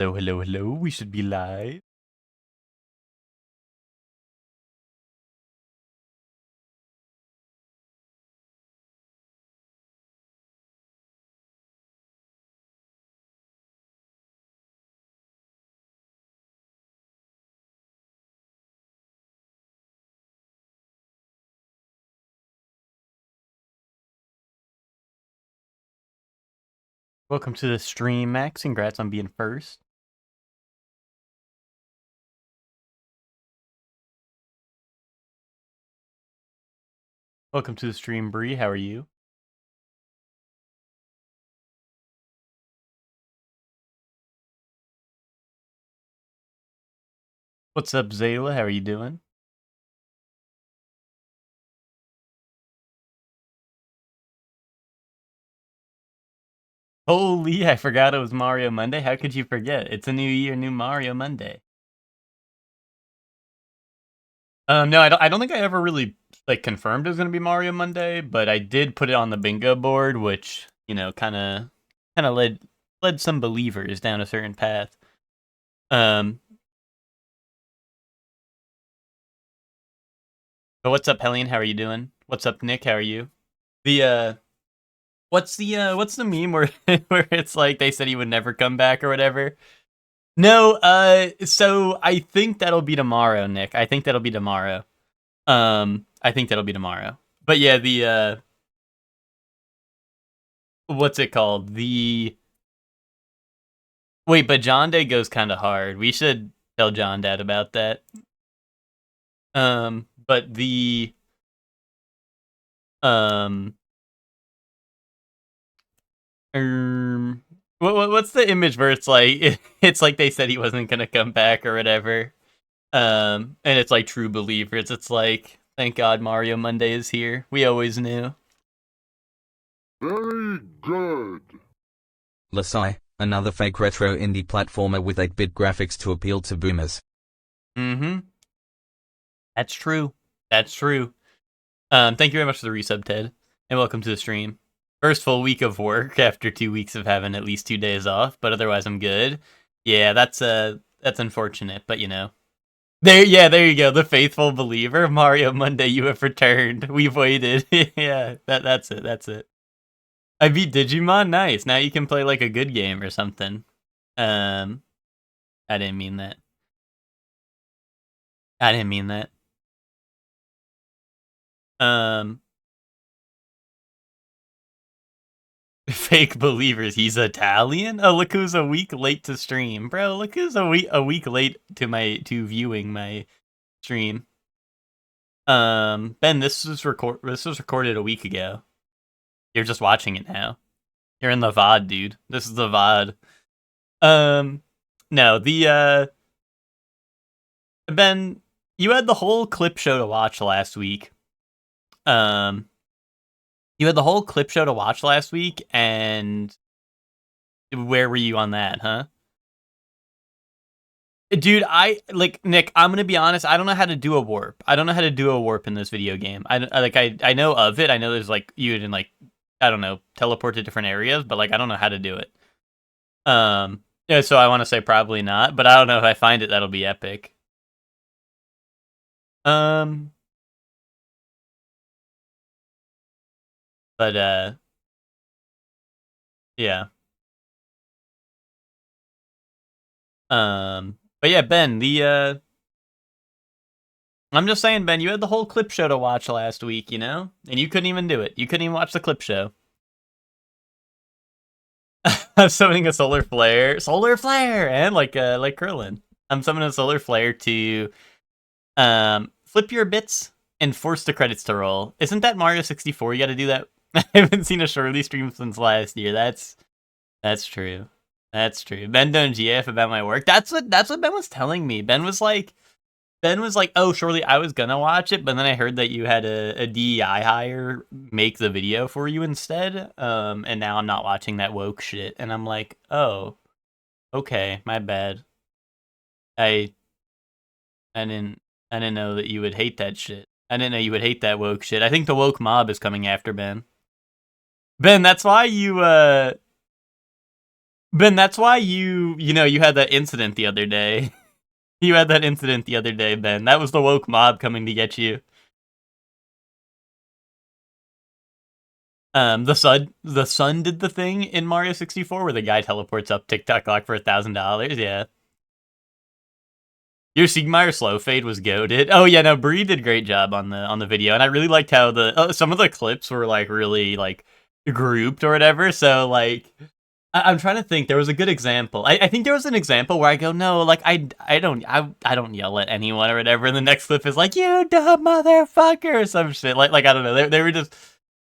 Hello, hello, hello. We should be live. Welcome to the stream, Max. Congrats on being first. Welcome to the stream, Bree. How are you? What's up, Zayla? How are you doing? Holy, I forgot it was Mario Monday. How could you forget? It's a new year, new Mario Monday. No, I don't think I ever really confirmed it was gonna be Mario Monday, but I did put it on the bingo board, which kind of led some believers down a certain path. But what's up, Helene? How are you doing? What's up, Nick? How are you? The what's the meme where where it's like they said he would never come back or whatever? No, so I think that'll be tomorrow, Nick. I think that'll be tomorrow. I think that'll be tomorrow. But yeah, the what's it called? The wait, but John Day goes kind of hard. We should tell John Dad about that. But the um what's the image where it's like it's like they said he wasn't gonna come back or whatever, and it's like true believers. It's like, thank God Mario Monday is here. We always knew. Very good. Lasai, another fake retro indie platformer with 8-bit graphics to appeal to boomers. Mm-hmm. That's true. That's true. Thank you very much for the resub, Ted, and welcome to the stream. First full week of work after 2 weeks of having at least 2 days off, but otherwise I'm good. Yeah, that's unfortunate, but you know. There you go. The faithful believer, Mario Monday, you have returned. We've waited. Yeah, that's it. I beat Digimon. Nice. Now you can play like a good game or something. I didn't mean that. I didn't mean that. Um, Fake believers. He's Italian. Oh, look who's a week late to stream, bro. Look who's a week late to viewing my stream. Ben, this was recorded a week ago. You're just watching it now. You're in the VOD, dude. This is the VOD. No, the Ben, you had the whole clip show to watch last week. You had the whole clip show to watch last week, and where were you on that, huh? Dude, Nick, I'm gonna be honest, I don't know how to do a warp. I don't know how to do a warp in this video game. I know of it. I know there's like you can like, I don't know, teleport to different areas, but like I don't know how to do it. Yeah, so I want to say probably not, but I don't know if I find it that'll be epic. But yeah. But yeah, Ben, I'm just saying, Ben, you had the whole clip show to watch last week, you know? And you couldn't even do it. You couldn't even watch the clip show. I'm summoning a solar flare, and like Krillin. I'm summoning a solar flare to flip your bits and force the credits to roll. Isn't that Mario 64? You got to do that. I haven't seen a Shirley stream since last year. That's true. That's true. Ben don't GF about my work. That's what Ben was telling me. Ben was like, oh, surely I was gonna watch it, but then I heard that you had a DEI hire make the video for you instead. And now I'm not watching that woke shit. And I'm like, oh, okay, my bad. I didn't know that you would hate that shit. I didn't know you would hate that woke shit. I think the woke mob is coming after Ben. Ben, that's why you Ben, that's why you had that incident the other day. You had that incident the other day, Ben. That was the woke mob coming to get you. The sun did the thing in Mario 64 where the guy teleports up TikTok clock for $1,000. Yeah. Your Siegmeyer slow fade was goated. Oh yeah, no, Bree did a great job on the video, and I really liked how some of the clips were like really like grouped or whatever. So like, I'm trying to think. There was a good example. I think there was an example where I go, no, like I don't yell at anyone or whatever, and the next clip is like, you dumb motherfucker or some shit. Like I don't know. They were just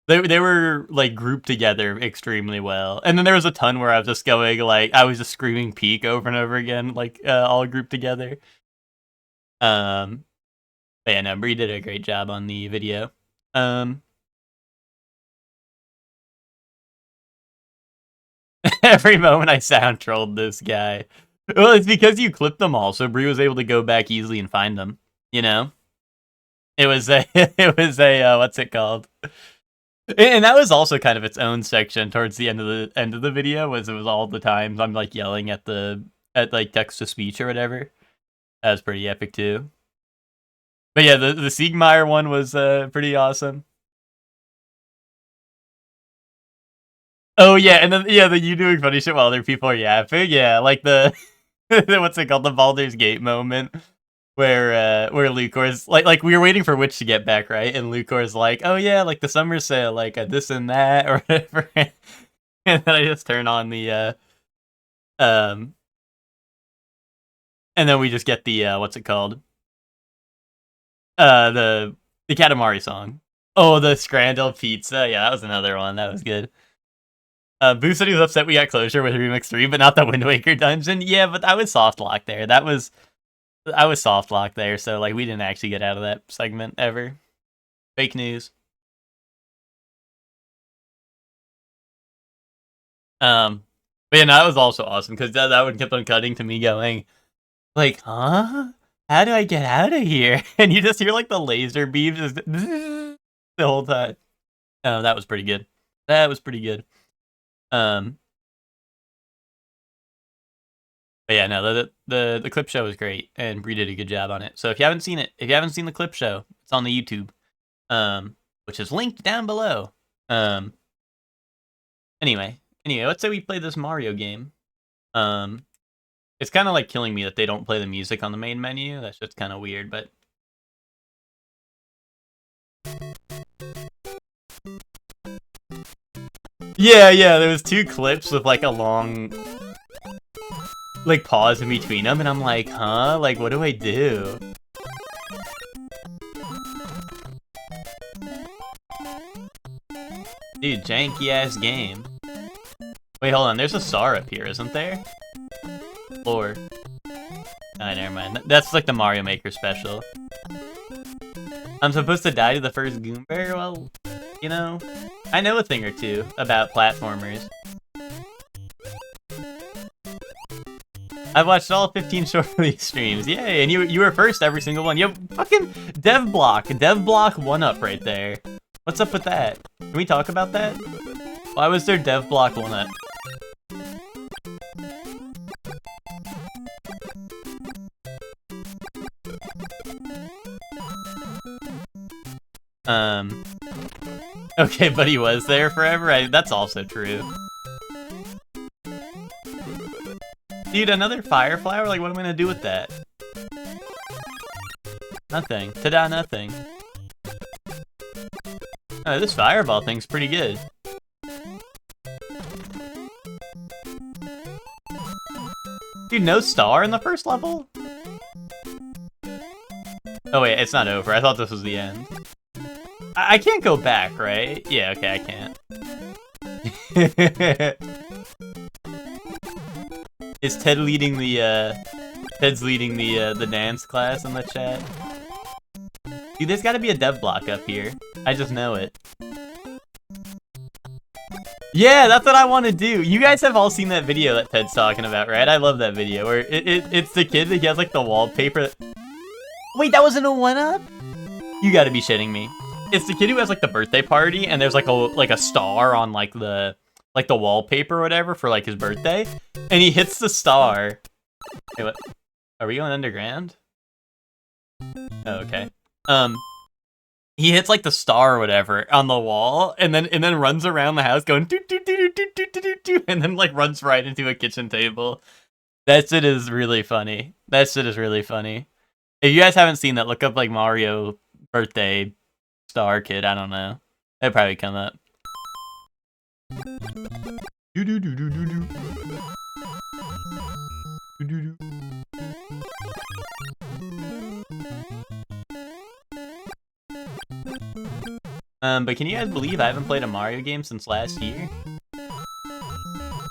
they were like grouped together extremely well. And then there was a ton where I was just going like I was just screaming peak over and over again, like all grouped together. But yeah, no, Bree did a great job on the video. Every moment I sound trolled this guy. Well, it's because you clipped them all, so Bree was able to go back easily and find them. You know, it was a what's it called? And that was also kind of its own section towards the end of the video. Was it was all the times I'm like yelling at like text to speech or whatever. That was pretty epic too. But yeah, the Siegmeyer one was pretty awesome. Oh yeah, and then the you doing funny shit while other people are yapping. Yeah, like the what's it called, the Baldur's Gate moment where Lucor's like we were waiting for Witch to get back, right? And Lucor's like, oh yeah, like the summer sale, like this and that or whatever. And then I just turn on the um, and then we just get the what's it called? The Katamari song. Oh, the Scrandal pizza. Yeah, that was another one. That was good. Boo said he was upset we got closure with Remix 3, but not the Wind Waker dungeon. Yeah, but I was soft locked there. I was soft locked there, so like we didn't actually get out of that segment ever. Fake news. But yeah, no, that was also awesome because that one kept on cutting to me going, like, huh? How do I get out of here? And you just hear like the laser beams just the whole time. Oh, that was pretty good. That was pretty good. But yeah, no, the clip show was great, and Bree did a good job on it. So if you haven't seen the clip show, it's on the YouTube, which is linked down below. Anyway, let's say we play this Mario game. It's kind of like killing me that they don't play the music on the main menu. That's just kind of weird, but. Yeah, there was 2 clips with like a long like pause in between them, and I'm like, huh? Like, what do I do? Dude, janky ass game. Wait, hold on. There's a star up here, isn't there? Or never mind. That's like the Mario Maker special. I'm supposed to die to the first Goomba? Well, you know, I know a thing or two about platformers. I've watched all 15 short release streams. Yay, and you were first every single one. You have fucking DevBlock 1-up right there. What's up with that? Can we talk about that? Why was there DevBlock 1-up? Okay, but he was there forever? That's also true. Dude, another fire flower? Like, what am I gonna do with that? Nothing. Ta-da, nothing. Oh, this fireball thing's pretty good. Dude, no star in the first level? Oh wait, it's not over. I thought this was the end. I can't go back, right? Yeah, okay, I can't. Is Ted leading the, Ted's leading the dance class in the chat? Dude, there's gotta be a dev block up here. I just know it. Yeah, that's what I want to do. You guys have all seen that video that Ted's talking about, right? I love that video where it's the kid that he has like the wallpaper. Wait, that wasn't a 1-up? You gotta be shitting me. It's the kid who has like the birthday party and there's like a star on like the like the wallpaper or whatever for like his birthday, and he hits the star. Wait, what? Are we going underground? Oh, okay. He hits like the star or whatever on the wall, and then runs around the house going doo doo doo doo doo doo doo doo, and then like runs right into a kitchen table. That shit is really funny. That shit is really funny. If you guys haven't seen that, look up like Mario birthday star kid. I don't know. It'll probably come up. Do do do do do do. Do do do. But can you guys believe I haven't played a Mario game since last year?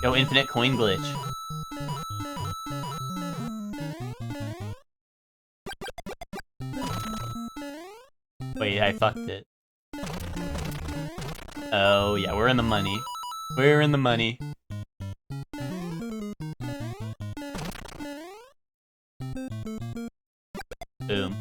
Yo, infinite coin glitch. Wait, I fucked it. Oh, yeah, we're in the money. We're in the money. Boom.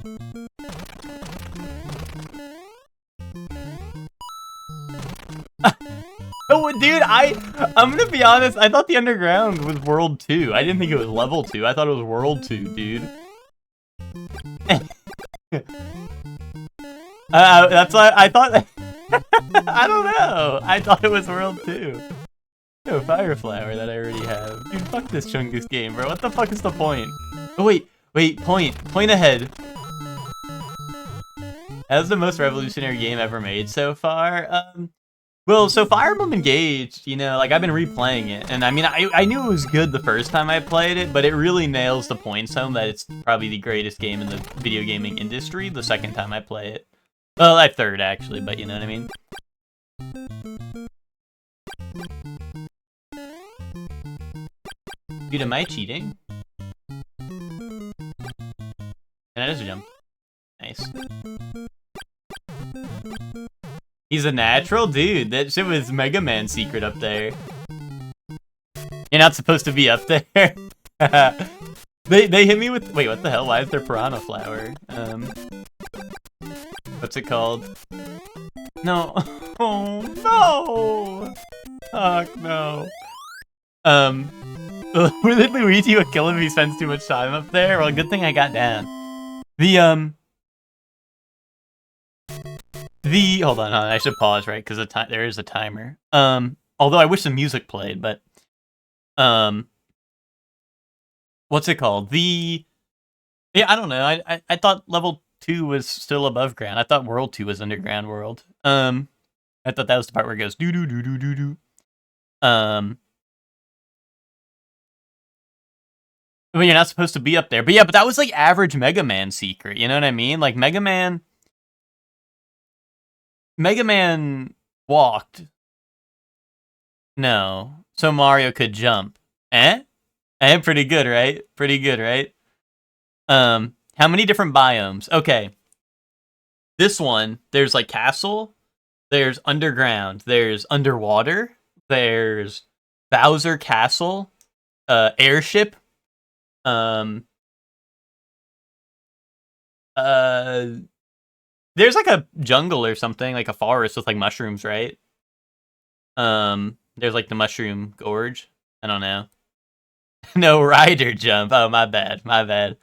Oh, dude, I'm gonna be honest, I thought the underground was World 2. I didn't think it was Level 2. I thought it was World 2, dude. That's why I thought... I don't know. I thought it was World 2. No, Fire Flower that I already have. Dude, fuck this Chungus game, bro. What the fuck is the point? Oh, wait, point ahead. That was the most revolutionary game ever made so far. Well, so Fire Emblem Engage, you know, like I've been replaying it, and I mean, I knew it was good the first time I played it, but it really nails the points home that it's probably the greatest game in the video gaming industry the second time I play it. Well, I third actually, but you know what I mean. Dude, am I cheating? Can I just jump? Nice. He's a natural? Dude, that shit was Mega Man secret up there. You're not supposed to be up there. They hit me with... Wait, what the hell? Why is there Piranha Flower? What's it called? No. Oh, no! Fuck, no. With Luigi would kill him if he spends too much time up there? Well, good thing I got down. Hold on, I should pause, right? Because there is a timer. Although I wish the music played, but... What's it called? Yeah, I don't know. I thought level 2 was still above ground. I thought World 2 was underground world. I thought that was the part where it goes doo-doo-doo-doo-doo-doo. I mean, you're not supposed to be up there. But yeah, but that was like average Mega Man secret. You know what I mean? Like Mega Man walked. No. So Mario could jump. Pretty good, right? Pretty good, right? How many different biomes? Okay. This one, there's like castle, there's underground, there's underwater, there's Bowser Castle, airship, there's like a jungle or something, like a forest with like mushrooms, right? There's like the Mushroom Gorge. I don't know. No rider jump. Oh, my bad.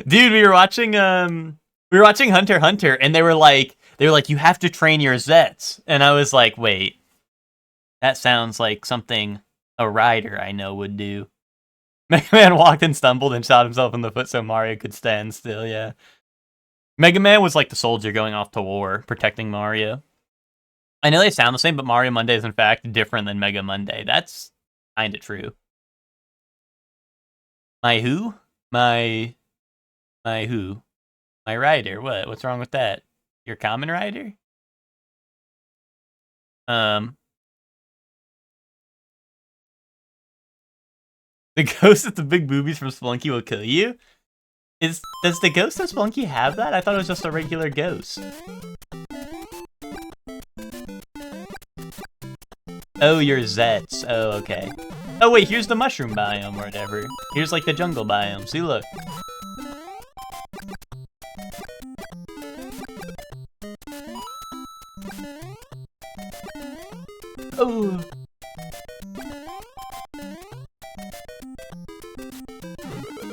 Dude, we were watching Hunter x Hunter, and they were like, you have to train your Zets. And I was like, wait. That sounds like something a rider I know would do. Mega Man walked and stumbled and shot himself in the foot so Mario could stand still, yeah. Mega Man was like the soldier going off to war, protecting Mario. I know they sound the same, but Mario Monday is in fact different than Mega Monday. That's kinda true. My who? My who? My rider. What? What's wrong with that? Your common rider? The ghost with the big boobies from Spelunky will kill you? Does the ghost of Spelunky have that? I thought it was just a regular ghost. Oh, you're Zets. Oh, okay. Oh, wait, here's the mushroom biome or whatever. Here's like the jungle biome. See, look. Oh,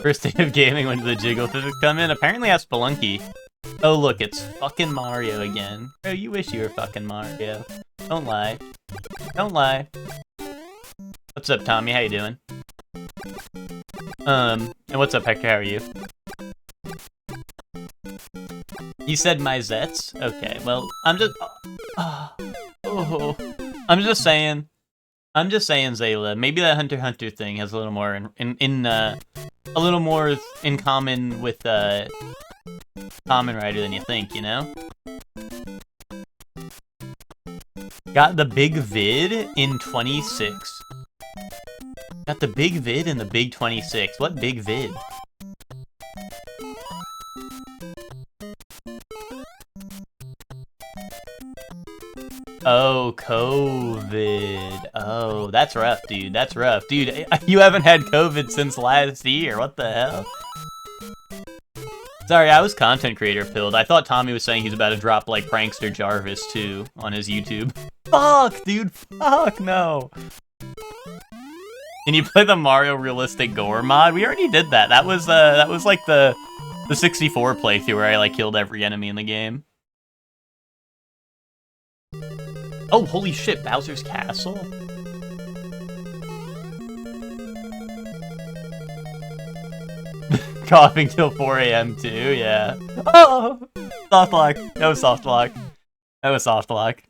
First day of gaming when the jiggle physics come in. Apparently that's Spelunky. Oh look, it's fucking Mario again. Oh, you wish you were fucking Mario. Don't lie. Don't lie. What's up, Tommy? How you doing? And what's up, Hector? How are you? You said my Zets? Okay, well, I'm just... I'm just saying, Zayla, maybe that Hunter x Hunter thing has a little more a little more in common with Kamen Rider than you think, you know? Got the big vid in 26. Got the big vid in the big 26. What big vid? Oh, COVID. Oh, that's rough, dude. That's rough. Dude, you haven't had COVID since last year. What the hell? Sorry, I was content creator pilled. I thought Tommy was saying he's about to drop, like, Prankster Jarvis, too, on his YouTube. Fuck, dude. Fuck, no. Can you play the Mario Realistic Gore mod? We already did that. That was like, the 64 playthrough where I, like, killed every enemy in the game. Oh, holy shit, Bowser's Castle? Coughing till 4 AM too, yeah. Oh! Soft lock. No soft lock. That was soft lock.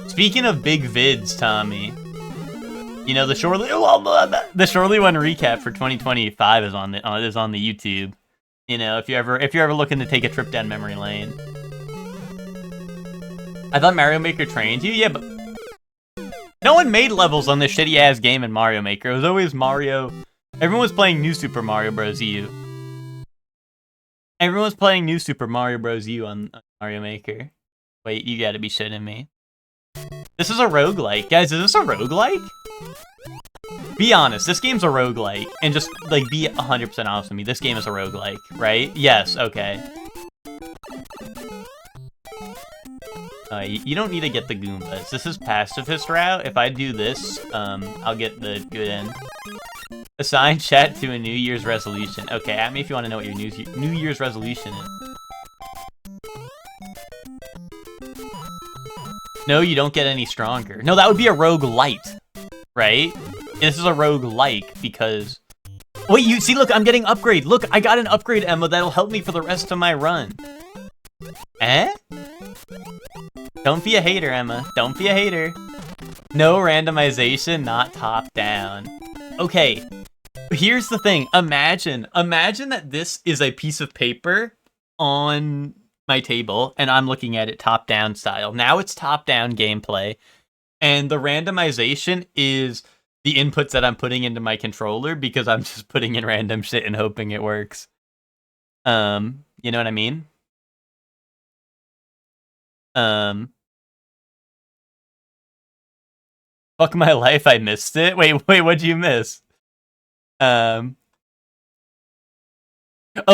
Speaking of big vids, Tommy. You know, the Shorely One recap for 2025 is on the YouTube. You know, if you're ever looking to take a trip down memory lane. I thought Mario Maker trained you? Yeah, but no one made levels on this shitty ass game in Mario Maker. It was always Mario. Everyone was playing New Super Mario Bros. U. Everyone was playing New Super Mario Bros. U on Mario Maker. Wait, you gotta be shitting me. This is a roguelike. Guys, is this a roguelike? Be honest, this game's a roguelike, and just, like, be 100% honest with me. This game is a roguelike, right? Yes, okay. You don't need to get the Goombas. This is pacifist route. If I do this, I'll get the good end. Assign chat to a New Year's resolution. Okay, at me if you want to know what your New Year's resolution is. No, you don't get any stronger. No, that would be a roguelite, right? This is a roguelike because... Wait, you see, look, I'm getting upgrade. Look, I got an upgrade, Emma, that'll help me for the rest of my run. Eh? Don't be a hater, Emma. Don't be a hater. No randomization, not top down. Okay, here's the thing. Imagine that this is a piece of paper on my table, and I'm looking at it top down style. Now it's top down gameplay, and the randomization is the inputs that I'm putting into my controller because I'm just putting in random shit and hoping it works. You know what I mean? Fuck my life, I missed it. Wait, what'd you miss? Oh,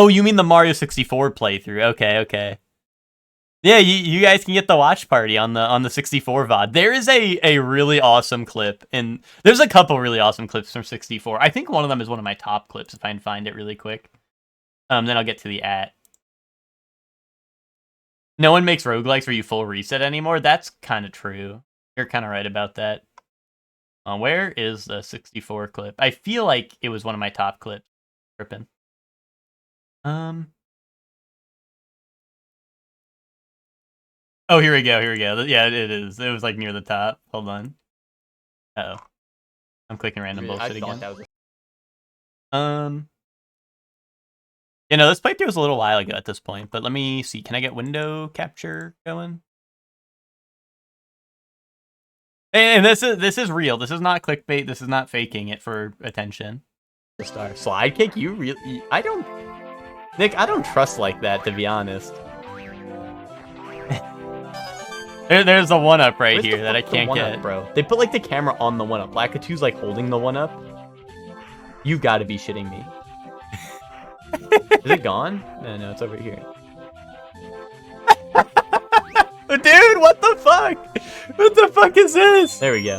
you mean the Mario 64 playthrough? Okay. Yeah, you guys can get the watch party on the 64 VOD. There is a really awesome clip, and there's a couple really awesome clips from 64. I think one of them is one of my top clips if I can find it really quick. Then I'll get to the at. No one makes roguelikes where you full reset anymore. That's kind of true. You're kind of right about that. Where is the 64 clip? I feel like it was one of my top clips. Tripping. Oh, here we go. Yeah, it is. It was like near the top. Hold on. Uh-oh. I'm clicking random bullshit again. You know, this playthrough was a little while ago at this point, but let me see. Can I get window capture going? And this is real. This is not clickbait. This is not faking it for attention. Star slide kick. You really? Nick, I don't trust like that, to be honest. There's a 1-up right here that I can't get, bro. They put like the camera on the 1-up. Lakitu's like holding the 1-up. You gotta be shitting me. Is it gone? No, it's over here. Dude, what the fuck? What the fuck is this? There we go.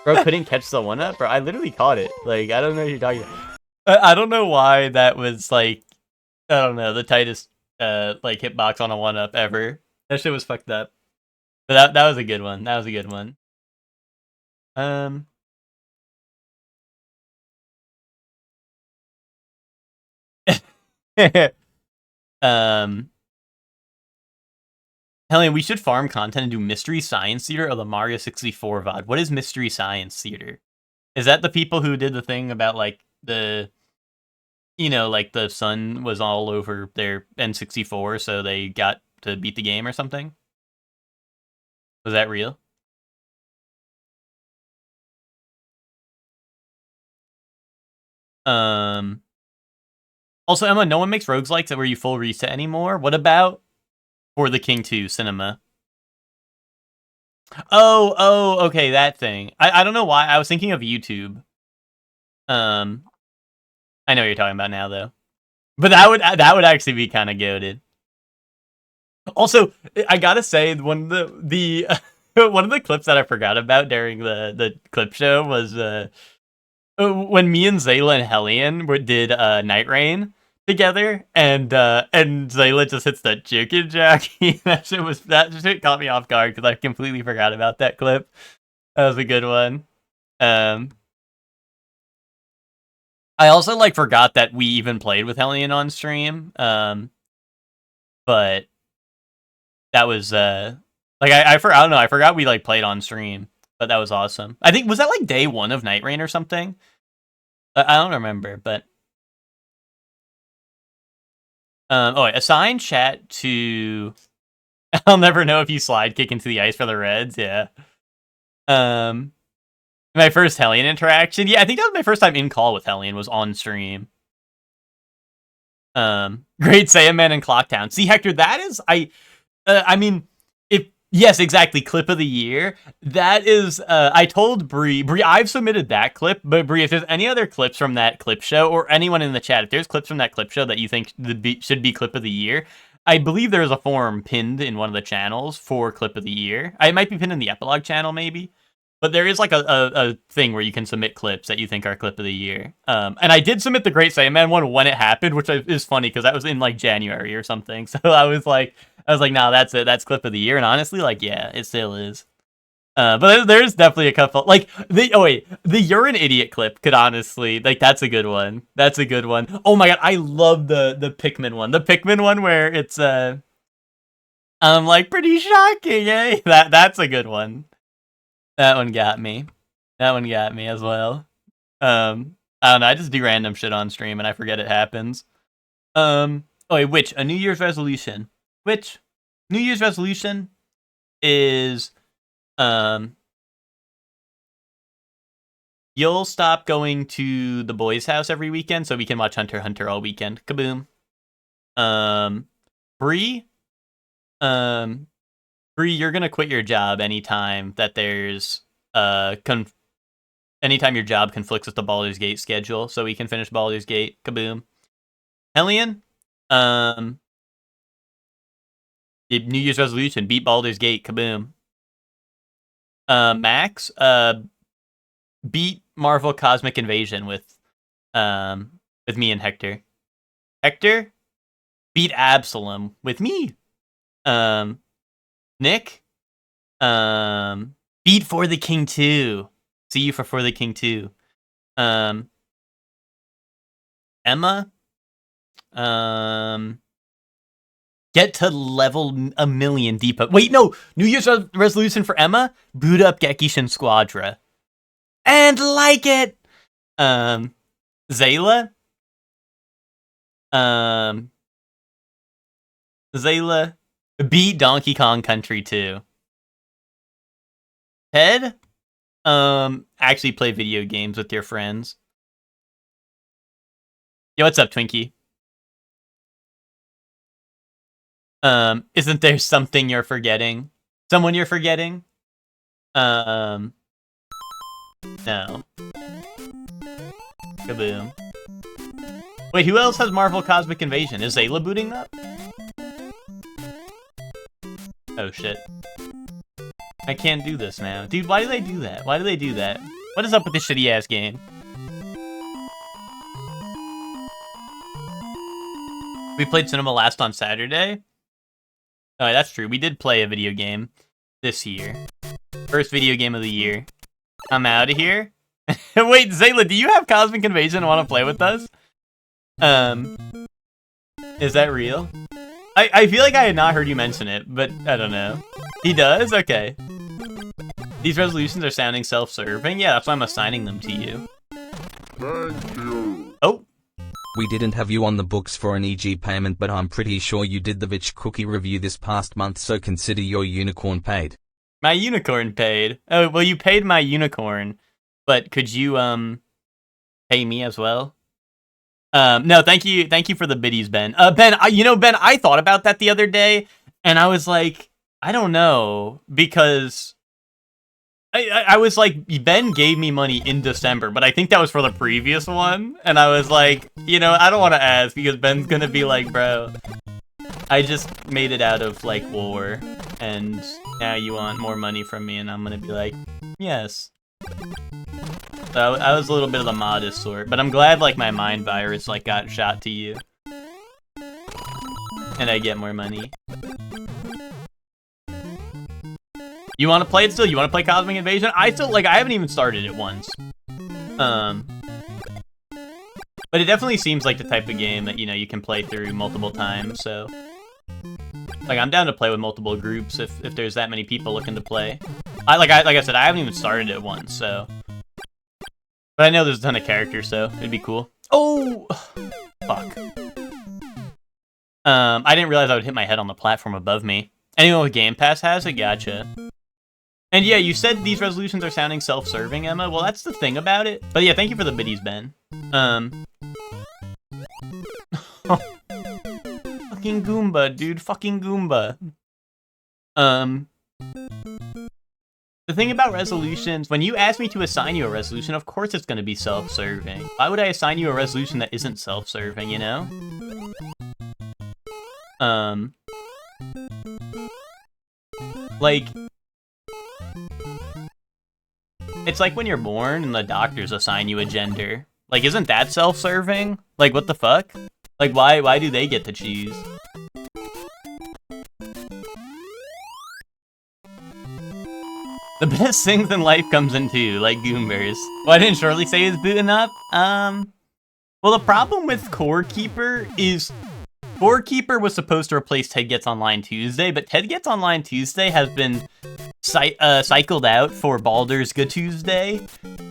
Bro couldn't catch the 1-up? Bro, I literally caught it. Like, I don't know what you're talking about. I don't know why that was, like, I don't know, the tightest, like, hitbox on a 1-up ever. That shit was fucked up. But that was a good one. That was a good one. Hellion, we should farm content and do Mystery Science Theater or the Mario 64 VOD. What is Mystery Science Theater? Is that the people who did the thing about, like, the, you know, like, the sun was all over their N64, so they got to beat the game or something? Was that real? Also, Emma, no one makes roguelikes where you full reset anymore. What about For the King 2 Cinema? Oh, okay, that thing. I don't know why. I was thinking of YouTube. I know what you're talking about now, though. But that would actually be kind of goated. Also, I gotta say, one of the one of the clips that I forgot about during the clip show was when me and Zayla and Hellion did Night Rain together, and Zayla just hits that chicken jockey. that shit caught me off guard because I completely forgot about that clip. That was a good one. I also like forgot that we even played with Hellion on stream. But that was like I don't know, I forgot we like played on stream, but that was awesome. I think was that like day 1 of Night Rain or something? I don't remember, but wait, assign chat to I'll never know if you slide kick into the ice for the Reds, yeah. My first Hellion interaction. Yeah, I think that was my first time in call with Hellion was on stream. Great Saiyaman and Clocktown. See, Hector, that is I mean, yes, exactly. Clip of the year. That is. I told Bree. I've submitted that clip, but Bree, if there's any other clips from that clip show, or anyone in the chat, if there's clips from that clip show that you think should be clip of the year, I believe there is a form pinned in one of the channels for clip of the year. It might be pinned in the epilogue channel, maybe. But there is like a thing where you can submit clips that you think are clip of the year. And I did submit the Great Saiyaman one when it happened, which is funny because that was in like January or something. So I was like, nah, that's it. That's clip of the year. And honestly, like, yeah, it still is. But there's definitely a couple. Like the You're an Idiot clip could honestly, like, that's a good one. That's a good one. Oh my god, I love the Pikmin one. The Pikmin one where it's like pretty shocking, eh? That's a good one. That one got me. That one got me as well. I don't know. I just do random shit on stream and I forget it happens. Oh wait, which a New Year's resolution? Which New Year's resolution is you'll stop going to the boys' house every weekend so we can watch Hunter x Hunter all weekend. Kaboom. Bree, Bree, you're gonna quit your job anytime that there's anytime your job conflicts with the Baldur's Gate schedule, so we can finish Baldur's Gate. Kaboom. Hellion, New Year's resolution: beat Baldur's Gate. Kaboom. Max, beat Marvel Cosmic Invasion with me and Hector. Hector, beat Absalom with me. Nick, beat For the King 2. See you for the King 2. Emma, get to level 1,000,000 depot. Wait, no, New Year's resolution for Emma: boot up Gekishin Squadra. And like it. Zayla, beat Donkey Kong Country 2. Ted, actually play video games with your friends. Yo, what's up, Twinkie? Isn't there something you're forgetting? Someone you're forgetting? No. Kaboom. Wait, who else has Marvel Cosmic Invasion? Is Zayla booting up? Oh shit. I can't do this now. Dude, why do they do that? Why do they do that? What is up with this shitty-ass game? We played Cinema Last on Saturday. Oh, that's true. We did play a video game this year. First video game of the year. I'm out of here. Wait, Zayla, do you have Cosmic Invasion and want to play with us? Is that real? I feel like I had not heard you mention it, but I don't know. He does? Okay. These resolutions are sounding self-serving? Yeah, that's why I'm assigning them to you. Thank you. Oh. We didn't have you on the books for an EG payment, but I'm pretty sure you did the Vich Cookie review this past month, so consider your unicorn paid. My unicorn paid. Oh, well, you paid my unicorn, but could you, pay me as well? No, thank you for the biddies, Ben. Ben, Ben, I thought about that the other day, and I was like, I don't know, because I was like, Ben gave me money in December, but I think that was for the previous one, and I was like, I don't want to ask, because Ben's gonna be like, bro, I just made it out of, like, war, and now you want more money from me, and I'm gonna be like, yes. So I was a little bit of the modest sort, but I'm glad, like, my mind virus, like, got shot to you. And I get more money. You want to play it still? You want to play Cosmic Invasion? I haven't even started it once. But it definitely seems like the type of game that, you can play through multiple times, so... Like, I'm down to play with multiple groups if there's that many people looking to play. Like I said, I haven't even started it once, so... But I know there's a ton of characters, so it'd be cool. Oh! Fuck. I didn't realize I would hit my head on the platform above me. Anyone with Game Pass has it? Gotcha. And yeah, you said these resolutions are sounding self-serving, Emma. Well, that's the thing about it. But yeah, thank you for the biddies, Ben. Fucking Goomba, dude. Fucking Goomba. The thing about resolutions, when you ask me to assign you a resolution, of course it's going to be self-serving. Why would I assign you a resolution that isn't self-serving, you know? Like... It's like when you're born and the doctors assign you a gender. Like, isn't that self-serving? Like, what the fuck? Like, why do they get to choose? The best things in life comes in two, like Goombers. Why didn't Shorley say he's booting up? Well, the problem with Core Keeper is... Core Keeper was supposed to replace Ted Gets Online Tuesday, but Ted Gets Online Tuesday has been cycled out for Baldur's Gate Tuesday.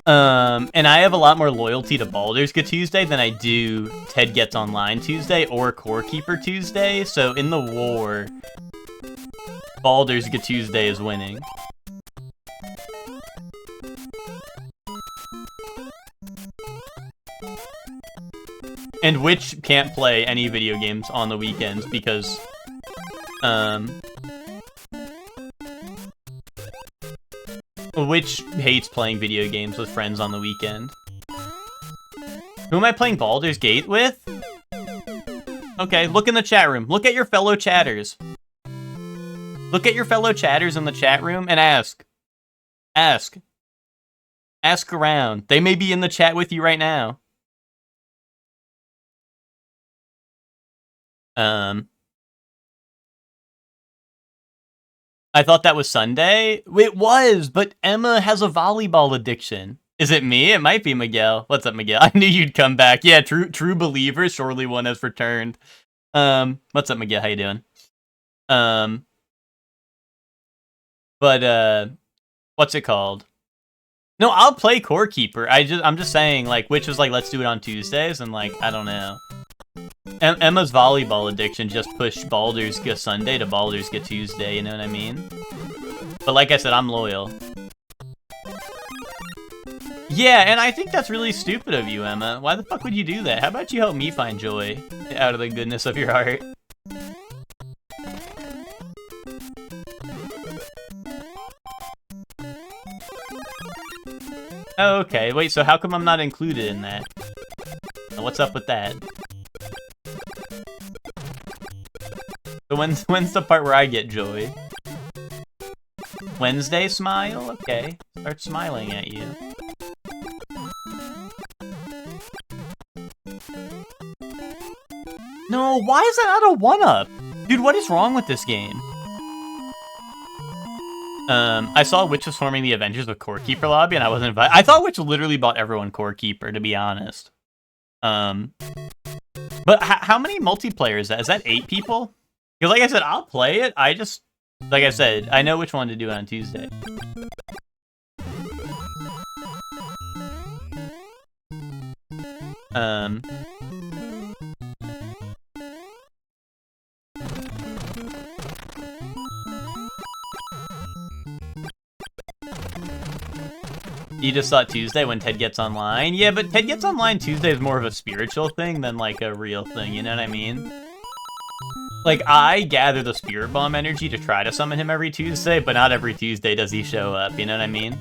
And I have a lot more loyalty to Baldur's Gate Tuesday than I do Ted Gets Online Tuesday or Core Keeper Tuesday. So in the war, Baldur's Gate Tuesday is winning. And Witch can't play any video games on the weekends because, Witch hates playing video games with friends on the weekend. Who am I playing Baldur's Gate with? Okay, look in the chat room. Look at your fellow chatters. Look at your fellow chatters in the chat room and ask. Ask. Ask around. They may be in the chat with you right now. I thought that was Sunday. It was, but Emma has a volleyball addiction. Is it me? It might be Miguel. What's up, Miguel? I knew you'd come back. Yeah, true believer. Surely one has returned. What's up, Miguel? How you doing? But what's it called? No, I'll play Core Keeper. I'm just saying, like, Witch was like, let's do it on Tuesdays, and like, I don't know. Emma's volleyball addiction just pushed Baldur's Gate Sunday to Baldur's Gate Tuesday, you know what I mean? But like I said, I'm loyal. Yeah, and I think that's really stupid of you, Emma. Why the fuck would you do that? How about you help me find joy out of the goodness of your heart? Oh, okay. Wait, so how come I'm not included in that? What's up with that? So when's the part where I get joy? Wednesday smile? Okay. Start smiling at you. No, why is that not a 1-up? Dude, what is wrong with this game? I saw Witch was forming the Avengers with Core Keeper lobby, and I wasn't invited. I thought Witch literally bought everyone Core Keeper, to be honest. But how many multiplayer is that? Is that 8 people? Because like I said, I'll play it. I just, like I said, I know which one to do on Tuesday. You just thought Tuesday when Ted Gets Online? Yeah, but Ted Gets Online Tuesday is more of a spiritual thing than like a real thing, you know what I mean? Like, I gather the Spirit Bomb energy to try to summon him every Tuesday, but not every Tuesday does he show up, you know what I mean?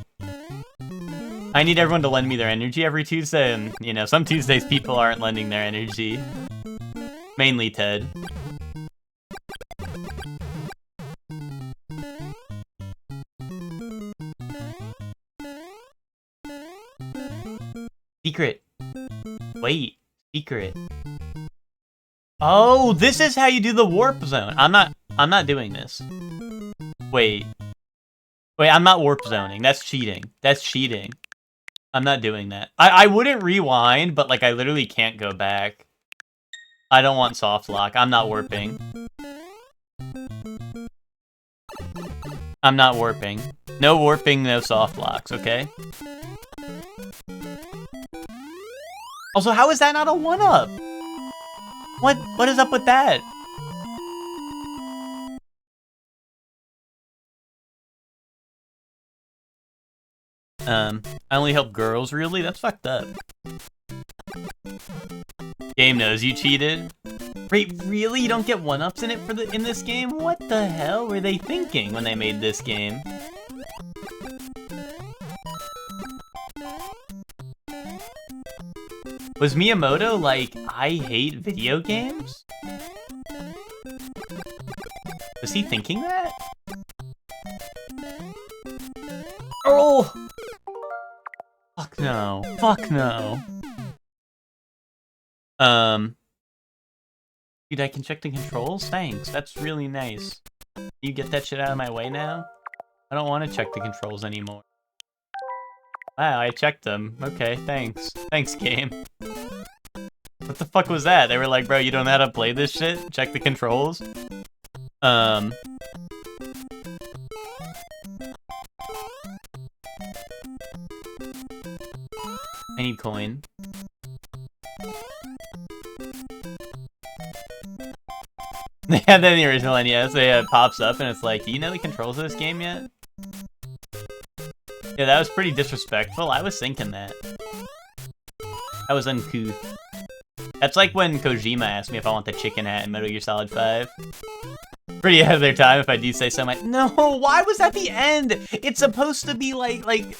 I need everyone to lend me their energy every Tuesday, and, you know, some Tuesdays people aren't lending their energy. Mainly Ted. Secret. Wait, secret. Oh, this is how you do the warp zone. I'm not doing this. Wait, I'm not warp zoning. That's cheating. That's cheating. I'm not doing that. I wouldn't rewind, but like I literally can't go back. I don't want soft lock. I'm not warping. I'm not warping. No warping, no soft locks, okay? Also, how is that not a 1-up? What is up with that? I only help girls, really? That's fucked up. Game knows you cheated. Wait, really? You don't get 1-ups in it in this game? What the hell were they thinking when they made this game? Was Miyamoto like, I hate video games? Was he thinking that? Oh! Fuck no. Fuck no. Dude, I can check the controls? Thanks, that's really nice. You get that shit out of my way now? I don't want to check the controls anymore. Wow, I checked them. Okay, thanks. Thanks, game. What the fuck was that? They were like, bro, you don't know how to play this shit? Check the controls? I need coin. Yeah, then the original NES, it pops up and it's like, do you know the controls of this game yet? Yeah, that was pretty disrespectful. I was thinking that. That was uncouth. That's like when Kojima asked me if I want the chicken hat in Metal Gear Solid 5. Pretty ahead of their time, if I do say so. No, why was that the end? It's supposed to be like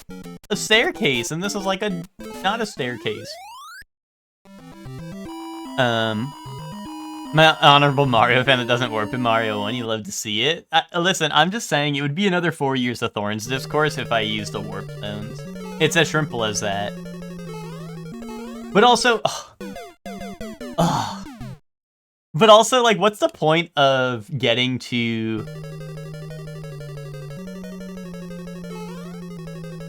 a staircase, and this is like not a staircase. My honorable Mario fan that doesn't warp in Mario 1, you love to see it. Listen, I'm just saying it would be another 4 years of Thorns discourse if I used the warp zones. It's as simple as that. But also, but also, like, what's the point of getting to...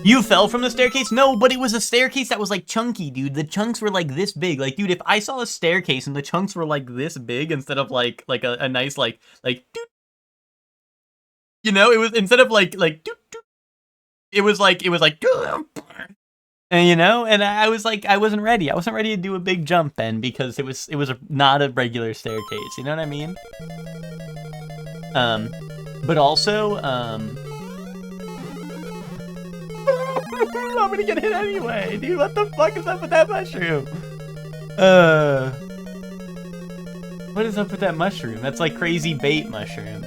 You fell from the staircase? No, but it was a staircase that was, like, chunky, dude. The chunks were, like, this big. Like, dude, if I saw a staircase and the chunks were, like, this big instead of, like a nice, like, doot. You know, it was, instead of, like, doot, doot. It was, like, and, you know, and I was, like, I wasn't ready. I wasn't ready to do a big jump then because it was not a regular staircase. You know what I mean? But also, I'm gonna get hit anyway, dude. What the fuck is up with that mushroom? What is up with that mushroom? That's like crazy bait mushroom.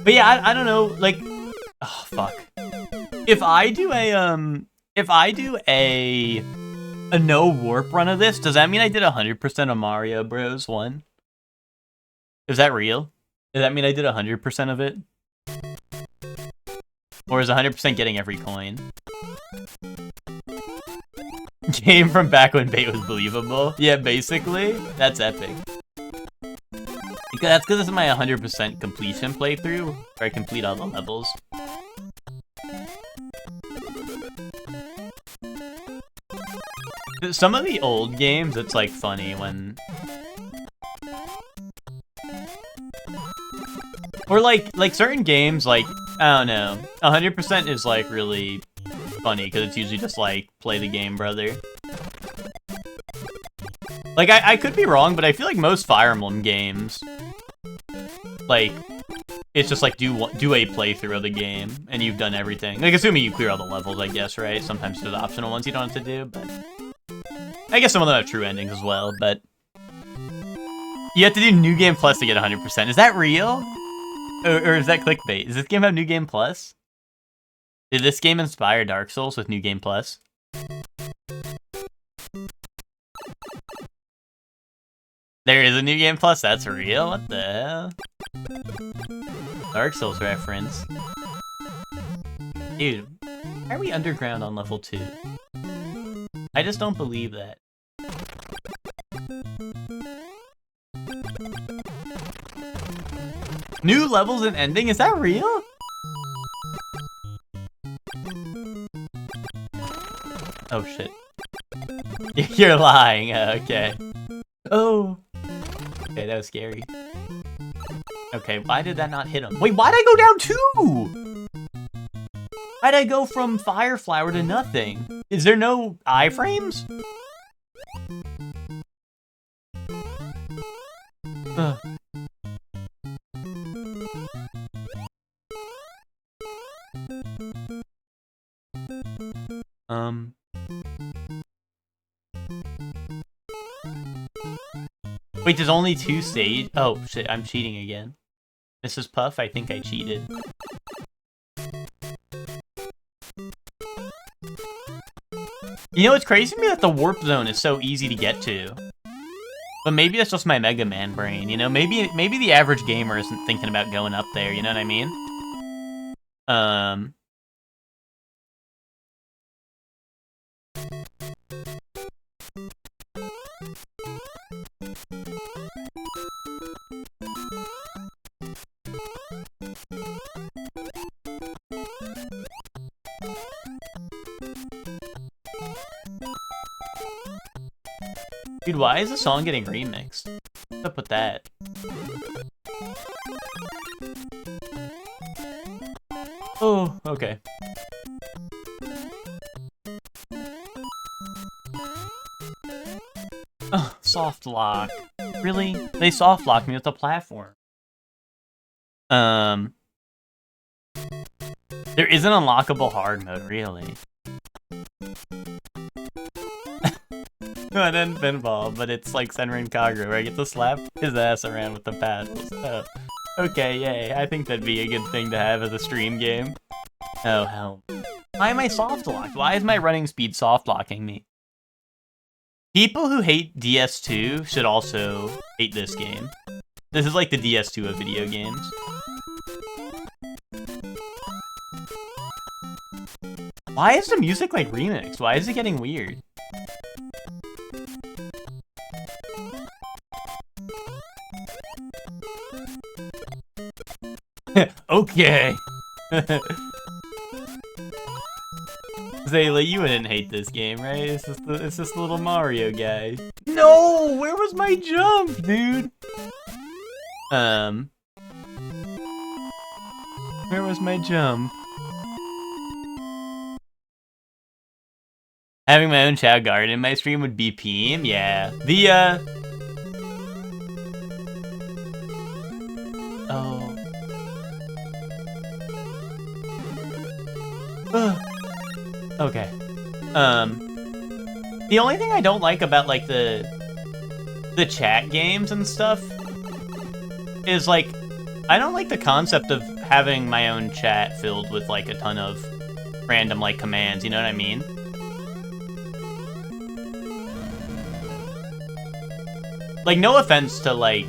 But yeah, I don't know. Like, oh fuck. If I do a no warp run of this, does that mean I did 100% of Mario Bros. 1? Is that real? Does that mean I did 100% of it? Or is 100% getting every coin? Game from back when bait was believable? Yeah, basically. That's epic. That's because this is my 100% completion playthrough, where I complete all the levels. Some of the old games, it's like funny when... Or like certain games, like, I don't know, 100% is like really funny, because it's usually just like, play the game, brother. Like, I could be wrong, but I feel like most Fire Emblem games, like, it's just like, do a playthrough of the game, and you've done everything. Like, assuming you clear all the levels, I guess, right? Sometimes there's optional ones you don't have to do, but... I guess some of them have true endings as well, but... You have to do New Game Plus to get 100%. Is that real? Or is that clickbait? Does this game have New Game Plus? Did this game inspire Dark Souls with New Game Plus? There is a New Game Plus? That's real? What the hell? Dark Souls reference. Dude, why are we underground on level 2? I just don't believe that. New levels and ending? Is that real? Oh shit. You're lying. Okay. Oh. Okay, that was scary. Okay, why did that not hit him? Wait, why'd I go down 2? Why'd I go from Fire Flower to nothing? Is there no iframes? Ugh. Wait, there's only 2 stage? Oh, shit, I'm cheating again. Mrs. Puff, I think I cheated. You know, it's crazy to me that the warp zone is so easy to get to. But maybe that's just my Mega Man brain, you know? Maybe the average gamer isn't thinking about going up there, you know what I mean? Dude, why is the song getting remixed? What's up with that? Oh, okay. Oh, soft lock. Really? They soft locked me with the platform. There is an unlockable hard mode, really. No, then pinball, but it's like Senran Kagura, where I get to slap his ass around with the paddles. Oh. Okay, yay. I think that'd be a good thing to have as a stream game. Oh, hell. Why am I soft locked? Why is my running speed soft locking me? People who hate DS2 should also hate this game. This is like the DS2 of video games. Why is the music like remixed? Why is it getting weird? Okay. Zayla, you wouldn't hate this game, right? It's just the little Mario guy. No! Where was my jump, dude? Where was my jump? Having my own Chao Garden in my stream would be Peem? Yeah. Oh. Okay. The only thing I don't like about, like, the chat games and stuff is, like, I don't like the concept of having my own chat filled with, like, a ton of random, like, commands, you know what I mean? Like, no offense to, like,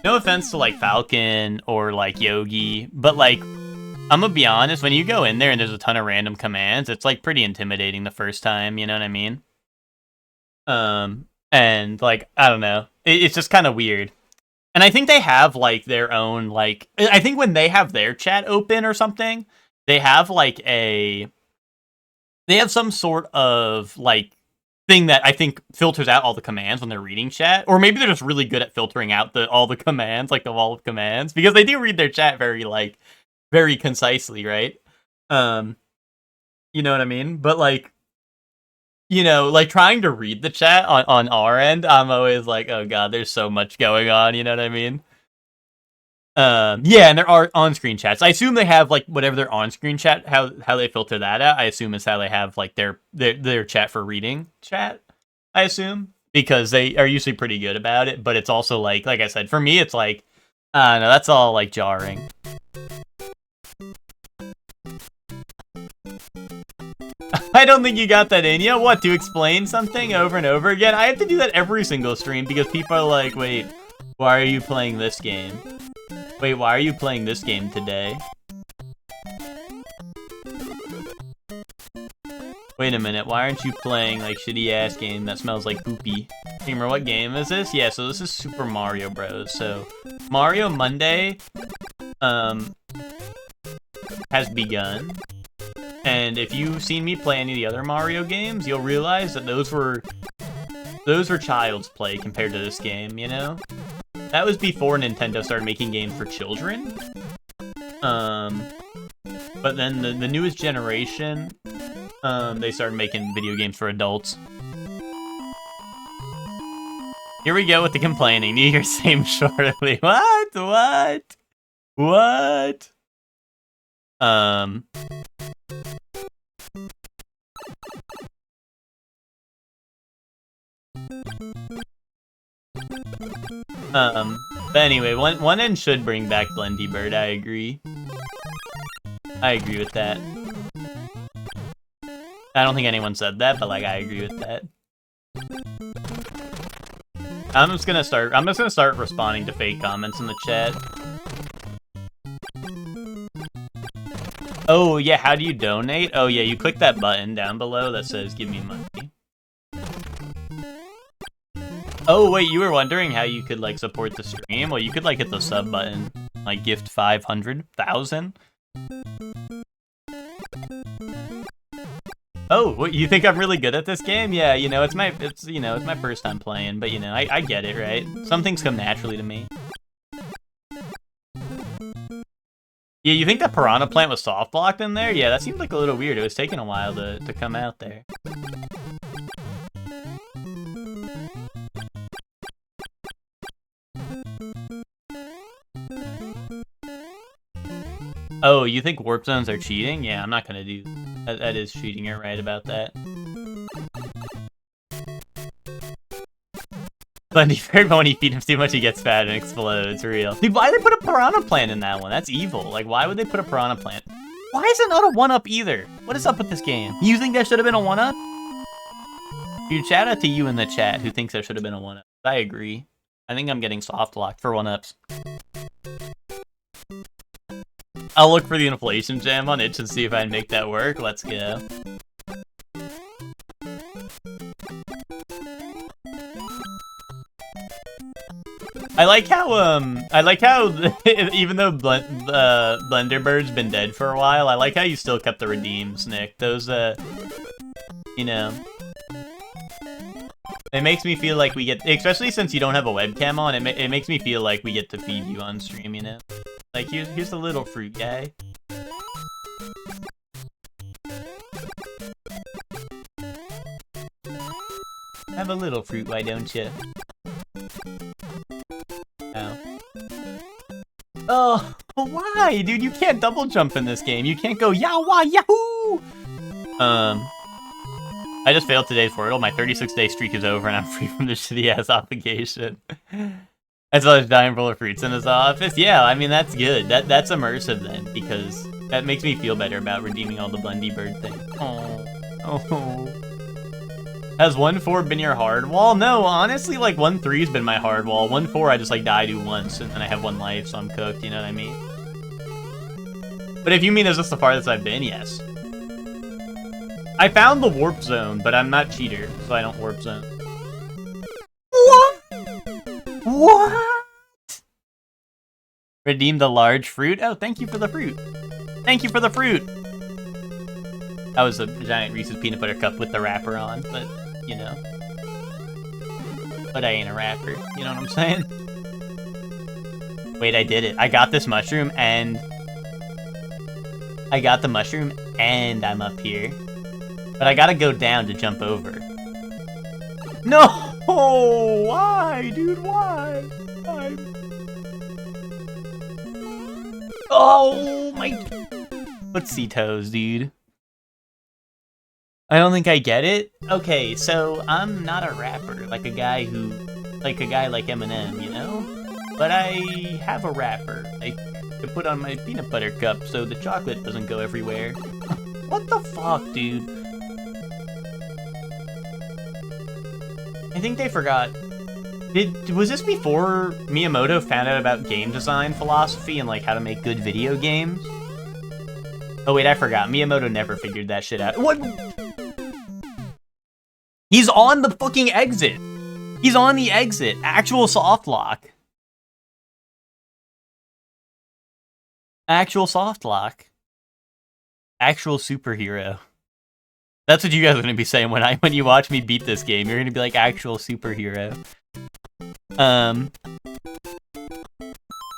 No offense to like Falcon or like Yogi, but like I'm gonna be honest, when you go in there and there's a ton of random commands, it's like pretty intimidating the first time, you know what I mean? And like I don't know, it's just kind of weird. And I think they have like their own like I think when they have their chat open or something, they have like they have some sort of like thing that I think filters out all the commands when they're reading chat, or maybe they're just really good at filtering out all the commands, like the wall of commands, because they do read their chat very concisely, right? You know what I mean? But like, you know, like trying to read the chat on our end, I'm always like, oh god, there's so much going on, you know what I mean? Yeah, and there are on-screen chats. I assume they have like whatever their on-screen chat, how they filter that out. I assume is how they have like their chat for reading chat. I assume because they are usually pretty good about it. But it's also like I said, for me, it's like, I don't know, that's all like jarring. I don't think you got that in. Yeah, what, to explain something over and over again? I have to do that every single stream because people are like, wait, why are you playing this game? Wait, why are you playing this game today? Wait a minute, why aren't you playing like shitty ass game that smells like poopy? Gamer, what game is this? Yeah, so this is Super Mario Bros. So Mario Monday has begun. And if you've seen me play any of the other Mario games, you'll realize that those were child's play compared to this game, you know? That was before Nintendo started making games for children. But then the newest generation, they started making video games for adults. Here we go with the complaining. New Year's same shortly. What? But anyway, one end should bring back Blendy Bird, I agree. I agree with that. I don't think anyone said that, but like I agree with that. I'm just gonna start responding to fake comments in the chat. Oh yeah, how do you donate? Oh yeah, you click that button down below that says give me money. Oh wait, you were wondering how you could like support the stream? Well, you could like hit the sub button, like gift 500,000. Oh, what, you think I'm really good at this game? Yeah, you know, it's my first time playing, but you know, I get it, right? Some things come naturally to me. Yeah, you think that Piranha Plant was soft blocked in there? Yeah, that seemed like a little weird. It was taking a while to come out there. Oh, you think warp zones are cheating? Yeah, I'm not gonna do that. That is cheating. You're right about that. Blendy Bird, but when you feed him too much, he gets fat and explodes. Real. Dude, why did they put a Piranha Plant in that one? That's evil. Like, why would they put a Piranha Plant? Why is it not a 1-up either? What is up with this game? You think there should have been a 1-up? Dude, shout out to you in the chat who thinks there should have been a 1-up. I agree. I think I'm getting soft locked for 1-ups. I'll look for the inflation gem on itch and see if I can make that work. Let's go. I like how even though Blender Bird's been dead for a while, I like how you still kept the redeems, Nick. Those you know, it makes me feel like we get, especially since you don't have a webcam on, it makes me feel like we get to feed you on stream, you know? Like, here's the little fruit guy. Have a little fruit, why don't you? Oh, why? Dude, you can't double jump in this game. You can't go yawa yahoo! I just failed today's Wordle. My 36-day streak is over and I'm free from this shitty-ass obligation. As well as dying full of fruits in his office. Yeah, I mean, that's good. That's immersive then, because that makes me feel better about redeeming all the Blendy Bird things. Oh. Has 1-4 been your hard wall? No, honestly, like 1-3's been my hard wall. 1-4, I just like die to once, and then I have 1 life, so I'm cooked. You know what I mean? But if you mean is this the farthest I've been, yes. I found the warp zone, but I'm not cheater, so I don't warp zone. What? What? Redeem the large fruit? Oh, thank you for the fruit. Thank you for the fruit. That was a giant Reese's peanut butter cup with the wrapper on, but, you know. But I ain't a rapper, you know what I'm saying? Wait, I did it. I got this mushroom, and... I got the mushroom, and I'm up here. But I gotta go down to jump over. No! Why, dude? Why? Why? Oh my... Footsie toes, dude. I don't think I get it. Okay, so I'm not a rapper, like a guy like Eminem, you know? But I have a wrapper. I put on my peanut butter cup so the chocolate doesn't go everywhere. What the fuck, dude? I think they forgot. Was this before Miyamoto found out about game design philosophy and like how to make good video games? Oh wait, I forgot. Miyamoto never figured that shit out. What? He's on the fucking exit. He's on the exit. Actual soft lock. Actual soft lock. Actual superhero. That's what you guys are gonna be saying when you watch me beat this game. You're gonna be like actual superhero.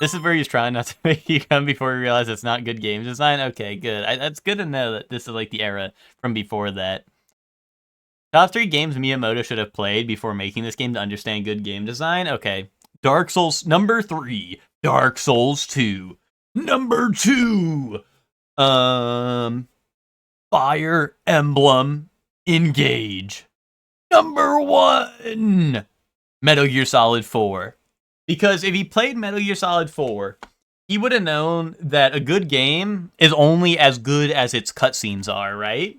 This is where he's trying not to make you come before he realizes it's not good game design. Okay, good. That's good to know that this is like the era from before that. Top 3 games Miyamoto should have played before making this game to understand good game design. Okay. Dark Souls, number 3. Dark Souls 2. Number 2. Fire Emblem Engage. Number 1. Metal Gear Solid 4. Because if he played Metal Gear Solid 4, he would have known that a good game is only as good as its cutscenes are, right?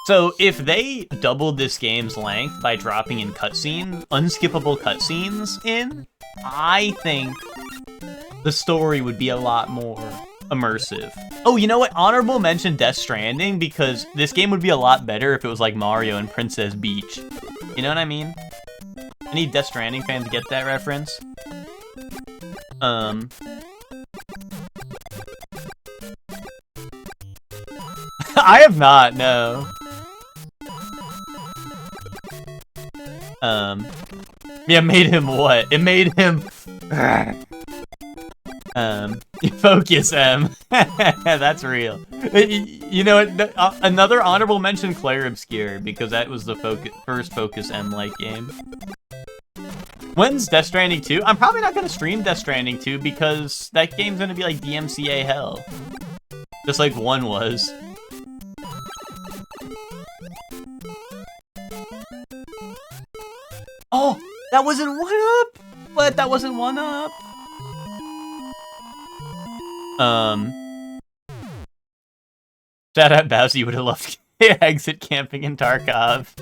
So if they doubled this game's length by dropping in unskippable cutscenes in, I think the story would be a lot more immersive. Oh, you know what? Honorable mention Death Stranding, because this game would be a lot better if it was like Mario and Princess Peach. You know what I mean? Any Death Stranding fans get that reference? I have not, no. Yeah, made him what? It made him... Focus, M. That's real. You know what? Another honorable mention, Claire Obscure, because that was the first Focus M-like game. When's Death Stranding 2? I'm probably not going to stream Death Stranding 2 because that game's going to be like DMCA hell. Just like 1 was. Oh, that wasn't 1-up? What? That wasn't 1-up? Shout out Bowsy, would have loved exit camping in Tarkov.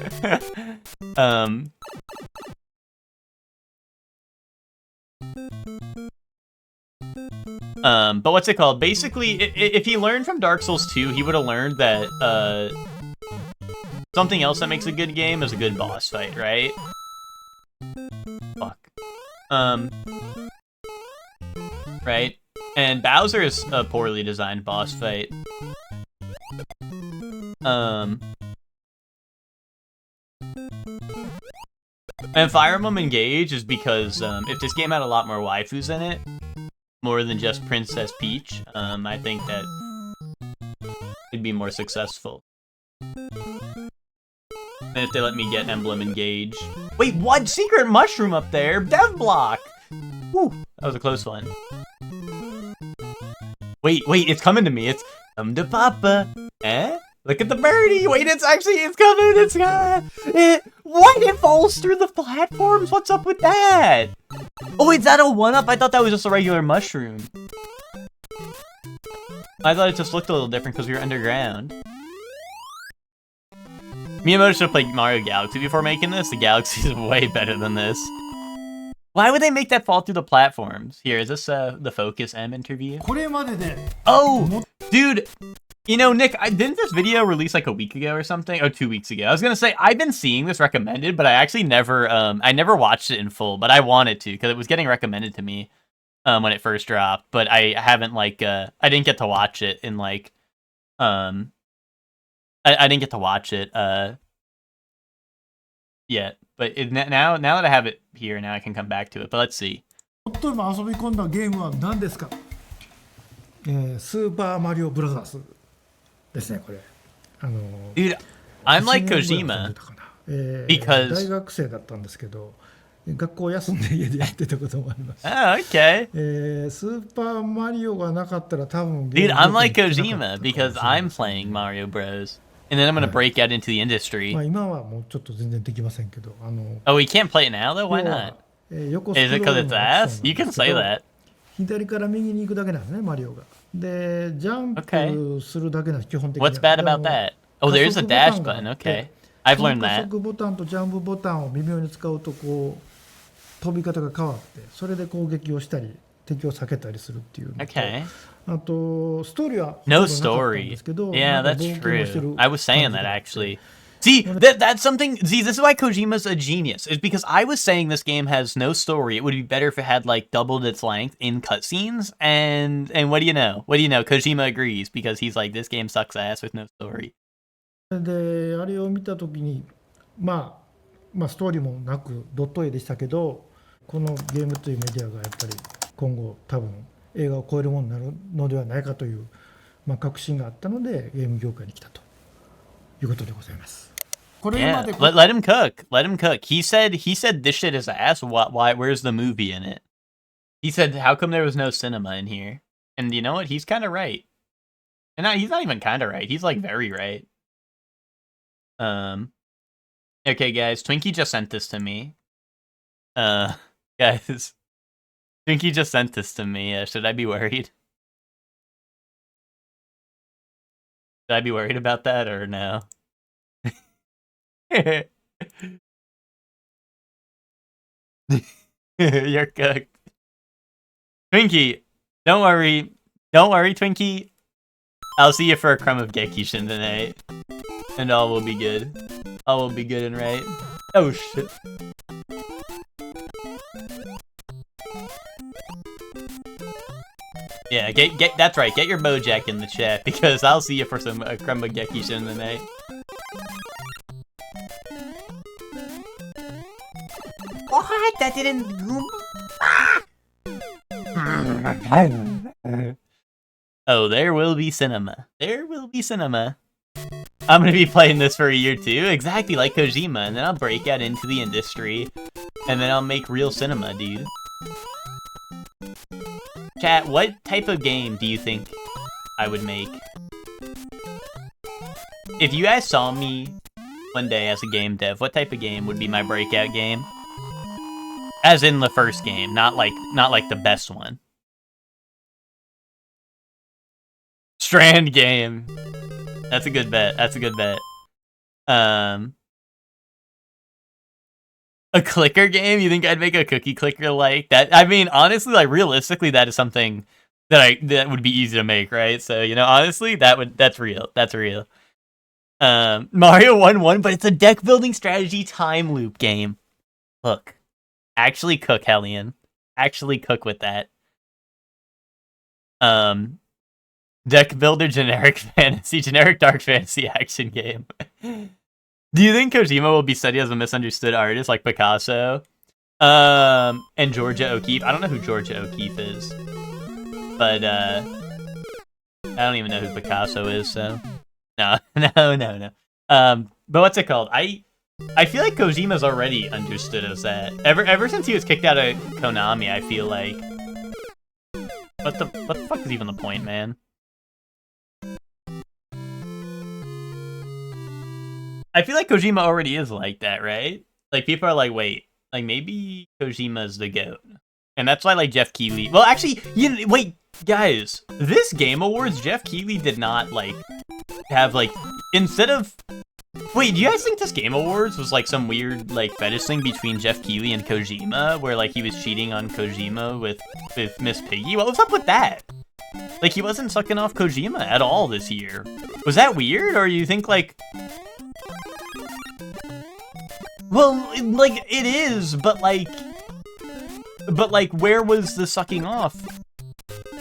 But what's it called? Basically, if he learned from Dark Souls 2, he would have learned that, something else that makes a good game is a good boss fight, right? Fuck. Right? And Bowser is a poorly designed boss fight. And Fire Emblem Engage is because, if this game had a lot more waifus in it, more than just Princess Peach, I think that it'd be more successful. And if they let me get Emblem Engage. Wait, what? Secret mushroom up there? Dev block! Whew, that was a close one. Wait, it's coming to me. It's come to Papa. Eh? Look at the birdie. Wait, it's coming. What? It falls through the platforms? What's up with that? Oh, is that a 1-up? I thought that was just a regular mushroom. I thought it just looked a little different because we were underground. Miyamoto should have played Mario Galaxy before making this. The Galaxy is way better than this. Why would they make that fall through the platforms? Here, is this the Focus M interview? これまでで Oh, dude. You know, Nick, didn't this video release like a week ago or something? Or 2 weeks ago? I was gonna say, I've been seeing this recommended, but I actually never watched it in full, but I wanted to, because it was getting recommended to me when it first dropped, but I haven't, like, I didn't get to watch it in, like, I didn't get to watch it, yet. But now that I have it here, now I can come back to it, but let's see. 最も遊び込んだゲームは何ですか、スーパーマリオブラザーズですね、これ。Dude, I'm like 1年ぐらい遊ん Kojima でたかな。 because... 大学生だったんですけど、学校休んで家でやってたこともあります。 Oh, okay. スーパーマリオがなかったら多分 Dude, ゲー I'm ム like 業界に来なか Kojima ったかもしれない because I'm playing Mario Bros. And then I'm gonna break out into the industry. まあ今はもうちょっと全然できませんけど、Oh, we can't play it now though? Why 要 not? は横ス Is ク it ロー because ル it's のアク ass? ション You なん can ですけ say ど、 that. 左から右に行くだけなんですね、マリオが。で、ジャン Okay. プするだけなんです、基本的には。 What's bad about で that? Oh, there's a dash button. Okay. I've その learned 加 that. 速ボタンとジャンプボタンを微妙に使うとこう飛び方が変わって、それで攻撃をしたり敵を避けたりするっていうのと、 Okay. あとストーリーは No ほとんどなかったん story. ですけど、 Yeah, なんか that's 冒険をしてる true. I was saying 感じ that があって actually. See, that's something. See, this is why Kojima's a genius. Is because I was saying this game has no story. It would be better if it had like doubled its length in cutscenes. And what do you know? What do you know? Kojima agrees because he's like, this game sucks ass with no story. であれを見た時に、まあストーリーもなくドット絵でしたけど、このゲームというメディアがやっぱり今後多分映画を超えるものになるのではないかという、確信があったのでゲーム業界に来たということでございます。これま Yeah, で let him cook. Let him cook. He said this shit is ass. Why? Where's the movie in it? He said, how come there was no cinema in here? And you know what? He's kind of right. And he's not even kind of right. He's like very right. Okay, guys. Twinkie just sent this to me. Guys. Twinkie just sent this to me. Should I be worried? Should I be worried about that or no? You're cooked. Twinkie, don't worry. Don't worry, Twinkie. I'll see you for a crumb of Gekishin tonight. And all will be good. All will be good and right. Oh shit. Yeah, get that's right. Get your Bojack in the chat because I'll see you for some crumb of Gekishin tonight. What? That didn't. Oh, there will be cinema. There will be cinema. I'm gonna be playing this for a year too, exactly like Kojima, and then I'll break out into the industry, and then I'll make real cinema, dude. Chat, what type of game do you think I would make? If you guys saw me one day as a game dev, what type of game would be my breakout game? As in the first game, not like the best one. Strand game. That's a good bet. That's a good bet. A clicker game? You think I'd make a cookie clicker like that? I mean, honestly, like realistically, that is something that would be easy to make, right? So, you know, honestly, that's real. That's real. Mario 1-1, but it's a deck building strategy time loop game. Look. Actually cook, Hellion. Actually cook with that. Deck builder, generic fantasy, generic dark fantasy action game. Do you think Kojima will be studied as a misunderstood artist like Picasso? And Georgia O'Keeffe? I don't know who Georgia O'Keeffe is. But, I don't even know who Picasso is, so... No. But what's it called? I feel like Kojima's already understood as that. Ever since he was kicked out of Konami, I feel like... What the fuck is even the point, man? I feel like Kojima already is like that, right? Like, people are like, wait, like, maybe Kojima's the GOAT. And that's why, like, Jeff Keighley... Well, actually, wait, guys. This Game Awards, Jeff Keighley did not, like, have, like... Instead of Wait, do you guys think this Game Awards was like some weird like fetish thing between Jeff Keighley and Kojima, where like he was cheating on Kojima with Miss Piggy? What was up with that? Like he wasn't sucking off Kojima at all this year. Was that weird, or you think like? Well, like it is, but like where was the sucking off?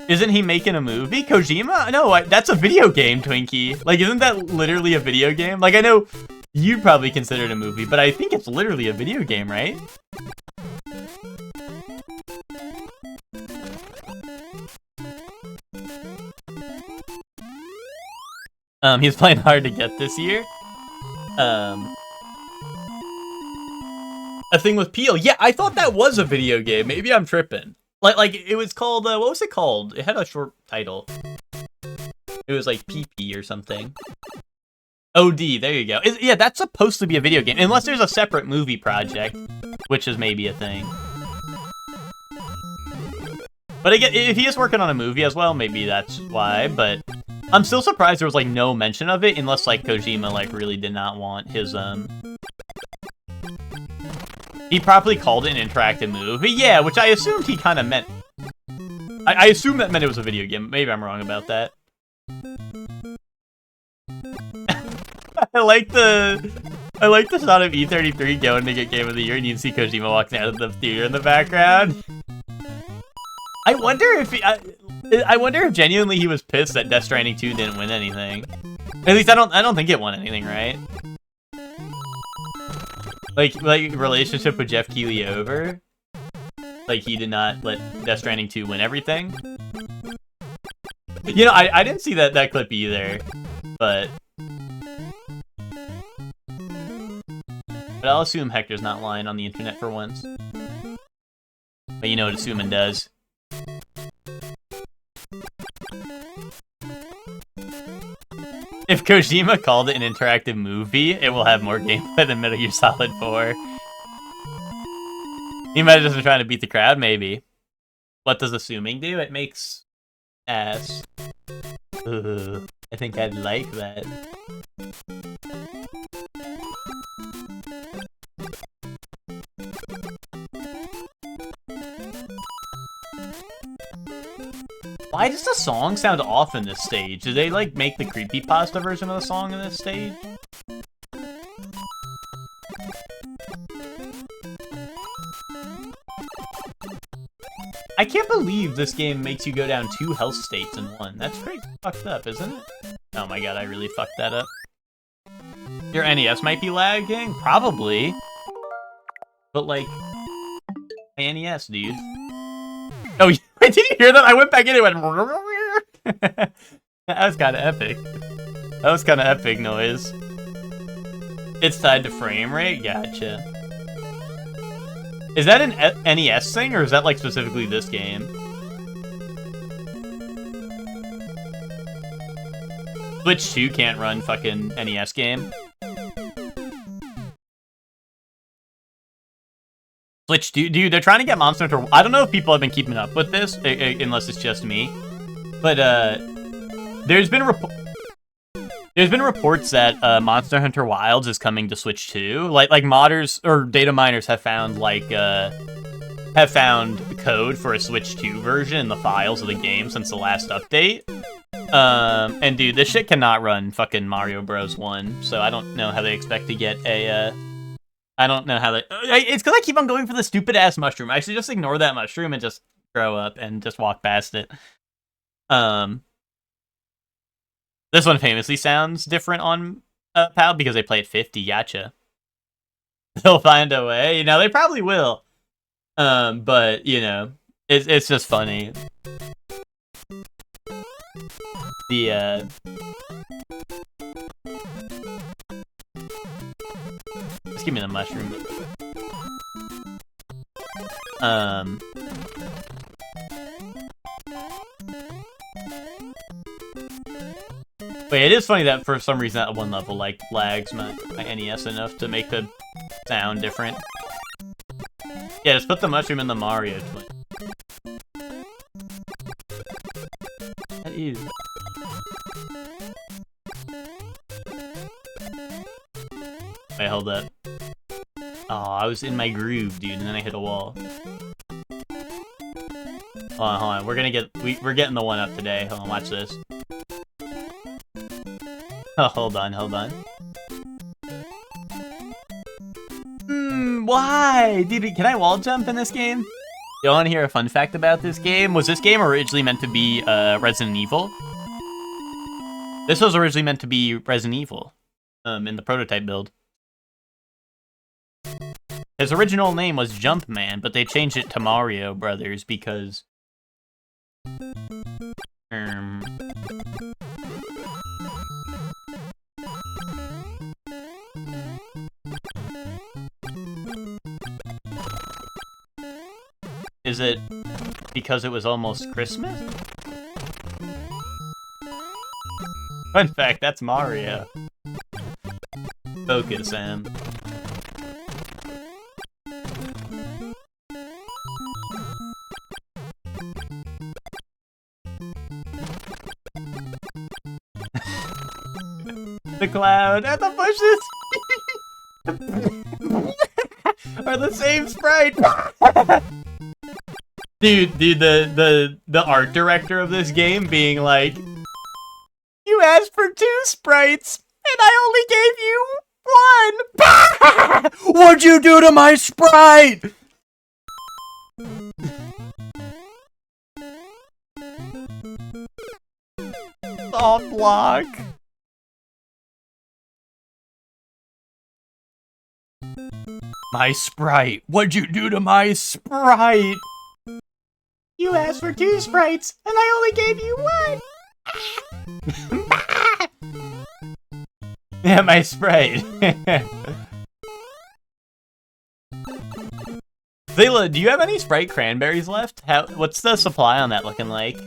Isn't he making a movie? Kojima? No, that's a video game, Twinkie. Like, isn't that literally a video game? Like, I know you probably consider it a movie, but I think it's literally a video game, right? He's playing hard to get this year. A thing with Peel. Yeah, I thought that was a video game. Maybe I'm tripping. Like it was called, what was it called? It had a short title. It was like PP or something. OD, there you go. Yeah, that's supposed to be a video game. Unless there's a separate movie project, which is maybe a thing. But again, if he is working on a movie as well, maybe that's why, but I'm still surprised there was like no mention of it, unless like Kojima like really did not want his, he probably called it an interactive movie. Yeah, which I assumed he kind of meant. I assumed that meant it was a video game. Maybe I'm wrong about that. I like the shot of E33 going to get Game of the Year, and you can see Kojima walking out of the theater in the background. I wonder if genuinely he was pissed that Death Stranding 2 didn't win anything. At least I don't think it won anything, right? Like relationship with Jeff Keighley over? Like he did not let Death Stranding 2 win everything? You know, I didn't see that clip either, but I'll assume Hector's not lying on the internet for once. But you know what assuming does. If Kojima called it an interactive movie, it will have more gameplay than Metal Gear Solid 4. He might have just been trying to beat the crowd, maybe. What does assuming do? It makes ass. Ugh, I think I'd like that. Why does the song sound off in this stage? Did they, like, make the creepypasta version of the song in this stage? I can't believe this game makes you go down 2 health states in one. That's pretty fucked up, isn't it? Oh my god, I really fucked that up. Your NES might be lagging? Probably. But, like, my NES, dude. Oh, wait, did you hear that? I went back in and went... That was kind of epic. That was kind of epic noise. It's tied to frame rate? Gotcha. Is that an NES thing, or is that, like, specifically this game? Switch 2 can't run fucking NES game. Switch 2, dude, they're trying to get Monster Hunter... I don't know if people have been keeping up with this, unless it's just me. But, there's been reports that, Monster Hunter Wilds is coming to Switch 2. Like modders, or data miners have found, like, code for a Switch 2 version in the files of the game since the last update. And dude, this shit cannot run fucking Mario Bros. 1, so I don't know how they expect to get a, I don't know how they... It's because I keep on going for the stupid-ass mushroom. I should just ignore that mushroom and just grow up and just walk past it. This one famously sounds different on PAL because they play at 50. Gotcha. They'll find a way. You know, they probably will. But, you know, it's just funny. The, Just give me the mushroom. Wait, it is funny that for some reason that one level, like, lags my NES enough to make the sound different. Yeah, just put the mushroom in the Mario twin. That is... Wait, hold up. Oh, I was in my groove, dude, and then I hit a wall. Hold on. We're getting the one up today. Hold on, watch this. Oh, hold on. Why? Dude, can I wall jump in this game? You want to hear a fun fact about this game? Was this game originally meant to be Resident Evil? This was originally meant to be Resident Evil in the prototype build. His original name was Jumpman, but they changed it to Mario Brothers because... Is it because it was almost Christmas? Fun fact, that's Mario. Focus, Sam. The cloud and the bushes are the same sprite. Dude, the art director of this game being like, you asked for 2 sprites, and I only gave you 1! What'd you do to my sprite? Soft block. My sprite. What'd you do to my sprite? You asked for 2 sprites, and I only gave you 1! Yeah, my sprite. Zayla, do you have any Sprite cranberries left? What's the supply on that looking like?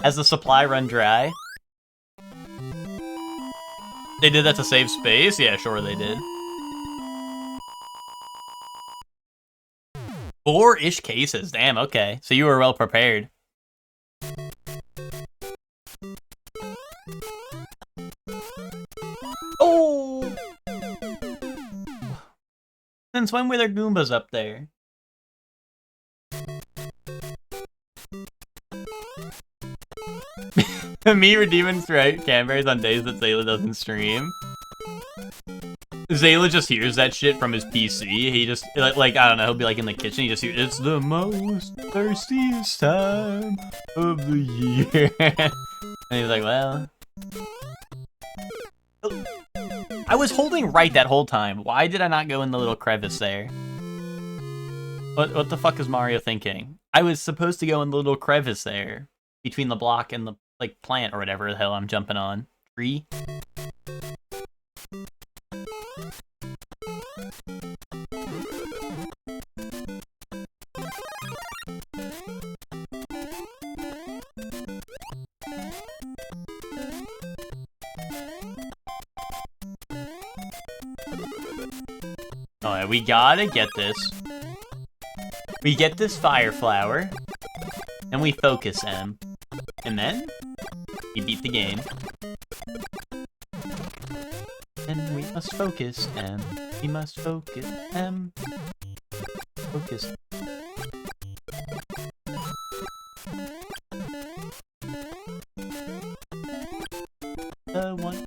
Has the supply run dry? They did that to save space? Yeah, sure they did. 4-ish cases, damn, okay. So you were well prepared. Oh! Since when were there Goombas up there? Me redeeming Sprite cranberries on days that Zayla doesn't stream. Zayla just hears that shit from his PC. He just, like, I don't know, he'll be like in the kitchen, he just hears, it's the most thirstiest time of the year. And he's like, well... I was holding right that whole time. Why did I not go in the little crevice there? What the fuck is Mario thinking? I was supposed to go in the little crevice there. Between the block and the, like, plant or whatever the hell I'm jumping on. Tree? Alright, we gotta get this. We get this fire flower. And we focus M. And then, we beat the game. And we must focus M. We must focus M. Focus. The one.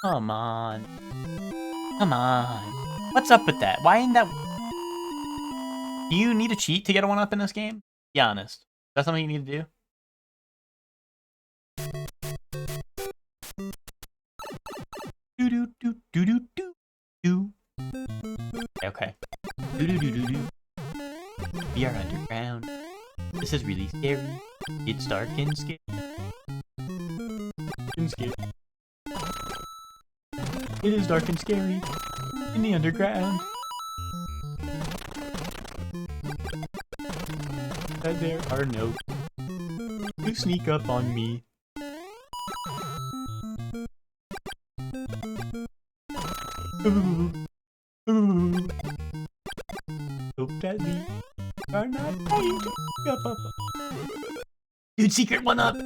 Come on. Come on. What's up with that? Why ain't that... Do you need a cheat to get a 1-up in this game? Be honest. Is that something you need to do? Do. Okay. Do. We are underground. This is really scary. It's dark and scary. It is dark and scary in the underground. And there are no to sneak up on me. Hope that we are not going to sneak up. Dude, secret 1-up.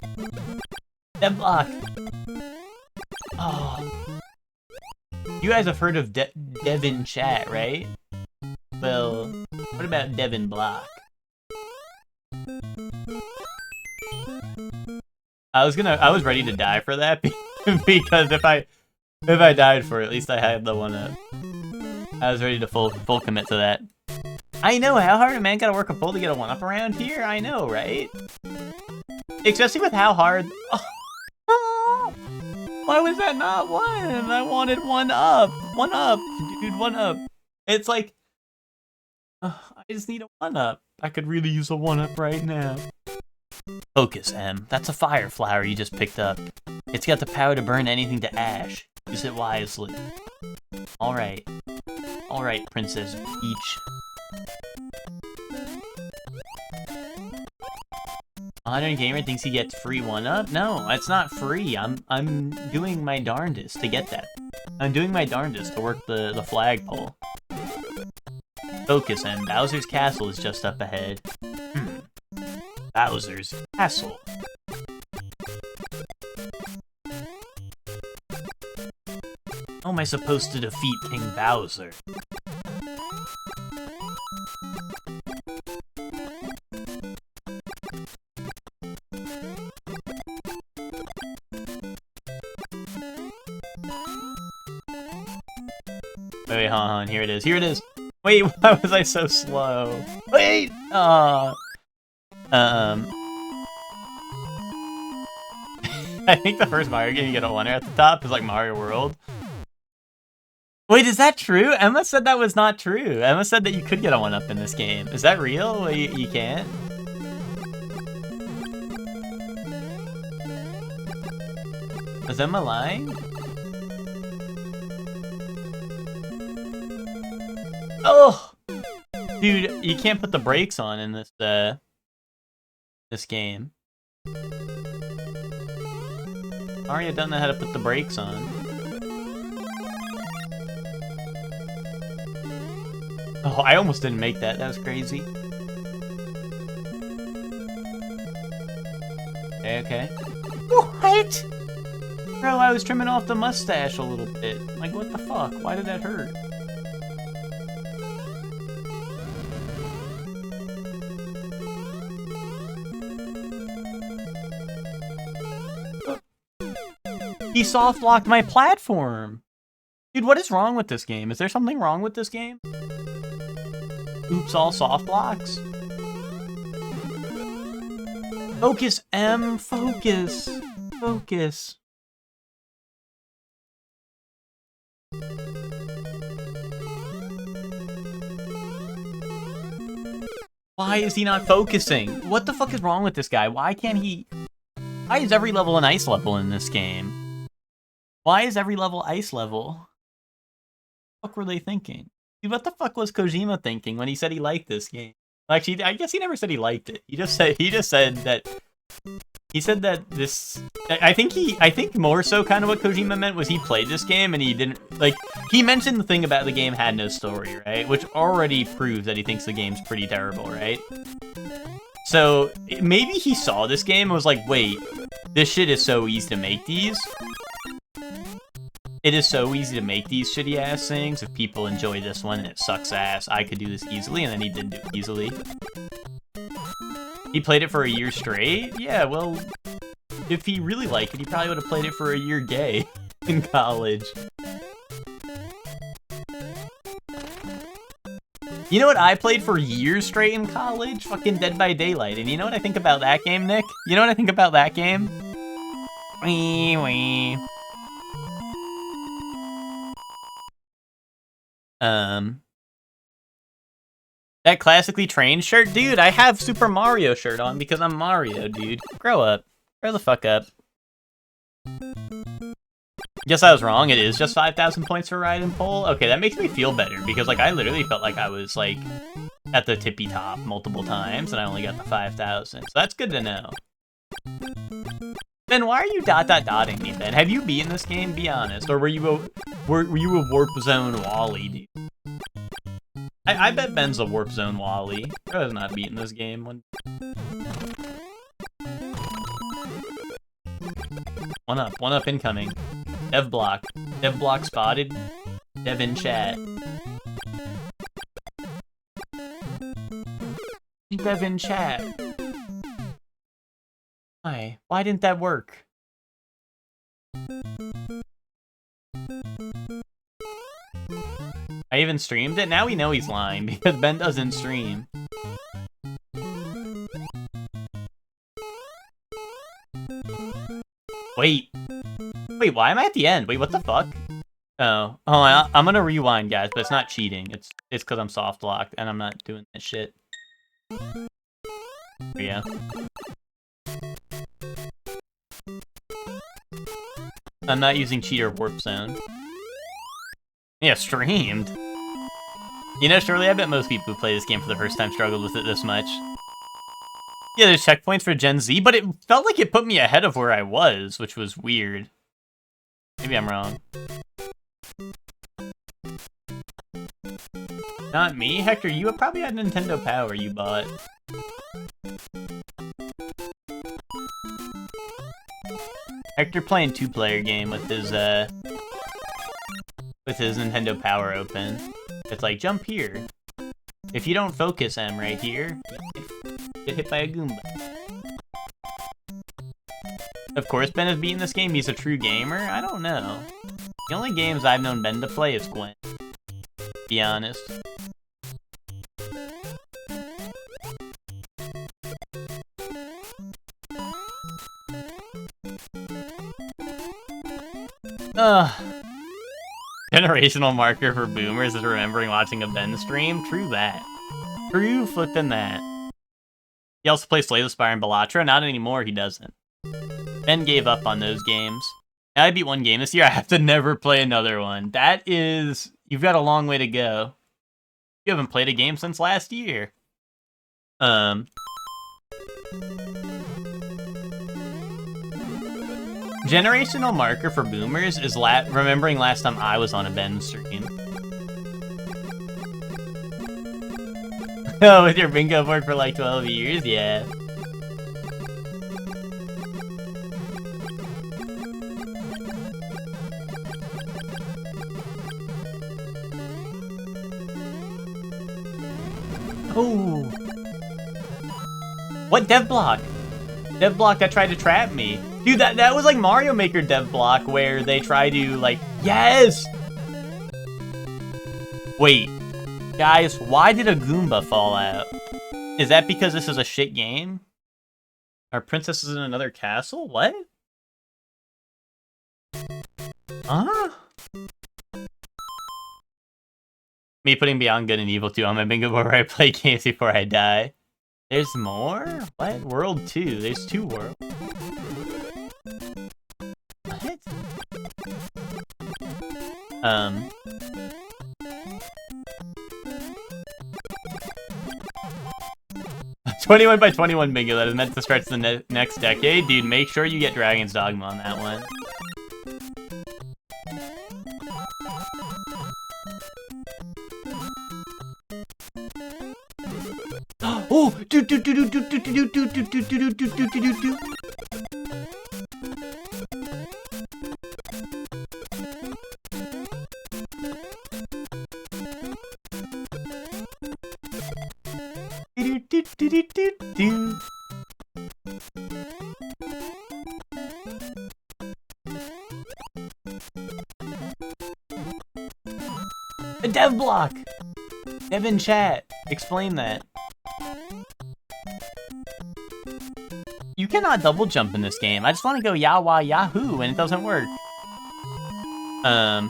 That block. Oh. You guys have heard of Devin Chat, right? Well, what about Devin Block? I was ready to die for that because if I died for it, at least I had the 1-up. I was ready to full commit to that. I know, how hard a man gotta work a pull to get a 1-up around here? I know, right? Especially with how hard... Oh, why was that not 1? I wanted 1-up. 1-up, dude, 1-up. It's like... I just need a 1-up. I could really use a 1-up right now. Focus, Em. That's a fire flower you just picked up. It's got the power to burn anything to ash. Use it wisely. Alright. Alright, Princess Peach. 100 Gamer thinks he gets free 1-up? No, it's not free. I'm doing my darndest to get that. I'm doing my darndest to work the flagpole. Focus, Em. Bowser's Castle is just up ahead. Bowser's Castle. How am I supposed to defeat King Bowser? Wait, hold on, here it is, here it is! Wait, why was I so slow? Wait! I think the first Mario game you get a 1-er at the top is like Mario World. Wait, is that true? Emma said that was not true. Emma said that you could get a 1-up in this game. Is that real? You can't? Was Emma lying? Oh! Dude, you can't put the brakes on in this, this game. Mario doesn't know how to put the brakes on. Oh, I almost didn't make that. That was crazy. Okay. What? Bro, I was trimming off the mustache a little bit. Like, what the fuck? Why did that hurt? He soft-locked my platform! Dude, what is wrong with this game? Is there something wrong with this game? Oops, all soft blocks? Focus, M, focus! Focus. Why is he not focusing? What the fuck is wrong with this guy? Why can't he... Why is every level an ice level in this game? Why is every level ice level? What the fuck were they thinking? Dude, what the fuck was Kojima thinking when he said he liked this game? Actually, I guess he never said he liked it. He just said that this... I think more so kind of what Kojima meant was he played this game and he didn't... Like, he mentioned the thing about the game had no story, right? Which already proves that he thinks the game's pretty terrible, right? So, maybe he saw this game and was like, wait, this shit is so easy to make these. It is so easy to make these shitty-ass things. If people enjoy this one and it sucks ass, I could do this easily, and then he didn't do it easily. He played it for a year straight? Yeah, well, if he really liked it, he probably would have played it for a year gay in college. You know what I played for years straight in college? Fucking Dead by Daylight. And you know what I think about that game, Nick? You know what I think about that game? Wee wee. That classically trained shirt? Dude, I have Super Mario shirt on because I'm Mario, dude. Grow up. Grow the fuck up. Guess I was wrong. It is just 5,000 points for ride and pull. Okay, that makes me feel better because, like, I literally felt like I was, like, at the tippy top multiple times and I only got the 5,000. So that's good to know. Ben, why are you dotting me, Ben? Have you beaten this game? Be honest. Or were you a Warp Zone Wally, dude? I bet Ben's a Warp Zone Wally. I was not beating this game. One up incoming. Dev block. Dev block spotted. Dev in chat. Dev in chat. Why? Why didn't that work? I even streamed it? Now we know he's lying because Ben doesn't stream. Wait. Wait, why am I at the end? Wait, what the fuck? Oh. Oh, I'm gonna rewind, guys, but it's not cheating. It's because I'm soft locked and I'm not doing that shit. Yeah. I'm not using cheat or warp zone. Yeah, streamed. You know, surely I bet most people who play this game for the first time struggled with it this much. Yeah, there's checkpoints for Gen Z, but it felt like it put me ahead of where I was, which was weird. Maybe I'm wrong. Not me? Hector, you probably had Nintendo Power you bought. Hector playing two-player game with his Nintendo Power open. It's like, jump here. If you don't focus M right here, get hit by a Goomba. Of course Ben has beaten this game, he's a true gamer? I don't know. The only games I've known Ben to play is Gwent. To be honest. Generational marker for boomers is remembering watching a Ben stream? True that. True flippin' that. He also plays Slay the Spire and Balatro. Not anymore, he doesn't. Ben gave up on those games. Now I beat one game this year, I have to never play another one. That is... You've got a long way to go. You haven't played a game since last year. Generational marker for boomers is remembering last time I was on a Ben stream. Oh, with your bingo board for like 12 years? Yeah. Oh. What dev block? Dev block that tried to trap me. Dude, that was like Mario Maker dev block where they try to like, yes! Wait, guys, why did a Goomba fall out? Is that because this is a shit game? Our princess is in another castle? What? Huh? Me putting Beyond Good and Evil 2 on my bingo board where I play games before I die. There's more? What? World 2. There's 2 worlds. What? 21 by 21 bingo that is meant to stretch the next decade. Dude, make sure you get Dragon's Dogma on that one. Oh, do. A dev block. Dev in chat. Explain that. You cannot double jump in this game. I just want to go Yawa Yahoo and it doesn't work. I'm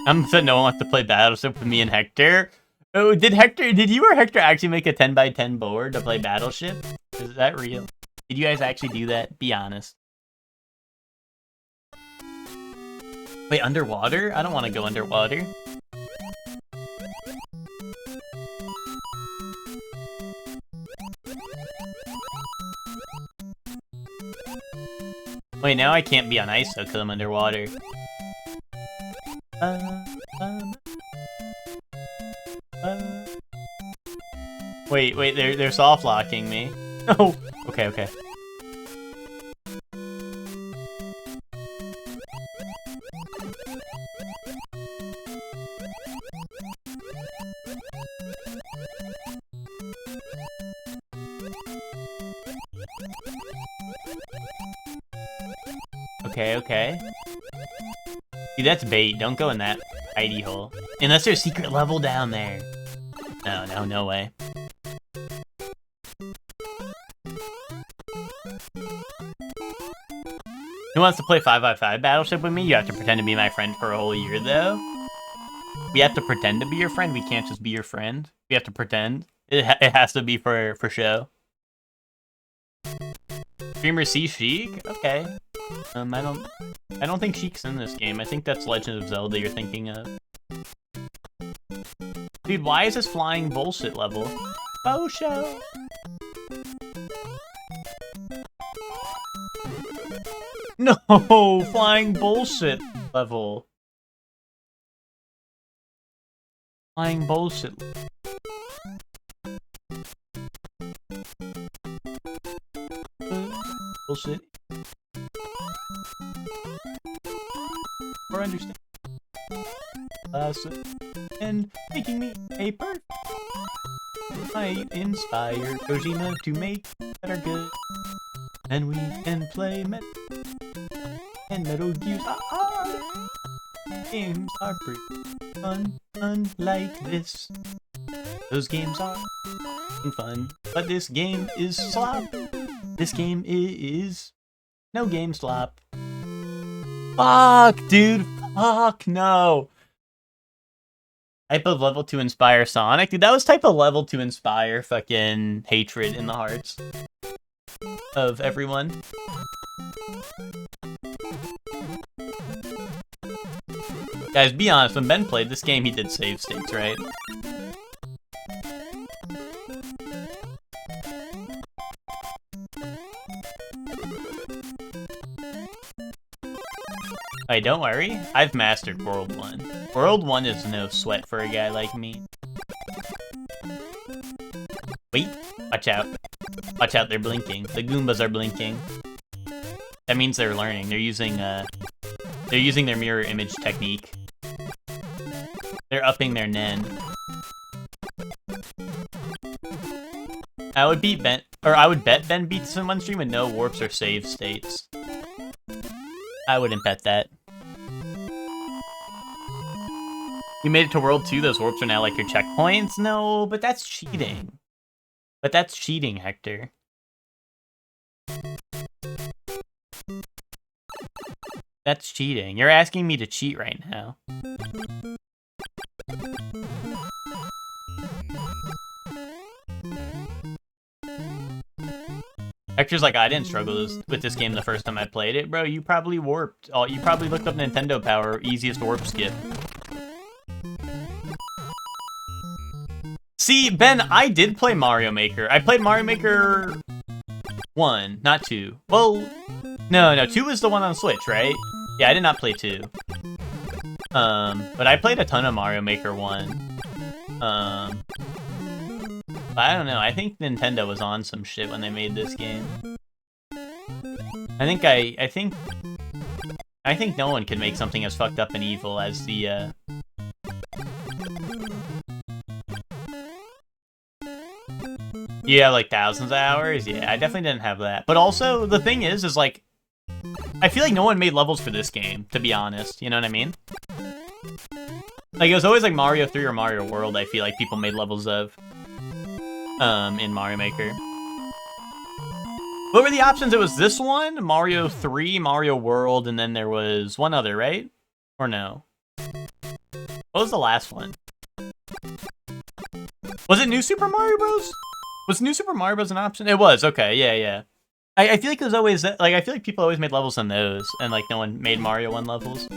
upset no one wants to play Battleship with me and Hector. Oh, did you or Hector actually make a 10 by 10 board to play Battleship? Is that real? Did you guys actually do that? Be honest. Wait, underwater? I don't want to go underwater. Wait, now I can't be on ice though because I'm underwater. Wait, they're soft locking me. Oh, okay. Okay, okay. See, that's bait. Don't go in that hidey hole. Unless there's a secret level down there. No, no way. Who wants to play 5v5 Battleship with me? You have to pretend to be my friend for a whole year, though. We have to pretend to be your friend. We can't just be your friend. We have to pretend. It has to be for show. Streamer C Sheik? Okay. I don't think Sheik's in this game. I think that's Legend of Zelda you're thinking of. Dude, why is this flying bullshit level? Oh, show. No, flying bullshit level. Flying bullshit. Bullshit. Or understand. And making me a bird. I inspire Kojima to make better good. And we can play and Metal Gear. Games are pretty fun, unlike this. Those games are fun, but this game is slop. This game is no game slop. Fuck, dude. Fuck, no. Type of level to inspire Sonic? Dude, that was type of level to inspire fucking hatred in the hearts of everyone. Guys, be honest, when Ben played this game, he did save states, right? Hey, don't worry, I've mastered World 1. World 1 is no sweat for a guy like me. Wait, watch out. Watch out, they're blinking. The Goombas are blinking. That means they're learning. They're using their mirror image technique. They're upping their nen. I would bet Ben beats in one stream with no warps or save states. I wouldn't bet that. You made it to World 2, those warps are now like your checkpoints? No, but that's cheating. But that's cheating, Hector. That's cheating. You're asking me to cheat right now. Hector's like, I didn't struggle with this game the first time I played it. Bro, you probably warped. Oh, you probably looked up Nintendo Power, easiest warp skip. See, Ben, I did play Mario Maker. I played Mario Maker 1, not 2. Well, no, 2 was the one on Switch, right? Yeah, I did not play 2. But I played a ton of Mario Maker 1. I don't know, I think Nintendo was on some shit when they made this game. I think no one could make something as fucked up and evil as the, You have like thousands of hours? Yeah, I definitely didn't have that. But also, the thing is like, I feel like no one made levels for this game, to be honest. You know what I mean? Like, it was always like Mario 3 or Mario World, I feel like people made levels of. In Mario Maker. What were the options? It was this one, Mario 3, Mario World, and then there was one other, right? Or no? What was the last one? Was it New Super Mario Bros? Was New Super Mario Bros an option? It was, okay, yeah. I feel like it was always, like, I feel like people always made levels on those, and like no one made Mario 1 levels.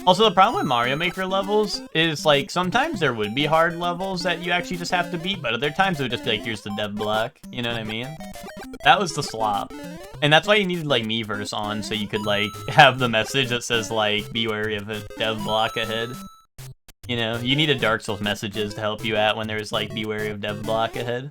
Also, the problem with Mario Maker levels is, like, sometimes there would be hard levels that you actually just have to beat, but other times it would just be like, here's the dev block, you know what I mean? That was the slop. And that's why you needed, like, Miiverse on, so you could, like, have the message that says, like, be wary of a dev block ahead. You know, you needed Dark Souls messages to help you out when there's, like, be wary of dev block ahead.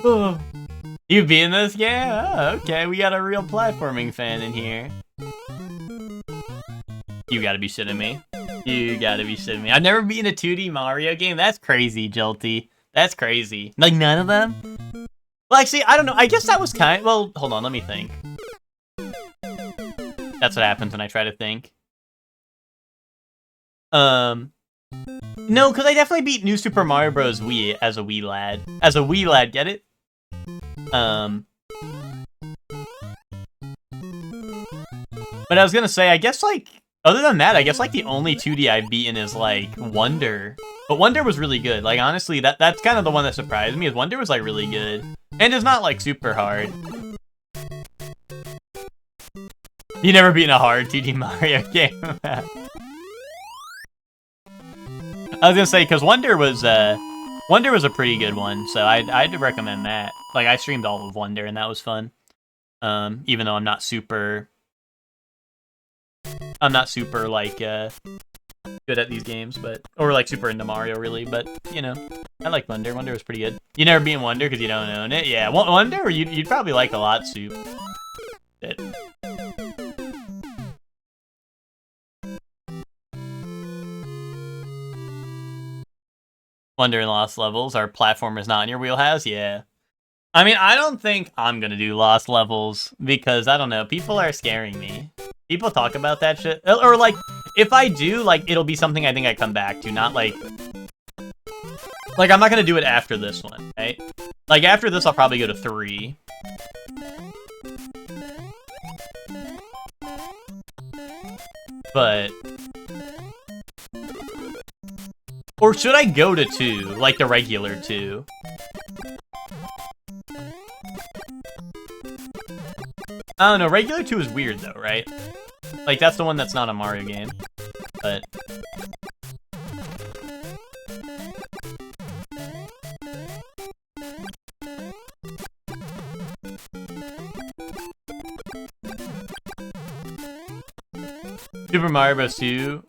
Oh. You beating this game? Oh, okay, we got a real platforming fan in here. You gotta be shitting me. You gotta be shitting me. I've never beaten a 2D Mario game? That's crazy, Jolty. That's crazy. Like, none of them? Well, actually, I don't know. I guess that was kind of... Well, hold on, let me think. That's what happens when I try to think. No, because I definitely beat New Super Mario Bros. Wii as a Wii lad. As a Wii lad, get it? But I was gonna say, I guess, like, other than that, I guess, like, the only 2D I've beaten is, like, Wonder. But Wonder was really good. Like, honestly, that's kind of the one that surprised me, is Wonder was, like, really good. And it's not, like, super hard. You never beaten a hard 2D Mario game. I was gonna say, because Wonder was a pretty good one, so I'd recommend that. Like, I streamed all of Wonder, and that was fun. Even though I'm not super, like, good at these games, but, or, like, super into Mario, really, but, you know, I like Wonder. Wonder was pretty good. You never beat Wonder because you don't own it? Yeah, Wonder, you'd probably like a lot, Soup. It. Wonder and Lost Levels, our platform is not in your wheelhouse? Yeah. I mean, I don't think I'm gonna do Lost Levels, because, I don't know, people are scaring me. People talk about that shit. Or, like, if I do, like, it'll be something I think I come back to, not, like... Like, I'm not gonna do it after this one, right? Like, after this, I'll probably go to 3. But... Or should I go to 2, like the regular 2? I don't know, regular 2 is weird though, right? Like, that's the one that's not a Mario game. But... Super Mario Bros. 2...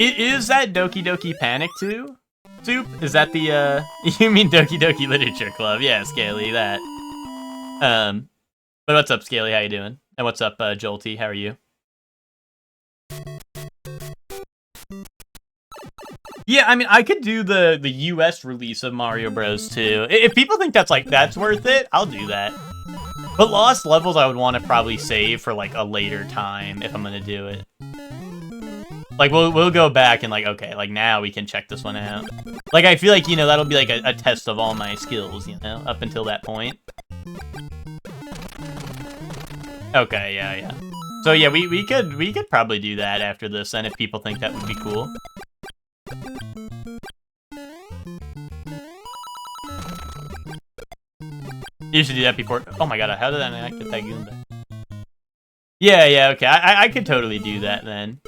Is that Doki Doki Panic 2? Soup? Is that the, you mean Doki Doki Literature Club? Yeah, Scaly, that. But what's up, Scaly? How you doing? And what's up, Jolty? How are you? Yeah, I mean, I could do the US release of Mario Bros. 2. If people think that's, like, that's worth it, I'll do that. But Lost Levels I would want to probably save for, like, a later time if I'm gonna do it. Like, we'll go back and, like, okay, like, now we can check this one out. Like, I feel like, you know, that'll be, like, a test of all my skills, you know, up until that point. Okay, yeah. So, yeah, we could probably do that after this, and if people think that would be cool. You should do that before... Oh my god, how did I not get that Goomba? Yeah, okay, I could totally do that, then.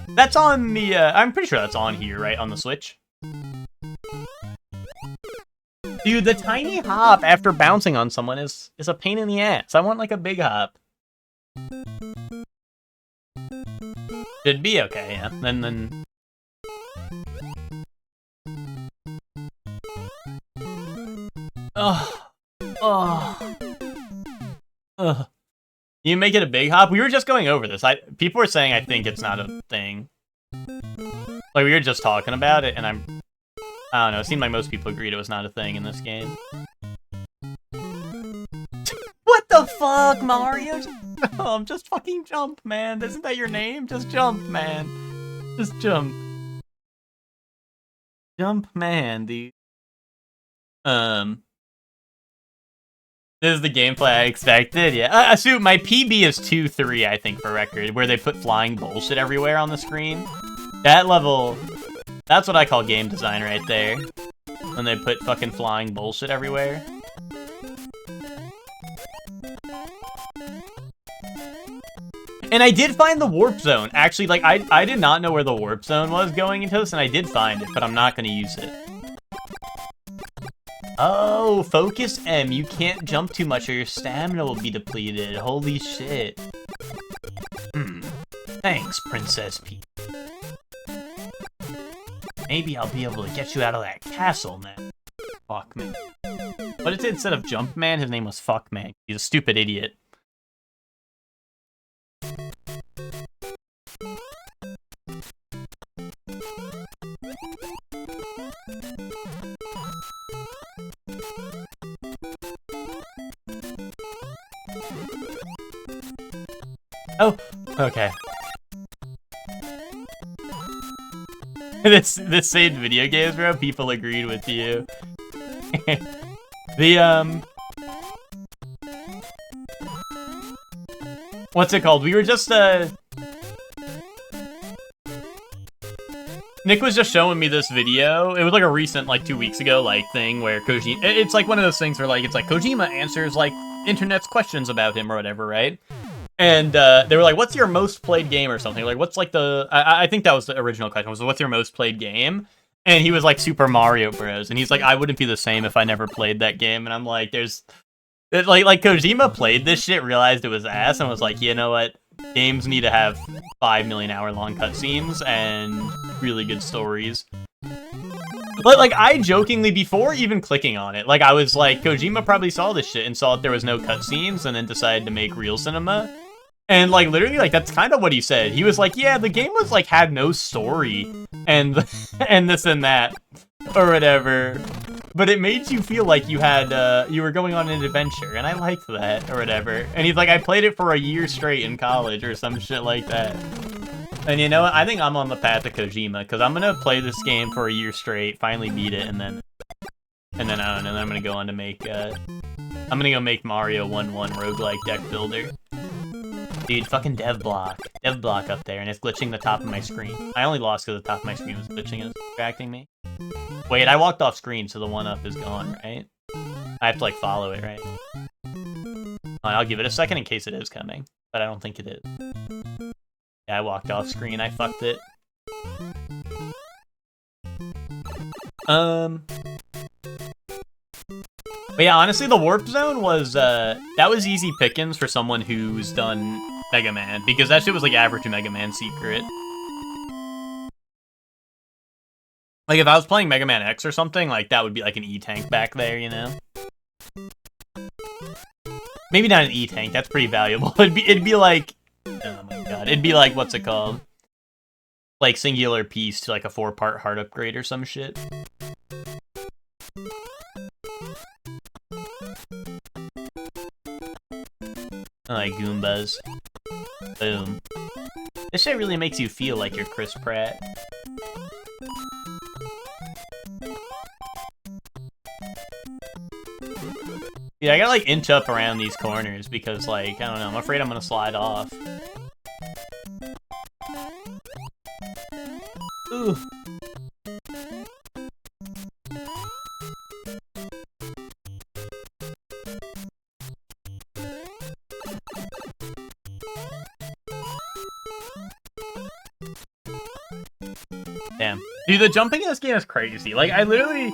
That's on the, I'm pretty sure that's on here, right? On the Switch? Dude, the tiny hop after bouncing on someone is a pain in the ass. I want, like, a big hop. Should be okay, yeah. Then... You make it a big hop? We were just going over this. People were saying I think it's not a thing. Like, we were just talking about it, and I don't know, it seemed like most people agreed it was not a thing in this game. What the fuck, Mario? Just fucking jump, man. Isn't that your name? Just jump, man. Just jump. Jump, man, dude. This is the gameplay I expected, yeah. Shoot, my PB is 2-3, I think, for record, where they put flying bullshit everywhere on the screen. That level, that's what I call game design right there. When they put fucking flying bullshit everywhere. And I did find the warp zone. Actually, like, I did not know where the warp zone was going into this, and I did find it, but I'm not gonna use it. Oh, focus M. You can't jump too much or your stamina will be depleted. Holy shit. Thanks, Princess Peach. Maybe I'll be able to get you out of that castle now. Fuckman. What is it instead of Jumpman? His name was Fuckman. He's a stupid idiot. Oh, okay. This saved video games, bro. People agreed with you. What's it called? We were just Nick was just showing me this video. It was like a recent, like 2 weeks ago, like thing where Kojima. It's like one of those things where like it's like Kojima answers like internet's questions about him or whatever, right? And they were like, "What's your most played game?" or something. Like, what's like the? I think that was the original question. Was what's your most played game? And he was like Super Mario Bros. And he's like, I wouldn't be the same if I never played that game. And I'm like, like Kojima played this shit, realized it was ass, and was like, you know what? Games need to have 5 million hour long cutscenes and really good stories. But like I jokingly, before even clicking on it, like I was like, Kojima probably saw this shit and saw that there was no cutscenes, and then decided to make real cinema. And like literally, like that's kind of what he said. He was like, yeah, the game was like had no story and and this and that or whatever, but it made you feel like you had you were going on an adventure, and I liked that or whatever. And he's like, I played it for a year straight in college or some shit like that. And you know what? I think I'm on the path of Kojima, because I'm gonna play this game for a year straight, finally beat it, and then I don't know. Then I'm gonna go on to make I'm gonna go make Mario 1-1 roguelike deck builder. Dude, fucking dev block up there, and it's glitching the top of my screen. I only lost because the top of my screen was glitching and distracting me. Wait, I walked off screen, so the 1-up is gone, right? I have to like follow it, right? I'll give it a second in case it is coming, but I don't think it is. Yeah, I walked off screen. I fucked it. But yeah, honestly, the Warp Zone was, that was easy pickings for someone who's done Mega Man, because that shit was like average Mega Man secret. Like, if I was playing Mega Man X or something, like, that would be like an E-Tank back there, you know? Maybe not an E-Tank, that's pretty valuable. It'd be like, oh my god, it'd be like, what's it called? Like, Singular Piece to like a 4-part heart upgrade or some shit. Like Goombas. Boom. This shit really makes you feel like you're Chris Pratt. Yeah, I gotta like inch up around these corners because like, I don't know, I'm afraid I'm gonna slide off. Ooh. Damn. Dude, the jumping in this game is crazy. Like, it literally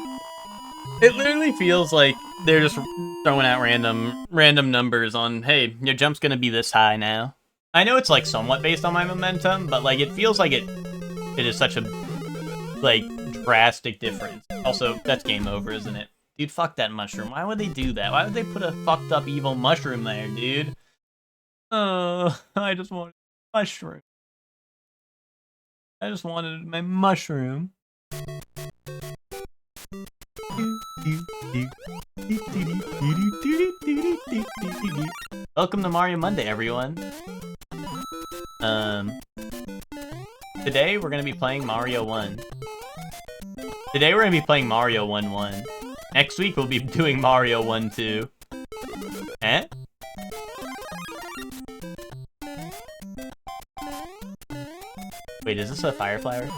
feels like they're just throwing out random numbers on, hey, your jump's gonna be this high now. I know it's like somewhat based on my momentum, but like it feels like it is such a like drastic difference. Also, that's game over, isn't it? Dude, fuck that mushroom. Why would they do that? Why would they put a fucked up evil mushroom there, dude? Oh, I just wanted a mushroom. I just wanted my mushroom. Welcome to Mario Monday, everyone. Today we're gonna be playing Mario 1. Today we're gonna be playing Mario 1-1. Next week we'll be doing Mario 1-2. Eh? Wait, is this a fire flower?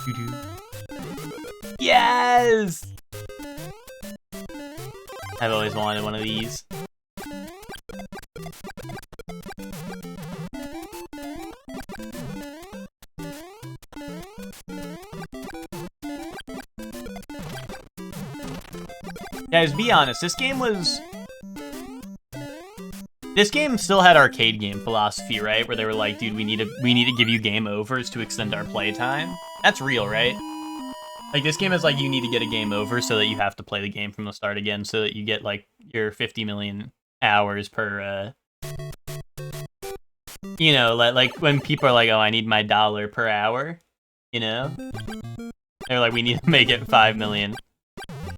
No. Yes! I've always wanted one of these. Guys, be honest, this game still had arcade game philosophy, right? Where they were like, dude, we need to give you game overs to extend our playtime. That's real, right? Like, this game is like, you need to get a game over so that you have to play the game from the start again so that you get, like, your 50 million hours per, you know, like when people are like, oh, I need my $1 per hour, you know? They're like, we need to make it 5 million.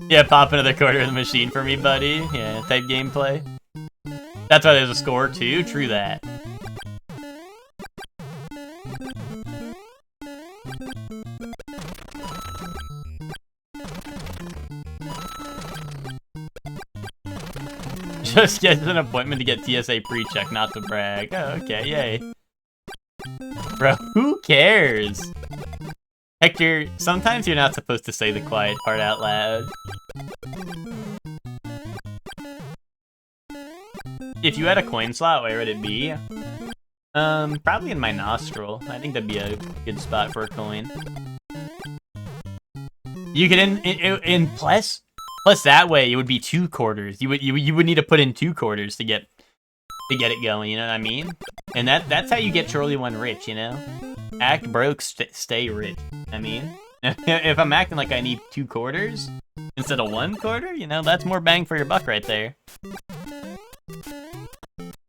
Yeah, pop another quarter of the machine for me, buddy. Yeah, type gameplay. That's why there's a score, too. True that. Just get an appointment to get TSA pre-check, not to brag. Oh, okay, yay. Bro, who cares? Hector, sometimes you're not supposed to say the quiet part out loud. If you had a coin slot, where would it be? Probably in my nostril. I think that'd be a good spot for a coin. You could in plus that way it would be 2 quarters. You would need to put in 2 quarters to get it going. You know what I mean? And that's how you get Charlie 1 rich. You know, act broke, stay rich. I mean, if I'm acting like I need 2 quarters instead of 1 quarter, you know, that's more bang for your buck right there.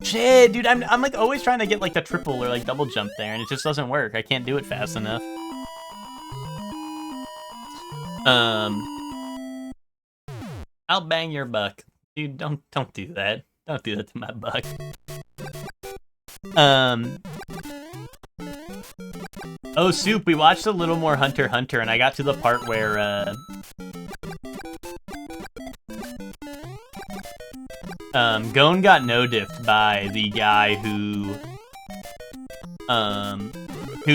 Shit, dude, I'm like always trying to get like the triple or like double jump there, and it just doesn't work. I can't do it fast enough. I'll bang your buck, dude. Don't do that. Don't do that to my buck. Oh, Soup, we watched a little more Hunter x Hunter, and I got to the part where Gon got no-diffed by the guy who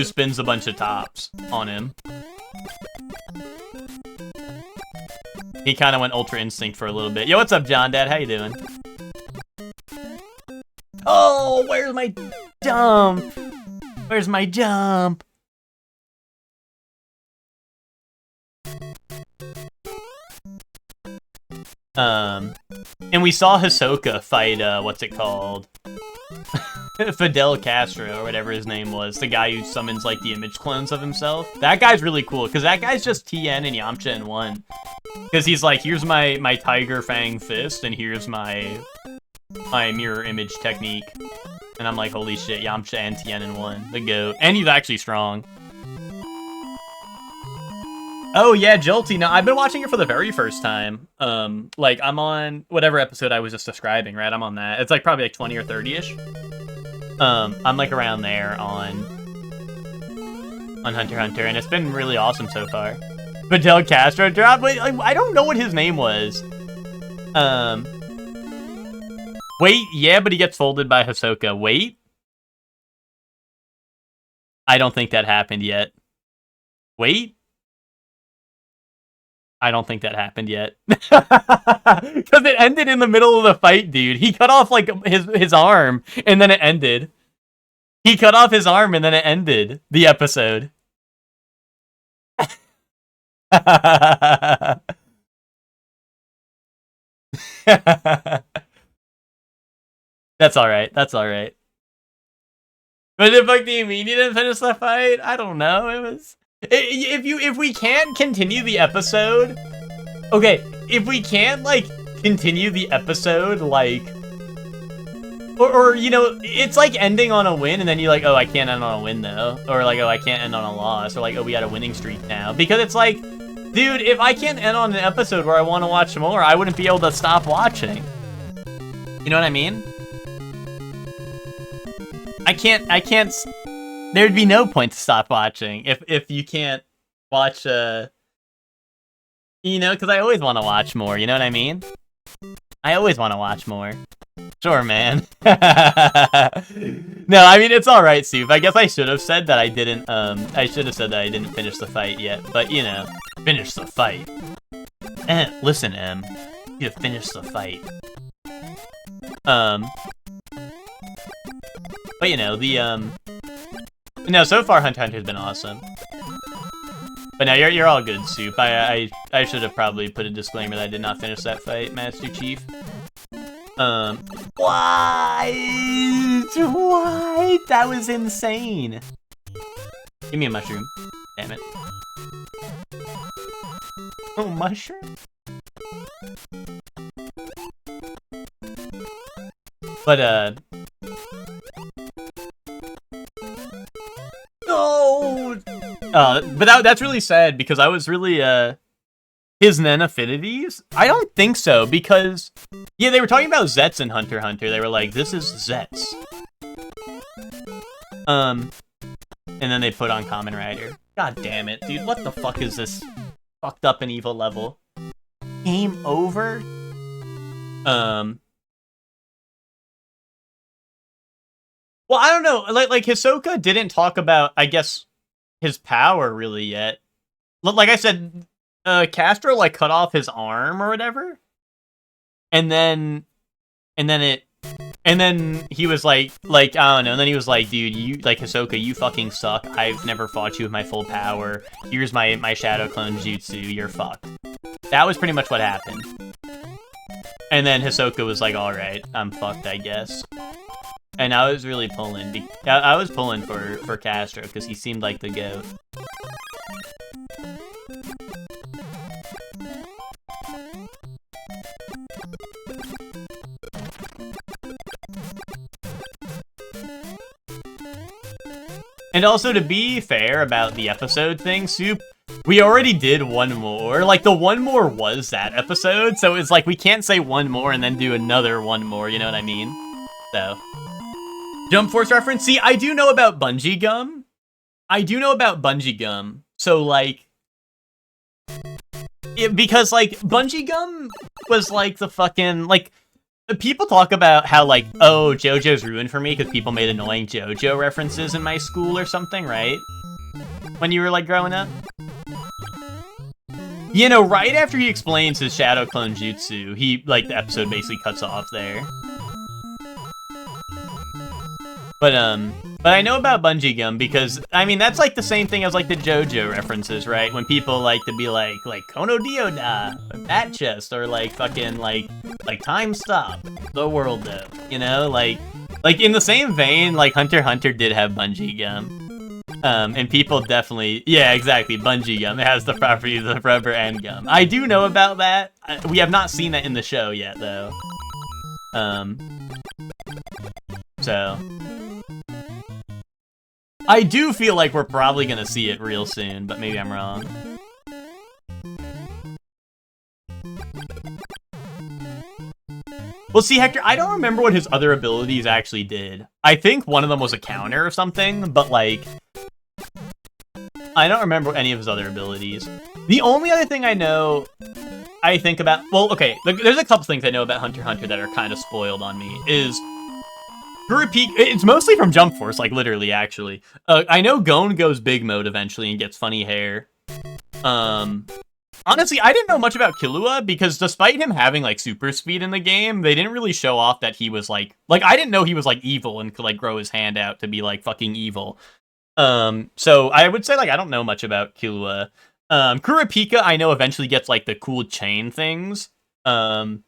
spins a bunch of tops on him. He kind of went Ultra Instinct for a little bit. Yo, what's up, John Dad? How you doing? Oh, where's my jump? Where's my jump? And we saw Hisoka fight, what's it called? Fidel Castro, or whatever his name was. The guy who summons, like, the image clones of himself. That guy's really cool, because that guy's just Tien and Yamcha in one. Because he's like, here's my Tiger Fang fist, and here's my mirror image technique. And I'm like, holy shit, Yamcha and Tien in one. The GOAT. And he's actually strong. Oh yeah, Jolty. No, I've been watching it for the very first time. Like, I'm on whatever episode I was just describing, right? I'm on that. It's like probably like 20 or 30-ish. I'm like around there on Hunter x Hunter, and it's been really awesome so far. Fidel Castro drop? Wait, like, I don't know what his name was. Wait, yeah, but he gets folded by Hisoka. Wait? I don't think that happened yet. Wait? I don't think that happened yet. Because it ended in the middle of the fight, dude. He cut off, like, his arm, and then it ended. He cut off his arm, and then it ended the episode. That's alright. That's alright. But the fuck do you mean you didn't finish the fight? I don't know. It was... If we can't continue the episode... Okay, if we can't, like, continue the episode, like... Or, you know, it's like ending on a win, and then you're like, oh, I can't end on a win, though. Or like, oh, I can't end on a loss. Or like, oh, we got a winning streak now. Because it's like, dude, if I can't end on an episode where I want to watch more, I wouldn't be able to stop watching. You know what I mean? I can't... There'd be no point to stop watching if you can't watch, you know, because I always want to watch more, you know what I mean? I always want to watch more. Sure, man. No, I mean, it's alright, Soup. I guess I should have said that I didn't, I should have said that I didn't finish the fight yet, but, you know, finish the fight. Listen, M, you have finished the fight. But, you know, no, so far Hunter x Hunter's been awesome. But now you're all good, Soup. I should have probably put a disclaimer that I did not finish that fight, Master Chief. What? What? That was insane. Give me a mushroom. Damn it. Oh, mushroom? But, no! But that's really sad, because I was really, his Nen affinities? I don't think so, because, yeah, they were talking about Zets in Hunter x Hunter. They were like, this is Zets. And then they put on Kamen Rider. God damn it, dude, what the fuck is this fucked up and evil level? Game over? Well, I don't know, like Hisoka didn't talk about, I guess, his power really yet. Like I said, Castro like cut off his arm or whatever, and then he was like I don't know, and then he was like, dude, you like Hisoka, you fucking suck. I've never fought you with my full power. Here's my shadow clone jutsu. You're fucked. That was pretty much what happened. And then Hisoka was like, all right, I'm fucked, I guess. And I was really pulling. I was pulling for Castro because he seemed like the GOAT. And also, to be fair about the episode thing, Soup, we already did one more. Like, the one more was that episode, so it's like we can't say one more and then do another one more, you know what I mean? So, Jump Force reference? See, I do know about Bungee Gum. So, like, because, like, Bungee Gum was, like, the fucking, like, people talk about how, like, oh, JoJo's ruined for me because people made annoying JoJo references in my school or something, right? When you were, like, growing up? You know, right after he explains his Shadow Clone Jutsu, the episode basically cuts off there. But I know about Bungee Gum because, I mean, that's, like, the same thing as, like, the JoJo references, right? When people like to be like Kono Dioda, or Bat Chest, or, like, fucking, like Time Stop, the world, though, you know? Like, in the same vein, like, Hunter x Hunter did have Bungee Gum. And people definitely, yeah, exactly, Bungee Gum. It has the properties of rubber and gum. I do know about that. We have not seen that in the show yet, though. So I do feel like we're probably gonna see it real soon, but maybe I'm wrong. Well, see, Hector, I don't remember what his other abilities actually did. I think one of them was a counter or something, but, like, I don't remember any of his other abilities. The only other thing I think about, well, okay, there's a couple things I know about Hunter x Hunter that are kind of spoiled on me, is Kurapika, it's mostly from Jump Force, like, literally, actually. I know Gon goes big mode eventually and gets funny hair. Honestly, I didn't know much about Killua, because despite him having, like, super speed in the game, they didn't really show off that he was, like, I didn't know he was, like, evil and could, like, grow his hand out to be, like, fucking evil. So I would say, like, I don't know much about Killua. Kurapika, I know eventually gets, like, the cool chain things. And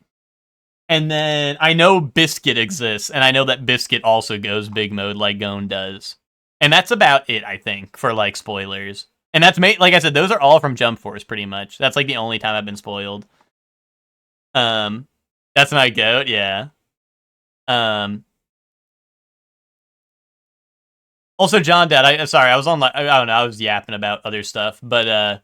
then I know Biscuit exists, and I know that Biscuit also goes big mode like Gon does. And that's about it, I think, for, like, spoilers. And that's, like I said, those are all from Jump Force, pretty much. That's, like, the only time I've been spoiled. That's my goat, yeah. Also, John Dad, sorry, I was on, I don't know, I was yapping about other stuff, but,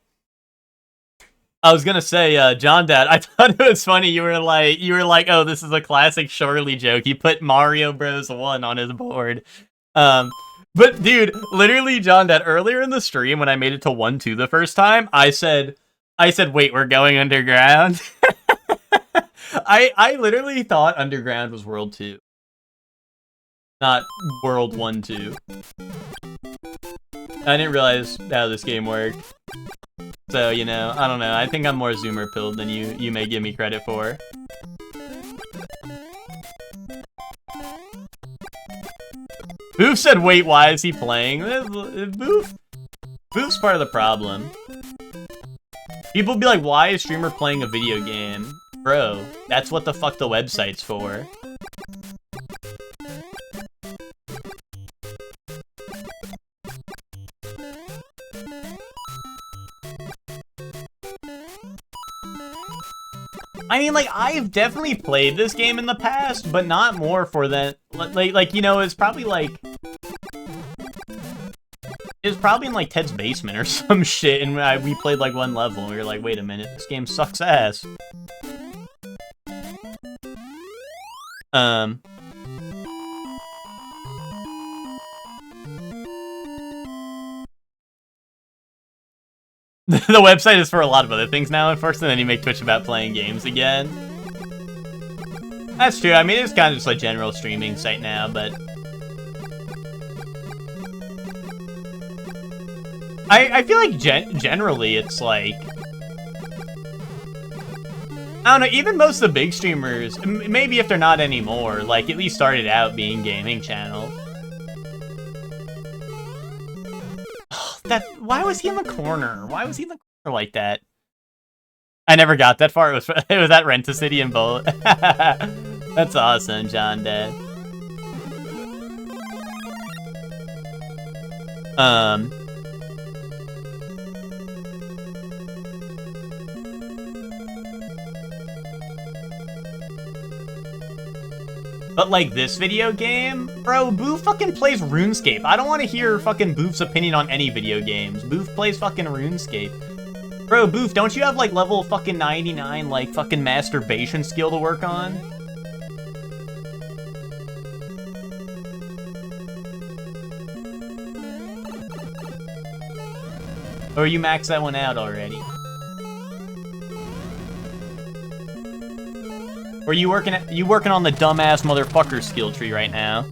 I was gonna say, John Dad, I thought it was funny, you were like, oh, this is a classic Shirley joke, you put Mario Bros. 1 on his board. But dude, literally, John Dad, earlier in the stream, when I made it to 1-2 the first time, I said, wait, we're going underground? I literally thought underground was World 2. Not World 1-2. I didn't realize how this game worked. So, you know, I don't know. I think I'm more Zoomer pilled than you may give me credit for. Boof said, wait, why is he playing? Boof's part of the problem. People be like, why is streamer playing a video game? Bro, that's what the fuck the website's for. I mean, like, I've definitely played this game in the past, but not more for that. Like, you know, it's probably like... It was probably in, like, Ted's basement or some shit, and we played, like, one level, and we were like, wait a minute, this game sucks ass. The website is for a lot of other things now, first, and then you make Twitch about playing games again. That's true, I mean, it's kind of just like general streaming site now, but... I feel like generally it's like... I don't know, even most of the big streamers, maybe if they're not anymore, like, at least started out being gaming channels. Why was he in the corner? Why was he in the corner like that? I never got that far. It was at Rent-A-City in Bolt. That's awesome, John Dad. But like this video game, bro, Boof fucking plays RuneScape. I don't want to hear fucking Boof's opinion on any video games. Boof plays fucking RuneScape. Bro, Boof, don't you have like level fucking 99 like fucking masturbation skill to work on? Or you maxed that one out already? Or you working on the dumbass motherfucker skill tree right now?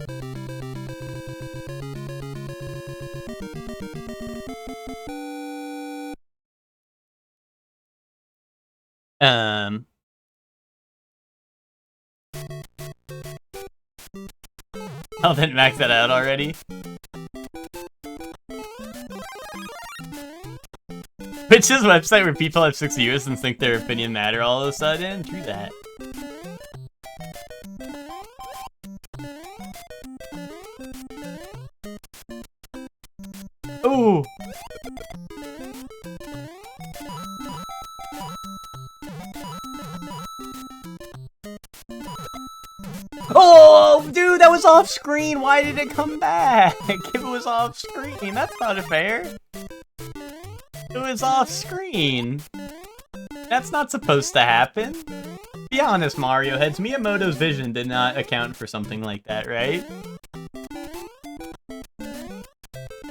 Oh, didn't max that out already? Twitch's website where people have 6 viewers and think their opinion matter all of a sudden? True that. Ooh! Oh, dude, that was off screen. Why did it come back? If it was off screen, that's not fair. It was off screen. That's not supposed to happen. Be honest, Mario Heads. Miyamoto's vision did not account for something like that, right?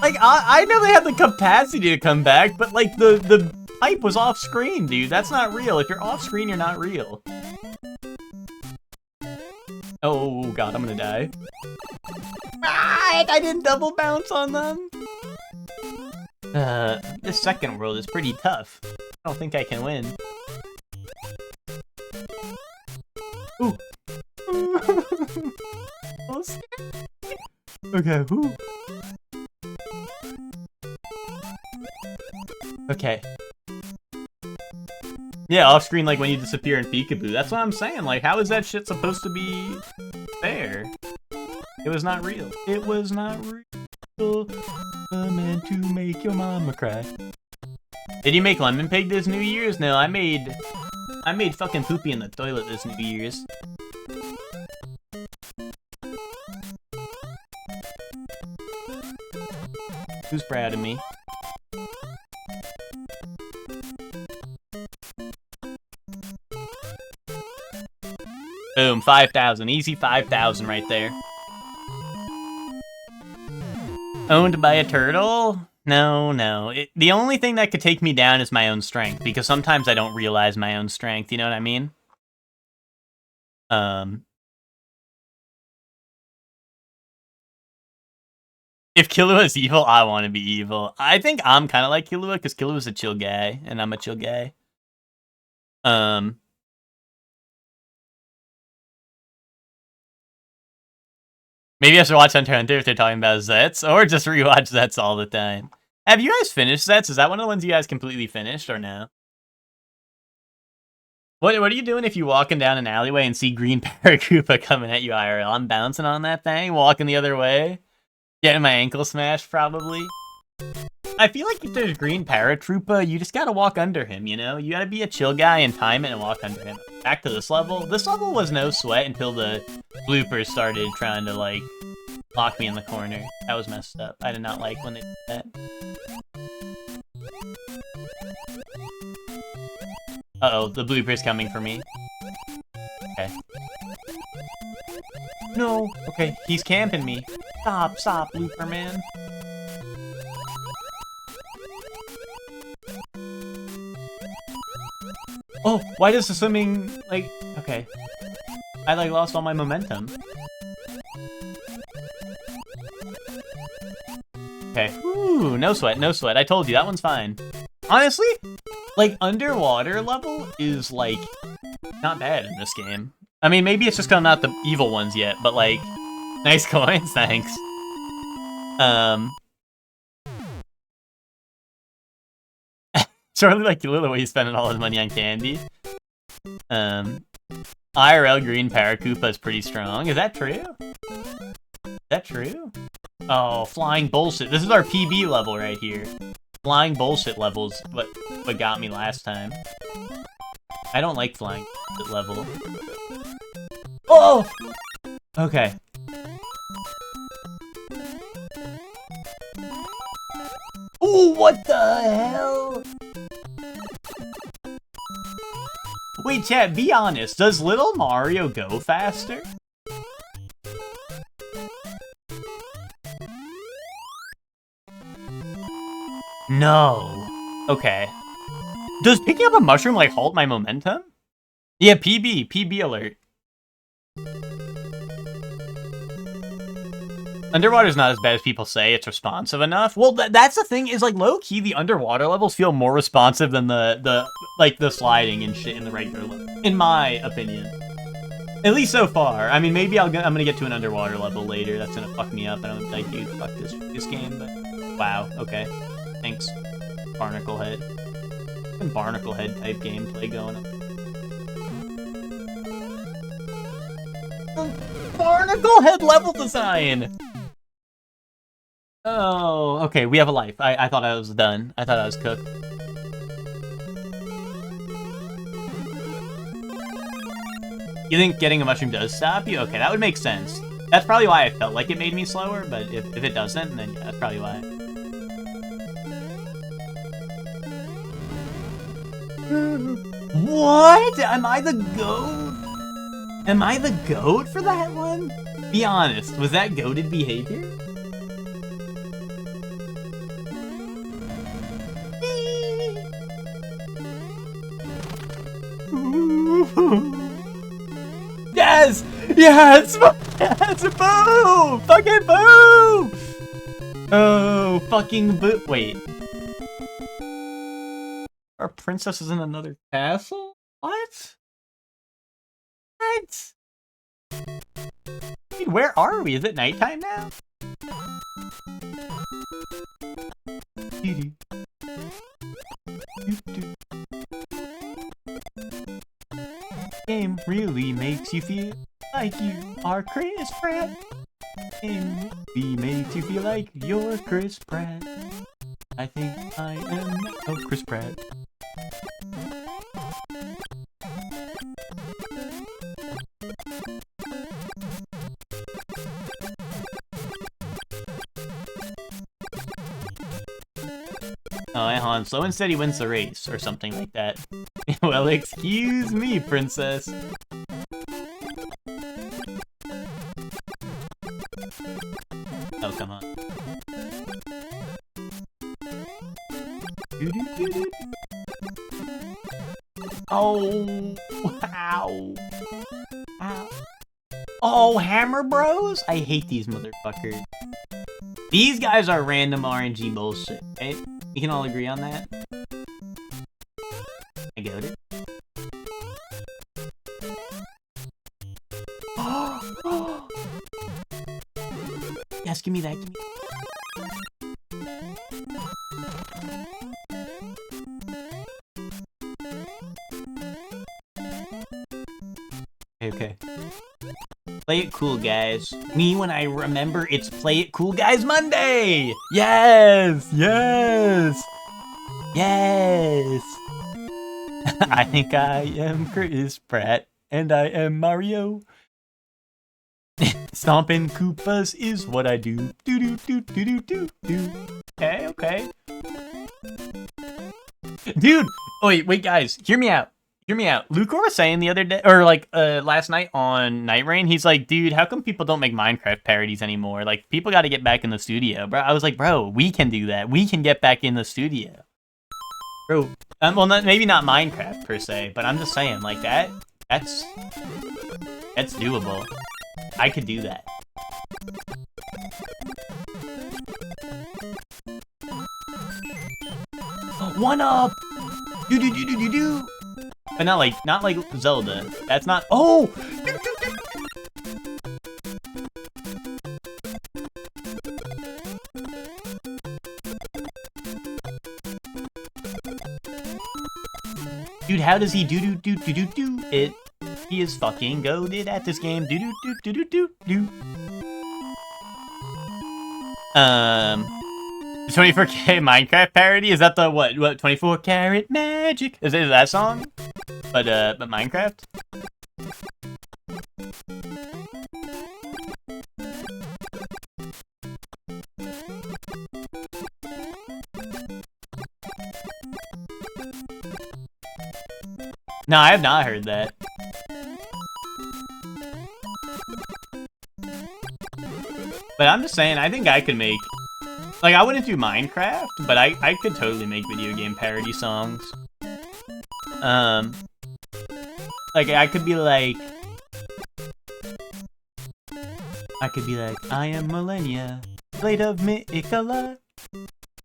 Like, I know they had the capacity to come back, but like the pipe was off screen, dude. That's not real. If you're off screen, you're not real. Oh god, I'm gonna die. Ah, I didn't double bounce on them. This second world is pretty tough. I don't think I can win. Ooh. Okay, ooh. Okay. Yeah, off screen like when you disappear in Peekaboo. That's what I'm saying. Like, how is that shit supposed to be fair? It was not real. It was not real. Meant to make your mama cry. Did you make Lemon Pig this New Year's? No, I made fucking Poopy in the toilet this New Year's. Who's proud of me? Boom, 5,000. Easy 5,000 right there. Owned by a turtle? No, no. The only thing that could take me down is my own strength, because sometimes I don't realize my own strength, you know what I mean? If Killua is evil, I want to be evil. I think I'm kind of like Killua, because Killua's a chill guy, and I'm a chill guy. Maybe I should watch Hunter x Hunter if they're talking about Zets, or just rewatch Zets all the time. Have you guys finished Zets? Is that one of the ones you guys completely finished, or no? What are you doing if you're walking down an alleyway and see Green Paracupa coming at you IRL? I'm bouncing on that thing, walking the other way. Getting my ankle smashed, probably. I feel like if there's green paratroopa, you just gotta walk under him, you know? You gotta be a chill guy and time it and walk under him. Back to this level. This level was no sweat until the bloopers started trying to, like, lock me in the corner. That was messed up. I did not like when they did that. Uh-oh, the blooper's coming for me. Okay. No! Okay, he's camping me. Stop, blooper man. Oh, why does the swimming, like, okay. I, like, lost all my momentum. Okay, ooh, no sweat, no sweat. I told you, that one's fine. Honestly, like, underwater level is, like, not bad in this game. I mean, maybe it's just because I'm not the evil ones yet, but, like, nice coins, thanks. Surely, like, Lilo, he's spending all his money on candy. IRL green Paracoopa is pretty strong. Is that true? Is that true? Oh, flying bullshit. This is our PB level right here. Flying bullshit levels, what got me last time. I don't like flying bullshit level. Oh! Okay. Ooh, what the hell? Wait, chat, be honest. Does little Mario go faster? No. Okay. Does picking up a mushroom, like, halt my momentum? Yeah, PB alert. Underwater's not as bad as people say. It's responsive enough. Well, that's the thing, is, like, low-key, the underwater levels feel more responsive than the sliding and shit in the regular level, in my opinion. At least so far. I mean, maybe I'm gonna get to an underwater level later. That's gonna fuck me up, and I'm gonna be like, dude, fuck this game, but... Wow, okay. Thanks, Barnacle Head. Barnacle Head type gameplay going on. Barnacle Head level design! Oh, okay, we have a life. I thought I was done. I thought I was cooked. You think getting a mushroom does stop you? Okay, that would make sense. That's probably why I felt like it made me slower, but if it doesn't, then yeah, that's probably why. What? Am I the goat? Am I the goat for that one? Be honest, was that goated behavior? Yes! Yes! Yes! Boom! Fucking boom! Oh, fucking boo. Wait. Our princess is in another castle? What? What? Dude, where are we? Is it nighttime now? Game really makes you feel like you are Chris Pratt. Game really makes you feel like you're Chris Pratt. I think I am Chris Pratt. Oh, and Han Solo instead he wins the race, or something like that. Well, excuse me, princess. Oh, come on. Oh, ow. Ow. Oh, Hammer Bros? I hate these motherfuckers. These guys are random RNG bullshit, okay? We can all agree on that? I got it. Yes, give me that, give me that. Okay. Play it cool, guys. Me, when I remember, it's Play It Cool Guys Monday! Yes! Yes! Yes! I think I am Chris Pratt, and I am Mario. Stomping Koopas is what I do. Do do do do do do do. Okay, okay. Dude! Oh, wait, guys, hear me out. Hear me out. Lucor was saying the other day, or like last night on Night Rain, he's like, dude, how come people don't make Minecraft parodies anymore? Like, people got to get back in the studio, bro. I was like, bro, we can do that. We can get back in the studio, bro. Well, maybe not Minecraft per se, but I'm just saying, like that's doable. I could do that. One up. Do do do do do do. But not like Zelda. That's not. Oh! Dude, how does he do it? He is fucking goated at this game. Do. 24K Minecraft parody? Is that the what 24 karat magic? Is that song? But Minecraft? No, I have not heard that. But I'm just saying, I think I could make... Like, I wouldn't do Minecraft, but I could totally make video game parody songs. Like, I could be like, I am Millennia, Blade of Miquella.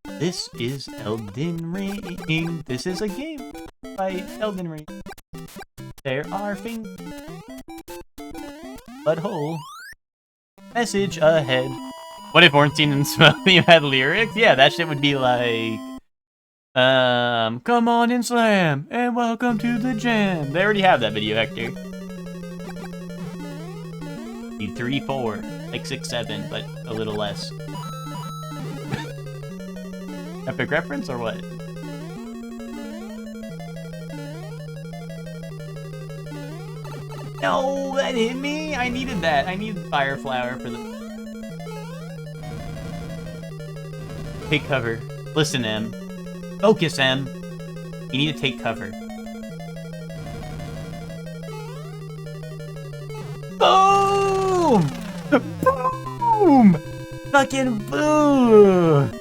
This is Elden Ring. This is a game by Elden Ring. There are things. Butthole. Message ahead. What if Ornstein and Smelly had lyrics? Yeah, that shit would be like, come on and slam, and welcome to the jam. They already have that video, Hector. Need 3, 4, like 6, 7, but a little less. Epic reference or what? No, that hit me. I needed that. I needed Fire Flower for the. Take cover. Listen, M. Focus, M. You need to take cover. Boom! Boom! Fucking boom!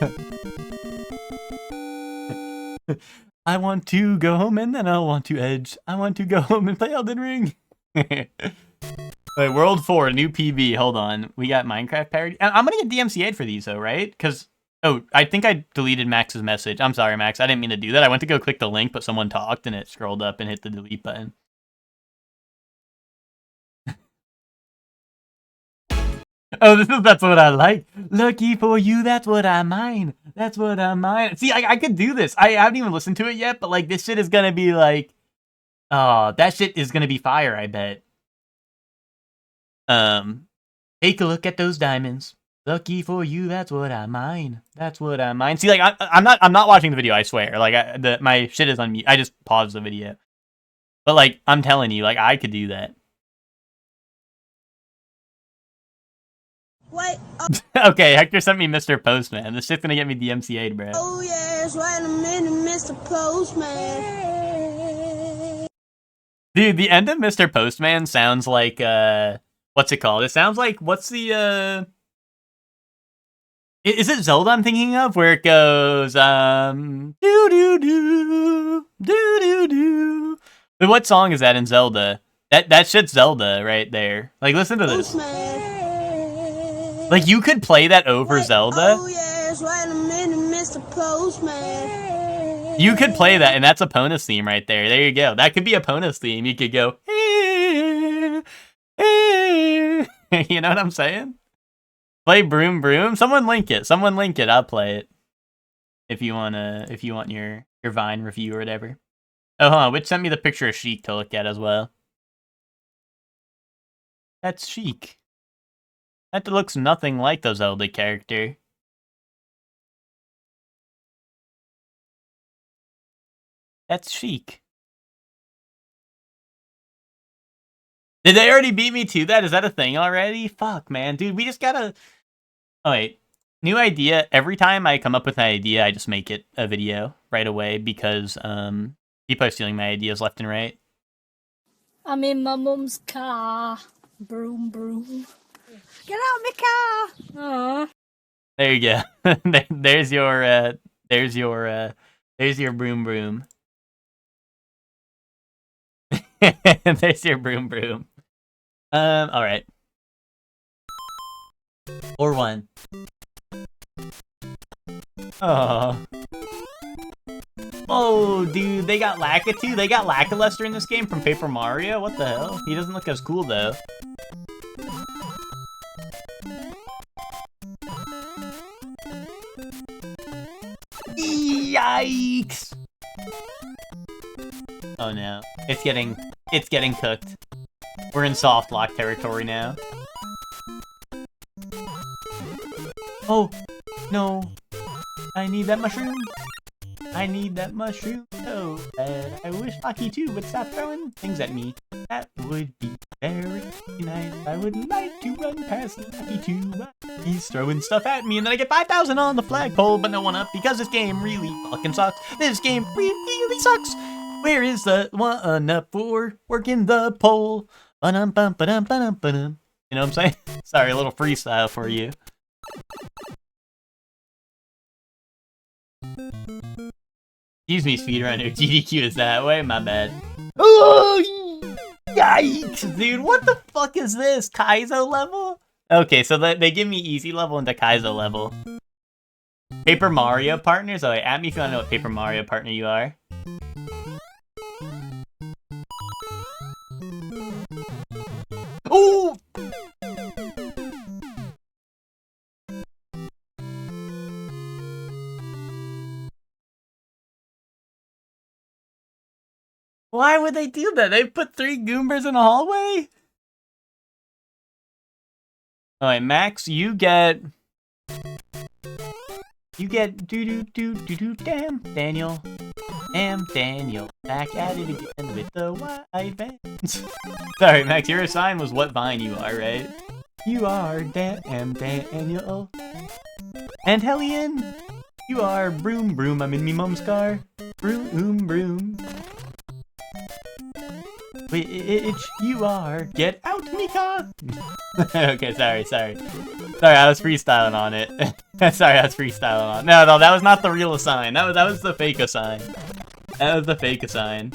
I want to go home and then I want to edge. I want to go home and play Elden Ring. Wait, World 4, new PB. Hold on. We got Minecraft parody. I'm gonna get DMCA'd for these though, right? Because, oh, I think I deleted Max's message. I'm sorry, Max. I didn't mean to do that. I went to go click the link, but someone talked and it scrolled up and hit the delete button. Oh, that's what I like. Lucky for you, that's what I mine. That's what I mine. See, I could do this. I haven't even listened to it yet, but like this shit is gonna be like, oh, that shit is gonna be fire, I bet. Take a look at those diamonds. Lucky for you, that's what I mine. That's what I mine. See, like I'm not watching the video. I swear. Like my shit is on mute. I just paused the video. But like I'm telling you, like I could do that. Wait. Okay, Hector sent me Mr. Postman. This shit's gonna get me DMCA'd, bro. Oh yes, wait a minute, Mr. Postman. Dude, the end of Mr. Postman sounds like what's it called? It sounds like what's the is it Zelda I'm thinking of? Where it goes do do do do do do. But what song is that in Zelda? That shit's Zelda right there. Like listen to this. Postman. Like you could play that over Zelda. Oh yes, wait a minute, Mr. Postman. You could play that, and that's a Epona theme right there. There you go. That could be a Epona theme. You could go, you know what I'm saying? Play Broom Broom. Someone link it. Someone link it. I'll play it. If you want your Vine review or whatever. Oh, hold on. Which sent me the picture of Sheik to look at as well. That's Sheik. That looks nothing like the Zelda character. That's Sheik. Did they already beat me to that? Is that a thing already? Fuck, man. Dude, we just gotta... Oh, wait. New idea. Every time I come up with an idea, I just make it a video right away because people are stealing my ideas left and right. I'm in my mum's car. Broom, broom. Get out of my car! Aww. There you go. there's your broom broom. There's your broom broom. All right. Or one. Oh. Oh, dude, they got Lakitu? They got Lackluster in this game from Paper Mario? What the hell? He doesn't look as cool, though. Yikes! Oh no. It's getting cooked. We're in soft lock territory now. Oh, no. I need that mushroom. I need that mushroom so bad. I wish Lakitu would stop throwing things at me. That would be very nice. I would like to run past Lakitu. He's throwing stuff at me and then I get 5,000 on the flagpole, but no one up because this game really fucking sucks. This game really sucks. Where is the one up for working the pole? Ba-dum-bum, ba-dum, ba-dum, ba-dum. You know what I'm saying? Sorry, a little freestyle for you. Excuse me, speedrunner. GDQ is that way? My bad. Oh, yikes, dude. What the fuck is this? Kaizo level? Okay, so they give me easy level into Kaizo level. Paper Mario partners? Oh, wait, at me if you want to know what Paper Mario partner you are. Oh! Why would they do that? They put 3 Goombers in a hallway? Alright, Max, you get damn Daniel. Damn Daniel. Back at it again with the white vans. Sorry, Max, your sign was what vine you are, right? You are damn Daniel. And Hellion, you are broom broom. I'm in me mom's car. Broom broom. Which you are. Get out, Mika! Okay, sorry. Sorry, I was freestyling on it. Sorry, I was freestyling on it. No, that was not the real assign. That was the fake assign. That was the fake assign.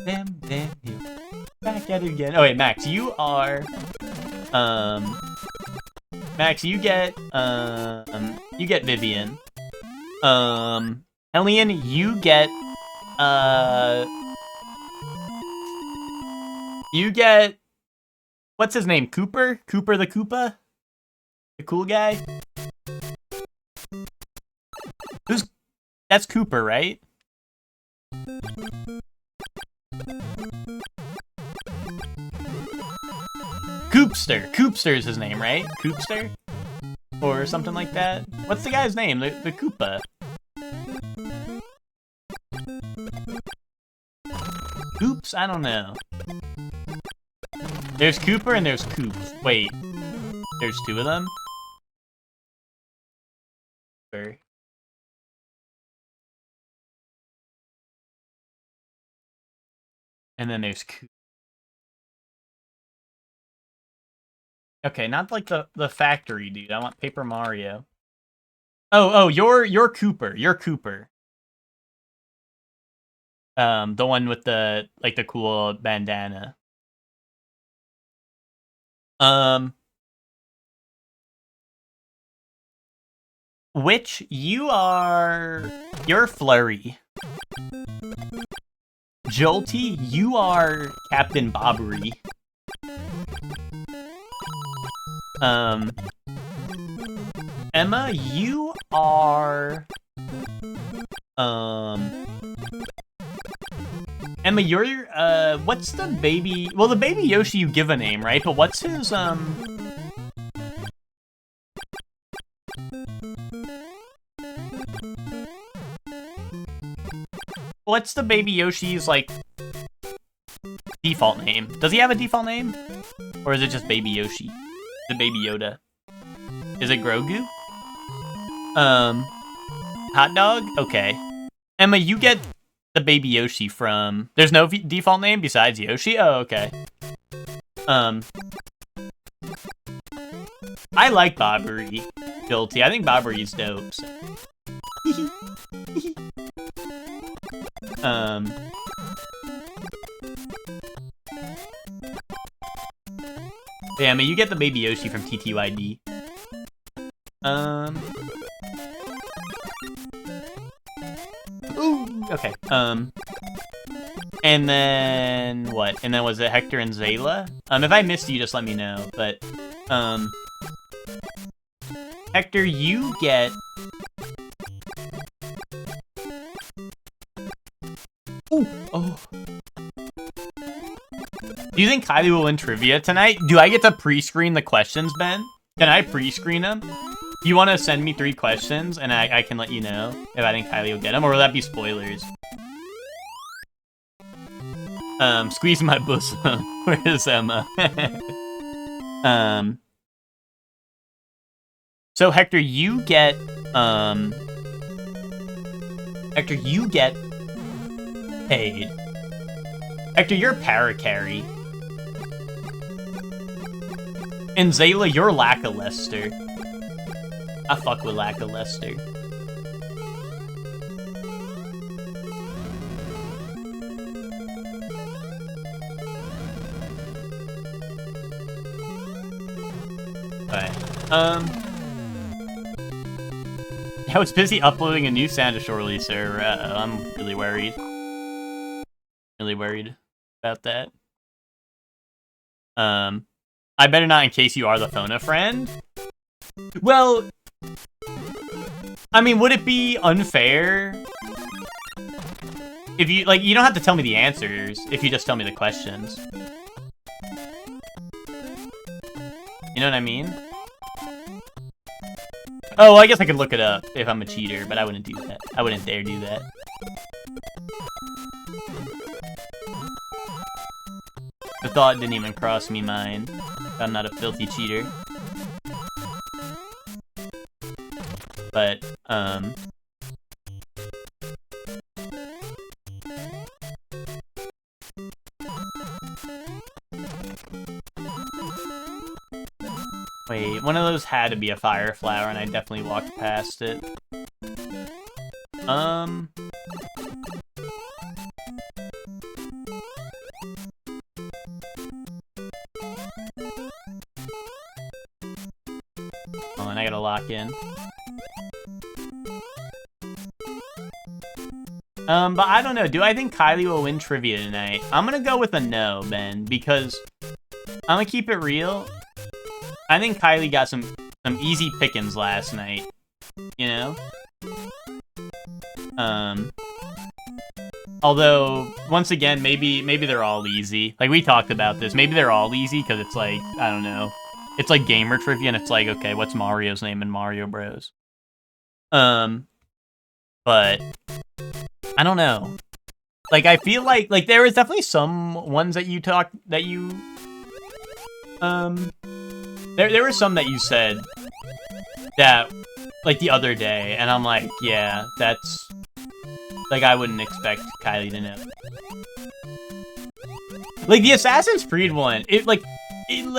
Damn, you. Back at it again. Oh wait, Max, you are Max, you get Vivian. Hellion, you get what's his name? Cooper? Cooper the Koopa? The cool guy? That's Cooper, right? Coopster. Coopster is his name, right? Coopster? Or something like that? What's the guy's name? The Koopa. Oops, I don't know. There's Cooper and there's Coops. Wait, there's 2 of them? Sure. And then there's Coop. Okay, not like the factory dude. I want Paper Mario. Oh, you're Cooper. You're Cooper. The one with the cool bandana. Which you're Flurry. Jolty, you are Captain Bobbery. Emma, you Emma, Emma, you're, what's the baby... Well, the baby Yoshi you give a name, right? But what's his, What's the baby Yoshi's, like, default name? Does he have a default name? Or is it just Baby Yoshi? The Baby Yoda? Is it Grogu? Hot dog? Okay. Emma, you get the Baby Yoshi from... There's no default name besides Yoshi? Oh, okay. I like Bobbery. Guilty. I think Bobbery's dope. So. Yeah, I mean, you get the Baby Yoshi from TTYD. Ooh, okay. And then what? And then was it Hector and Zayla? If I missed you, just let me know. But, Hector, you get... Ooh, oh. Do you think Kylie will win trivia tonight? Do I get to pre-screen the questions, Ben? Can I pre-screen them? Do you want to send me 3 questions, and I can let you know if I think Kylie will get them, or will that be spoilers? Squeeze my bosom. Where's Emma? So Hector, you get, Hector, you get paid. Hector, you're Paracarry. And Zayla, you're Lackluster. I fuck with Lackluster. Alright. I was busy uploading a new Santa Shore release, sir. I'm really worried. Really worried about that. I better not in case you are the phone a friend. Well, I mean, would it be unfair if you, like, you don't have to tell me the answers if you just tell me the questions. You know what I mean? Oh, I guess I could look it up if I'm a cheater, but I wouldn't do that. I wouldn't dare do that. The thought didn't even cross me mind. I'm not a filthy cheater. But, wait, one of those had to be a fire flower, and I definitely walked past it. Oh, and I gotta lock in. But I don't know. Do I think Kylie will win trivia tonight? I'm gonna go with a no, Ben, because I'm gonna keep it real. I think Kylie got some easy pickings last night, you know? Although, once again, maybe they're all easy. Like, we talked about this. Maybe they're all easy, because it's like, I don't know. It's like gamer trivia, and it's like, okay, what's Mario's name in Mario Bros? But I don't know. Like, I feel like there was definitely some ones that you talked, that you, there were some that you said that, like, the other day, and I'm like, yeah, that's, like, I wouldn't expect Kylie to know. Like, the Assassin's Creed one,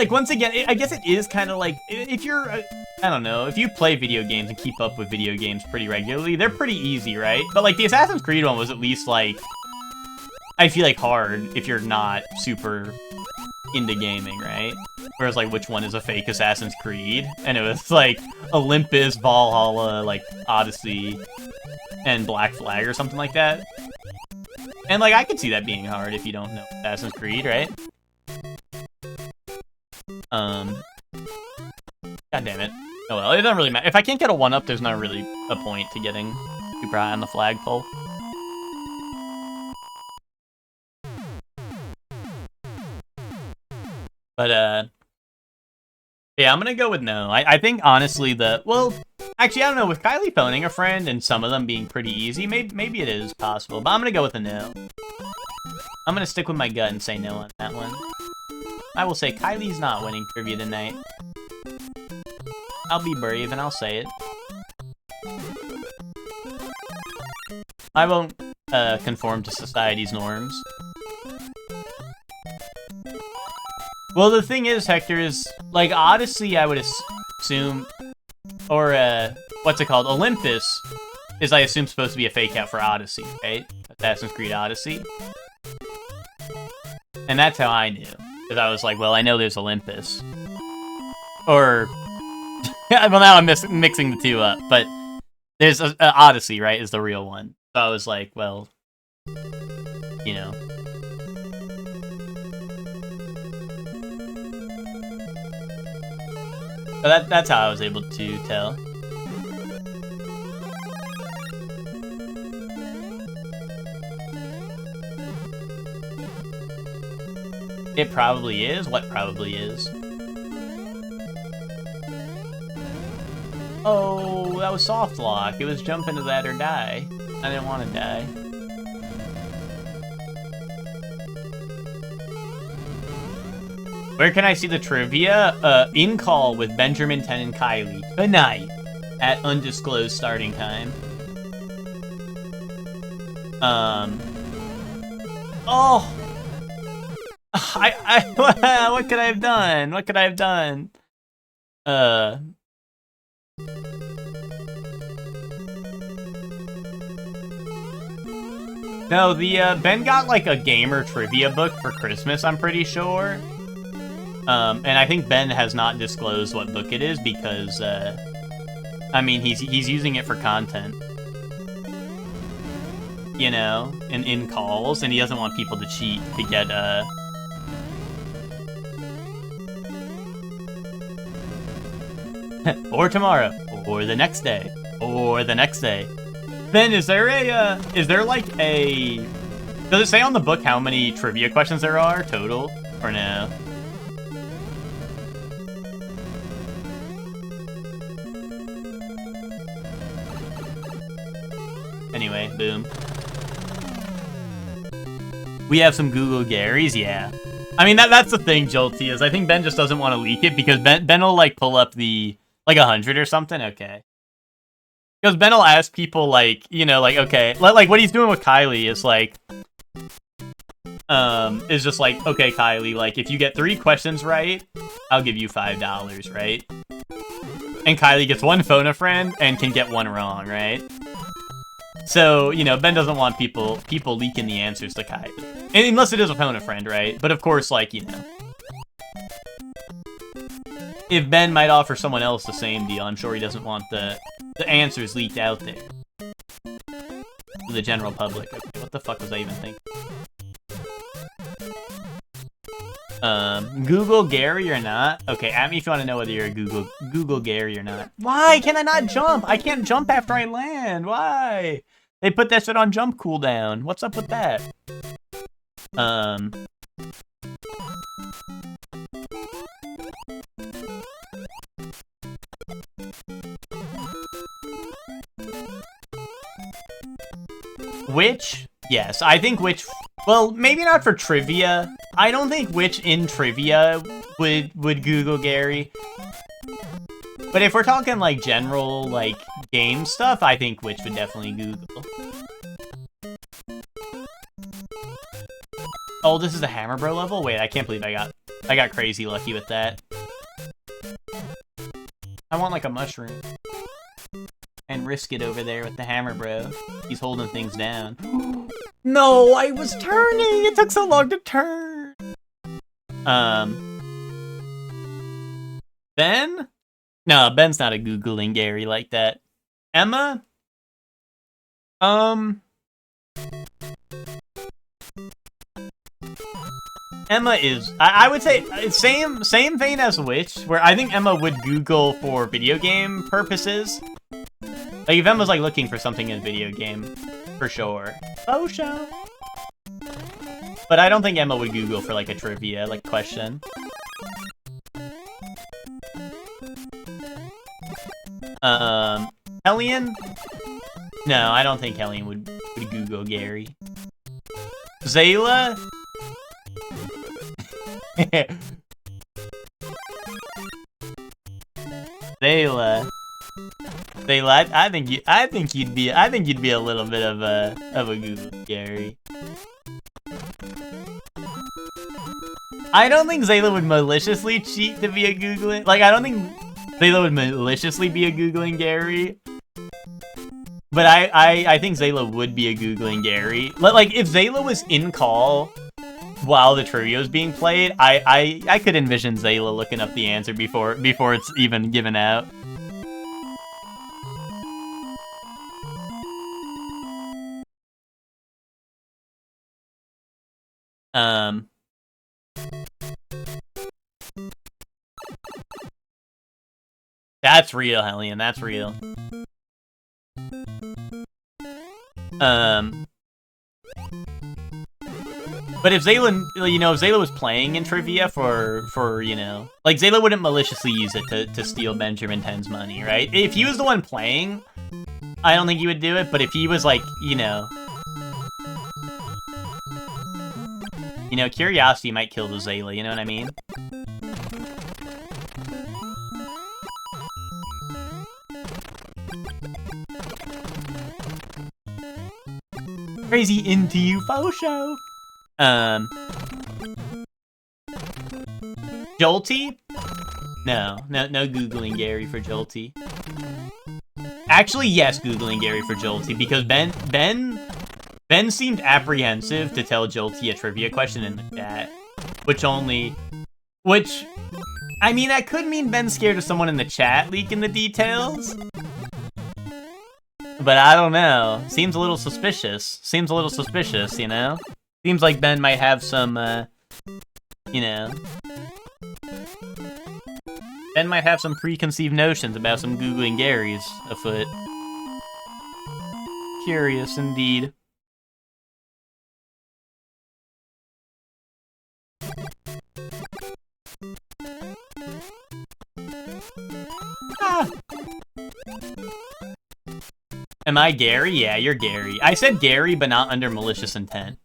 once again, I guess it is kind of like, if you're, I don't know, if you play video games and keep up with video games pretty regularly, they're pretty easy, right? But, like, the Assassin's Creed one was at least, like, I feel like hard if you're not super into gaming, right? Whereas, like, which one is a fake Assassin's Creed? And it was, like, Olympus, Valhalla, like, Odyssey, and Black Flag or something like that. And, like, I could see that being hard if you don't know Assassin's Creed, right? God damn it. Oh well, it doesn't really matter. If I can't get a 1-up, there's not really a point to getting super high on the flagpole. But yeah, I'm gonna go with no. I think honestly actually I don't know, with Kylie phoning a friend and some of them being pretty easy, maybe it is possible, but I'm gonna go with a no. I'm gonna stick with my gut and say no on that one. I will say Kylie's not winning trivia tonight. I'll be brave and I'll say it. I won't conform to society's norms. Well, the thing is, Hector, is, like, Odyssey, I would assume, or, what's it called? Olympus is, I assume, supposed to be a fake out for Odyssey, right? Assassin's Creed Odyssey. And that's how I knew. Because I was like, well, I know there's Olympus. Or, well, now I'm mixing the two up, but there's Odyssey, right, is the real one. So I was like, well, you know. So that's how I was able to tell. It probably is. What probably is? Oh, that was soft lock. It was jump into that or die. I didn't want to die. Where can I see the trivia? In call with Benjamin, 10, and Kylie tonight at undisclosed starting time. Oh! What could I have done? What could I have done? No, Ben got like a gamer trivia book for Christmas, I'm pretty sure. And I think Ben has not disclosed what book it is because, I mean, he's using it for content. You know, in calls, and he doesn't want people to cheat to get, or tomorrow, or the next day, or the next day. Ben, is there like a... Does it say on the book how many trivia questions there are total, or no? Anyway, boom. We have some Google Garys, yeah. I mean, that's the thing, Jolty, is I think Ben just doesn't want to leak it because Ben will, like, pull up the, like, 100 or something? Okay. Because Ben will ask people, like, you know, like, okay, like, what he's doing with Kylie is, like, is just like, okay, Kylie, like, if you get 3 questions right, I'll give you $5, right? And Kylie gets 1 phone a friend and can get 1 wrong, right? So, you know, Ben doesn't want people leaking the answers to Kylie. And unless it is a phone a friend, right? But of course, like, you know. If Ben might offer someone else the same deal, I'm sure he doesn't want the answers leaked out there. To the general public. Okay, what the fuck was I even thinking? Google Gary or not? Okay, at me if you want to know whether you're a Google Gary or not. Why can I not jump? I can't jump after I land. Why? They put that shit on jump cooldown. What's up with that? Which? Yes, I think which... Well, maybe not for trivia. I don't think which in trivia would Google Gary. But if we're talking, like, general, like, game stuff, I think which would definitely Google. Oh, this is the Hammer Bro level? Wait, I can't believe I got crazy lucky with that. I want, like, a mushroom. And risk it over there with the Hammer Bro. He's holding things down. No, I was turning! It took so long to turn! Ben? No, Ben's not a Googling Gary like that. Emma? Emma is, I would say, same vein as Witch, where I think Emma would Google for video game purposes. Like, if Emma's, like, looking for something in a video game, for sure. Oh, show. But I don't think Emma would Google for, like, a trivia, like, question. Hellion? No, I don't think Hellion would Google Gary. Zayla? Zayla, I think you'd be a little bit of a Google Gary. I don't think Zayla would maliciously cheat to be a Googling. Like, I don't think Zayla would maliciously be a Googling Gary. But I think Zayla would be a Googling Gary. Like, if Zayla was in call while the trivia was being played, I could envision Zayla looking up the answer before it's even given out. That's real, Hellion. That's real. But if Zayla, you know, if Zayla was playing in trivia for you know, like, Zayla wouldn't maliciously use it to steal Benjamin 10's money, right? If he was the one playing, I don't think he would do it, but if he was, like, you know, curiosity might kill the Zayla, you know what I mean? Crazy into you, faux show. Jolty? No, Googling Gary for Jolty. Actually, yes, Googling Gary for Jolty, because Ben seemed apprehensive to tell Jolty a trivia question in the chat. Which, I mean, that could mean Ben's scared of someone in the chat leaking the details. But I don't know. Seems a little suspicious. You know? Seems like Ben might have some, you know... Ben might have some preconceived notions about some Googling Garys afoot. Curious indeed. Ah! Am I Gary? Yeah, you're Gary. I said Gary, but not under malicious intent.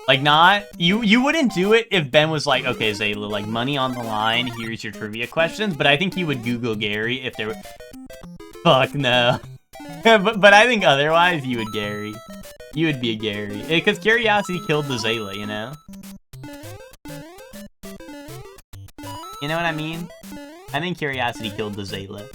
Like, not... You wouldn't do it if Ben was like, okay, Zayla, like, money on the line, here's your trivia questions, but I think he would Google Gary if there were... Fuck, no. but I think otherwise, you would Gary. You would be a Gary. Because curiosity killed the Zayla, you know? You know what I mean? I think curiosity killed the Zayla.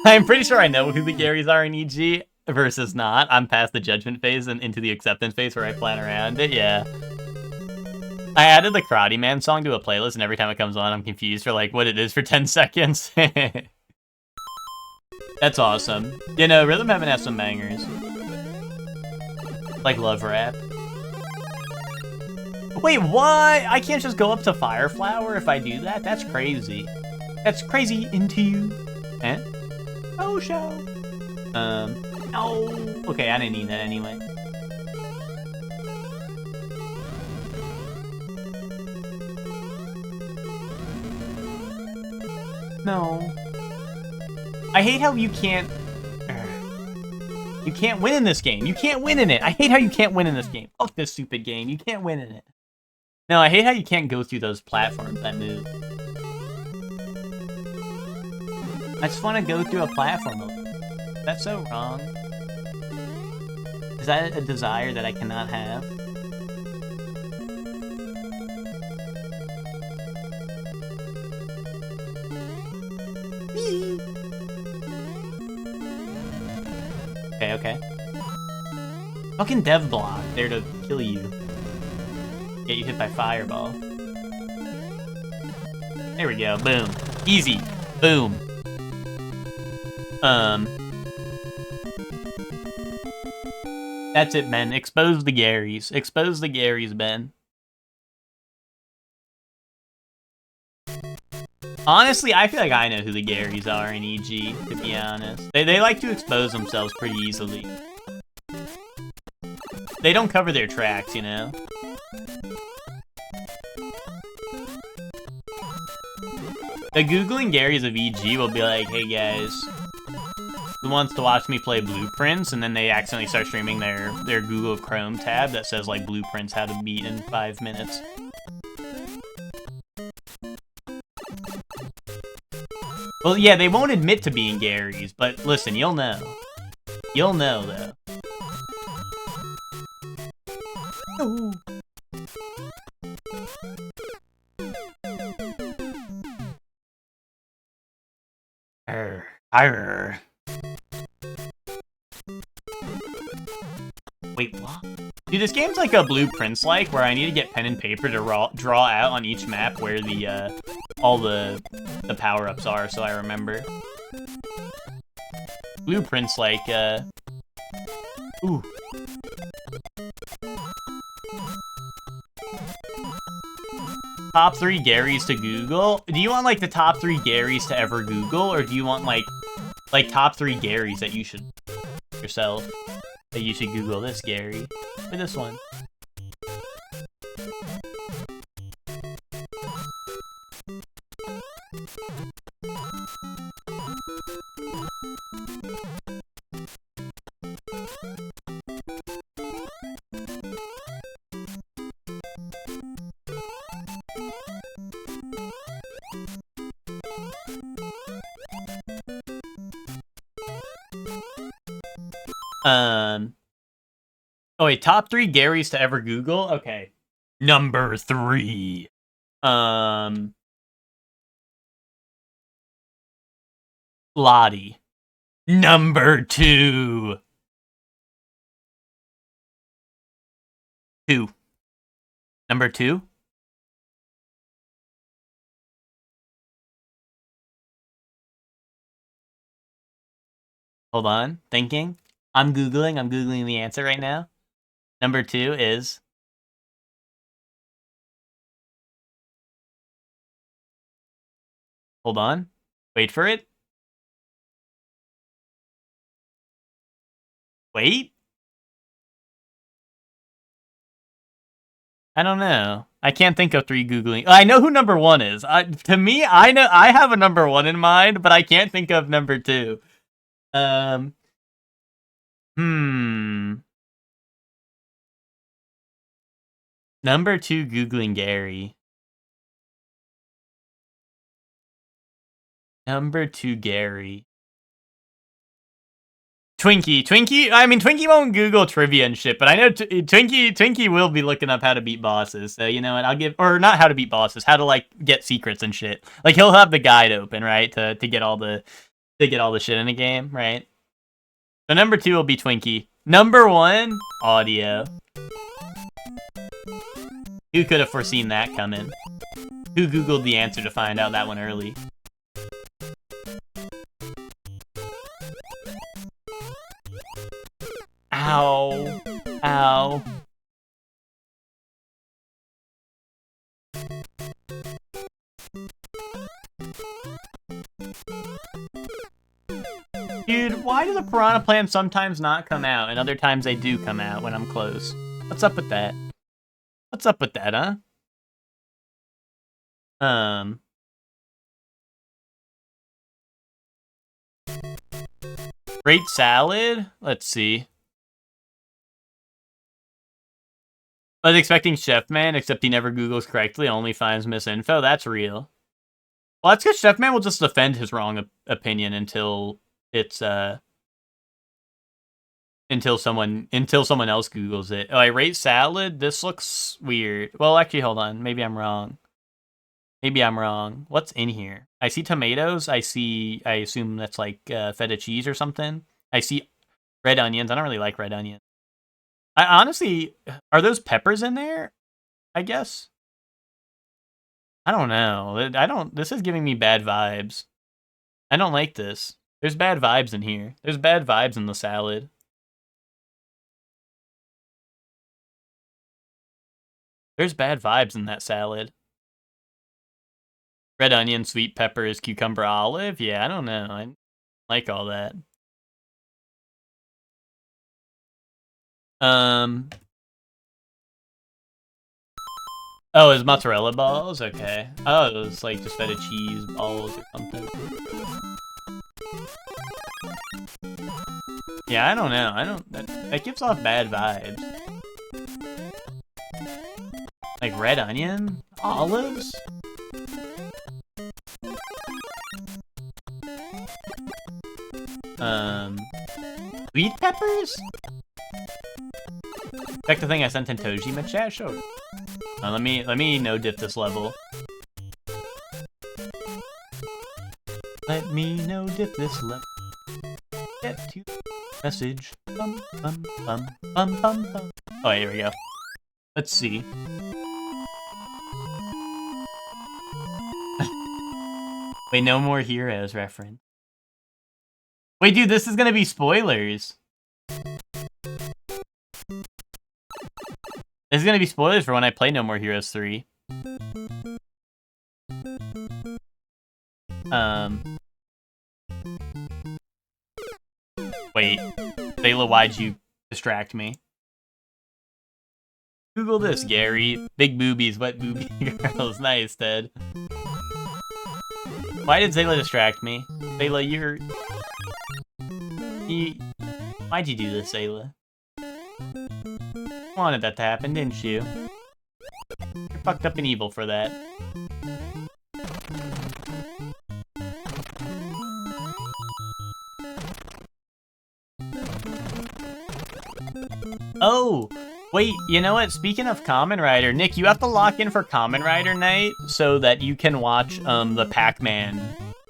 I'm pretty sure I know who the Garys are in EG versus not. I'm past the judgment phase and into the acceptance phase where I plan around it, yeah. I added the Karate Man song to a playlist, and every time it comes on, I'm confused for, like, what it is for 10 seconds. That's awesome. You know, Rhythm Heaven has some bangers. Like Love Rap. Wait, what? I can't just go up to Fireflower if I do that? That's crazy. That's crazy into you. Eh? Oh, show. No. Okay, I didn't need that anyway. No. I hate how you can't... You can't win in this game. You can't win in it. I hate how you can't win in this game. Fuck this stupid game. You can't win in it. No, I hate how you can't go through those platforms that move. I just want to go through a platform. That's so wrong. Is that a desire that I cannot have? Okay. Fucking dev block there to kill you. Get you hit by fireball. There we go. Boom. Easy. Boom. That's it, Ben. Expose the Garys. Expose the Garys, Ben. Honestly, I feel like I know who the Garys are in EG, to be honest. They like to expose themselves pretty easily. They don't cover their tracks, you know? The Googling Garys of EG will be like, hey guys, who wants to watch me play Blueprints? And then they accidentally start streaming their Google Chrome tab that says like Blueprints how to beat in 5 minutes. Well, yeah, they won't admit to being Garys, but listen, you'll know. You'll know, though. Ooh. Arr. Wait, what? Dude, this game's like a Blueprints-like, where I need to get pen and paper to draw out on each map where the, all the power-ups are, so I remember. Blueprints like, ooh. Top 3 Garys to Google? Do you want, like, the top 3 Garys to ever Google, or do you want, like top 3 Garys that you should yourself? That you should Google this Gary, or this one? Oh wait, top 3 Garys to ever Google? Okay. Number 3. Lottie. Number 2. 2. Number 2? Hold on. Thinking. I'm Googling the answer right now. Number 2 is... Hold on. Wait for it. Wait? I don't know. I can't think of 3 Googling. I know who number 1 is. To me, I know I have a number 1 in mind, but I can't think of number 2. Number 2 Googling Gary. Number 2 Gary. Twinkie. I mean, Twinkie won't Google trivia and shit, but I know Twinkie will be looking up how to beat bosses. So you know what? I'll give, or not how to beat bosses, how to like get secrets and shit. Like he'll have the guide open, right, to get all the shit in the game, right? So number 2 will be Twinkie. Number 1, audio. Who could have foreseen that coming? Who Googled the answer to find out that one early? Ow. Ow. Dude, why do the Piranha Plans sometimes not come out, and other times they do come out when I'm close? What's up with that? What's up with that, huh? Great salad? Let's see. I was expecting Chef Man, except he never Googles correctly, only finds misinfo. That's real. Well, that's because Chef Man will just defend his wrong opinion until it's until someone else Googles it. Oh, I rate salad. This looks weird. Well, actually, hold on. Maybe I'm wrong. What's in here? I see tomatoes. I assume that's like feta cheese or something. I see red onions. I don't really like red onions. I honestly, are those peppers in there? I guess. I don't know. This is giving me bad vibes. I don't like this. There's bad vibes in here. There's bad vibes in the salad. There's bad vibes in that salad. Red onion, sweet peppers, cucumber, olive. Yeah, I don't know. I like all that. Oh, it's mozzarella balls? Okay. Oh, it was like just feta cheese balls or something. Yeah, I don't know. That gives off bad vibes. Like red onion? Olives? Sweet peppers? Check the thing I sent in Tojima chat? Sure. Let me no dip this level. Let me no dip this level. Get to message. Bum bum bum bum bum bum. Oh, here we go. Let's see. Wait, no more heroes reference. Wait, dude, this is gonna be spoilers. This is gonna be spoilers for when I play No More Heroes 3. Wait. Layla, why'd you distract me? Google this, Gary. Big boobies, wet booby girls. Nice, Ted. Why did Zayla distract me? Zayla, why'd you do this, Zayla? Wanted that to happen, didn't you? You're fucked up and evil for that. Oh! Wait, you know what? Speaking of Kamen Rider, Nick, you have to lock in for Kamen Rider night so that you can watch the Pac-Man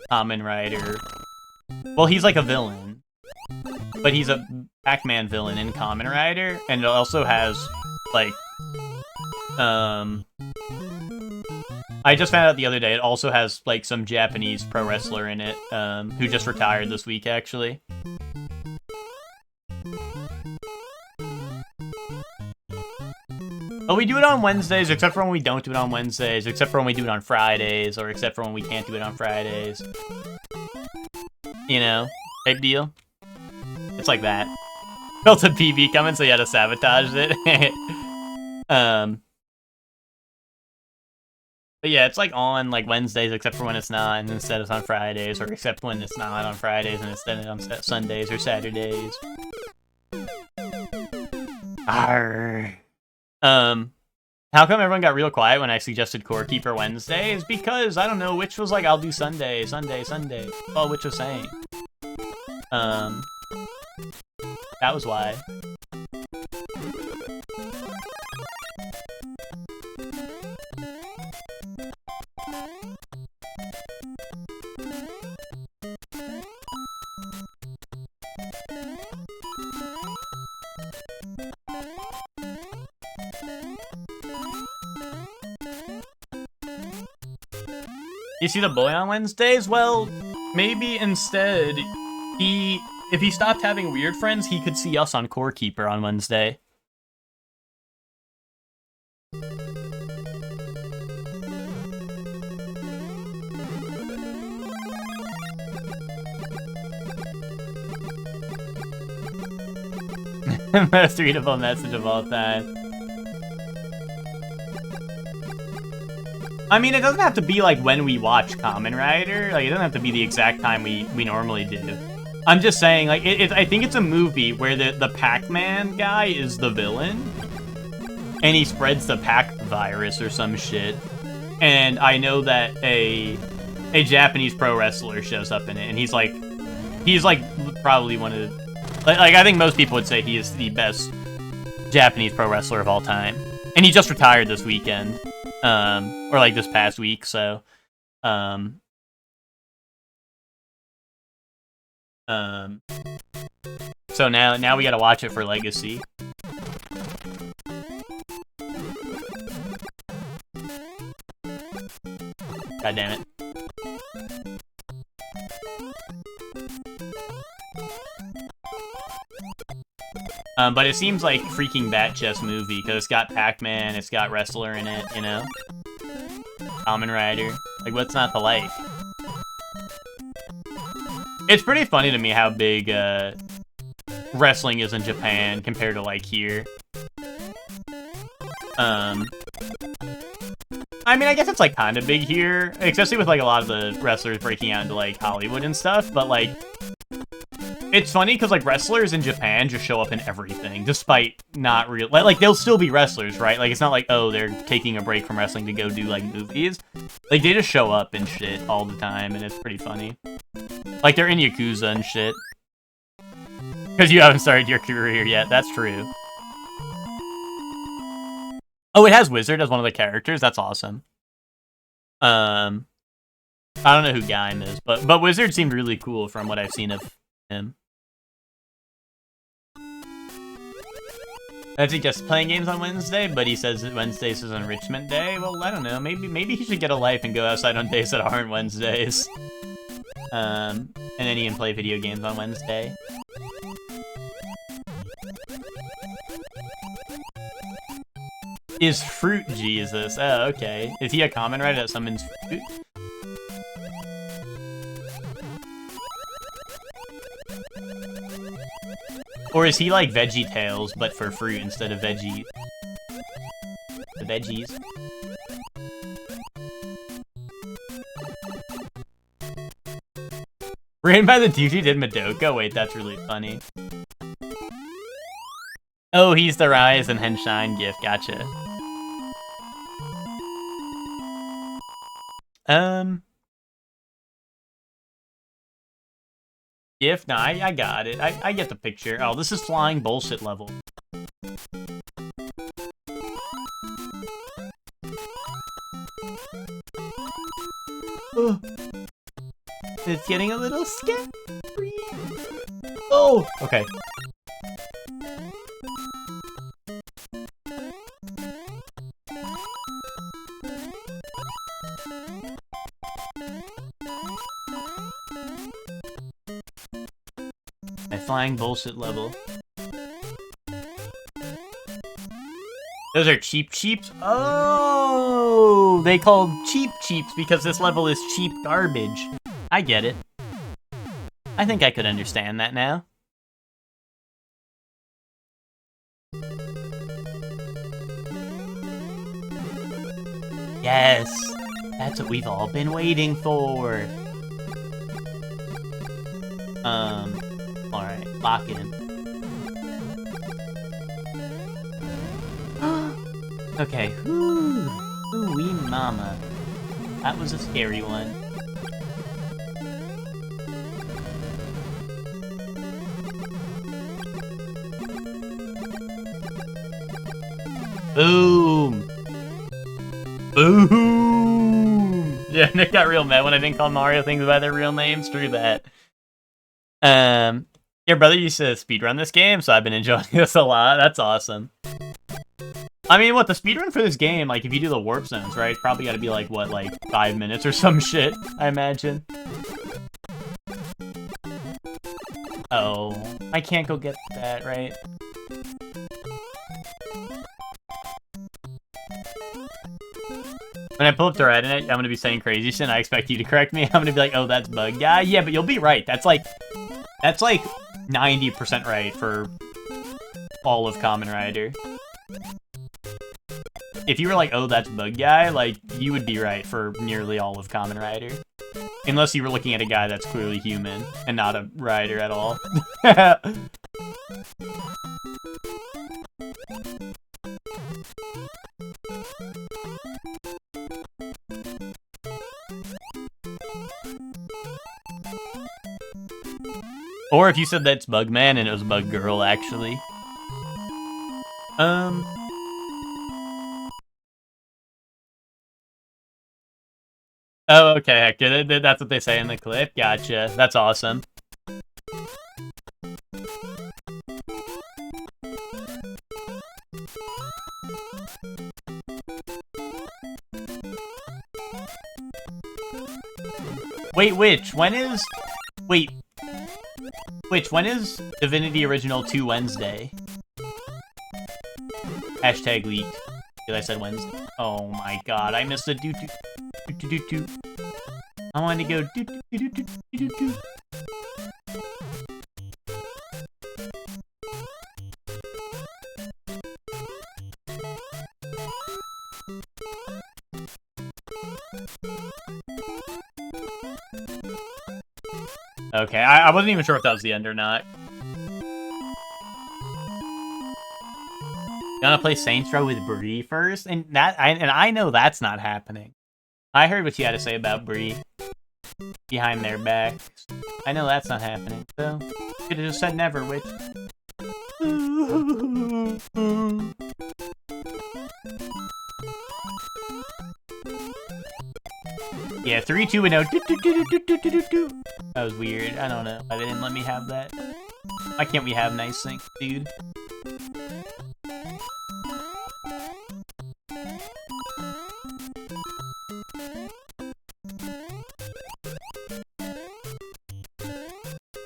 Kamen Rider. Well, he's like a villain, but he's a Pac-Man villain in Kamen Rider, and it also has like I just found out the other day it also has like some Japanese pro wrestler in it who just retired this week actually. Oh, we do it on Wednesdays, except for when we don't do it on Wednesdays, except for when we do it on Fridays, or except for when we can't do it on Fridays. You know, type deal. It's like that. Built a PB coming, so you had to sabotage it. But yeah, it's like on like Wednesdays, except for when it's not, and instead it's on Fridays, or except when it's not on Fridays, and instead it's on Sundays or Saturdays. Arrgh. How come everyone got real quiet when I suggested Core Keeper Wednesday? Is because, I don't know, Witch was like, I'll do Sunday. Oh, Witch was saying. That was why. You see the boy on Wednesdays? Well, maybe instead, if he stopped having weird friends, he could see us on Core Keeper on Wednesday. Most readable message of all time. I mean, it doesn't have to be like when we watch Kamen Rider. Like, it doesn't have to be the exact time we normally do. I'm just saying, like, I think it's a movie where the Pac-Man guy is the villain, and he spreads the Pac virus or some shit. And I know that a Japanese pro wrestler shows up in it, and he's like probably one of the, like I think most people would say he is the best Japanese pro wrestler of all time, and he just retired this weekend. Or like this past week, so, so now we gotta watch it for Legacy. God damn it. But it seems like freaking Bat Chess movie, because it's got Pac-Man, it's got Wrestler in it, you know? Kamen Rider. Like, what's not to like? It's pretty funny to me how big, wrestling is in Japan compared to, like, here. I mean, I guess it's like kind of big here, especially with like a lot of the wrestlers breaking out into like Hollywood and stuff. But like, it's funny because like wrestlers in Japan just show up in everything, despite not real. Like they'll still be wrestlers, right? Like it's not like, oh, they're taking a break from wrestling to go do like movies. Like they just show up and shit all the time, and it's pretty funny. Like they're in Yakuza and shit. Because you haven't started your career yet. That's true. Oh, it has Wizard as one of the characters. That's awesome. I don't know who Gaim is, but Wizard seemed really cool from what I've seen of him. I think just playing games on Wednesday, but he says that Wednesdays is enrichment day. Well, I don't know. Maybe he should get a life and go outside on days that aren't Wednesdays. And then he can play video games on Wednesday. Is Fruit Jesus? Oh, okay. Is he a common rider that summons fruit? Or is he like Veggie Tales, but for fruit instead of veggie? The veggies. Ran by the dude who did Madoka? Wait, that's really funny. Oh, he's the Rise and Henshine gift. Gotcha. Gift? No, I got it. I get the picture. Oh, this is flying bullshit level. Oh. It's getting a little scary. Oh! Okay. My flying bullshit level. Those are cheap cheeps? Oh! They called cheap cheeps because this level is cheap garbage. I get it. I think I could understand that now. Yes! That's what we've all been waiting for! Alright, lock in. Okay, ooh-wee mama. That was a scary one. Boom! Boom! Yeah, Nick got real mad when I didn't call Mario things by their real names. True that. Your brother used to speedrun this game, so I've been enjoying this a lot. That's awesome. I mean, what, the speedrun for this game, like, if you do the warp zones, right, it's probably gotta be, like, what, like, 5 minutes or some shit, I imagine. Oh, I can't go get that, right? When I pull up to Reddit, I'm gonna be saying crazy shit, and I expect you to correct me. I'm gonna be like, oh, that's bug guy. Yeah, but you'll be right. That's like 90% right for all of Kamen Rider. If you were like, oh, that's bug guy, like, you would be right for nearly all of Kamen Rider. Unless you were looking at a guy that's clearly human and not a rider at all. Or if you said that's Bugman and it was Bug Girl, actually. Oh, okay, Hector. That's what they say in the clip. Gotcha. That's awesome. Wait, which? When is... Wait. Which? When is Divinity Original 2 Wednesday? Hashtag leaked. Because I said Wednesday. Oh my god, I missed a do-do-do-do-do-do. I wanted to go do-do-do-do-do-do. Okay, I wasn't even sure if that was the end or not. Gonna play Saints Row with Bree first, and I know that's not happening. I heard what you had to say about Bree behind their backs. I know that's not happening, so could have just said never, Witch. Yeah, 3, 2, and 0. That was weird. I don't know why they didn't let me have that. Why can't we have nice things, dude?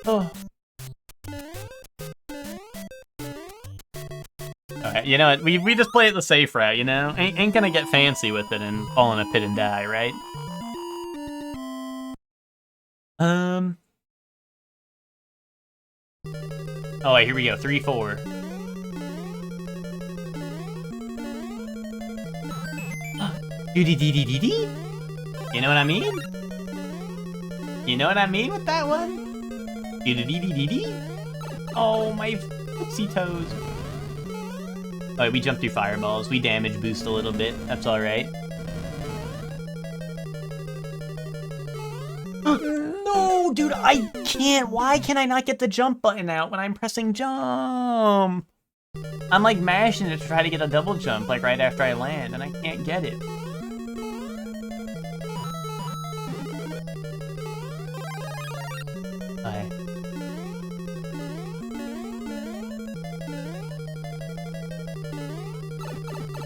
Oh. Alright, you know what? We just play it the safe route, you know? Ain't gonna get fancy with it and fall in a pit and die, right? Oh wait, here we go. 3, 4. Dee-dee-dee-dee-dee-dee? You know what I mean? You know what I mean with that one? Dee-dee-dee-dee-dee-dee? Oh, my footsie toes. Oh, wait, we jumped through fireballs. We damage boost a little bit. That's alright. No, dude, I can't. Why can I not get the jump button out when I'm pressing jump? I'm like mashing it to try to get a double jump, like right after I land, and I can't get it.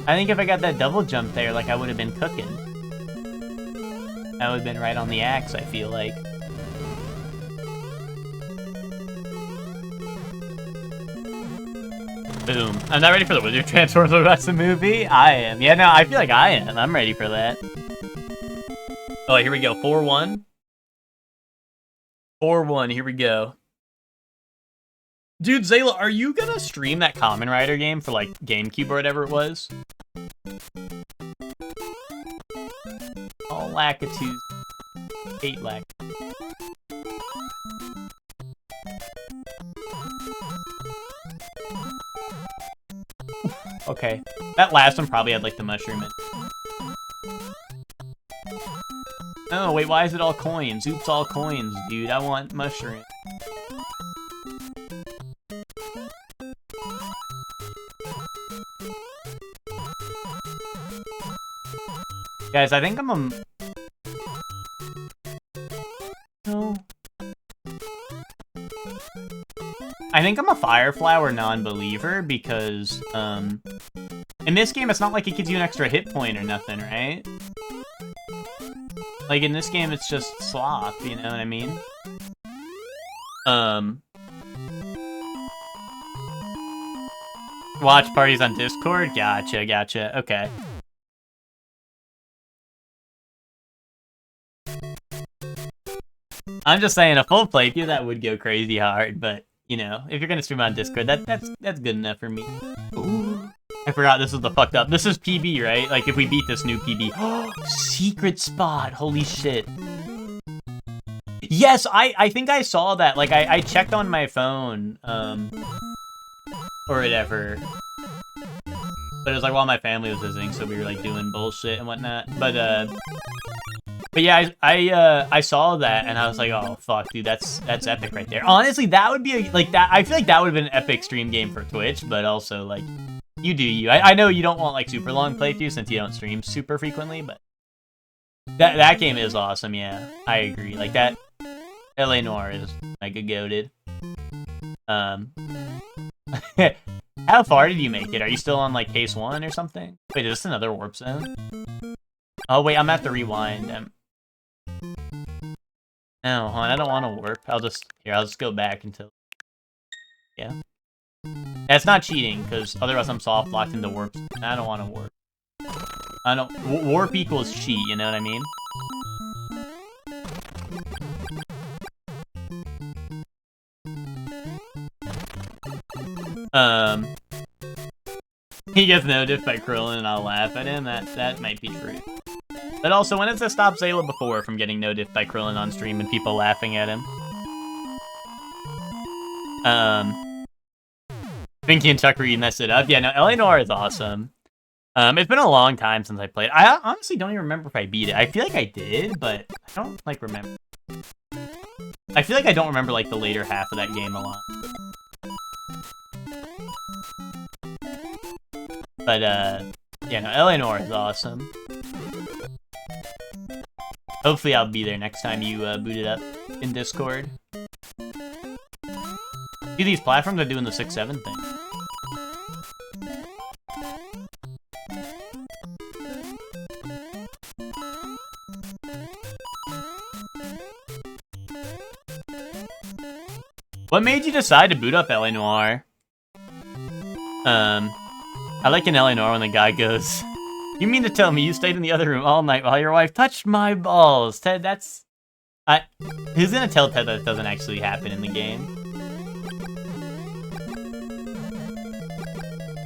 I think if I got that double jump there, like, I would have been cooking. I would have been right on the axe, I feel like. Boom. I'm not ready for the Wizard Transforms, but that's the movie? I am. Yeah, no, I feel like I am. I'm ready for that. Oh, here we go. 4-1. 4-1, here we go. Dude, Zayla, are you gonna stream that Kamen Rider game for, like, GameCube or whatever it was? Oh, Lakitus. Hate Lakitus. Okay. That last one probably had, like, the mushroom in it. Oh, wait, why is it all coins? Oops, all coins, dude. I want mushroom. Guys, I think I'm a... No. I think I'm a Fire Flower non-believer because, in this game, it's not like it gives you an extra hit point or nothing, right? Like, in this game, it's just slop, you know what I mean? Watch parties on Discord? Gotcha, gotcha, okay. I'm just saying, a full playthrough, that would go crazy hard, but, you know, if you're gonna stream on Discord, that's good enough for me. Ooh. I forgot this is the fucked up. This is PB, right? Like, if we beat this new PB. Secret spot! Holy shit. Yes, I think I saw that. Like, I checked on my phone, or whatever. But it was like while my family was visiting, so we were, like, doing bullshit and whatnot. But yeah, I saw that and I was like, oh fuck, dude, that's epic right there. Honestly, that would be like that. I feel like that would have been an epic stream game for Twitch, but also like, you do you. I know you don't want like super long playthroughs since you don't stream super frequently, but that game is awesome. Yeah, I agree. Like that, LA Noire is mega goated. How far did you make it? Are you still on like case 1 or something? Wait, is this another warp zone? Oh wait, I'm gonna have to rewind. No, hon, I don't want to warp. I'll just go back until... Yeah. That's not cheating, because otherwise I'm soft locked into warps. I don't want to warp. I don't... Warp equals cheat, you know what I mean? He gets no diff by Krillin and I'll laugh at him. That might be true. But also, when has it stopped Zayla before from getting no diff by Krillin on stream and people laughing at him? Vinky and Chuck really messed it up. Yeah, no, LA Noire is awesome. It's been a long time since I played. I honestly don't even remember if I beat it. I feel like I did, but I don't like remember. I feel like I don't remember like the later half of that game a lot. But yeah, no, LA Noire is awesome. Hopefully I'll be there next time you boot it up in Discord. See, these platforms are doing the 6-7 thing. What made you decide to boot up LA Noire? I like in LA Noire when the guy goes, "You mean to tell me you stayed in the other room all night while your wife touched my balls?" Ted, that's... Who's gonna tell Ted that doesn't actually happen in the game?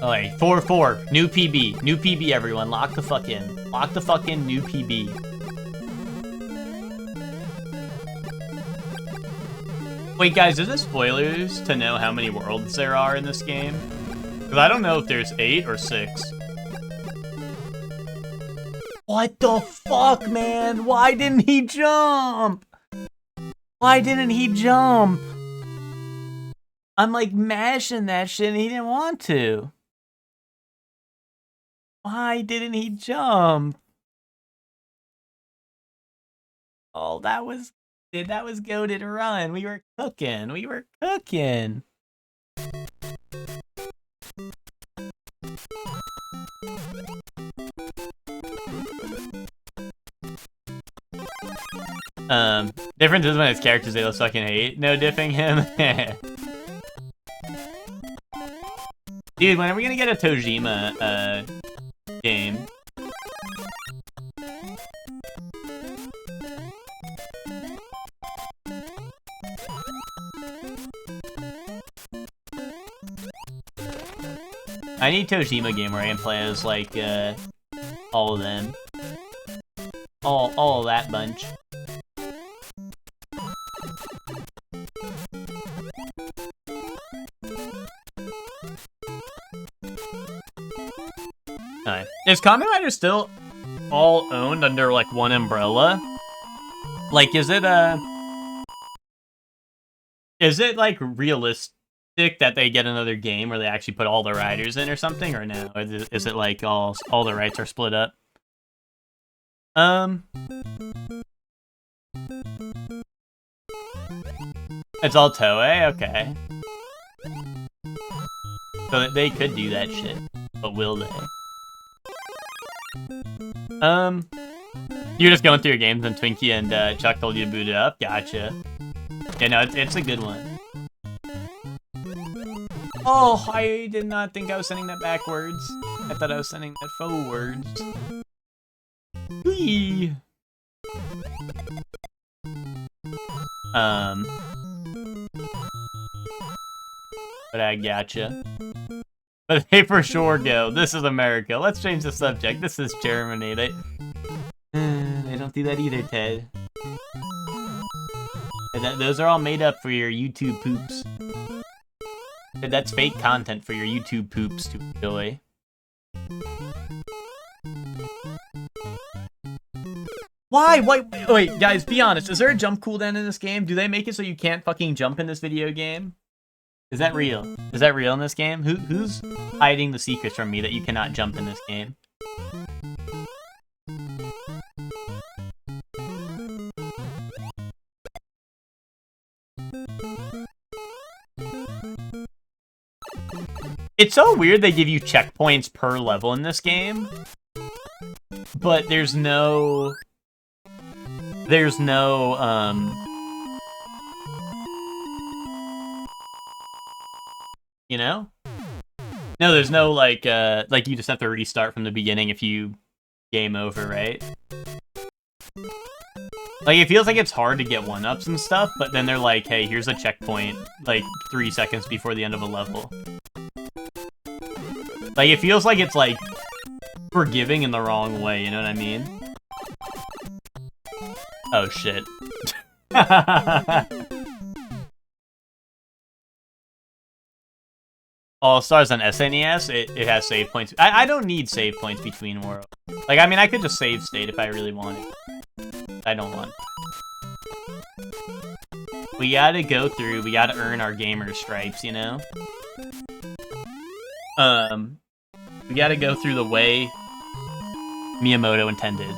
Alright, 4-4. New PB. New PB, everyone. Lock the fuck in. Lock the fuck in, new PB. Wait, guys, is it spoilers to know how many worlds there are in this game? Because I don't know if there's 8 or 6. What the fuck, man? Why didn't he jump? Why didn't he jump? I'm like mashing that shit and he didn't want to. Why didn't he jump? Oh, that was goated run. We were cooking. We were cooking. Difference is when it's characters they just fucking hate. No diffing him. Dude, when are we gonna get a Tojima, game? I need Tojima game where I can play as, like, all of them. All of that bunch. Alright. Is Kamen Rider still all owned under, like, one umbrella? Like, is it, like, realistic that they get another game where they actually put all the riders in or something, or no? Or is it, like, all the rights are split up? It's all Toei? Okay. So they could do that shit, but will they? You're just going through your games and Twinkie and Chuck told you to boot it up? Gotcha. Yeah, no, it's a good one. Oh, I did not think I was sending that backwards. I thought I was sending that forwards. Whee! But I gotcha. But they for sure go, "This is America. Let's change the subject. This is Germany." They don't do that either, Ted. And those are all made up for your YouTube poops. And that's fake content for your YouTube poops to enjoy. Why? Wait, guys, be honest. Is there a jump cooldown in this game? Do they make it so you can't fucking jump in this video game? Is that real? Is that real in this game? Who's hiding the secrets from me that you cannot jump in this game? It's so weird they give you checkpoints per level in this game, but there's no, you know? No, there's no, like you just have to restart from the beginning if you game over, right? Like, it feels like it's hard to get 1-ups and stuff, but then they're like, hey, here's a checkpoint, like, 3 seconds before the end of a level. Like, it feels like it's, like, forgiving in the wrong way, you know what I mean? Oh, shit. All Stars on SNES, it has save points. I don't need save points between worlds. Like, I mean, I could just save state if I really wanted. I don't want. We gotta go through, we gotta earn our gamer stripes, you know? We gotta go through the way Miyamoto intended.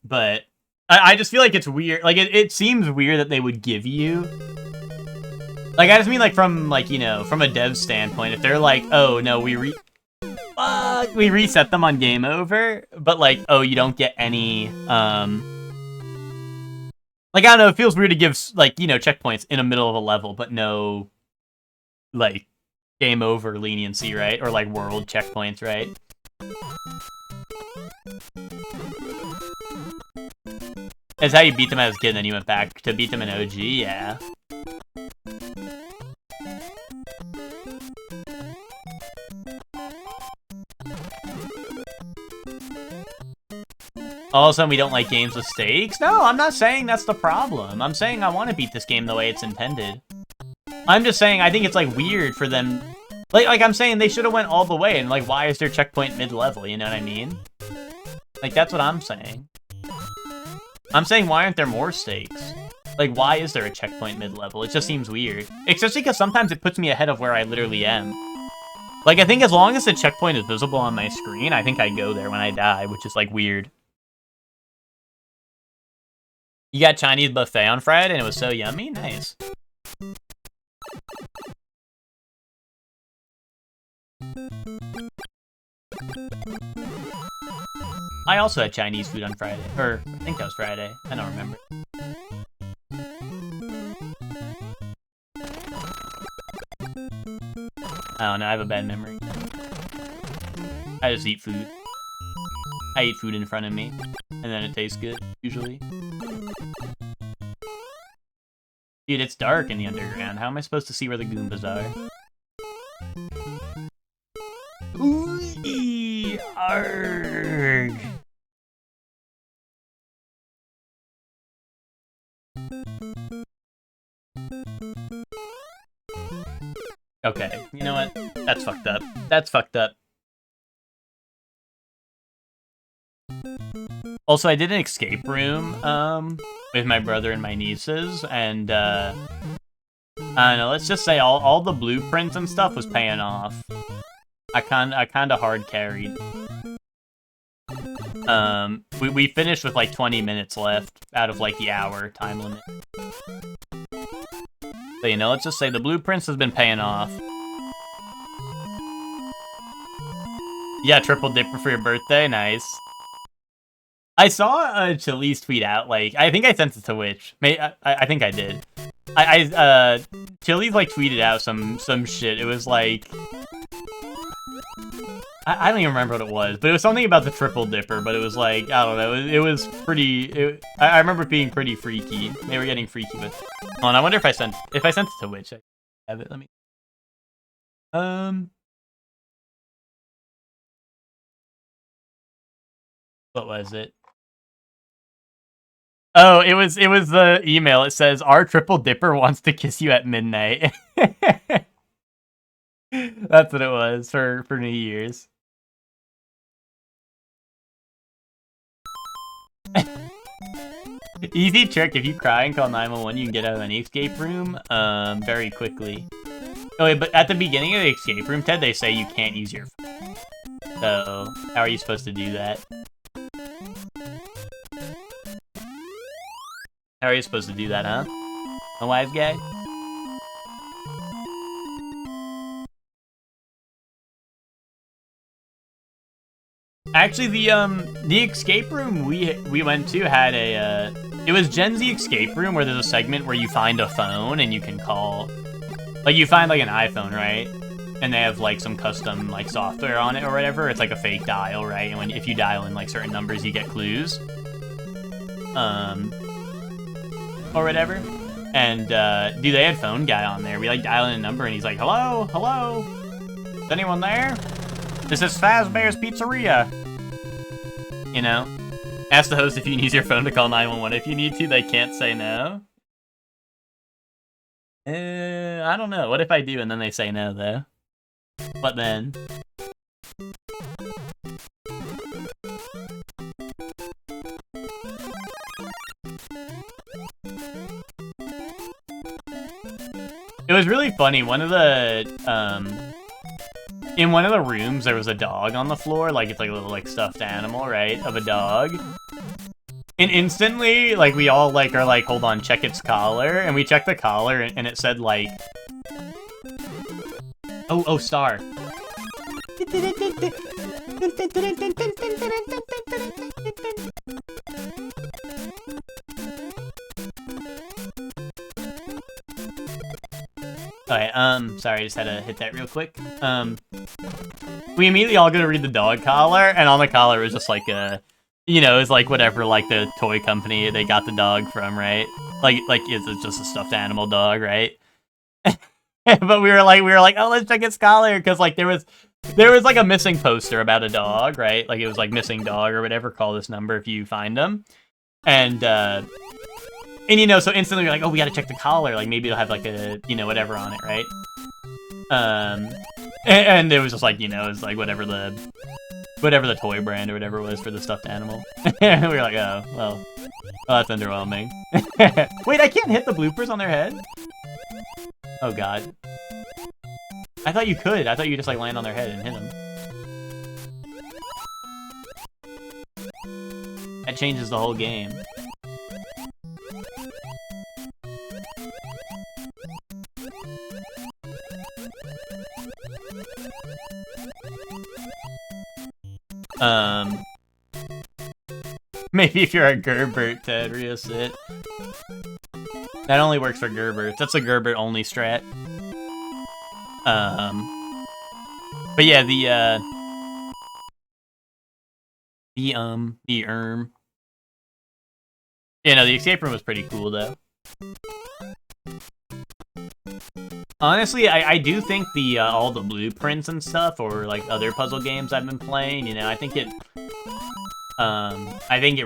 But I just feel like it's weird. Like, it seems weird that they would give you... Like, I just mean, like, from, like, you know, from a dev standpoint, if they're like, oh, no, we reset them on game over, but, like, oh, you don't get any, like, I don't know, it feels weird to give, like, you know, checkpoints in the middle of a level, but no, like, game over leniency, right? Or, like, world checkpoints, right? That's how you beat them as a kid, and then you went back to beat them in OG, yeah. All of a sudden, we don't like games with stakes? No, I'm not saying that's the problem. I'm saying I want to beat this game the way it's intended. I'm just saying I think it's, like, weird for them... Like I'm saying, they should have went all the way, and, like, why is there checkpoint mid-level, you know what I mean? Like, that's what I'm saying. I'm saying, why aren't there more stakes? Like, why is there a checkpoint mid-level? It just seems weird. Especially because sometimes it puts me ahead of where I literally am. Like, I think as long as the checkpoint is visible on my screen, I think I go there when I die, which is, like, weird. You got Chinese buffet on Friday and it was so yummy? Nice. I also had Chinese food on Friday. Or, I think that was Friday. I don't remember. I don't know, I have a bad memory. I just eat food. I eat food in front of me, and then it tastes good, usually. Dude, it's dark in the underground. How am I supposed to see where the Goombas are? Ooh, arg. Okay, you know what? That's fucked up. That's fucked up. Also, I did an escape room, with my brother and my nieces, and, I don't know, let's just say all the blueprints and stuff was paying off. I kinda hard carried. We finished with, like, 20 minutes left out of, like, the hour time limit. So, you know, let's just say the blueprints has been paying off. Yeah, triple dipper for your birthday, nice. I saw Chili's tweet out, like, I think I sent it to Witch. I think I did. Chili's, like, tweeted out some shit. It was, like... I don't even remember what it was, but it was something about the triple dipper, but it was, like, I don't know, it was pretty... I remember it being pretty freaky. They were getting freaky with it. Oh, and I wonder if I sent it to Witch. I have it, let me... What was it? Oh, it was the email. It says, our triple dipper wants to kiss you at midnight. That's what it was for New Year's. Easy trick, if you cry and call 911, you can get out of any escape room very quickly. Oh wait, but at the beginning of the escape room, Ted, they say you can't use your phone. So, how are you supposed to do that? How are you supposed to do that, huh? A wise guy? Actually, the escape room we went to had a, it was Gen Z escape room where there's a segment where you find a phone and you can call, like, you find, like, an iPhone, right? And they have, like, some custom, like, software on it or whatever. It's like a fake dial, right? And if you dial in, like, certain numbers, you get clues. Or whatever. And, dude, they had phone guy on there. We, like, dial in a number, and he's like, hello? Hello? Is anyone there? This is Fazbear's Pizzeria. You know? Ask the host if you can use your phone to call 911 if you need to. They can't say no. I don't know. What if I do and then they say no, though? What then? It was really funny. One of the, in one of the rooms, there was a dog on the floor. Like, it's like a little, like, stuffed animal, right? Of a dog. And instantly, like, we all, like, are like, hold on, check its collar. And we checked the collar, and it said, like... Oh, star. Alright, sorry, I just had to hit that real quick. We immediately all go to read the dog collar, and on the collar was just like a... You know, it's like whatever, like the toy company they got the dog from, right? Like it's just a stuffed animal dog, right? But we were like, oh, let's check its collar, because like there was like a missing poster about a dog, right? Like it was like missing dog or whatever. Call this number if you find them, and you know, so instantly we're like, oh, we got to check the collar, like maybe it'll have like a, you know, whatever on it, right? And it was just like, you know, it's like whatever the toy brand or whatever it was for the stuffed animal. And we were like, oh, well, that's underwhelming. Wait, I can't hit the bloopers on their head? Oh, God. I thought you could. I thought you just, like, land on their head and hit them. That changes the whole game. Maybe if you're a Gerbert, Ted, reset. That only works for Gerberts. That's a Gerbert only strat. But yeah, the Yeah, no, the escape room was pretty cool, though. Honestly, I do think the all the blueprints and stuff, or like other puzzle games I've been playing, you know, I think it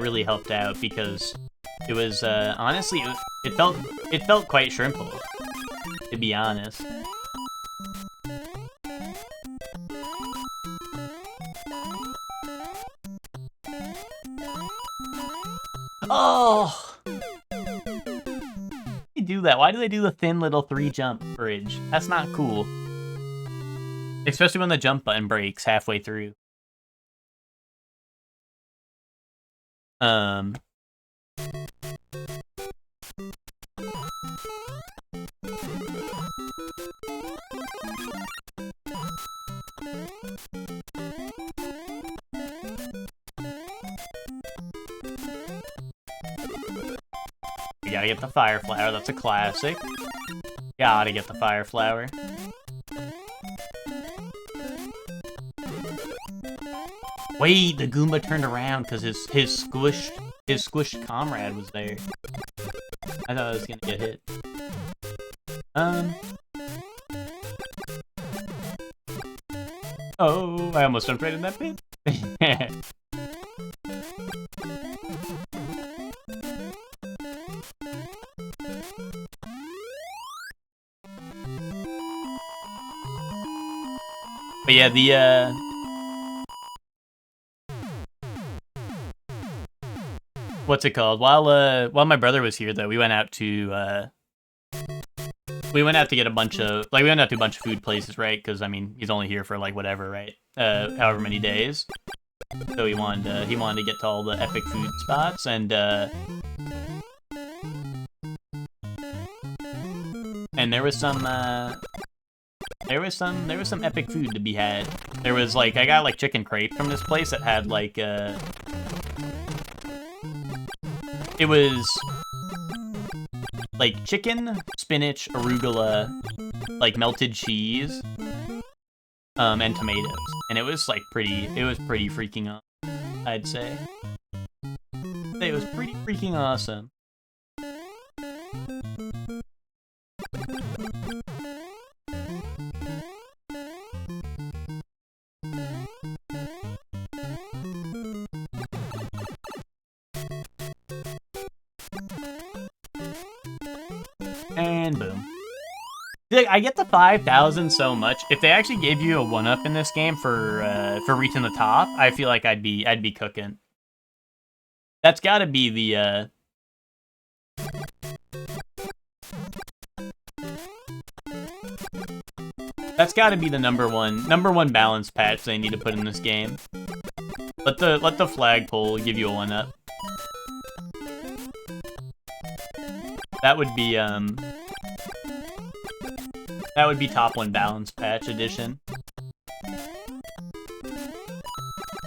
really helped out, because it was honestly it felt quite shrimple, to be honest. Oh, they do that. Why do they do the thin little 3-jump bridge? That's not cool. Especially when the jump button breaks halfway through. We gotta get the fire flower, that's a classic. Gotta get the fire flower. Wait, the Goomba turned around because his squished comrade was there. I thought I was gonna get hit. Oh, I almost jumped right in that pit. But yeah, the what's it called? While my brother was here, though, we went out to get a bunch of, like, we went out to a bunch of food places, right? Because I mean, he's only here for like whatever, right? However many days. So he wanted to get to all the epic food spots, and there was some epic food to be had. There was like, I got like chicken crepe from this place that had like it was like chicken, spinach, arugula, like melted cheese, and tomatoes. And it was like pretty freaking awesome, I'd say. It was pretty freaking awesome. And boom. like, I get the 5,000 so much. If they actually gave you a 1-up in this game for reaching the top, I feel like I'd be cooking. That's got to be the that's got to be the number one balance patch they need to put in this game. Let the flagpole give you a 1-up. That would be top 1 balance patch edition.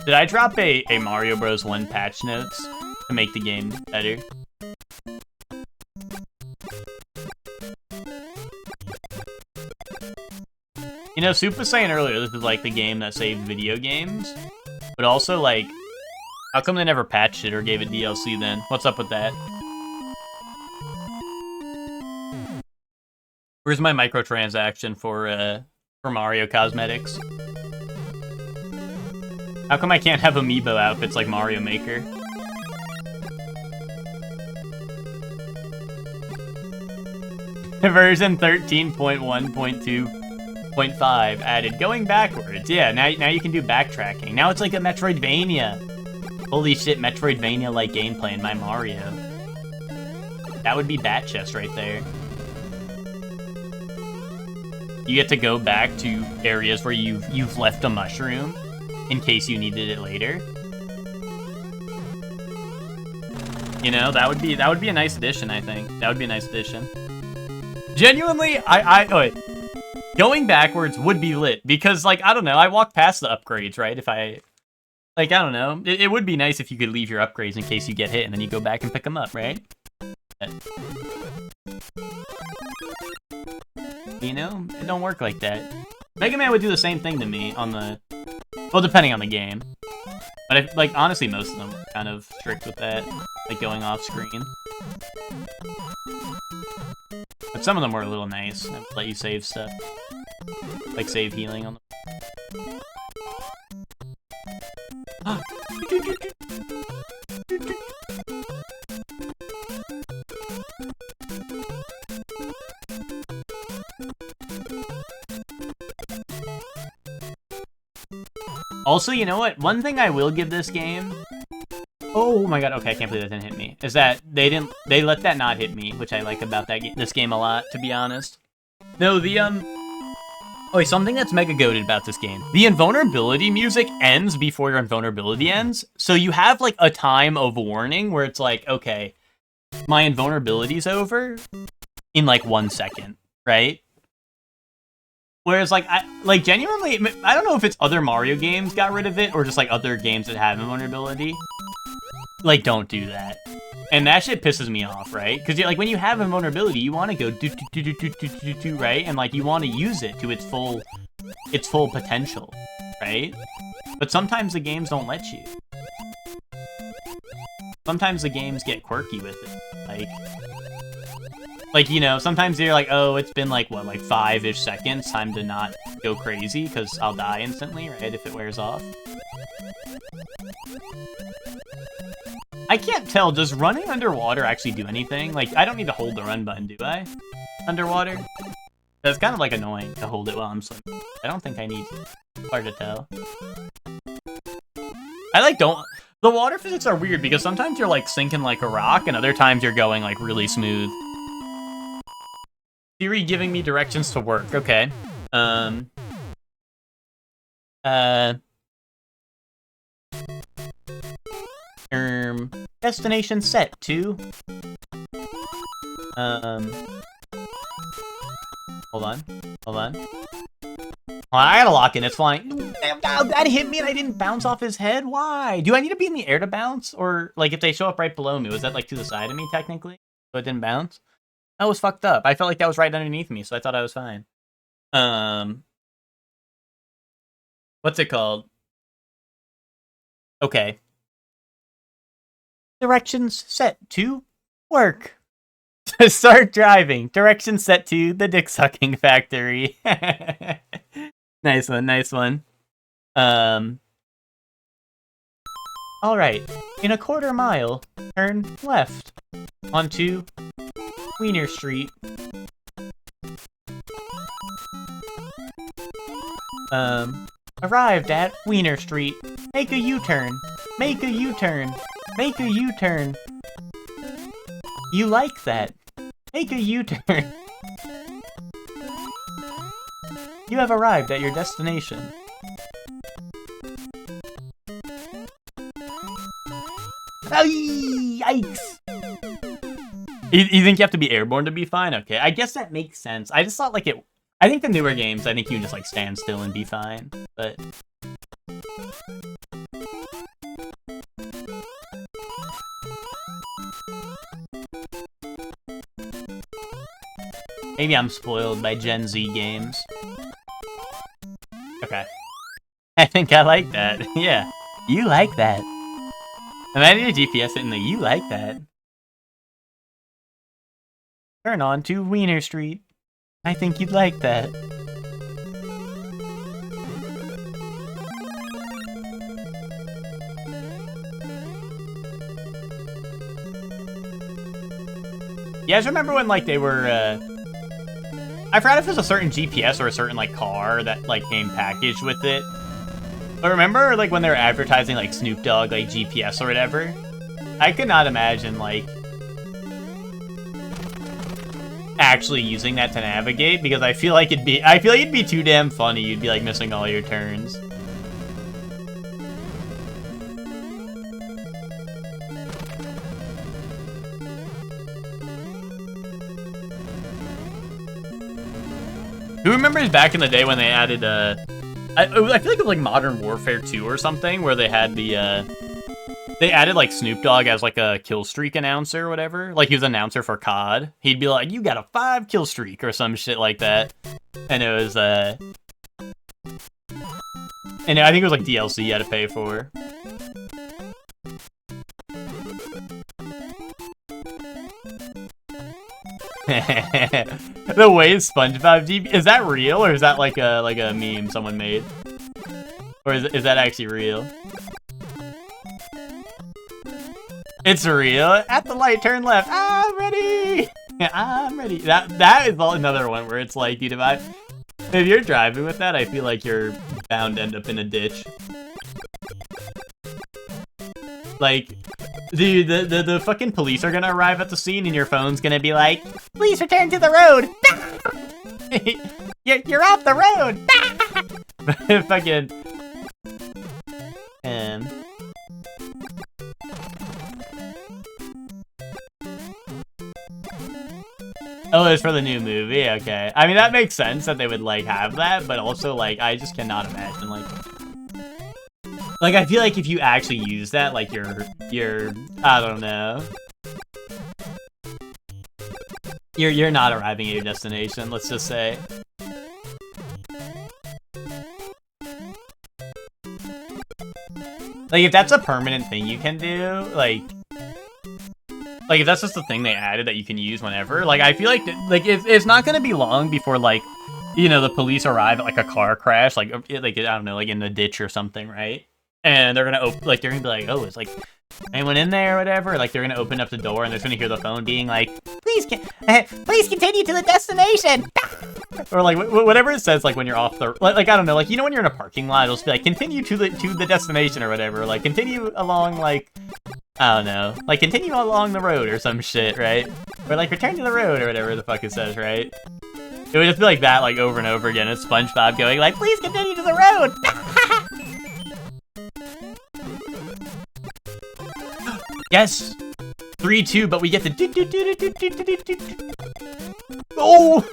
Did I drop a Mario Bros. 1 patch notes to make the game better? You know, Soup was saying earlier this is like the game that saved video games, but also like, how come they never patched it or gave it DLC then? What's up with that? Where's my microtransaction for Mario Cosmetics? How come I can't have amiibo outfits like Mario Maker? Version 13.1.2.5 added. Going backwards. Yeah, now you can do backtracking. Now it's like a Metroidvania. Holy shit, Metroidvania-like gameplay in my Mario. That would be Bat Chest right there. You get to go back to areas where you've left a mushroom in case you needed it later. You know, that would be a nice addition, I think. That would be a nice addition. Genuinely, wait. Going backwards would be lit because, like, I don't know, I walked past the upgrades, right? If I don't know, it would be nice if you could leave your upgrades in case you get hit and then you go back and pick them up, right? You know, it don't work like that. Mega Man would do the same thing to me on the, well, depending on the game. But like, honestly, most of them are kind of strict with that, like going off screen. But some of them were a little nice. They would let you save stuff, like save healing on the. Also, you know what? One thing I will give this game... Oh my god, okay, I can't believe that didn't hit me. Is that they let that not hit me, which I like about this game a lot, to be honest. No, oh, something that's mega goated about this game. The invulnerability music ends before your invulnerability ends, so you have, like, a time of warning where it's like, okay, my invulnerability's over in, like, 1 second, right? Whereas, like, genuinely, I don't know if it's other Mario games got rid of it, or just, like, other games that have invulnerability. Like, don't do that. And that shit pisses me off, right? Because, like, when you have invulnerability, you want to go do, right? And, like, you want to use it to its full potential, right? But sometimes the games don't let you. Sometimes the games get quirky with it. Like, you know, sometimes they're like, oh, it's been, like, what, like 5-ish seconds, time to not go crazy, because I'll die instantly, right, if it wears off. I can't tell, does running underwater actually do anything? Like, I don't need to hold the run button, do I? Underwater? That's kind of, like, annoying to hold it while I'm swimming. I don't think I need to. Hard to tell. I, like, don't... The water physics are weird, because sometimes you're, like, sinking like a rock, and other times you're going, like, really smooth. Siri giving me directions to work. Okay. Destination set to. Hold on. Oh, I gotta lock in. It's flying. Damn, that hit me and I didn't bounce off his head. Why? Do I need to be in the air to bounce? Or, like, if they show up right below me, was that, like, to the side of me, technically? So it didn't bounce? That was fucked up. I felt like that was right underneath me, so I thought I was fine. What's it called? Okay. Directions set to work. Start driving. Directions set to the dick sucking factory. Nice one. Alright. In a quarter mile, turn left onto Wiener Street. Arrived at Wiener Street. Make a U-turn. Make a U-turn. Make a U-turn. You like that. Make a U-turn. You have arrived at your destination. Oh, yikes! You think you have to be airborne to be fine? Okay, I guess that makes sense. I just thought like it... I think the newer games, I think you can just like stand still and be fine, but... Maybe I'm spoiled by Gen Z games. Okay. I think I like that. Yeah. You like that. Imagine a GPS hitting the you like that. Turn on to Wiener Street. I think you'd like that. You guys remember when like they were I forgot if it was a certain GPS or a certain like car that like came packaged with it. But remember like when they were advertising like Snoop Dogg like GPS or whatever? I could not imagine like actually using that to navigate because I feel like it'd be too damn funny. You'd be like missing all your turns. Who remembers back in the day when they added, I feel like it was like Modern Warfare 2 or something, where they had the, they added like Snoop Dogg as like a kill streak announcer or whatever. Like he was an announcer for COD. He'd be like, you got a 5 kill streak or some shit like that. And it was, and I think it was like DLC you had to pay for. The way SpongeBob GP, is that real or is that like a meme someone made? Or is that actually real? It's real. At the light, turn left. I'm ready. I'm ready. That is another one where it's like, dude, if you're driving with that, I feel like you're bound to end up in a ditch. Like, dude, the fucking police are gonna arrive at the scene and your phone's gonna be like, please return to the road. you're off the road. Fucking. Oh, it's for the new movie? Okay. I mean, that makes sense that they would, like, have that, but also, like, I just cannot imagine, like... Like, I feel like if you actually use that, like, you're... I don't know. You're not arriving at your destination, let's just say. Like, if that's a permanent thing you can do, like, if that's just the thing they added that you can use whenever, like, I feel like, it's not gonna be long before, like, you know, the police arrive at, like, a car crash, like, I don't know, like, in the ditch or something, right? And they're gonna they're gonna be like, oh, it's like, anyone in there or whatever? Like, they're gonna open up the door and they're gonna hear the phone being like, please continue to the destination! Or, like, whatever it says, like, when you're off the, like, I don't know, like, you know when you're in a parking lot, it'll just be like, continue to the destination or whatever, like, continue along, like, I don't know, like, continue along the road or some shit, right? Or, like, return to the road or whatever the fuck it says, right? It would just be like that, like, over and over again. It's SpongeBob going, like, please continue to the road! Yes! 3-2, but we get the Oh!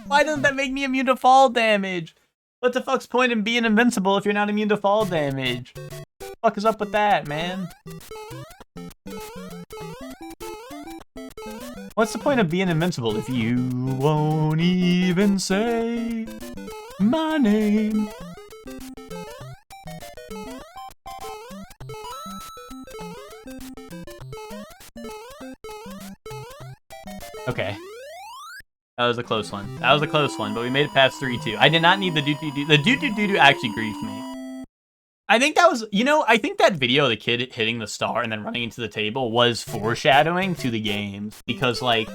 Why doesn't that make me immune to fall damage? What the fuck's point in being invincible if you're not immune to fall damage? What the fuck is up with that, man? What's the point of being invincible if you won't even say my name? Okay. That was a close one. That was a close one, but we made it past 3-2. I did not need the doo-doo-doo. The doo-doo-doo-doo actually griefed me. I think that was, you know, I think that video of the kid hitting the star and then running into the table was foreshadowing to the games. Because, like,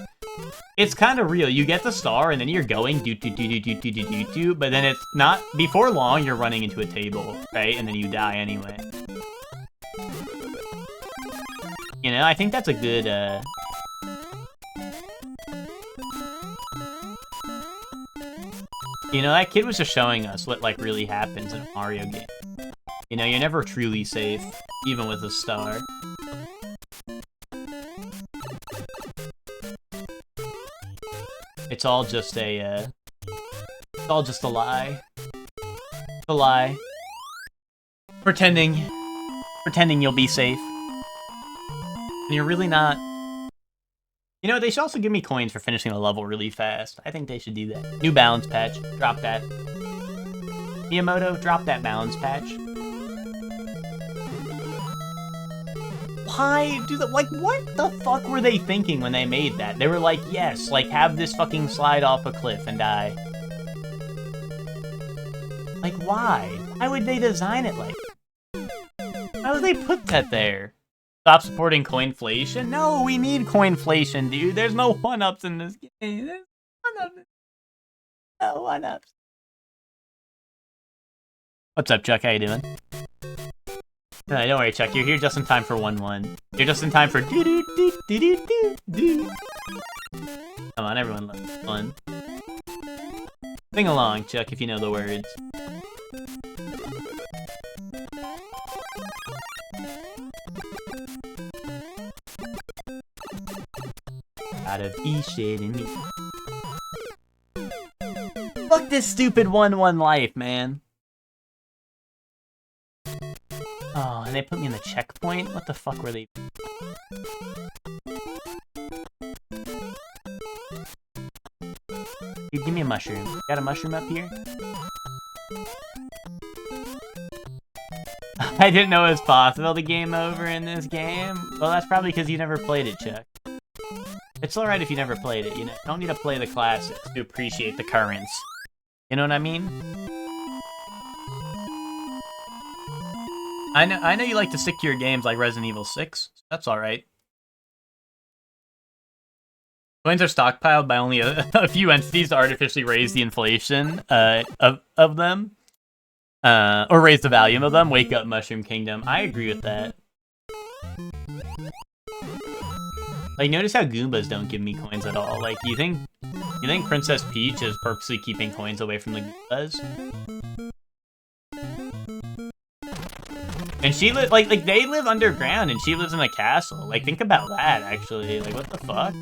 It's kind of real. You get the star, and then you're going do, but then it's not... Before long, you're running into a table, right? And then you die anyway. You know, I think that's a good, You know, that kid was just showing us what, like, really happens in a Mario game. You know, you're never truly safe, even with a star. It's all just a, it's all just a lie. It's a lie. Pretending you'll be safe. And you're really not. You know, they should also give me coins for finishing the level really fast. I think they should do that. New balance patch. Drop that. Miyamoto, drop that balance patch. Why do that? Like, what the fuck were they thinking when they made that? They were like, yes, like, have this fucking slide off a cliff and die. Like, why? Why would they design it like that? Why would they put that there? Stop supporting coinflation? No, we need coinflation, dude. There's no one-ups in this game. There's one-ups. No one-ups. What's up, Chuck? How you doing? Don't worry, Chuck. You're here just in time for 1-1. You're just in time for do-do-do-do-do-do-do. Come on, everyone loves fun. Sing along, Chuck, if you know the words. Gotta be shitting me. Fuck this stupid 1-1 life, man. Oh, and they put me in the checkpoint? What the fuck were they? Dude, give me a mushroom. Got a mushroom up here? I didn't know it was possible to game over in this game. Well, that's probably because you never played it, Chuck. It's alright if you never played it, you know? You don't need to play the classics to appreciate the currents. You know what I mean? I know you like to stick to your games like Resident Evil 6. That's alright. Coins are stockpiled by only a few entities to artificially raise the inflation of them. Or raise the value of them. Wake up, Mushroom Kingdom. I agree with that. Like, notice how Goombas don't give me coins at all. Like, you think Princess Peach is purposely keeping coins away from the Goombas? And she like they live underground and she lives in a castle. Like, think about that, actually. Like, what the fuck?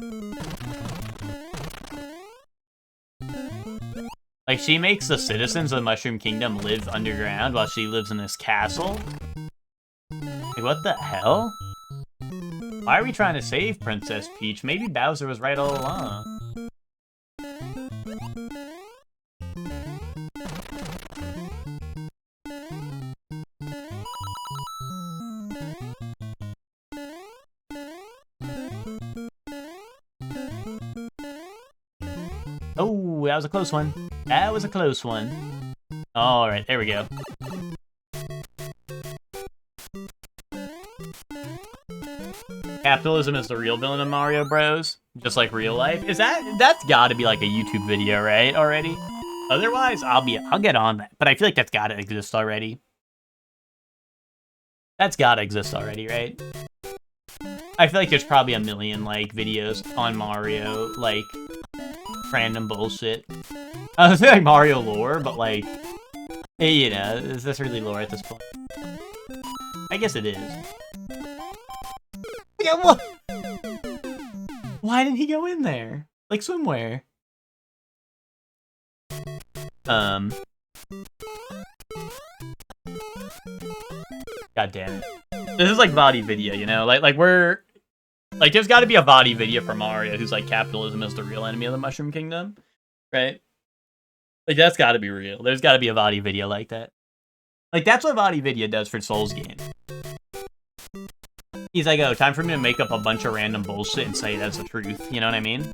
Like, she makes the citizens of the Mushroom Kingdom live underground while she lives in this castle? Like, what the hell? Why are we trying to save Princess Peach? Maybe Bowser was right all along. Oh, that was a close one. That was a close one. Alright, there we go. Capitalism is the real villain of Mario Bros. Just like real life. That's gotta be like a YouTube video, right? Already? Otherwise, I'll get on that. But I feel like that's gotta exist already. That's gotta exist already, right? I feel like there's probably a million, like, videos on Mario, like, random bullshit. I was saying like Mario lore, but like, hey, you know, is this really lore at this point? I guess it is. Yeah, what? Why didn't he go in there? Like, swimwear. God damn it. This is like VOD video, you know? Like we're... Like, there's gotta be a VOD video for Mario who's like, capitalism is the real enemy of the Mushroom Kingdom. Right? Like, that's gotta be real. There's gotta be a VOD video like that. Like, that's what VOD video does for Souls games. He's like, oh, time for me to make up a bunch of random bullshit and say that's the truth. You know what I mean?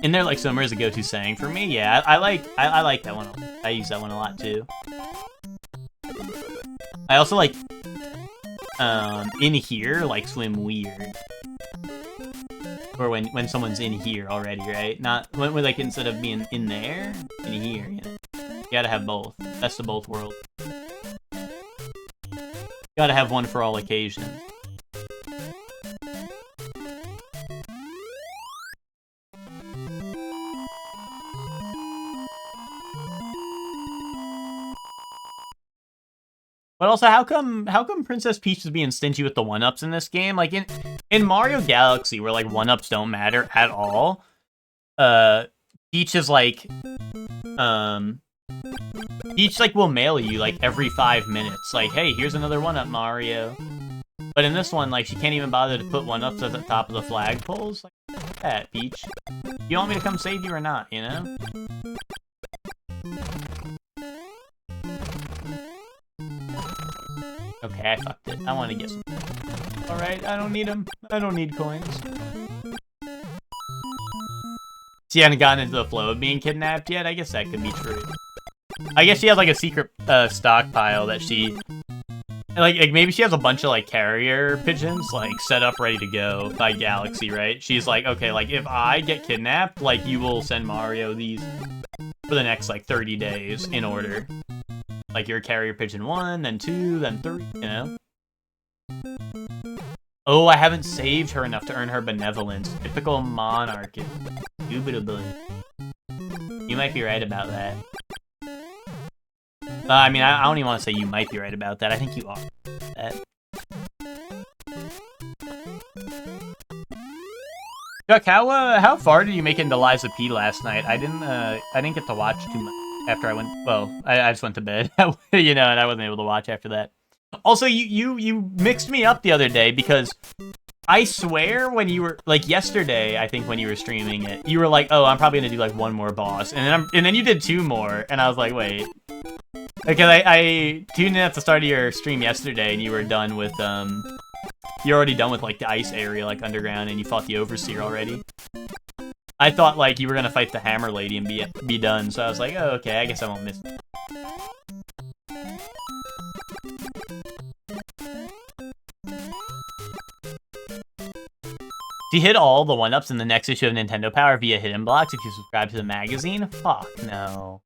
And they're like, Summer is a go-to saying for me. Yeah, I like that one. I use that one a lot too. I also like in here, like, swim weird. Or when someone's in here already, right? Not, when, like, instead of being in there, in here, you know? You gotta have both. Best of both worlds. Gotta have one for all occasions. But also, how come Princess Peach is being stingy with the 1-ups in this game? Like, in Mario Galaxy, where, like, 1-ups don't matter at all, Peach is, like, Peach, like, will mail you, like, every 5 minutes. Like, hey, here's another 1-up, Mario. But in this one, like, she can't even bother to put 1-ups at the top of the flagpoles. Like, fuck that, Peach. You want me to come save you or not, you know? Okay, I fucked it. I want to get some. Alright, I don't need them. I don't need coins. She hadn't gotten into the flow of being kidnapped yet? I guess that could be true. I guess she has, like, a secret stockpile that she... Like, maybe she has a bunch of, like, carrier pigeons, like, set up ready to go by Galaxy, right? She's like, okay, like, if I get kidnapped, like, you will send Mario these for the next, like, 30 days in order. Like, you're carrier pigeon 1, then 2, then 3, you know? Oh, I haven't saved her enough to earn her benevolence. Typical monarch. Indubitably. You might be right about that. I mean, I don't even want to say you might be right about that. I think you are. That. Chuck, how far did you make it into Liza P last night? I didn't get to watch too much after I went. Well, I just went to bed, you know, and I wasn't able to watch after that. Also, you mixed me up the other day because I swear when you were, like, yesterday, I think when you were streaming it, you were like, oh, I'm probably gonna do, like, 1 more boss, and then you did 2 more, and I was like, wait. Because I tuned in at the start of your stream yesterday, and you were done with, you're already done with, like, the ice area, like, underground, and you fought the Overseer already. I thought, like, you were gonna fight the Hammer Lady and be done, so I was like, oh, okay, I guess I won't miss it. Do you hit all the 1-ups in the next issue of Nintendo Power via Hidden Blocks if you subscribe to the magazine? Fuck no.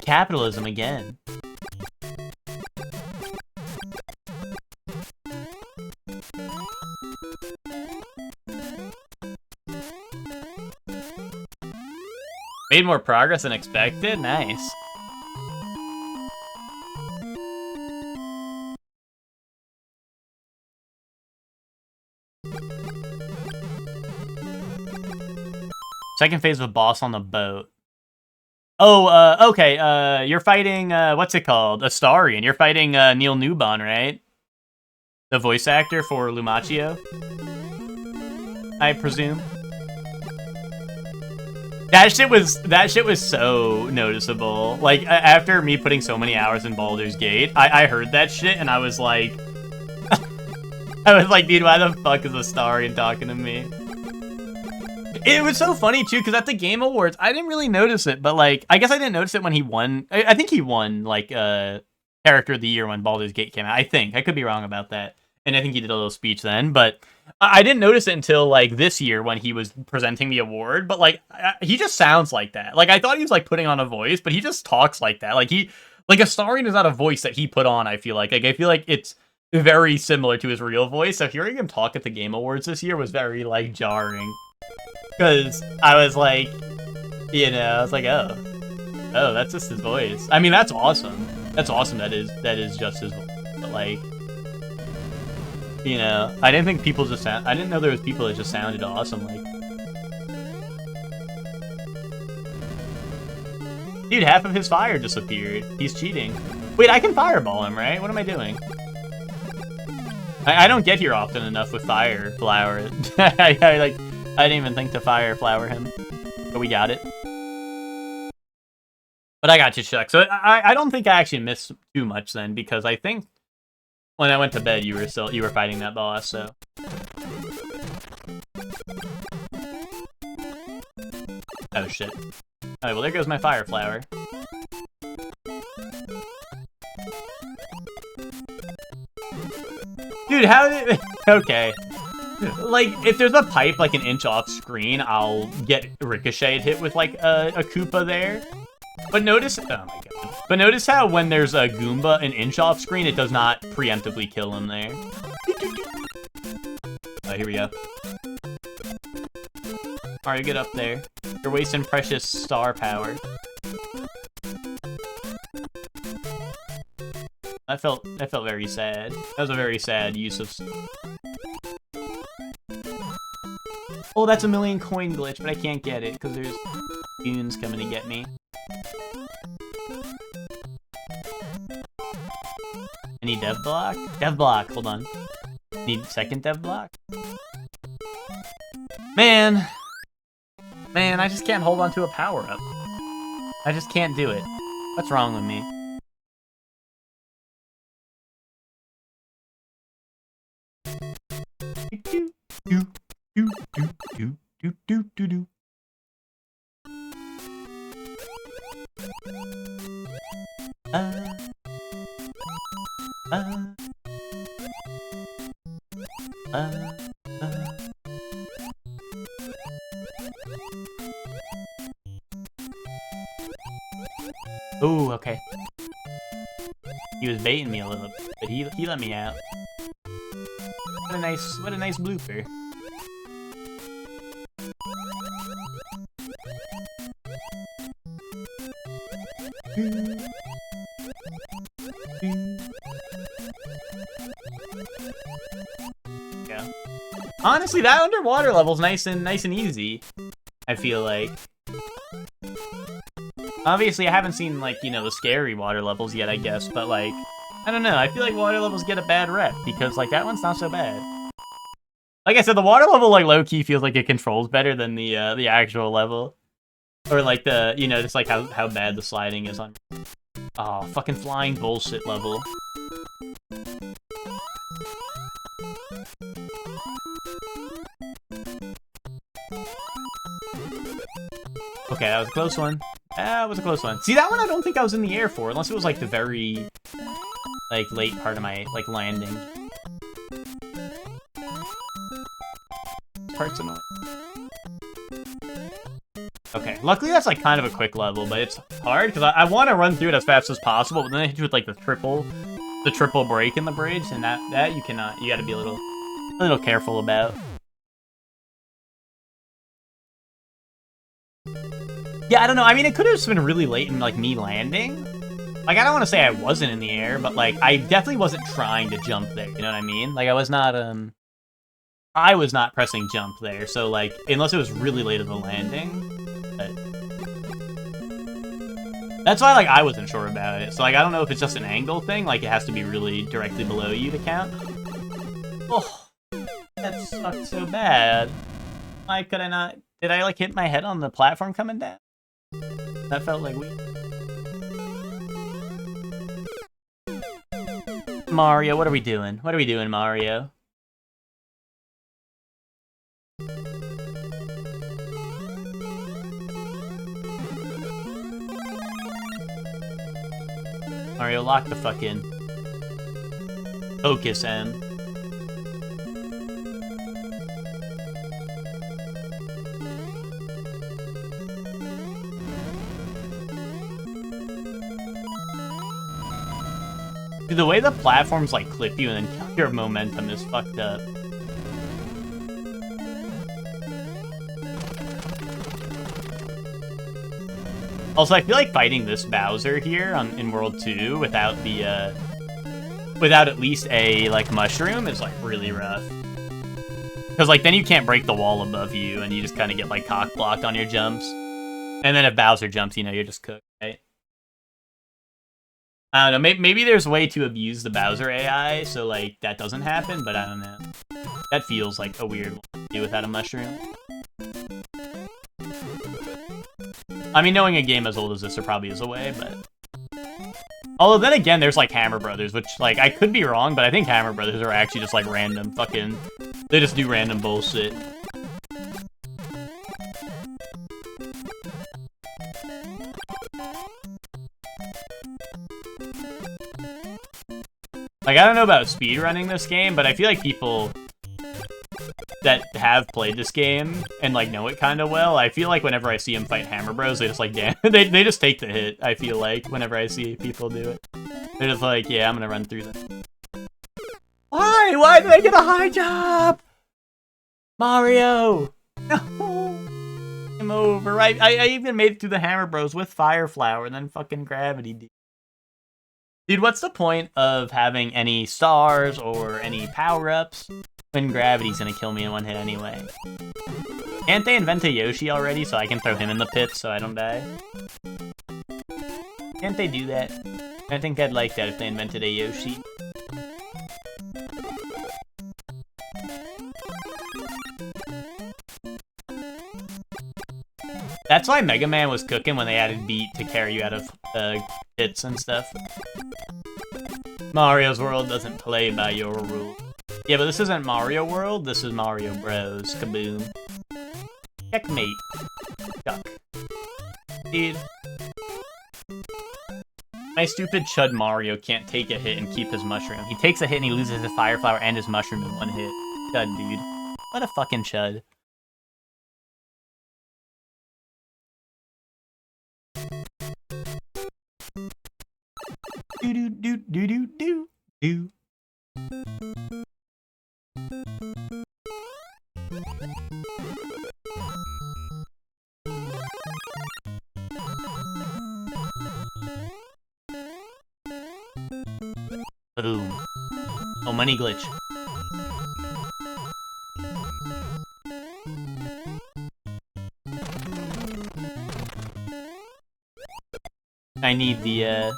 Capitalism again. Made more progress than expected? Nice. Second phase of a boss on the boat. Oh, okay, you're fighting, what's it called? Astarion. You're fighting, Neil Newbon, right? The voice actor for Lumaccio? I presume. That shit was so noticeable. Like, after me putting so many hours in Baldur's Gate, I heard that shit and I was like... I was like, dude, why the fuck is Astarion talking to me? It was so funny, too, because at the Game Awards, I didn't really notice it, but, like, I guess I didn't notice it when he won. I think he won, like, Character of the Year when Baldur's Gate came out. I think. I could be wrong about that. And I think he did a little speech then, but I didn't notice it until, like, this year when he was presenting the award, but, like, he just sounds like that. Like, I thought he was, like, putting on a voice, but he just talks like that. Like, Astarion is not a voice that he put on, I feel like. Like, I feel like it's very similar to his real voice, so hearing him talk at the Game Awards this year was very, like, jarring. Because I was like, you know, I was like, oh, that's just his voice. I mean, that's awesome. That's awesome that is just his voice. But, like, you know, I didn't think people just I didn't know there was people that just sounded awesome. Like, dude, half of his fire disappeared. He's cheating. Wait, I can fireball him, right? What am I doing? I don't get here often enough with fire flower. I didn't even think to fire flower him, but we got it. But I got you, Chuck. So I don't think I actually missed too much then, because I think when I went to bed you were fighting that boss. So oh shit. Alright, well there goes my fire flower. Dude, how did... Okay. Like, if there's a pipe like an inch off screen, I'll get Ricochet hit with like a Koopa there. But notice... Oh my god. But notice how when there's a Goomba an inch off screen, it does not preemptively kill him there. Oh, here we go. Alright, get up there. You're wasting precious star power. That felt very sad. That was a very sad use of... Oh, that's a million coin glitch, but I can't get it because there's goons coming to get me. I need dev block? Dev block, hold on. Need second dev block? Man, I just can't hold on to a power-up. I just can't do it. What's wrong with me? Do. Ooh, okay. He was baiting me a little bit, but he let me out. What a nice blooper. Yeah. Honestly, that underwater level's nice and easy. I feel like. Obviously, I haven't seen like, you know, the scary water levels yet, I guess, but like, I don't know. I feel like water levels get a bad rep because like that one's not so bad. Like I said, the water level like low key feels like it controls better than the actual level, or like the, you know, just like how bad the sliding is on. Oh, fucking flying bullshit level. Okay, that was a close one. That was a close one. See, that one I don't think I was in the air for, unless it was like the very, like, late part of my, like, landing. Part's annoying. Okay, luckily that's like kind of a quick level, but it's hard because I want to run through it as fast as possible, but then I hit you with like the triple break in the bridge, and that you cannot. You got to be a little careful about. Yeah, I don't know. I mean, it could have just been really late in like me landing. Like, I don't want to say I wasn't in the air, but like I definitely wasn't trying to jump there. You know what I mean? Like I was not pressing jump there. So like, unless it was really late in the landing. But that's why, like, I wasn't sure about it. So, like, I don't know if it's just an angle thing. Like, it has to be really directly below you to count. Oh, that sucked so bad. Why could I not? Did I, like, hit my head on the platform coming down? That felt like weird. Mario, what are we doing? What are we doing, Mario? Mario, lock the fuck in. Focus, M. Dude, the way the platforms, like, clip you and then kill your momentum is fucked up. Also, I feel like fighting this Bowser here in World 2 without the, without at least a, like, mushroom is, like, really rough. Because, like, then you can't break the wall above you, and you just kind of get, like, cock-blocked on your jumps. And then if Bowser jumps, you know, you're just cooked, right? I don't know, maybe there's a way to abuse the Bowser AI, so, like, that doesn't happen, but I don't know. That feels like a weird one to do without a mushroom. I mean, knowing a game as old as this, there probably is a way, but... Although, then again, there's, like, Hammer Brothers, which, like, I could be wrong, but I think Hammer Brothers are actually just, like, random fucking... They just do random bullshit. Like, I don't know about speedrunning this game, but I feel like people that have played this game and, like, know it kind of well, I feel like whenever I see them fight Hammer Bros, they just, like, damn, they just take the hit, I feel like, whenever I see people do it. They're just like, yeah, I'm gonna run through that. Why? Why did I get a high jump? Mario! No! I'm over. I even made it through the Hammer Bros with Fire Flower and then fucking Gravity. Dude, what's the point of having any stars or any power-ups when Gravity's gonna kill me in one hit anyway? Can't they invent a Yoshi already so I can throw him in the pit so I don't die? Can't they do that? I think I'd like that if they invented a Yoshi. That's why Mega Man was cooking when they added Beat to carry you out of hits and stuff. Mario's World doesn't play by your rules. Yeah, but this isn't Mario World, this is Mario Bros. Kaboom. Checkmate. Duck. Dude. My stupid chud Mario can't take a hit and keep his mushroom. He takes a hit and he loses his Fire Flower and his mushroom in one hit. Chud, dude. What a fucking chud. Do do do do do do do. Boom. Oh, money glitch. I need the,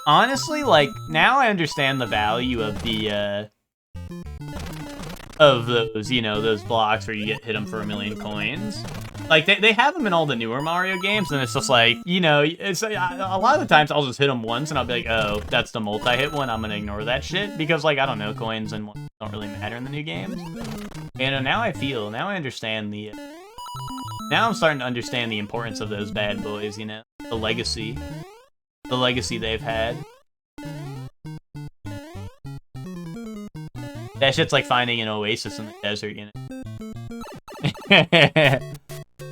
honestly, like, now I understand the value of the, of those, you know, those blocks where you hit them for 1,000,000 coins. Like, they have them in all the newer Mario games, and it's just like, you know, it's a lot of the times I'll just hit them once, and I'll be like, oh, that's the multi-hit one, I'm gonna ignore that shit, because, like, I don't know, coins and ones don't really matter in the new games. And now I understand the, now I'm starting to understand the importance of those bad boys, you know, the legacy they've had. That shit's like finding an oasis in the desert, you know?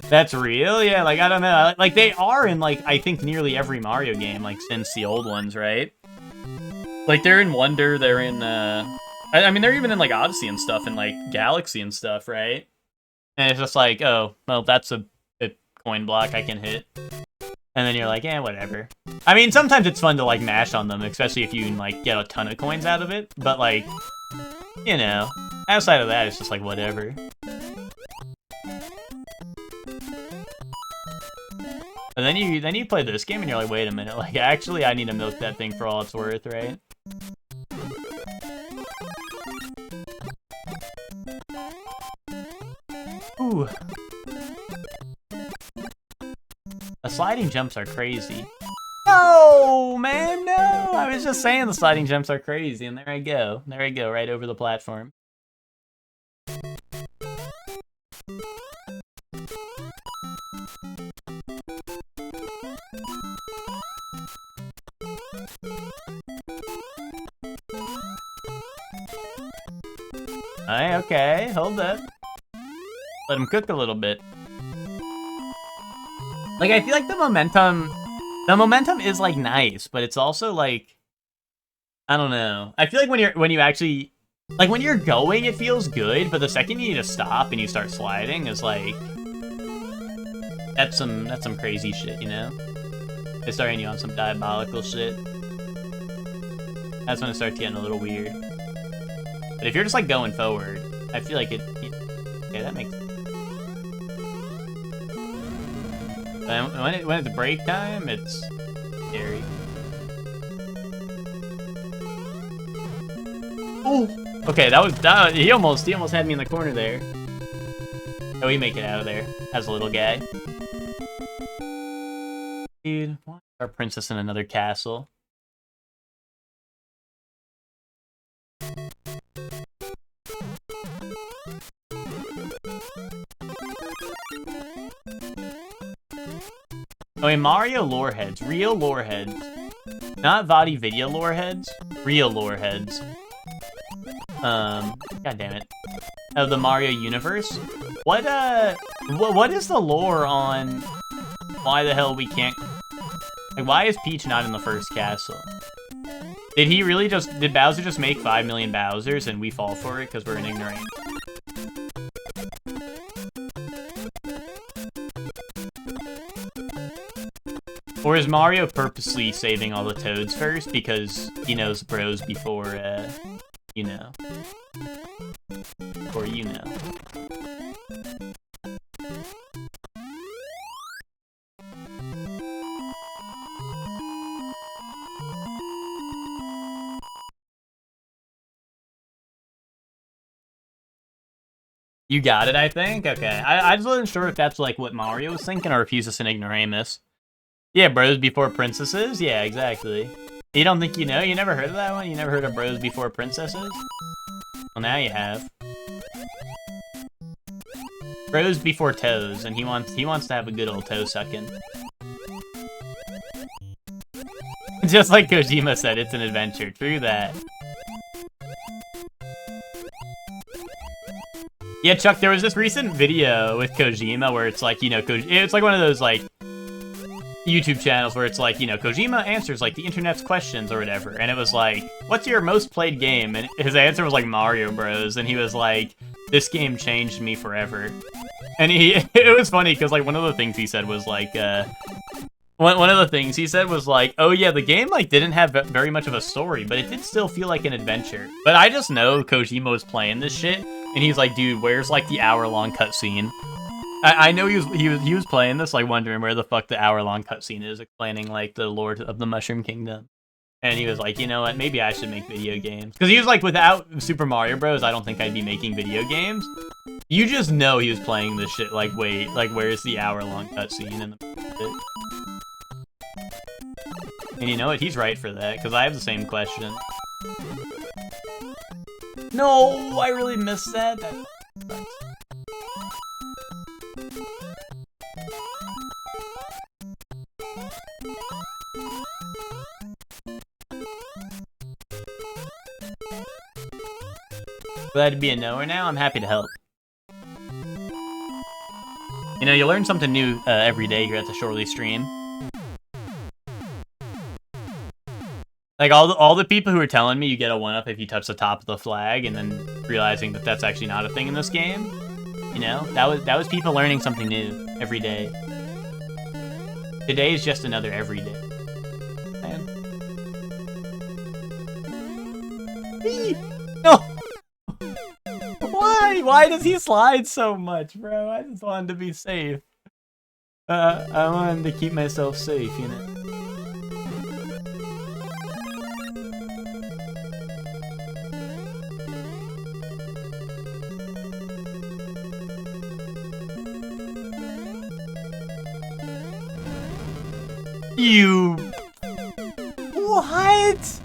That's real? Yeah, like, I don't know. Like, they are in, like, I think nearly every Mario game, like, since the old ones, right? Like, they're in Wonder, they're in, I mean, they're even in, like, Odyssey and stuff, and, like, Galaxy and stuff, right? And it's just like, oh, well, that's a coin block I can hit. And then you're like, eh, whatever. I mean, sometimes it's fun to, like, mash on them, especially if you can, like, get a ton of coins out of it. But, like, you know, outside of that, it's just like, whatever. And then you play this game and you're like, wait a minute, like, actually, I need to milk that thing for all it's worth, right? Ooh. The sliding jumps are crazy. No, man, no! I was just saying the sliding jumps are crazy, and there I go. There I go, right over the platform. Alright, okay, hold up. Let him cook a little bit. Like, I feel like the momentum is, like, nice, but it's also, like, I don't know. I feel like when you actually, like, when you're going, it feels good, but the second you need to stop and you start sliding is, like, that's some crazy shit, you know? It's starting you on some diabolical shit. That's when it starts getting a little weird. But if you're just, like, going forward, I feel like it, okay, that makes sense. When it's break time, it's scary. Oh, okay, that he almost had me in the corner there. Oh, we make it out of there as a little guy. Dude, why is our princess in another castle? Oh, wait, Mario lore heads. Real lore heads. Not VODy video lore heads. Real lore heads. God damn it. Of the Mario universe. What is the lore on why the hell we can't... Like, why is Peach not in the first castle? Did Bowser just make 5 million Bowsers and we fall for it because we're an ignorant? Or is Mario purposely saving all the Toads first because he knows bros before, you know. Or you know. You got it, I think? Okay. I just wasn't sure if that's like what Mario was thinking or if he's just an ignoramus. Yeah, bros before princesses? Yeah, exactly. You don't think you know? You never heard of that one? You never heard of bros before princesses? Well, now you have. Bros before toes, and he wants to have a good old toe sucking. Just like Kojima said, it's an adventure. True that. Yeah, Chuck, there was this recent video with Kojima where it's like, you know, it's like one of those, like, YouTube channels where it's like, you know, Kojima answers, like, the internet's questions or whatever. And it was like, what's your most played game? And his answer was, like, Mario Bros. And he was like, this game changed me forever. And it was funny because, like, one of the things he said was, like, one of the things he said was, like, oh, yeah, the game, like, didn't have very much of a story, but it did still feel like an adventure. But I just know Kojima was playing this shit. And he's like, dude, where's, like, the hour-long cutscene? I know he was playing this, like, wondering where the fuck the hour-long cutscene is, explaining, like, the lore of the Mushroom Kingdom. And he was like, you know what, maybe I should make video games. Because he was like, without Super Mario Bros., I don't think I'd be making video games. You just know he was playing this shit, like, wait, like, where's the hour-long cutscene in the... And you know what, he's right for that, because I have the same question. No, I really missed that. That sucks. Glad to be a knower now. I'm happy to help. You know, you learn something new every day here at the Shorely stream. Like, all the people who are telling me you get a 1-up if you touch the top of the flag, and then realizing that that's actually not a thing in this game. You know, that was people learning something new every day. Today is just another every day. Man. No! Why? Why does he slide so much, bro? I just wanted to be safe. I wanted to keep myself safe, you know? You... What?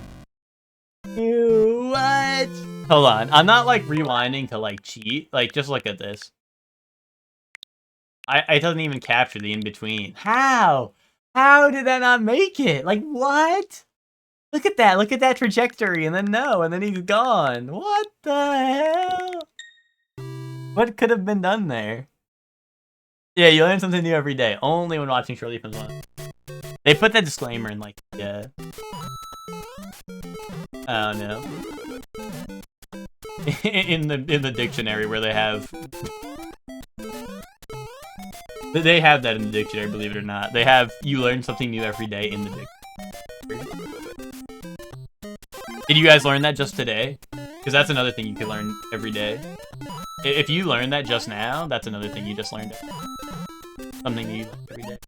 You... What? Hold on. I'm not, like, rewinding to, like, cheat. Like, just look at this. It doesn't even capture the in-between. How? How did that not make it? Like, what? Look at that. Look at that trajectory. And then no. And then he's gone. What the hell? What could have been done there? Yeah, you learn something new every day. Only when watching Shorely Films 1. They put that disclaimer in, like, yeah. I don't know. in the dictionary where they have that in the dictionary, believe it or not. They have you learn something new every day in the dictionary. Did you guys learn that just today? Because that's another thing you could learn every day. If you learned that just now, that's another thing you just learned. Something new you learned every day.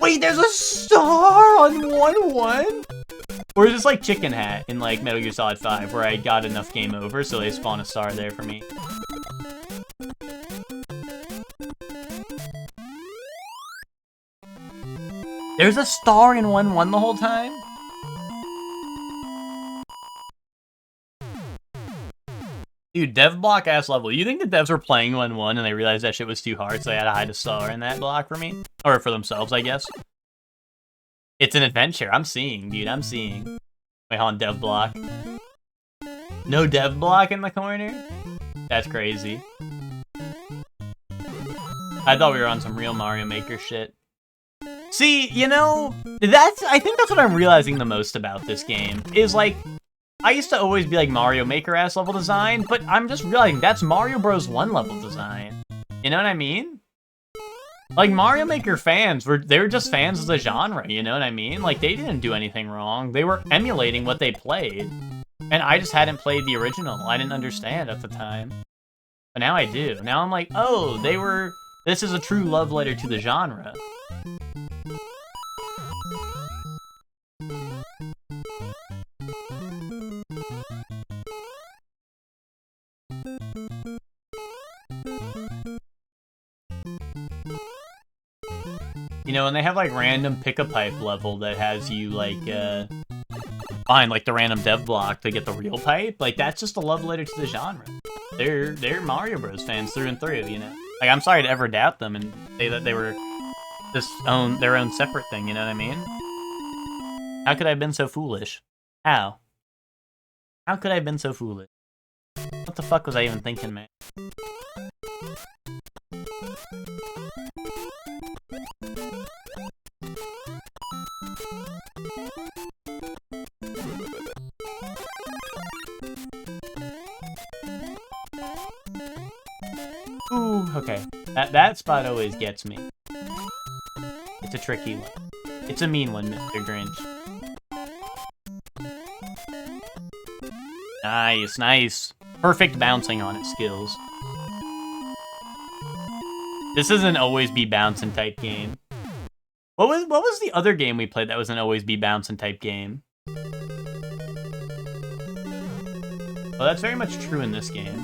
Wait, there's a star on 1-1? Or is this like Chicken Hat in like Metal Gear Solid 5 where I got enough game over so they spawn a star there for me? There's a star in 1-1 the whole time? Dude, dev block ass level. You think the devs were playing 1-1 and they realized that shit was too hard so they had to hide a star in that block for me? Or for themselves, I guess. It's an adventure. I'm seeing, dude. I'm seeing. Wait, hold on, dev block. No dev block in the corner? That's crazy. I thought we were on some real Mario Maker shit. See, you know, I think that's what I'm realizing the most about this game, is like, I used to always be like Mario Maker-ass level design, but I'm just realizing that's Mario Bros. 1 level design. You know what I mean? Like, Mario Maker fans, they were just fans of the genre, you know what I mean? Like, they didn't do anything wrong. They were emulating what they played. And I just hadn't played the original. I didn't understand at the time. But now I do. Now I'm like, oh, this is a true love letter to the genre. You know, and they have like random pick-a-pipe level that has you like find like the random dev block to get the real pipe. Like, that's just a love letter to the genre. They're Mario Bros. Fans through and through, you know? Like, I'm sorry to ever doubt them and say that they were just their own separate thing, you know what I mean? How could I have been so foolish? How? How could I have been so foolish? What the fuck was I even thinking, man? Ooh, okay. That spot always gets me. It's a tricky one. It's a mean one, Mr. Grinch. Nice, nice. Perfect bouncing on its skills. This is an always be bouncing type game. What was the other game we played that was an always be bouncing type game? Well, that's very much true in this game.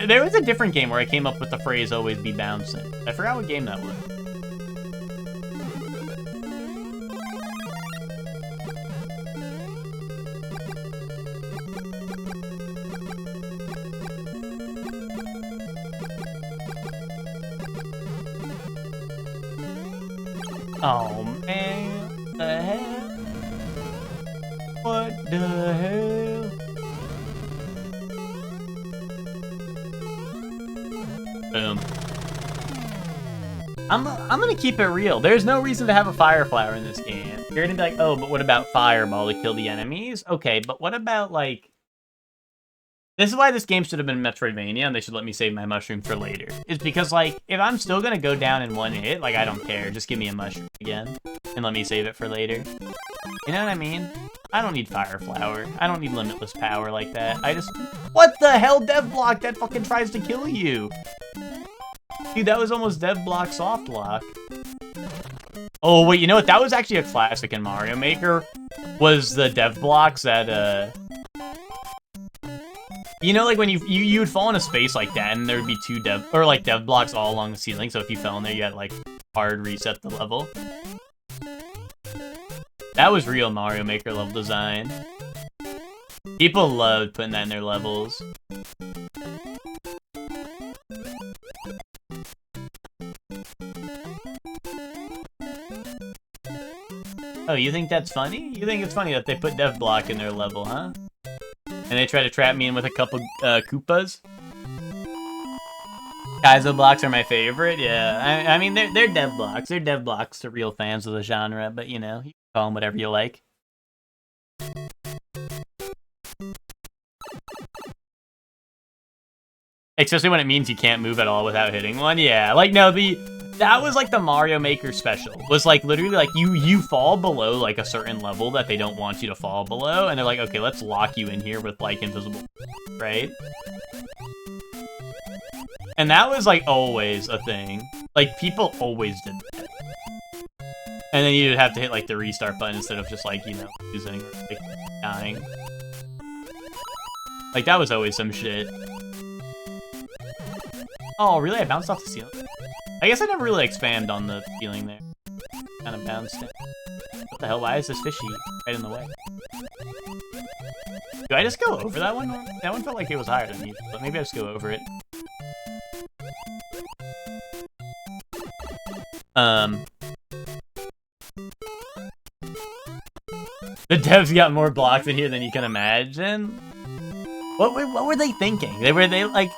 There was a different game where I came up with the phrase always be bouncing. I forgot what game that was. Oh man, what the hell? What the hell? Boom. I'm gonna keep it real. There's no reason to have a fire flower in this game. You're gonna be like, oh, but what about fireball to kill the enemies? Okay, but what about like... This is why this game should have been Metroidvania, and they should let me save my mushroom for later. It's because, like, if I'm still gonna go down in one hit, like, I don't care. Just give me a mushroom again, and let me save it for later. You know what I mean? I don't need Fire Flower. I don't need limitless power like that. I just... What the hell, Dev Block? That fucking tries to kill you! Dude, that was almost Dev Block Soft Lock. Oh, wait, you know what? That was actually a classic in Mario Maker. Was the Dev Blocks that, You know, like when you would fall in a space like that, and there would be two dev blocks all along the ceiling. So if you fell in there, you had to like hard reset the level. That was real Mario Maker level design. People loved putting that in their levels. Oh, you think that's funny? You think it's funny that they put Dev Block in their level, huh? And they try to trap me in with a couple Koopas. Kaizo blocks are my favorite. Yeah, I mean they're Dev Blocks. They're Dev Blocks to real fans of the genre, but you know, you can call them whatever you like. Especially when it means you can't move at all without hitting one. Yeah, like no, that was like the Mario Maker special. Was like literally like you fall below like a certain level that they don't want you to fall below, and they're like, okay, let's lock you in here with like invisible, right? And that was like always a thing. Like people always did that. And then you'd have to hit like the restart button instead of just like, you know, losing or like dying. Like that was always some shit. Oh, really? I bounced off the ceiling? I guess I never really expand on the feeling there. Kind of bounced it. What the hell? Why is this fishy right in the way? Do I just go over that one? That one felt like it was higher than me, but maybe I just go over it. The devs got more blocks in here than you can imagine. What were they thinking? They like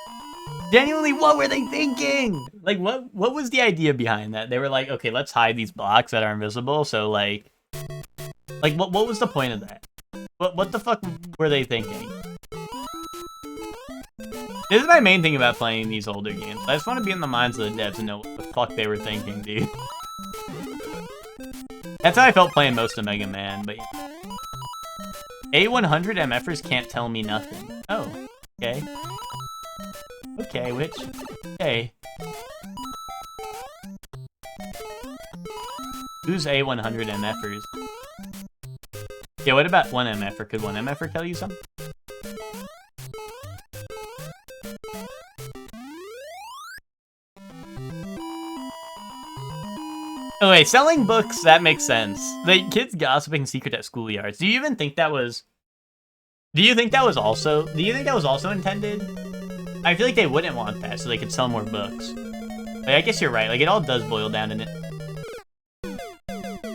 genuinely, what were they thinking? Like what was the idea behind that? They were like, okay, let's hide these blocks that are invisible. So like what was the point of that? What the fuck were they thinking? This is my main thing about playing these older games. I just want to be in the minds of the devs and know what the fuck they were thinking, dude. That's how I felt playing most of Mega Man, but yeah. A100 MFers can't tell me nothing. Oh, okay. Okay, which? Okay. Who's A100 MFers? Yeah, what about one MFer? Could one MFer tell you something? Oh wait, selling books, that makes sense. Like, kids gossiping secret at schoolyards. Do you even think that was... Do you think that was also intended? I feel like they wouldn't want that, so they could sell more books. Like, I guess you're right, like, it all does boil down to it.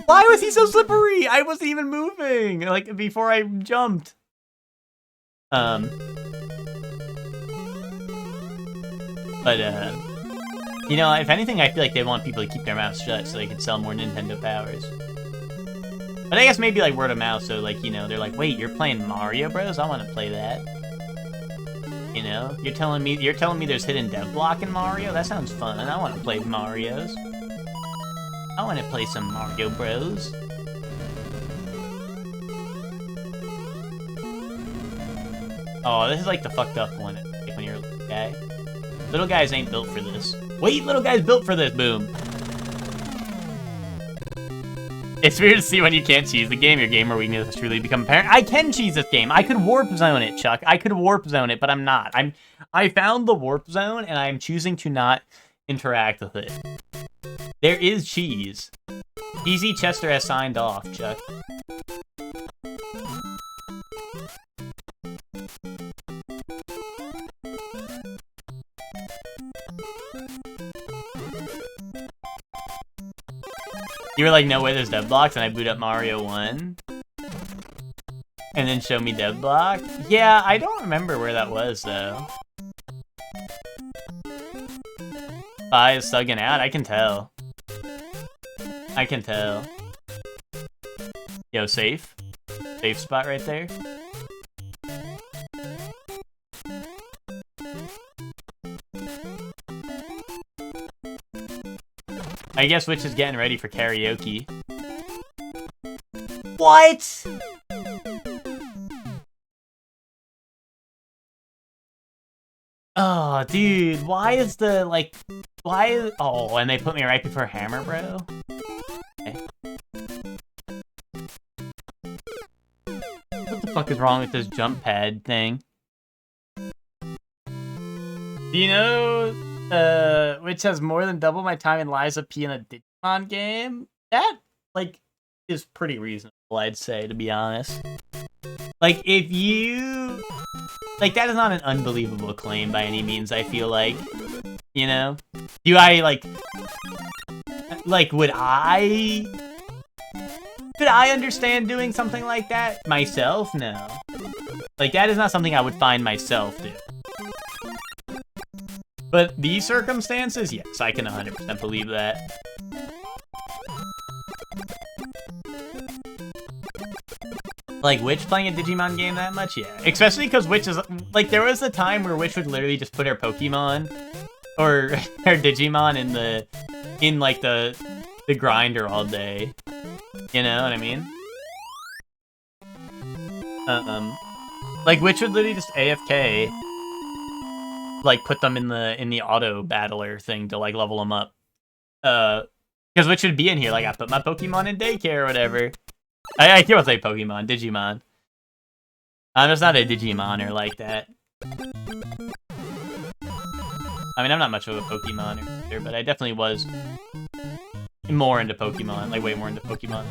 Why was he so slippery? I wasn't even moving, like, before I jumped. You know, if anything, I feel like they want people to keep their mouths shut so they can sell more Nintendo powers. But I guess maybe like word of mouth, so like, you know, they're like, wait, you're playing Mario Bros? I want to play that. You know, you're telling me there's hidden dev block in Mario? That sounds fun. I want to play Marios. I want to play some Mario Bros. Oh, this is like the fucked up one, like when you're a little guy. Little guys ain't built for this. Wait, little guy's built for this, boom. It's weird to see when you can't cheese the game, your gamer weakness has truly become apparent. I can cheese this game. I could warp zone it, Chuck. I could warp zone it, but I'm not. I found the warp zone, and I'm choosing to not interact with it. There is cheese. Easy Chester has signed off, Chuck. You were like, no way, there's dev blocks, and I boot up Mario 1. And then show me dev block? Yeah, I don't remember where that was, though. Fi is sugging out, I can tell. I can tell. Yo, safe? Safe spot right there. I guess Witch is getting ready for karaoke. What? Oh, dude, why is the, like, oh, and they put me right before Hammer, bro? Okay. What the fuck is wrong with this jump pad thing? Do you know, which has more than double my time in Liza P in a Digimon game? That, like, is pretty reasonable, I'd say, to be honest. Like, if you... Like, that is not an unbelievable claim by any means, I feel like. You know? Do I, like... Like, would I... Could I understand doing something like that? Myself? No. Like, that is not something I would find myself do. But these circumstances, yes, I can 100% believe that. Like, Witch playing a Digimon game that much? Yeah. Especially because Witch is... Like, there was a time where Witch would literally just put her Pokemon, or her Digimon in like, the grinder all day. You know what I mean? Like, Witch would literally just AFK... like put them in the auto battler thing to like level them up. Because Witch would be in here like, I put my Pokemon in daycare or whatever. I can't say Pokemon, Digimon. I'm just not a Digimoner like that. I mean, I'm not much of a Pokemoner, but I definitely was more into Pokemon, like way more into Pokemon.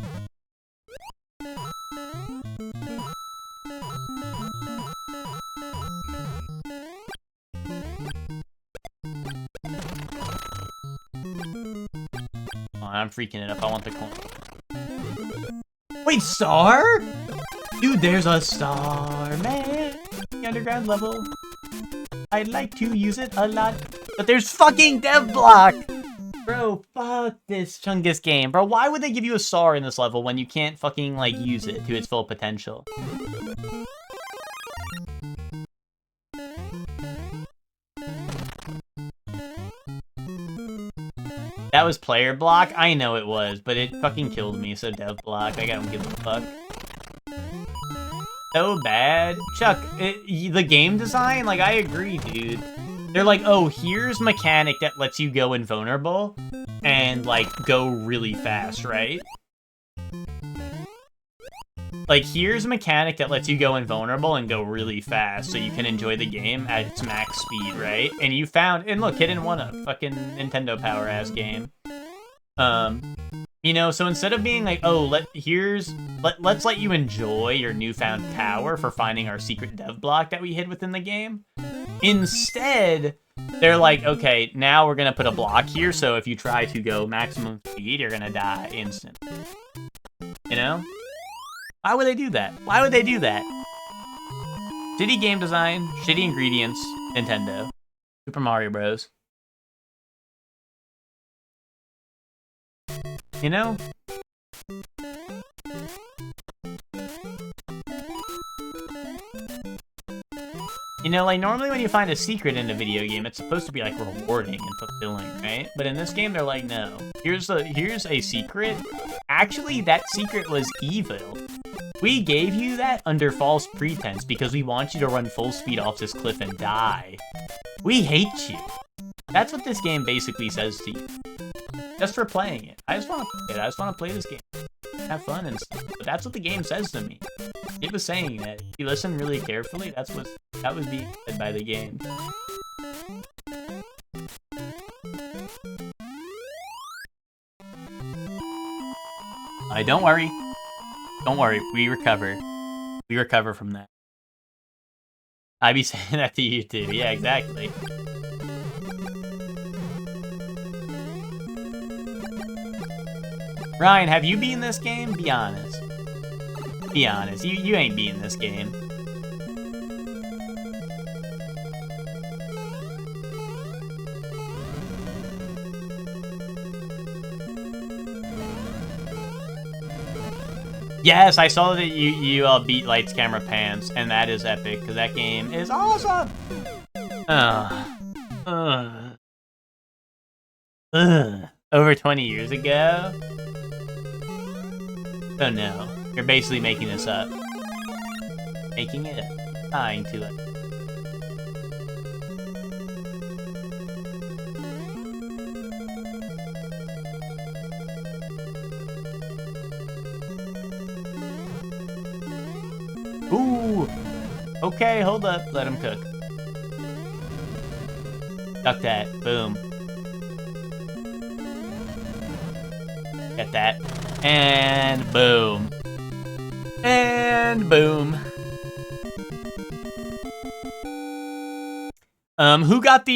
I'm freaking it up. I want the coin. Wait, star? Dude, there's a star, man. underground level. I'd like to use it a lot, but there's fucking dev block! Bro, fuck this Chungus game. Bro, why would they give you a star in this level when you can't fucking, like, use it to its full potential? That was player block? I know it was, but it fucking killed me, so dev block. I don't give a fuck. So bad. Chuck, the game design, like, I agree, dude. They're like, oh, here's mechanic that lets you go invulnerable and, like, go really fast, right? Like, here's a mechanic that lets you go invulnerable and go really fast so you can enjoy the game at its max speed, right? And you found, and look, Hidden 1-Up, fucking Nintendo power-ass game. You know, so instead of being like, oh, let's let you enjoy your newfound power for finding our secret dev block that we hid within the game, instead, they're like, okay, now we're gonna put a block here, so if you try to go maximum speed, you're gonna die instantly. You know? Why would they do that? Why would they do that? Shitty game design, shitty ingredients, Nintendo. Super Mario Bros. You know? You know, like, normally when you find a secret in a video game, it's supposed to be, like, rewarding and fulfilling, right? But in this game, they're like, no. Here's a secret. Actually, that secret was evil. We gave you that under false pretense because we want you to run full speed off this cliff and die. We hate you. That's what this game basically says to you. Just for playing it. I just want to play it. I just want to play this game. Have fun and stuff. But that's what the game says to me. It was saying that. If you listen really carefully, that was being said by the game. Don't worry. Don't worry. We recover. We recover from that. I be saying that to you too. Yeah, exactly. Ryan, have you beaten this game? Be honest. Be honest. You ain't beaten this game. Yes, I saw that you beat Lights, Camera, Pants, and that is epic, because that game is awesome! Over 20 years ago? Oh no, you're basically making this up. Making it up. Tying to it. Ooh! Okay, hold up. Let him cook. Duck that. Boom. Get that. And boom. And boom. Who got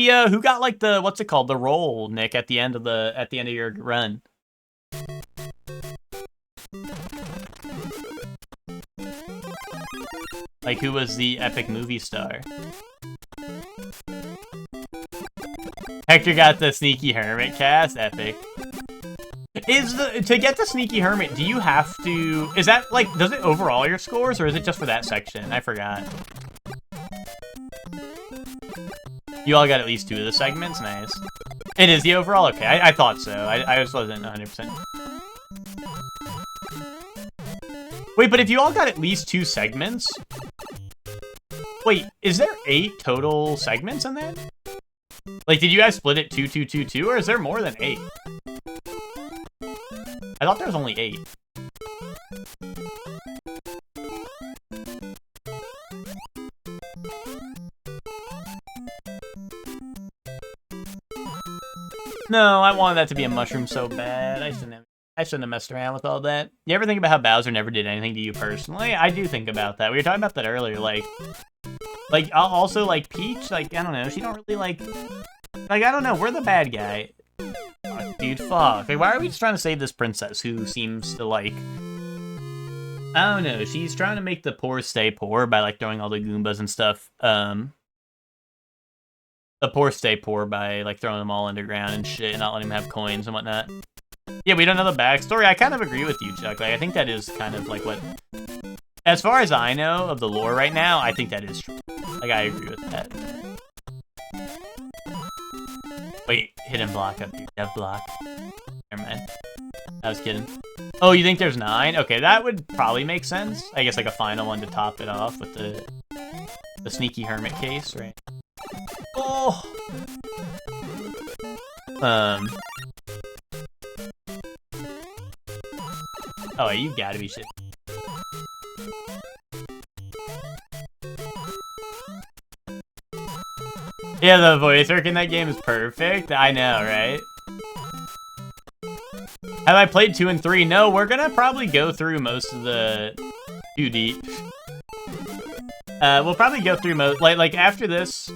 like the, what's it called? The roll, Nick, at the end of your run? Like, who was the epic movie star? Hector got the Sneaky Hermit cast? Epic. To get the Sneaky Hermit, do you have to... Is that, like, does it overall your scores, or is it just for that section? I forgot. You all got at least 2 of the segments? Nice. It is the overall? Okay, I thought so. I just wasn't 100%. Wait, but if you all got at least 2 segments... Wait, is there 8 total segments in there? Like, did you guys split it 2, 2, 2, 2, or is there more than 8? I thought there was only 8. No, I wanted that to be a mushroom so bad. I shouldn't have messed around with all that. You ever think about how Bowser never did anything to you personally? I do think about that. We were talking about that earlier, like also, like, Peach, like, I don't know, she don't really, like, I don't know, we're the bad guy. Fuck, dude, fuck. Like, why are we just trying to save this princess who seems to, like, I don't know. She's trying to make the poor stay poor by like throwing all the Goombas and stuff. The poor stay poor by like throwing them all underground and shit, and not letting them have coins and whatnot. Yeah, we don't know the backstory. I kind of agree with you, Chuck. Like, I think that is kind of like what, as far as I know of the lore right now, I think that is true. Like, I agree with that. Wait, hidden block up here. Dev block. Never mind. I was kidding. Oh, you think there's 9? Okay, that would probably make sense. I guess like a final one to top it off with the sneaky hermit case, right? Oh. Oh, you gotta be shit. Yeah, the voice work in that game is perfect. I know, right? Have I played 2 and 3? No, we're gonna probably go through most of the 2D. We'll probably go through most, like after this,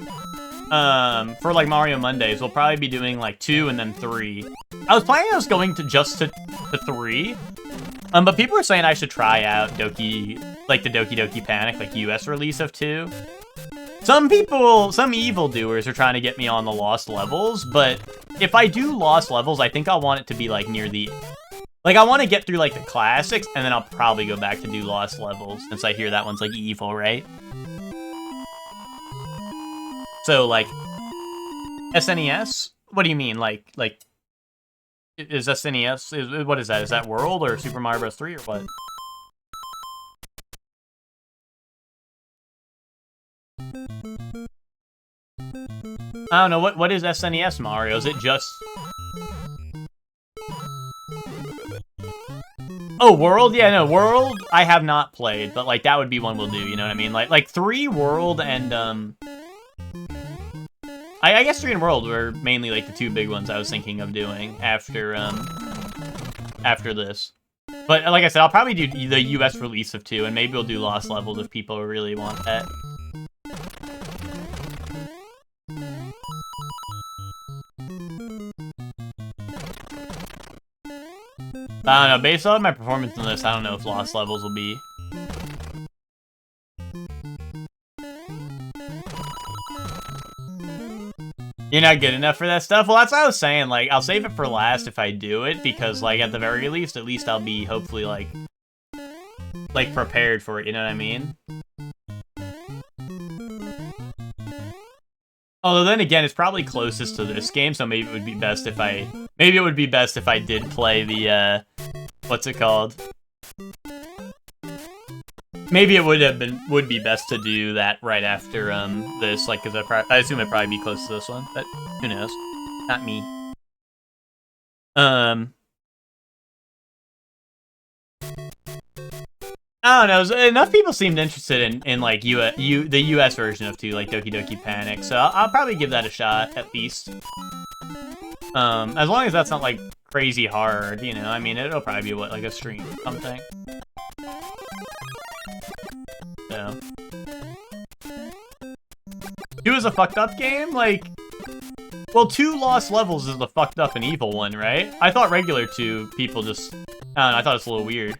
for like Mario Mondays, we'll probably be doing like 2 and then 3. I was planning on going to just to 3, but people were saying I should try out Doki, like the Doki Doki Panic, like US release of 2. Some people, some evildoers are trying to get me on the lost levels, but if I do lost levels, I think I'll want it to be like near the, like I want to get through like the classics, and then I'll probably go back to do lost levels, since I hear that one's like evil, right? So like, SNES? What do you mean? Like, is SNES, what is that? Is that World or Super Mario Bros. 3 or what? I don't know, what is SNES Mario? Is it just... Oh, World? Yeah, no, World I have not played, but like that would be one we'll do, you know what I mean? Like 3, World, and I guess 3 and World were mainly like the 2 big ones I was thinking of doing after this. But like I said, I'll probably do the US release of 2, and maybe we'll do Lost Levels if people really want that. I don't know, based on my performance in this, I don't know if Lost Levels will be. You're not good enough for that stuff? Well, that's what I was saying, like, I'll save it for last if I do it, because, like, at the very least, at least I'll be, hopefully, like, prepared for it, you know what I mean? Although then again, it's probably closest to this game, so maybe it would be best if I... Maybe it would be best if I did play the, what's it called? Maybe it would be best to do that right after, this, like, because I assume it'd probably be close to this one, but who knows? Not me. I don't know, enough people seemed interested in like, the US version of 2, like Doki Doki Panic, so I'll probably give that a shot, at least. As long as that's not, like, crazy hard, you know, I mean, it'll probably be, what, like a stream or something. So. 2 is a fucked up game? Like, well, 2 Lost Levels is the fucked up and evil one, right? I thought regular 2 people just, I don't know, I thought it's a little weird.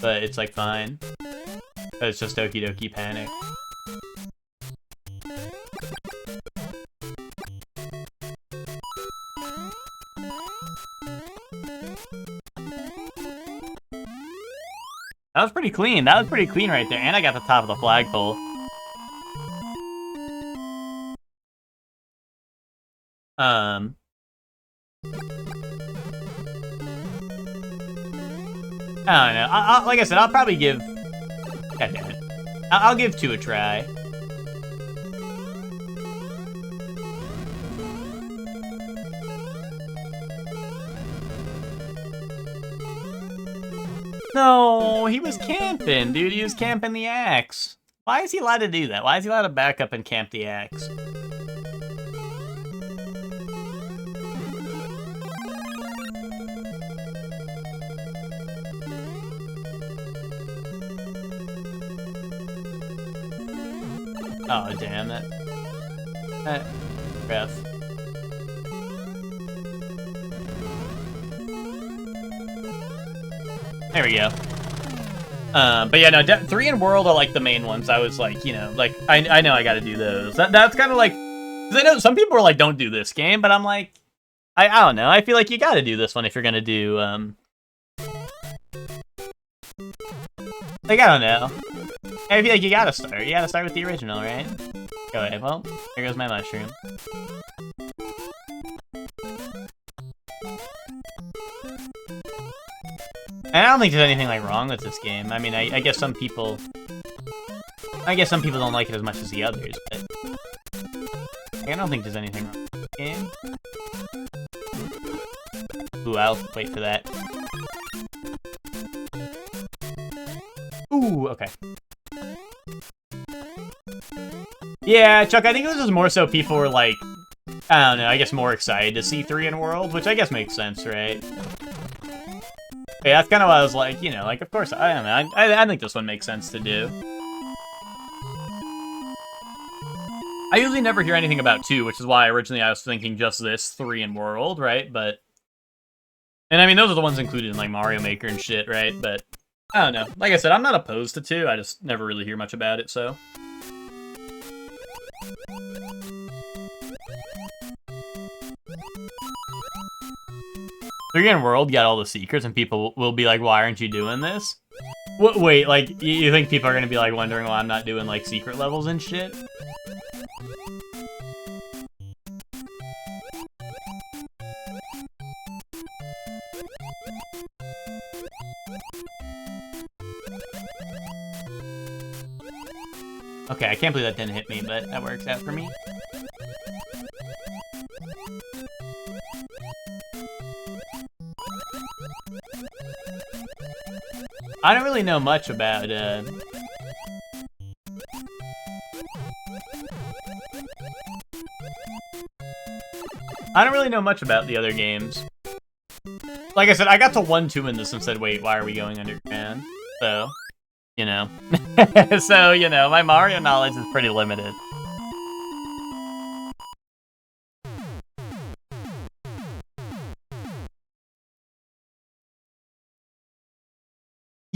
But it's like fine. But it's just Doki Doki Panic. That was pretty clean. That was pretty clean right there. And I got the top of the flagpole. I don't know. I'll, like I said, I'll probably give... God damn it. I'll give 2 a try. No, he was camping, dude. He was camping the axe. Why is he allowed to do that? Why is he allowed to back up and camp the axe? Oh, damn it. Ref. There we go. But yeah, no, 3 and World are like the main ones. I was like, you know, like I know I got to do those. That's kind of like, because I know some people are like, don't do this game, but I'm like, I don't know. I feel like you got to do this one if you're gonna do like I don't know. I feel like you gotta start. You gotta start with the original, right? Okay, well, here goes my mushroom. And I don't think there's anything like wrong with this game. I mean, I guess some people don't like it as much as the others, but I don't think there's anything wrong with this game. Ooh, I'll wait for that. Ooh, okay. Yeah, Chuck, I think this is more so people were like, I don't know, I guess more excited to see 3 in World, which I guess makes sense, right? Yeah, that's kind of what I was like, you know, like, of course, I don't know, I think this one makes sense to do. I usually never hear anything about 2, which is why originally I was thinking just this 3 in World, right? But, and I mean, those are the ones included in, like, Mario Maker and shit, right? But, I don't know. Like I said, I'm not opposed to 2, I just never really hear much about it, so. 3 in World got all the secrets, and people will be like, why aren't you doing this? Wait, like, you think people are gonna be, like, wondering why I'm not doing, like, secret levels and shit? Okay, I can't believe that didn't hit me, but that works out for me. I don't really know much about, I don't really know much about the other games. Like I said, I got to 1-2 in this and said, wait, why are we going underground? So, you know. So, you know, my Mario knowledge is pretty limited.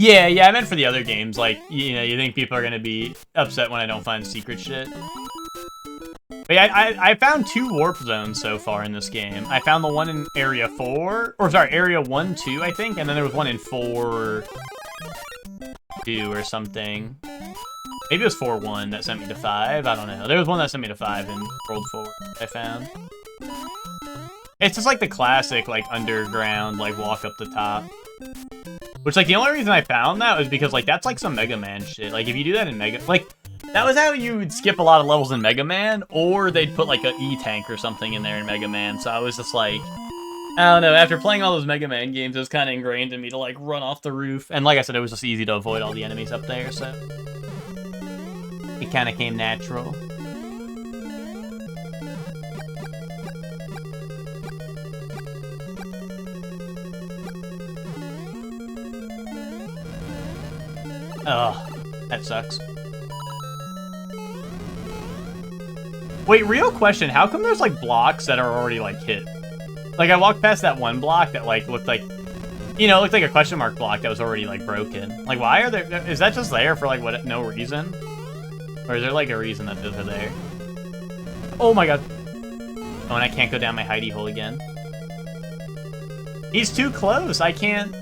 Yeah, I meant for the other games, like, you know, you think people are gonna be upset when I don't find secret shit. But yeah, I found 2 warp zones so far in this game. I found the one in Area 4, or sorry, Area 1, 2, I think, and then there was one in 4, 2 or something. Maybe it was 4, 1 that sent me to 5, I don't know. There was one that sent me to 5 in World 4 I found. It's just like the classic, like, underground, like, walk up the top. Which, like, the only reason I found that was because, like, that's, like, some Mega Man shit. Like, if you do that in like, that was how you would skip a lot of levels in Mega Man, or they'd put, like, a E-Tank or something in there in Mega Man, so I was just like, I don't know, after playing all those Mega Man games, it was kind of ingrained in me to, like, run off the roof. And like I said, it was just easy to avoid all the enemies up there, so it kind of came natural. Ugh, that sucks. Wait, real question, how come there's, like, blocks that are already, like, hit? Like, I walked past that one block that, like, looked like, you know, looked like a question mark block that was already, like, broken. Like, why are there, is that just there for, like, what, no reason? Or is there, like, a reason that those are there? Oh my god. Oh, and I can't go down my hidey hole again. He's too close, I can't.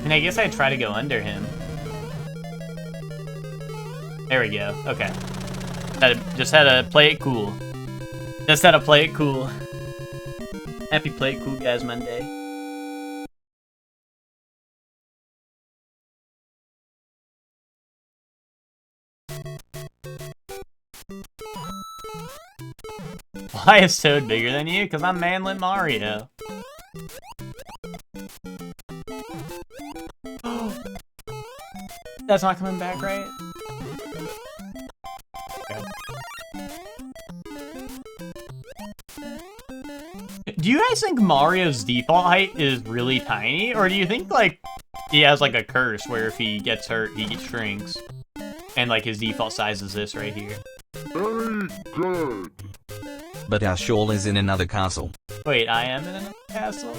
And I guess I'd try to go under him. There we go. Okay. Just had to play it cool. Just had to play it cool. Happy Play It Cool Guys Monday. Why is Toad bigger than you? Because I'm Manlet Mario. That's not coming back, right? Okay. Do you guys think Mario's default height is really tiny? Or do you think, like, he has, like, a curse where if he gets hurt, he shrinks? And, like, his default size is this right here. Very good. But our shawl is in another castle. Wait, I am in another castle?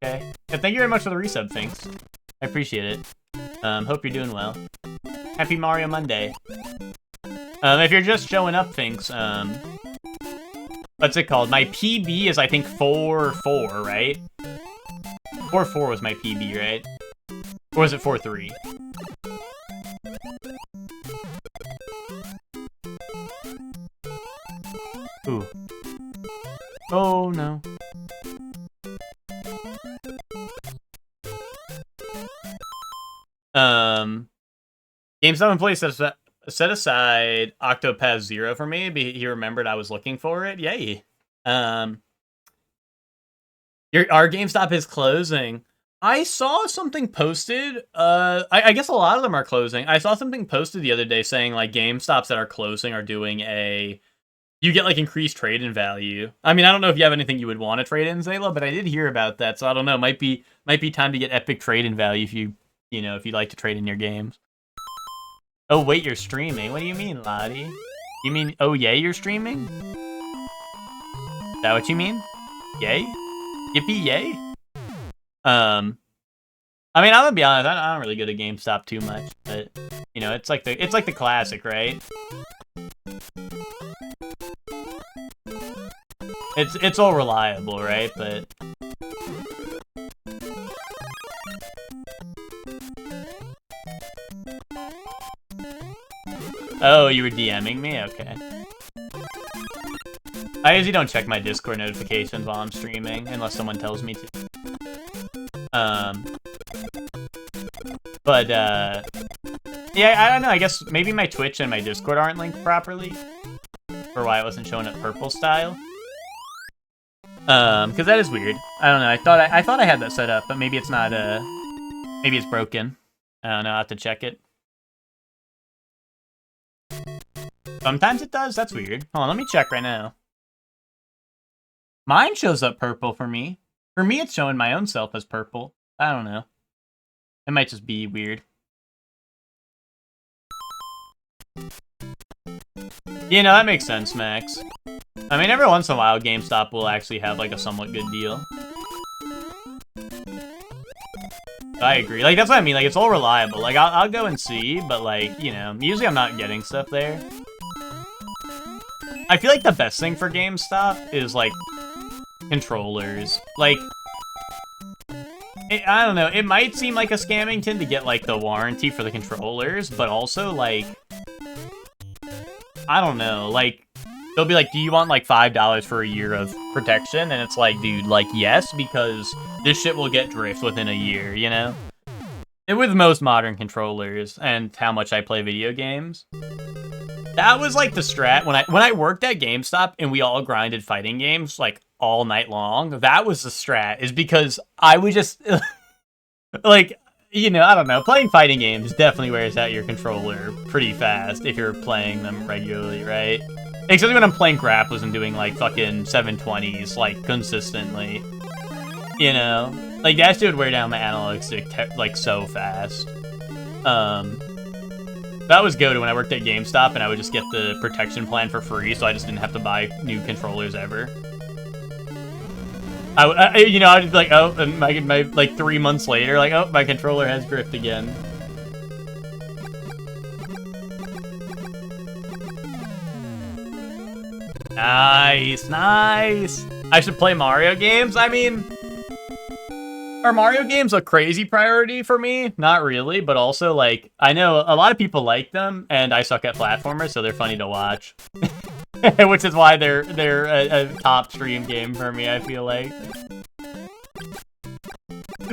Okay. Yeah, thank you very much for the resub, thanks. I appreciate it. Hope you're doing well. Happy Mario Monday. If you're just showing up, thanks. What's it called? My PB is, I think, 4-4, right? 4-4 was my PB, right? Or was it 4-3? Ooh. Oh, no. GameStop employee set aside Octopath Zero for me. He remembered I was looking for it. Yay. Our GameStop is closing. I saw something posted. I guess a lot of them are closing. I saw something posted the other day saying like GameStops that are closing are doing you get like increased trade-in value. I mean, I don't know if you have anything you would want to trade in, Zayla, but I did hear about that, so I don't know. Might be time to get epic trade-in value if you like to trade in your games. Oh wait, you're streaming. What do you mean, Lottie? You mean oh yay, you're streaming? Is that what you mean? Yay? Yippee yay? I mean, I'm gonna be honest. I don't really go to GameStop too much, but you know, it's like the classic, right? It's all reliable, right? But oh, you were DMing me? Okay. I usually don't check my Discord notifications while I'm streaming unless someone tells me to. But yeah, I don't know. I guess maybe my Twitch and my Discord aren't linked properly, or why it wasn't showing up purple style. Because that is weird. I don't know. I thought I had that set up, but maybe it's not. Maybe it's broken. I don't know. I'll have to check it. Sometimes it does. That's weird. Hold on, let me check right now. Mine shows up purple for me. For me, it's showing my own self as purple. I don't know. It might just be weird. You know, that makes sense, Max. I mean, every once in a while, GameStop will actually have, like, a somewhat good deal. I agree. Like, that's what I mean. Like, it's all reliable. Like, I'll go and see, but, like, you know, usually I'm not getting stuff there. I feel like the best thing for GameStop is, like, controllers. Like, I don't know. It might seem like a scammington to get, like, the warranty for the controllers, but also, like, I don't know. Like, they'll be like, do you want, like, $5 for a year of protection? And it's like, dude, like, yes, because this shit will get drift within a year, you know? And with most modern controllers and how much I play video games. That was, like, the strat. When I worked at GameStop and we all grinded fighting games, like, all night long, that was the strat, is because I would just, like, you know, I don't know, playing fighting games definitely wears out your controller pretty fast if you're playing them regularly, right? Especially when I'm playing grapplers and doing, like, fucking 720s, like, consistently. You know? Like, that shit would wear down my analog stick, like, so fast. That was good when I worked at GameStop and I would just get the protection plan for free, so I just didn't have to buy new controllers ever. You know, I'd be like, oh, and my like 3 months later, like, oh, my controller has drift again. Nice, nice. I should play Mario games. I mean, are Mario games a crazy priority for me? Not really, but also, like, I know a lot of people like them, and I suck at platformers, so they're funny to watch. Which is why they're a top stream game for me, I feel like.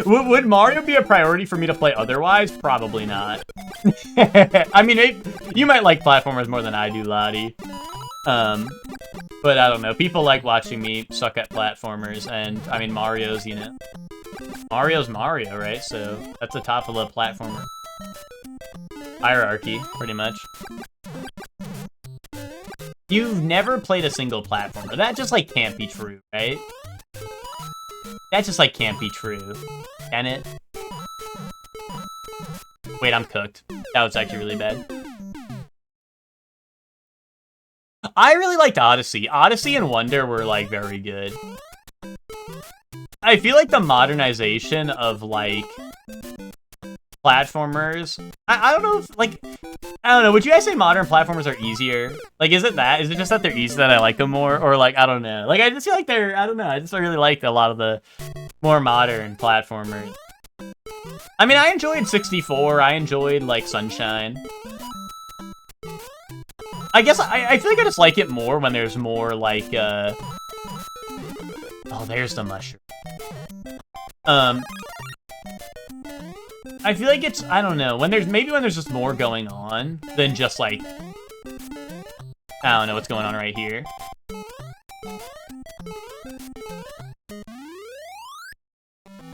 Would Mario be a priority for me to play otherwise? Probably not. I mean, you might like platformers more than I do, Lottie. But I don't know. People like watching me suck at platformers, and, I mean, Mario's, you know. Mario's Mario, right? So, that's the top of the platformer hierarchy, pretty much. You've never played a single platformer. That just, like, can't be true, right? That just, like, can't be true. Can it? Wait, I'm cooked. That was actually really bad. I really liked Odyssey. Odyssey and Wonder were, like, very good. I feel like the modernization of, like, platformers. I don't know if, like, I don't know. Would you guys say modern platformers are easier? Like, is it that? Is it just that they're easy that I like them more? Or, like, I don't know. Like, I just feel like they're, I don't know. I just really like a lot of the more modern platformers. I mean, I enjoyed 64. I enjoyed, like, Sunshine. I guess I feel like I just like it more when there's more, like, oh, there's the mushroom. I feel like it's, I don't know, when there's just more going on than just like, I don't know what's going on right here.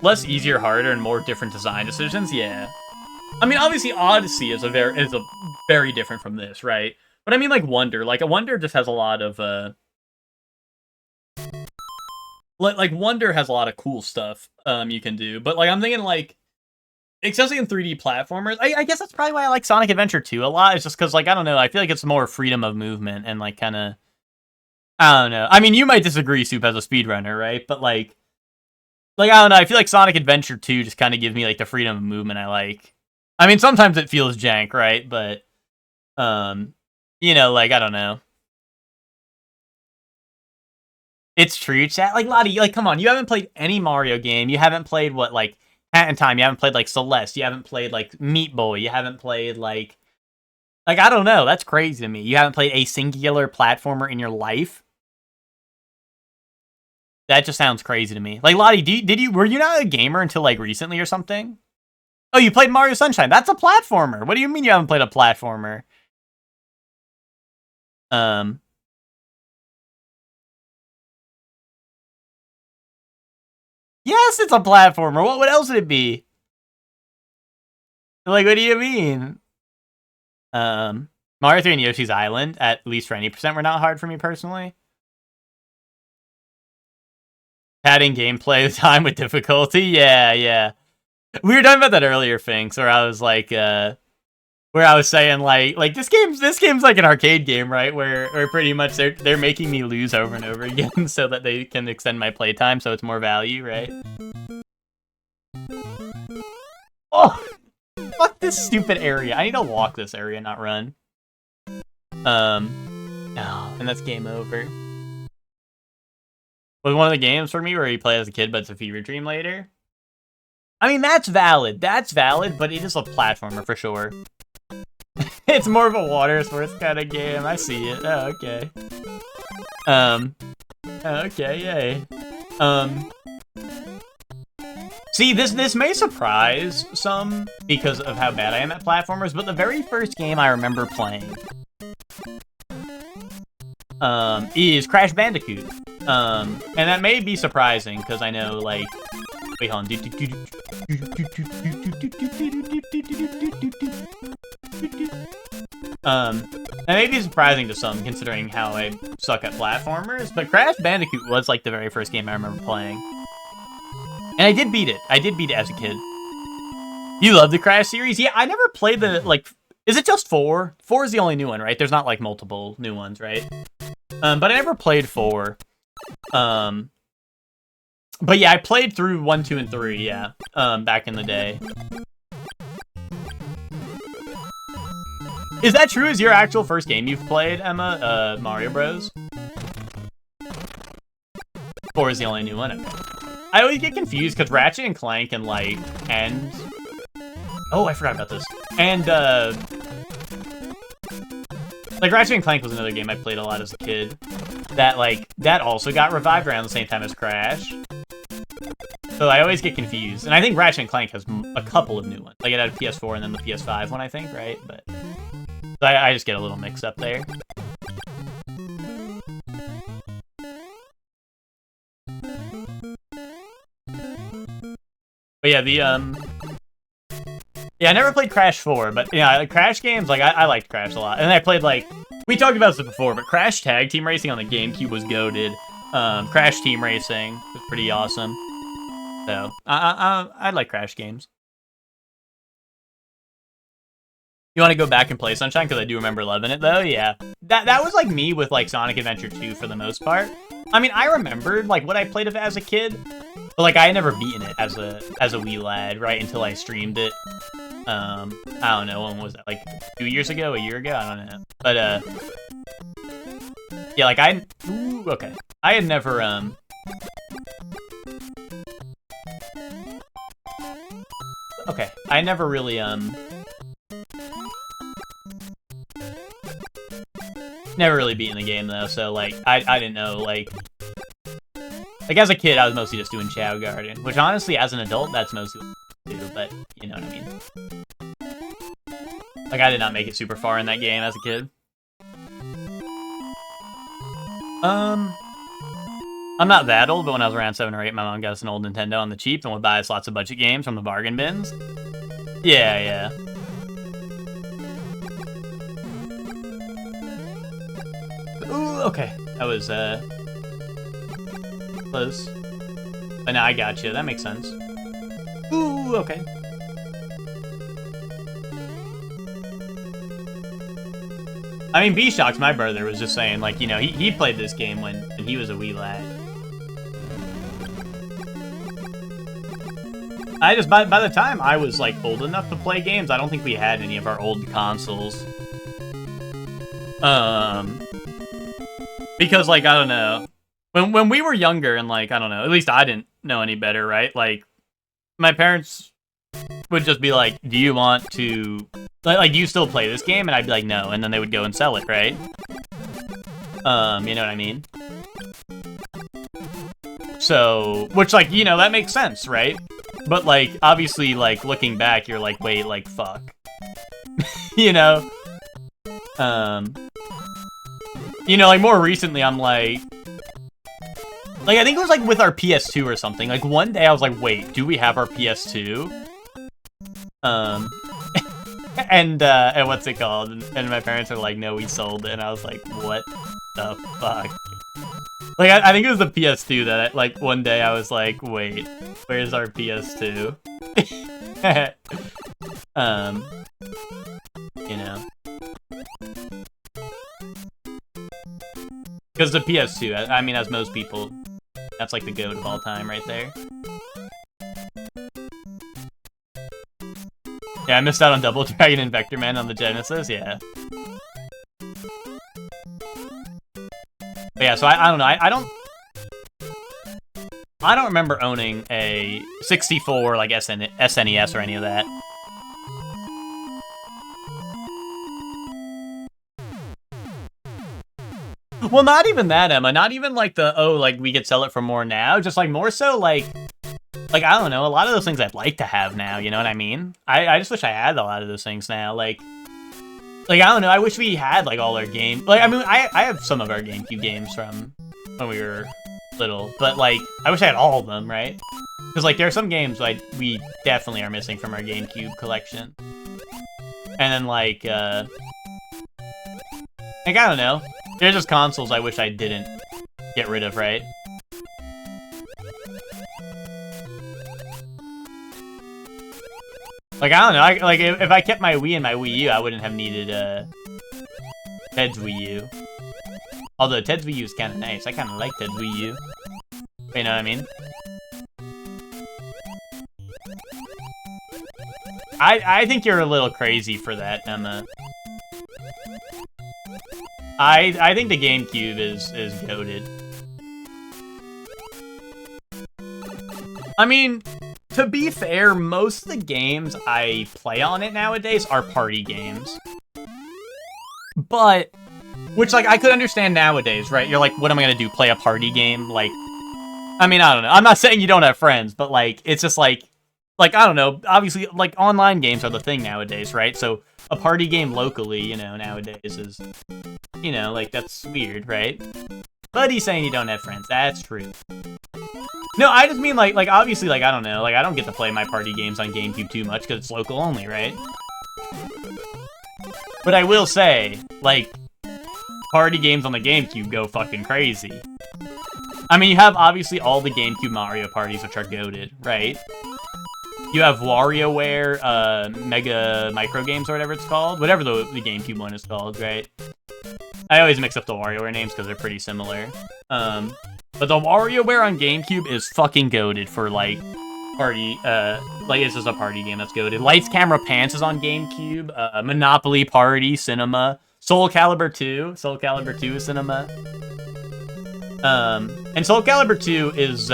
Less easier, harder, and more different design decisions, yeah. I mean, obviously Odyssey is a very different from this, right? But I mean, like Wonder, like a Wonder just has a lot of like Wonder has a lot of cool stuff you can do, but like I'm thinking like, especially in 3D platformers, I guess that's probably why I like Sonic Adventure 2 a lot. It's just because, like, I don't know, I feel like it's more freedom of movement and, like, kind of, I don't know. I mean, you might disagree, Soup, as a speedrunner, right? But, like, I don't know, I feel like Sonic Adventure 2 just kind of gives me, like, the freedom of movement I like. I mean, sometimes it feels jank, right? But, you know, like, I don't know. It's true, chat. Like, Lottie, like, come on, you haven't played any Mario game. You haven't played, what, like, Hat in Time, you haven't played, like, Celeste, you haven't played, like, Meat Boy, you haven't played, like, I don't know, that's crazy to me. You haven't played a singular platformer in your life? That just sounds crazy to me. Like, Lottie, were you not a gamer until, like, recently or something? Oh, you played Mario Sunshine, that's a platformer! What do you mean you haven't played a platformer? Yes, it's a platformer. What else would it be? Like, what do you mean? Mario 3 and Yoshi's Island, at least for any percent, were not hard for me personally. Adding gameplay time with difficulty, yeah. We were talking about that earlier, Finks, where I was like, where I was saying like this game's like an arcade game, right? Where pretty much they're making me lose over and over again so that they can extend my playtime, so it's more value, right? Oh, fuck this stupid area. I need to walk this area, not run. Oh, and that's game over. Was one of the games for me where you play as a kid, but it's a fever dream later? I mean, that's valid, but it is a platformer for sure. It's more of a water sports kind of game. I see it. Oh, okay. Okay, yay. See, this may surprise some because of how bad I am at platformers, but the very first game I remember playing is Crash Bandicoot. And that may be surprising because I know, like, wait, hold on. That may be surprising to some, considering how I suck at platformers, but Crash Bandicoot was, like, the very first game I remember playing. And I did beat it. I did beat it as a kid. You love the Crash series? Yeah, I never played the, like, is it just 4? 4 is the only new one, right? There's not, like, multiple new ones, right? But I never played 4. But yeah, I played through 1, 2, and 3, yeah, back in the day. Is that true? Is your actual first game you've played, Emma, Mario Bros? 4 is the only new one. I always get confused because Ratchet and Clank and, like, and... Oh, I forgot about this. And, like, Ratchet and Clank was another game I played a lot as a kid. That, like, that also got revived around the same time as Crash. So I always get confused. And I think Ratchet and Clank has a couple of new ones. Like, it had a PS4 and then the PS5 one, I think, right? But so I just get a little mixed up there. But yeah, yeah, I never played Crash 4, but yeah, like, Crash games, like, I liked Crash a lot. And then I played, like, we talked about this before, but Crash Tag Team Racing on the GameCube was goated. Crash Team Racing was pretty awesome. So, I like Crash games. You want to go back and play Sunshine? Because I do remember loving it, though, yeah. That was, like, me with, like, Sonic Adventure 2 for the most part. I mean, I remembered, like, what I played of it as a kid, but, like, I had never beaten it as a wee lad, right, until I streamed it. I don't know, when was that, like 2 years ago, a year ago, I don't know. But yeah, like okay. I had never okay, I never really never really beaten the game though, so like I didn't know, like as a kid I was mostly just doing Chao Garden, which honestly as an adult that's mostly what I do, but you know what I mean. Like I did not make it super far in that game as a kid. I'm not that old, but when I was around 7 or 8, my mom got us an old Nintendo on the cheap and would buy us lots of budget games from the bargain bins. Yeah. Ooh, okay. That was, close. But now I got you. That makes sense. Ooh, okay. I mean, B-Shock's my brother was just saying, like, you know, he played this game when he was a wee lad. I just, by the time I was, like, old enough to play games, I don't think we had any of our old consoles. Because, like, I don't know. When we were younger and, like, I don't know, at least I didn't know any better, right? Like, my parents would just be like, do you want to... Like, do you still play this game? And I'd be like, no. And then they would go and sell it, right? You know what I mean? So, which, like, you know, that makes sense, right? But, like, obviously, like, looking back, you're like, wait, like, fuck. You know? You know, like, more recently, I'm like, I think it was, like, with our PS2 or something. Like, one day I was like, wait, do we have our PS2? And what's it called? And my parents are like, no, we sold it. And I was like, what the fuck? Like, I think it was the PS2 that, like, one day I was like, wait, where's our PS2? You know. Because the PS2, I mean, as most people, that's like the GOAT of all time right there. Yeah, I missed out on Double Dragon and Vector Man on the Genesis, yeah. But yeah, so I don't know, I don't remember owning a 64, like, SNES or any of that. Well, not even that, Emma. Not even, like, the, oh, like, we could sell it for more now. Just, like, more so, like, I don't know, a lot of those things I'd like to have now, you know what I mean? I just wish I had a lot of those things now, like, I don't know, I wish we had, like, all our games. Like, I mean, I have some of our GameCube games from when we were little, but, like, I wish I had all of them, right? Because, like, there are some games, like, we definitely are missing from our GameCube collection. And then, like, I don't know. There's just consoles I wish I didn't get rid of, right? Like, I don't know, like, if I kept my Wii and my Wii U, I wouldn't have needed, Ted's Wii U. Although, Ted's Wii U is kind of nice. I kind of like Ted's Wii U. You know what I mean? I think you're a little crazy for that, Emma. I think the GameCube is goated. I mean, to be fair, most of the games I play on it nowadays are party games. But, which, like, I could understand nowadays, right? You're like, what am I gonna do, play a party game? Like, I mean, I don't know. I'm not saying you don't have friends, but, like, it's just like, I don't know. Obviously, like, online games are the thing nowadays, right? So, a party game locally, you know, nowadays is, you know, like, that's weird, right? But he's saying you don't have friends. That's true. No, I just mean, like, obviously, like, I don't know. Like, I don't get to play my party games on GameCube too much because it's local only, right? But I will say, like, party games on the GameCube go fucking crazy. I mean, you have, obviously, all the GameCube Mario parties, which are goated, right? You have WarioWare, Mega Micro Games, or whatever it's called. Whatever the GameCube one is called, right? I always mix up the WarioWare names because they're pretty similar. But the WarioWare on GameCube is fucking goated for, like, party, like it's just a party game that's goated. Lights, Camera, Pants is on GameCube. Monopoly Party, Cinema. Soul Calibur 2. Soul Calibur 2 is Cinema. And Soul Calibur 2 is,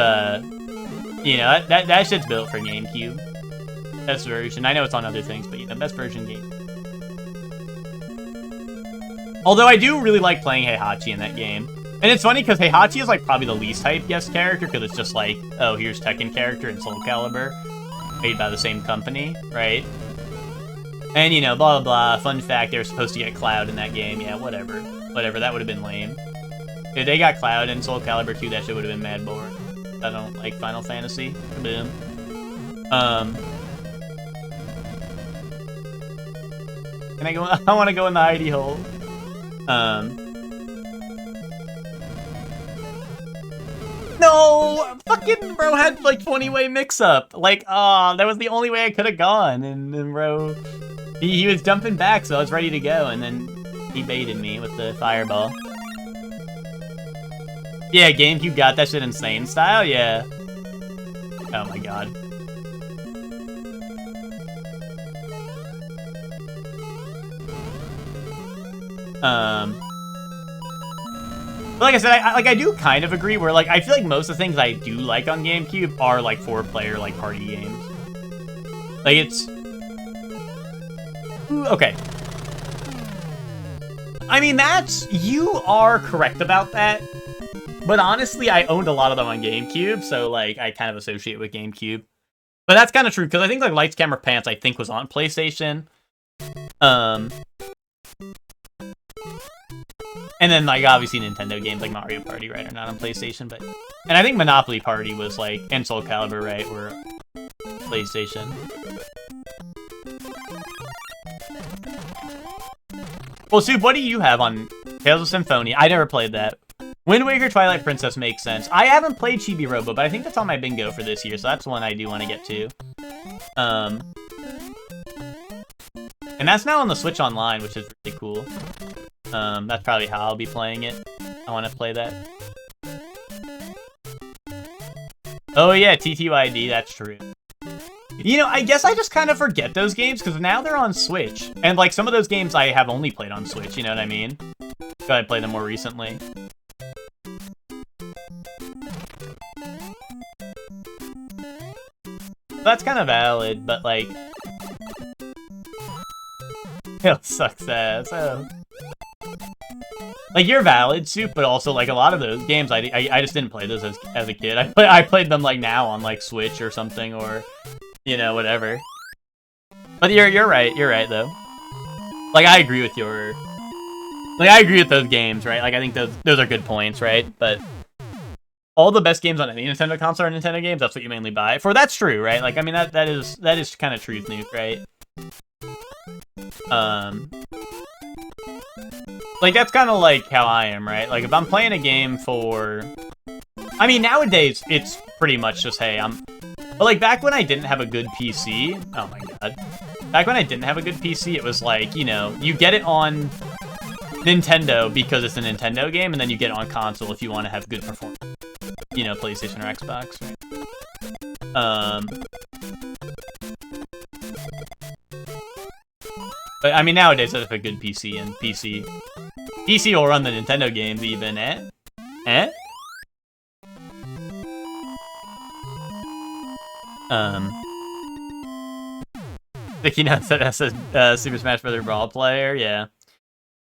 you know, that shit's built for GameCube. Best version. I know it's on other things, but, you know, best version game. Although I do really like playing Heihachi in that game. And it's funny because Heihachi is like probably the least hyped guest character because it's just like, oh, here's Tekken character and Soul Calibur, made by the same company, right? And you know, blah blah blah. Fun fact: they were supposed to get Cloud in that game. Yeah, whatever, whatever. That would have been lame. If they got Cloud in Soul Calibur 2, that shit would have been mad boring. I don't like Final Fantasy. Boom. Can I go? I want to go in the hidey hole. No! Fucking bro had like 20-way mix-up. Like, that was the only way I could have gone. And then bro, he was jumping back, so I was ready to go. And then he baited me with the fireball. Yeah, GameCube got that shit insane style, yeah. Oh my god. But like I said, I do kind of agree where, like, I feel like most of the things I do like on GameCube are, like, 4-player, like, party games. Like, it's... Okay. I mean, you are correct about that. But honestly, I owned a lot of them on GameCube, so, like, I kind of associate with GameCube. But that's kind of true, because I think, like, Lights, Camera, Pants, I think, was on PlayStation. And then, like, obviously Nintendo games like Mario Party, right, are not on PlayStation, but... And I think Monopoly Party was, like, and Soul Calibur, right, were PlayStation. Well, Soup, what do you have on Tales of Symphonia? I never played that. Wind Waker, Twilight Princess makes sense. I haven't played Chibi Robo, but I think that's on my bingo for this year, so that's one I do want to get to. And that's now on the Switch Online, which is really cool. That's probably how I'll be playing it. I want to play that. Oh yeah, TTYD, that's true. You know, I guess I just kind of forget those games, because now they're on Switch. And, like, some of those games I have only played on Switch, you know what I mean? So I played them more recently. That's kind of valid, but, like... It sucks ass. Oh. Like, you're valid, Soup, but also, like, a lot of those games, I just didn't play those as a kid. I played them, like, now on, like, Switch or something, or, you know, whatever. But you're right, though. Like, I agree with your... Like, I agree with those games, right? Like, I think those are good points, right? But all the best games on any Nintendo console are Nintendo games, that's what you mainly buy. For that's true, right? Like, I mean, that is kind of truth, Nuke, right? Like, that's kind of like how I am, right? Like, if I'm playing a game for... I mean, nowadays, it's pretty much just, hey, But, like, back when I didn't have a good PC... Oh, my God. Back when I didn't have a good PC, it was like, you know, you get it on Nintendo because it's a Nintendo game, and then you get it on console if you want to have good performance. You know, PlayStation or Xbox, right? But, I mean, nowadays, I have a good PC, and PC will run the Nintendo games even, Vicky Nuts said that's a Super Smash Bros. Brawl player, yeah.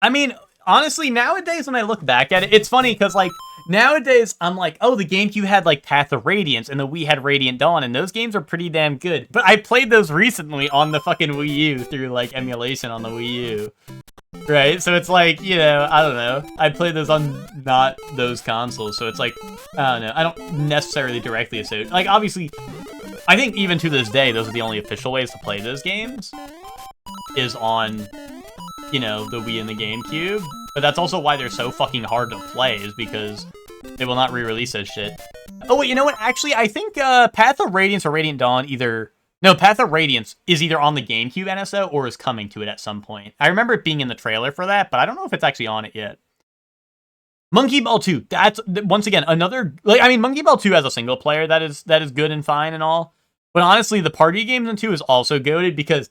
I mean, honestly, nowadays, when I look back at it, it's funny, because, like, nowadays, I'm like, oh, the GameCube had, like, Path of Radiance, and the Wii had Radiant Dawn, and those games are pretty damn good. But I played those recently on the fucking Wii U through, like, emulation on the Wii U. Right? So it's like, you know, I don't know. I played those on not those consoles, so it's like, I don't know. I don't necessarily directly associate. Like, obviously, I think even to this day, those are the only official ways to play those games. Is on, you know, the Wii and the GameCube. But that's also why they're so fucking hard to play, is because they will not re-release that shit. Oh, wait, you know what? Actually, I think Path of Radiance or Radiant Dawn either... No, Path of Radiance is either on the GameCube NSO or is coming to it at some point. I remember it being in the trailer for that, but I don't know if it's actually on it yet. Monkey Ball 2, that's, once again, another... Like, I mean, Monkey Ball 2 as a single player, that is good and fine and all. But honestly, the party games in 2 is also goated because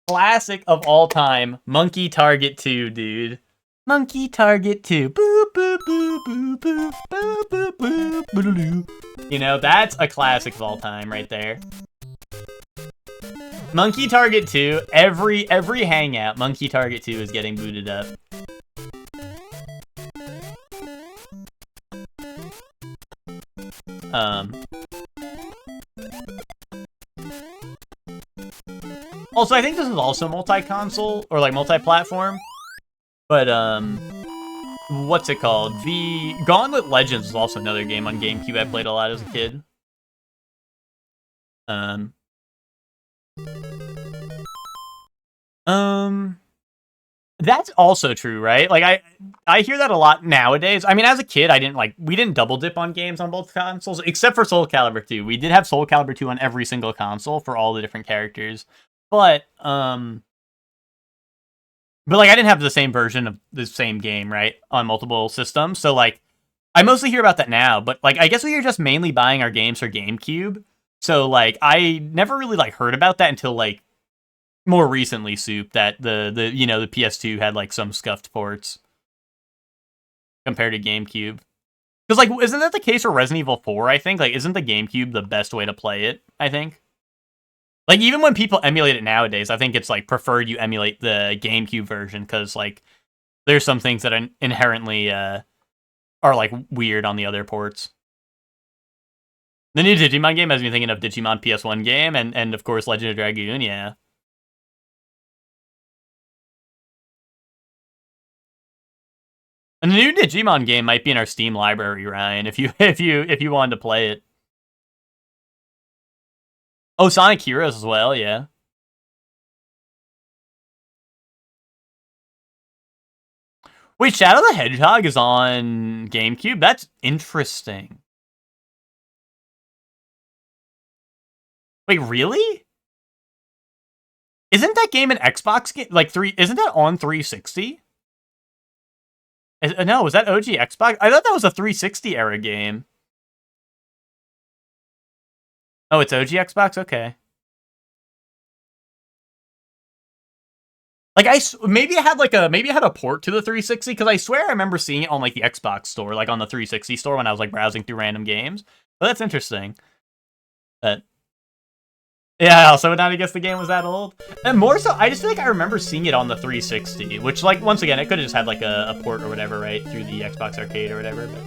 classic of all time, Monkey Target 2, dude. Monkey Target 2. Boop, boop, boop, boop, boop, boop, boop, boop, boop. You know, that's a classic of all time right there. Monkey Target 2, every hangout, Monkey Target 2 is getting booted up. Also, I think this is also multi-console, or like multi-platform. But, what's it called? The Gauntlet Legends is also another game on GameCube I played a lot as a kid. That's also true, right? Like, I hear that a lot nowadays. I mean, as a kid, we didn't double dip on games on both consoles, except for Soul Calibur 2. We did have Soul Calibur 2 on every single console for all the different characters. But like, I didn't have the same version of the same game, right, on multiple systems. So, like, I mostly hear about that now. But, like, I guess we were just mainly buying our games for GameCube. So, like, I never really, like, heard about that until, like, more recently, Soup, that the PS2 had, like, some scuffed ports compared to GameCube. Because, like, isn't that the case for Resident Evil 4, I think? Like, isn't the GameCube the best way to play it, I think? Like, even when people emulate it nowadays, I think it's, like, preferred you emulate the GameCube version, because, like, there's some things that inherently are, like, weird on the other ports. The new Digimon game has me thinking of Digimon PS1 game, and of course, Legend of Dragoon, yeah. And the new Digimon game might be in our Steam library, Ryan, if you wanted to play it. Oh, Sonic Heroes as well, yeah. Wait, Shadow the Hedgehog is on GameCube? That's interesting. Wait, really? Isn't that game an Xbox game? Like, isn't that on 360? No, was that OG Xbox? I thought that was a 360 era game. Oh, it's OG Xbox? Okay. Like, maybe it had a port to the 360, because I swear I remember seeing it on, like, the Xbox store, like, on the 360 store when I was, like, browsing through random games. But that's interesting. But yeah, also now I guess the game was that old. And more so, I just feel like I remember seeing it on the 360, which, like, once again, it could have just had, like, a port or whatever, right, through the Xbox Arcade or whatever, but...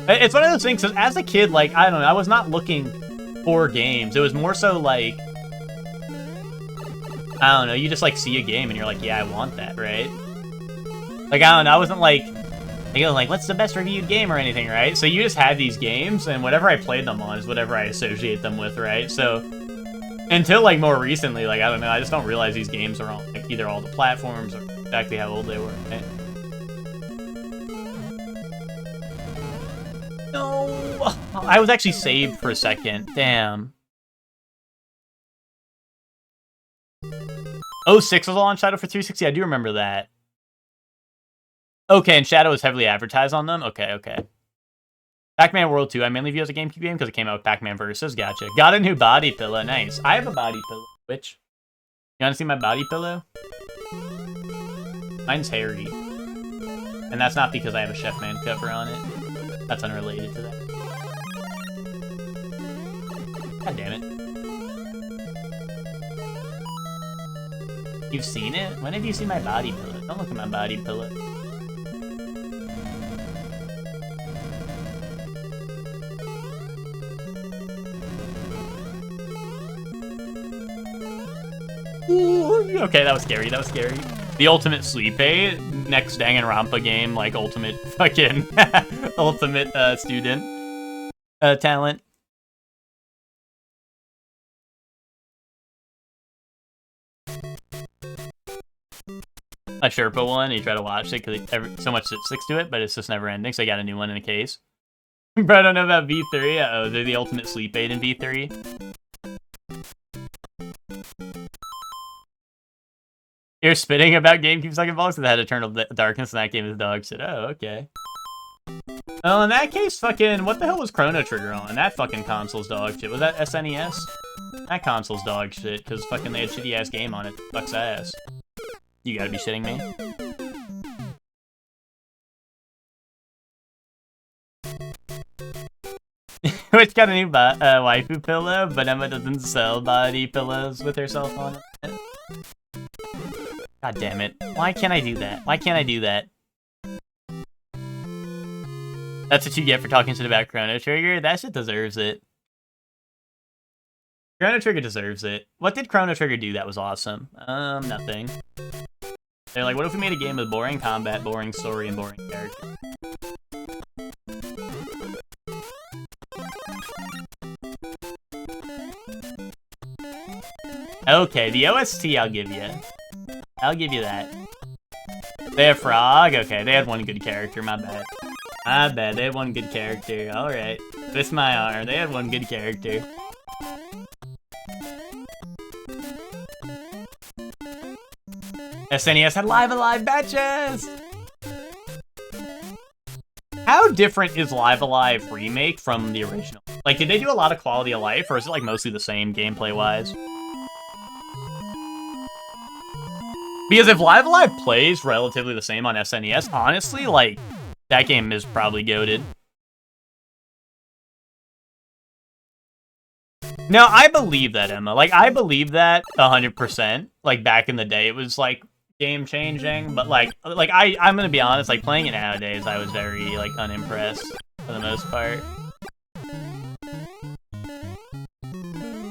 It's one of those things, because as a kid, like, I don't know, I was not looking for games. It was more so, like, I don't know, you just, like, see a game and you're like, yeah, I want that, right? Like, I don't know, I wasn't like, what's the best reviewed game or anything, right? So you just had these games, and whatever I played them on is whatever I associate them with, right? So, until, like, more recently, like, I don't know, I just don't realize these games are on, like, either all the platforms or exactly how old they were, right? No! I was actually saved for a second. Damn. 06 was on Shadow for 360? I do remember that. Okay, and Shadow was heavily advertised on them? Okay. Pac-Man World 2, I mainly view as a GameCube game because it came out with Pac-Man Versus. Gotcha. Got a new body pillow. Nice. I have a body pillow. Which? You want to see my body pillow? Mine's hairy. And that's not because I have a Chef Man cover on it. That's unrelated to that. God damn it. You've seen it? When have you seen my body pillow? Don't look at my body pillow. Ooh, okay, that was scary. The ultimate sleep aid, next Danganronpa game, like ultimate fucking ultimate student talent. A Sherpa one, you try to watch it because so much sticks to it, but it's just never ending, so I got a new one in a case. Bro, I don't know about V3. Uh-oh, they're the ultimate sleep aid in V3. You're spitting about GameCube Second Box that had Eternal Darkness and that game is dog shit. Oh, okay. Well, in that case, fucking, what the hell was Chrono Trigger on? That fucking console's dog shit. Was that SNES? That console's dog shit, because fucking they had shitty-ass game on it. Fucks ass. You gotta be shitting me. Which got a new waifu pillow, but Emma doesn't sell body pillows with herself on it. God damn it. Why can't I do that? Why can't I do that? That's what you get for talking shit about Chrono Trigger? That shit deserves it. Chrono Trigger deserves it. What did Chrono Trigger do that was awesome? Nothing. They're like, what if we made a game with boring combat, boring story, and boring character? Okay, the OST I'll give you. I'll give you that. They have Frog? Okay, they had one good character, my bad. My bad, they had one good character. Alright. Twist my arm, they had one good character. SNES had Live Alive Batches! How different is Live Alive Remake from the original? Like, did they do a lot of quality of life, or is it like mostly the same gameplay-wise? Because if Live Alive plays relatively the same on SNES, honestly, like, that game is probably goated. No, I believe that, Emma. Like, I believe that 100%. Like, back in the day, it was, like, game-changing. But, like I'm gonna be honest, like, playing it nowadays, I was very, like, unimpressed for the most part.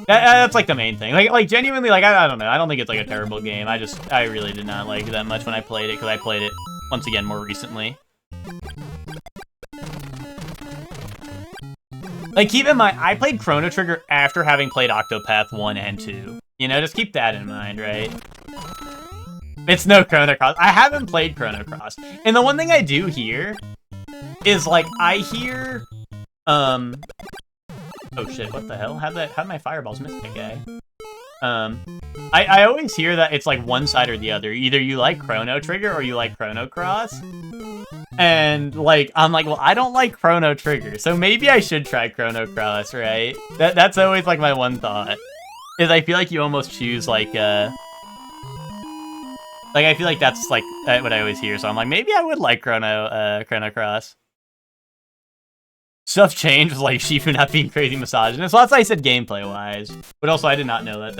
That's like the main thing. Like genuinely, like I don't know. I don't think it's like a terrible game. I really did not like it that much when I played it because I played it once again more recently. Like keep in mind, I played Chrono Trigger after having played Octopath 1 and 2. You know, just keep that in mind, right? It's no Chrono Cross. I haven't played Chrono Cross, and the one thing I do hear is like I hear oh shit, what the hell? How'd my fireballs miss that guy? I always hear that it's like one side or the other. Either you like Chrono Trigger or you like Chrono Cross. And like, I'm like, well, I don't like Chrono Trigger, so maybe I should try Chrono Cross, right? That's always like my one thought. Is I feel like you almost choose like I feel like that's like what I always hear, so I'm like, maybe I would like Chrono Cross. Stuff changed with like Shifu not being crazy misogynist. So that's why I said gameplay-wise. But also, I did not know that.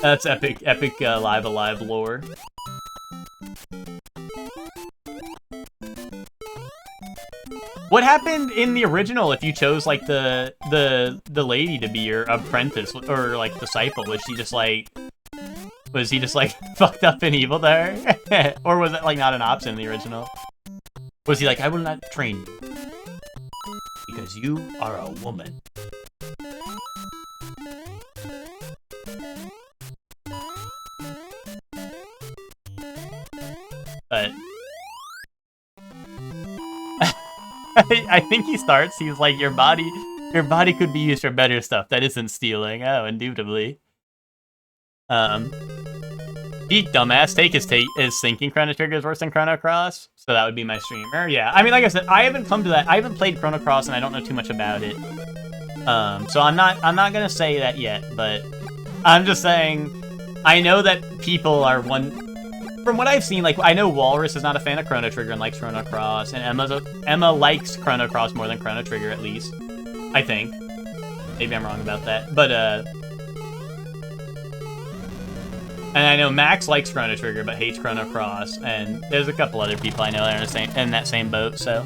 That's epic Live Alive lore. What happened in the original if you chose like the lady to be your apprentice or like disciple? Was he just like fucked up and evil there? Or was it like not an option in the original? Was he like, I will not train you because you are a woman? But I think he starts, he's like, your body could be used for better stuff. That isn't stealing. Oh, indubitably. Beat dumbass. Take is thinking Chrono Trigger is worse than Chrono Cross. So that would be my streamer. Yeah, I mean, like I said, I haven't come to that. I haven't played Chrono Cross and I don't know too much about it. So I'm not gonna say that yet, but I'm just saying, I know that people are from what I've seen, like, I know Walrus is not a fan of Chrono Trigger and likes Chrono Cross, and Emma likes Chrono Cross more than Chrono Trigger, at least. I think. Maybe I'm wrong about that. But, and I know Max likes Chrono Trigger, but hates Chrono Cross, and there's a couple other people I know that are in that same boat, so.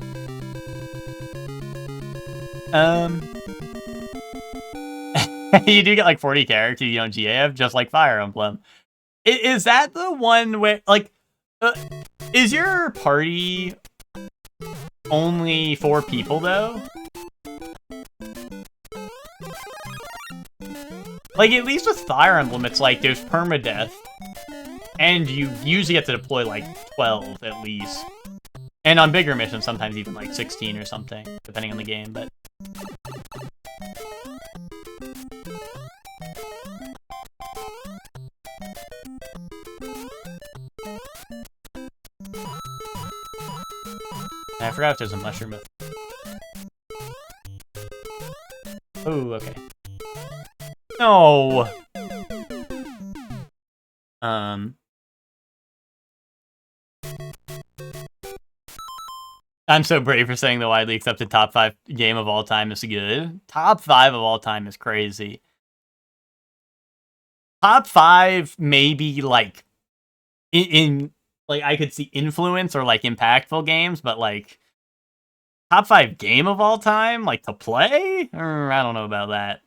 You do get, like, 40 characters you don't GAF, just like Fire Emblem. Is that the one where, like, is your party only 4 people, though? Like, at least with Fire Emblem, it's like, there's permadeath, and you usually have to deploy, like, 12, at least. And on bigger missions, sometimes even, like, 16 or something, depending on the game, but... I forgot if there's a mushroom. Oh, okay. No. I'm so brave for saying the widely accepted top 5 game of all time is good. Top 5 of all time is crazy. Top 5 maybe like in like I could see influence or like impactful games, but like top 5 game of all time, like to play? I don't know about that.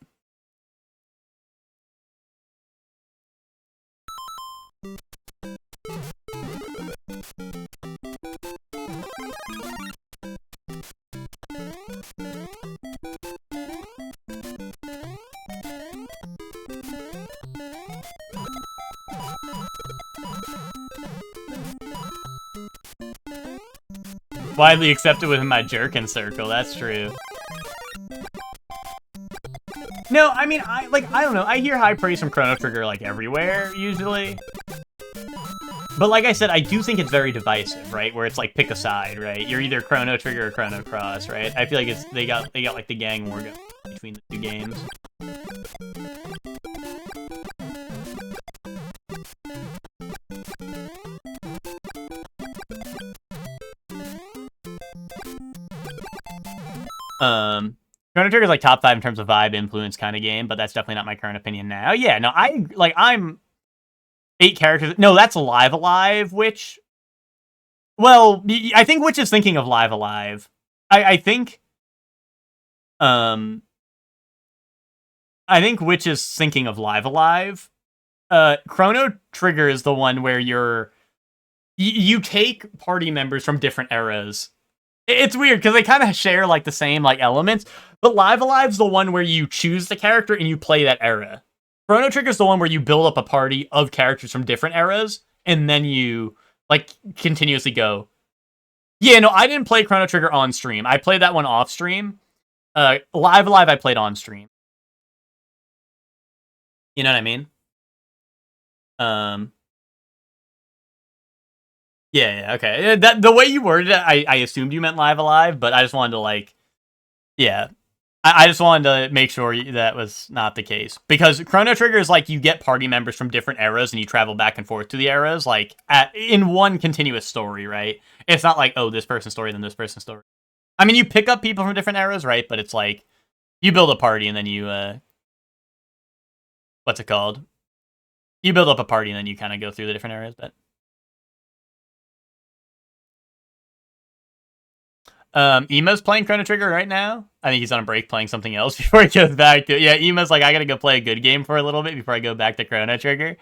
Widely accepted within my Jerkin circle, that's true. No, I mean, I don't know, I hear high praise from Chrono Trigger, like, everywhere, usually. But like I said, I do think it's very divisive, right? Where it's like, pick a side, right? You're either Chrono Trigger or Chrono Cross, right? I feel like they got like the gang war going between the two games. Chrono Trigger is like top 5 in terms of vibe influence kind of game, but that's definitely not my current opinion now. Yeah, no, I'm 8 characters. No, that's Live Alive, which, well, I think Witch is thinking of Live Alive. I think Witch is thinking of Live Alive. Chrono Trigger is the one where you take party members from different eras. It's weird because they kind of share like the same like elements, but Live Alive's the one where you choose the character and you play that era. Chrono Trigger's the one where you build up a party of characters from different eras and then you like continuously go. Yeah, no, I didn't play Chrono Trigger on stream. I played that one off stream. Live Alive I played on stream. You know what I mean? Yeah, okay. That the way you worded it, I assumed you meant Live Alive, but I just wanted to like, yeah, I just wanted to make sure that was not the case, because Chrono Trigger is like you get party members from different eras and you travel back and forth to the eras like in one continuous story, right? It's not like, oh, this person's story then this person's story. I mean, you pick up people from different eras, right? But it's like you build a party and then you what's it called? You build up a party and then you kind of go through the different eras, but. Ema's playing Chrono Trigger right now. I think he's on a break playing something else before he goes back to... Yeah, Ema's like, I gotta go play a good game for a little bit before I go back to Chrono Trigger.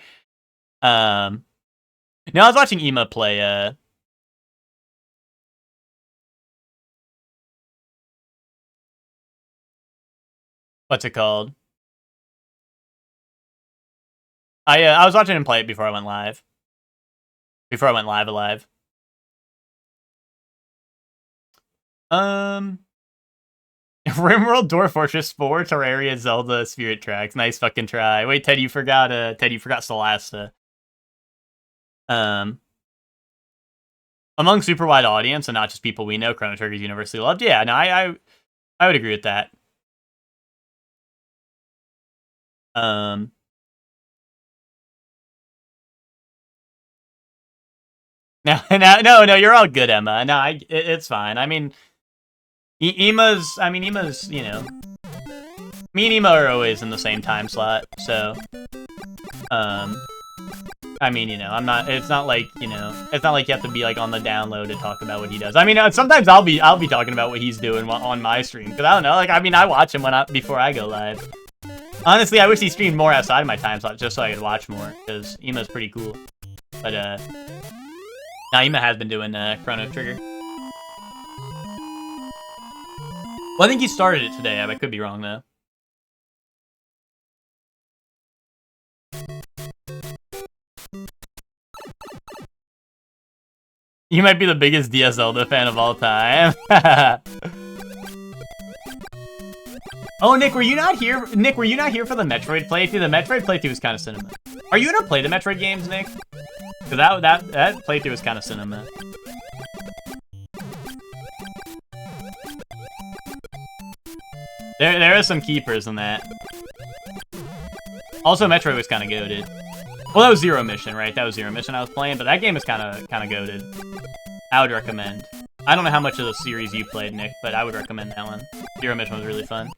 No, I was watching Ema play, what's it called? I was watching him play it before I went live. Before I went live. Rimworld, Dwarf Fortress 4, Terraria, Zelda, Spirit Tracks. Nice fucking try. Wait, Ted, you forgot Solasta. Among super wide audience and not just people we know, Chrono Trigger is universally loved. Yeah, no, I would agree with that. No, you're all good, Emma. No, it's fine. I mean, Ema's, you know, me and Ema are always in the same time slot, so, I mean, you know, it's not like, you know, it's not like you have to be, like, on the download to talk about what he does. I mean, sometimes I'll be talking about what he's doing on my stream, because I don't know, like, I mean, I watch him before I go live. Honestly, I wish he streamed more outside of my time slot, just so I could watch more, because Ema's pretty cool. But, Ema has been doing, Chrono Trigger. Well, I think he started it today. I could be wrong, though. You might be the biggest DS Zelda fan of all time. Oh, Nick, were you not here? Nick, were you not here for the Metroid playthrough? The Metroid playthrough was kind of cinema. Are you gonna play the Metroid games, Nick? Because that playthrough was kind of cinema. There are some keepers in that. Also, Metroid was kind of goated. Well, that was Zero Mission, right? That was Zero Mission I was playing, but that game is kind of goated. I would recommend. I don't know how much of the series you played, Nick, but I would recommend that one. Zero Mission was really fun.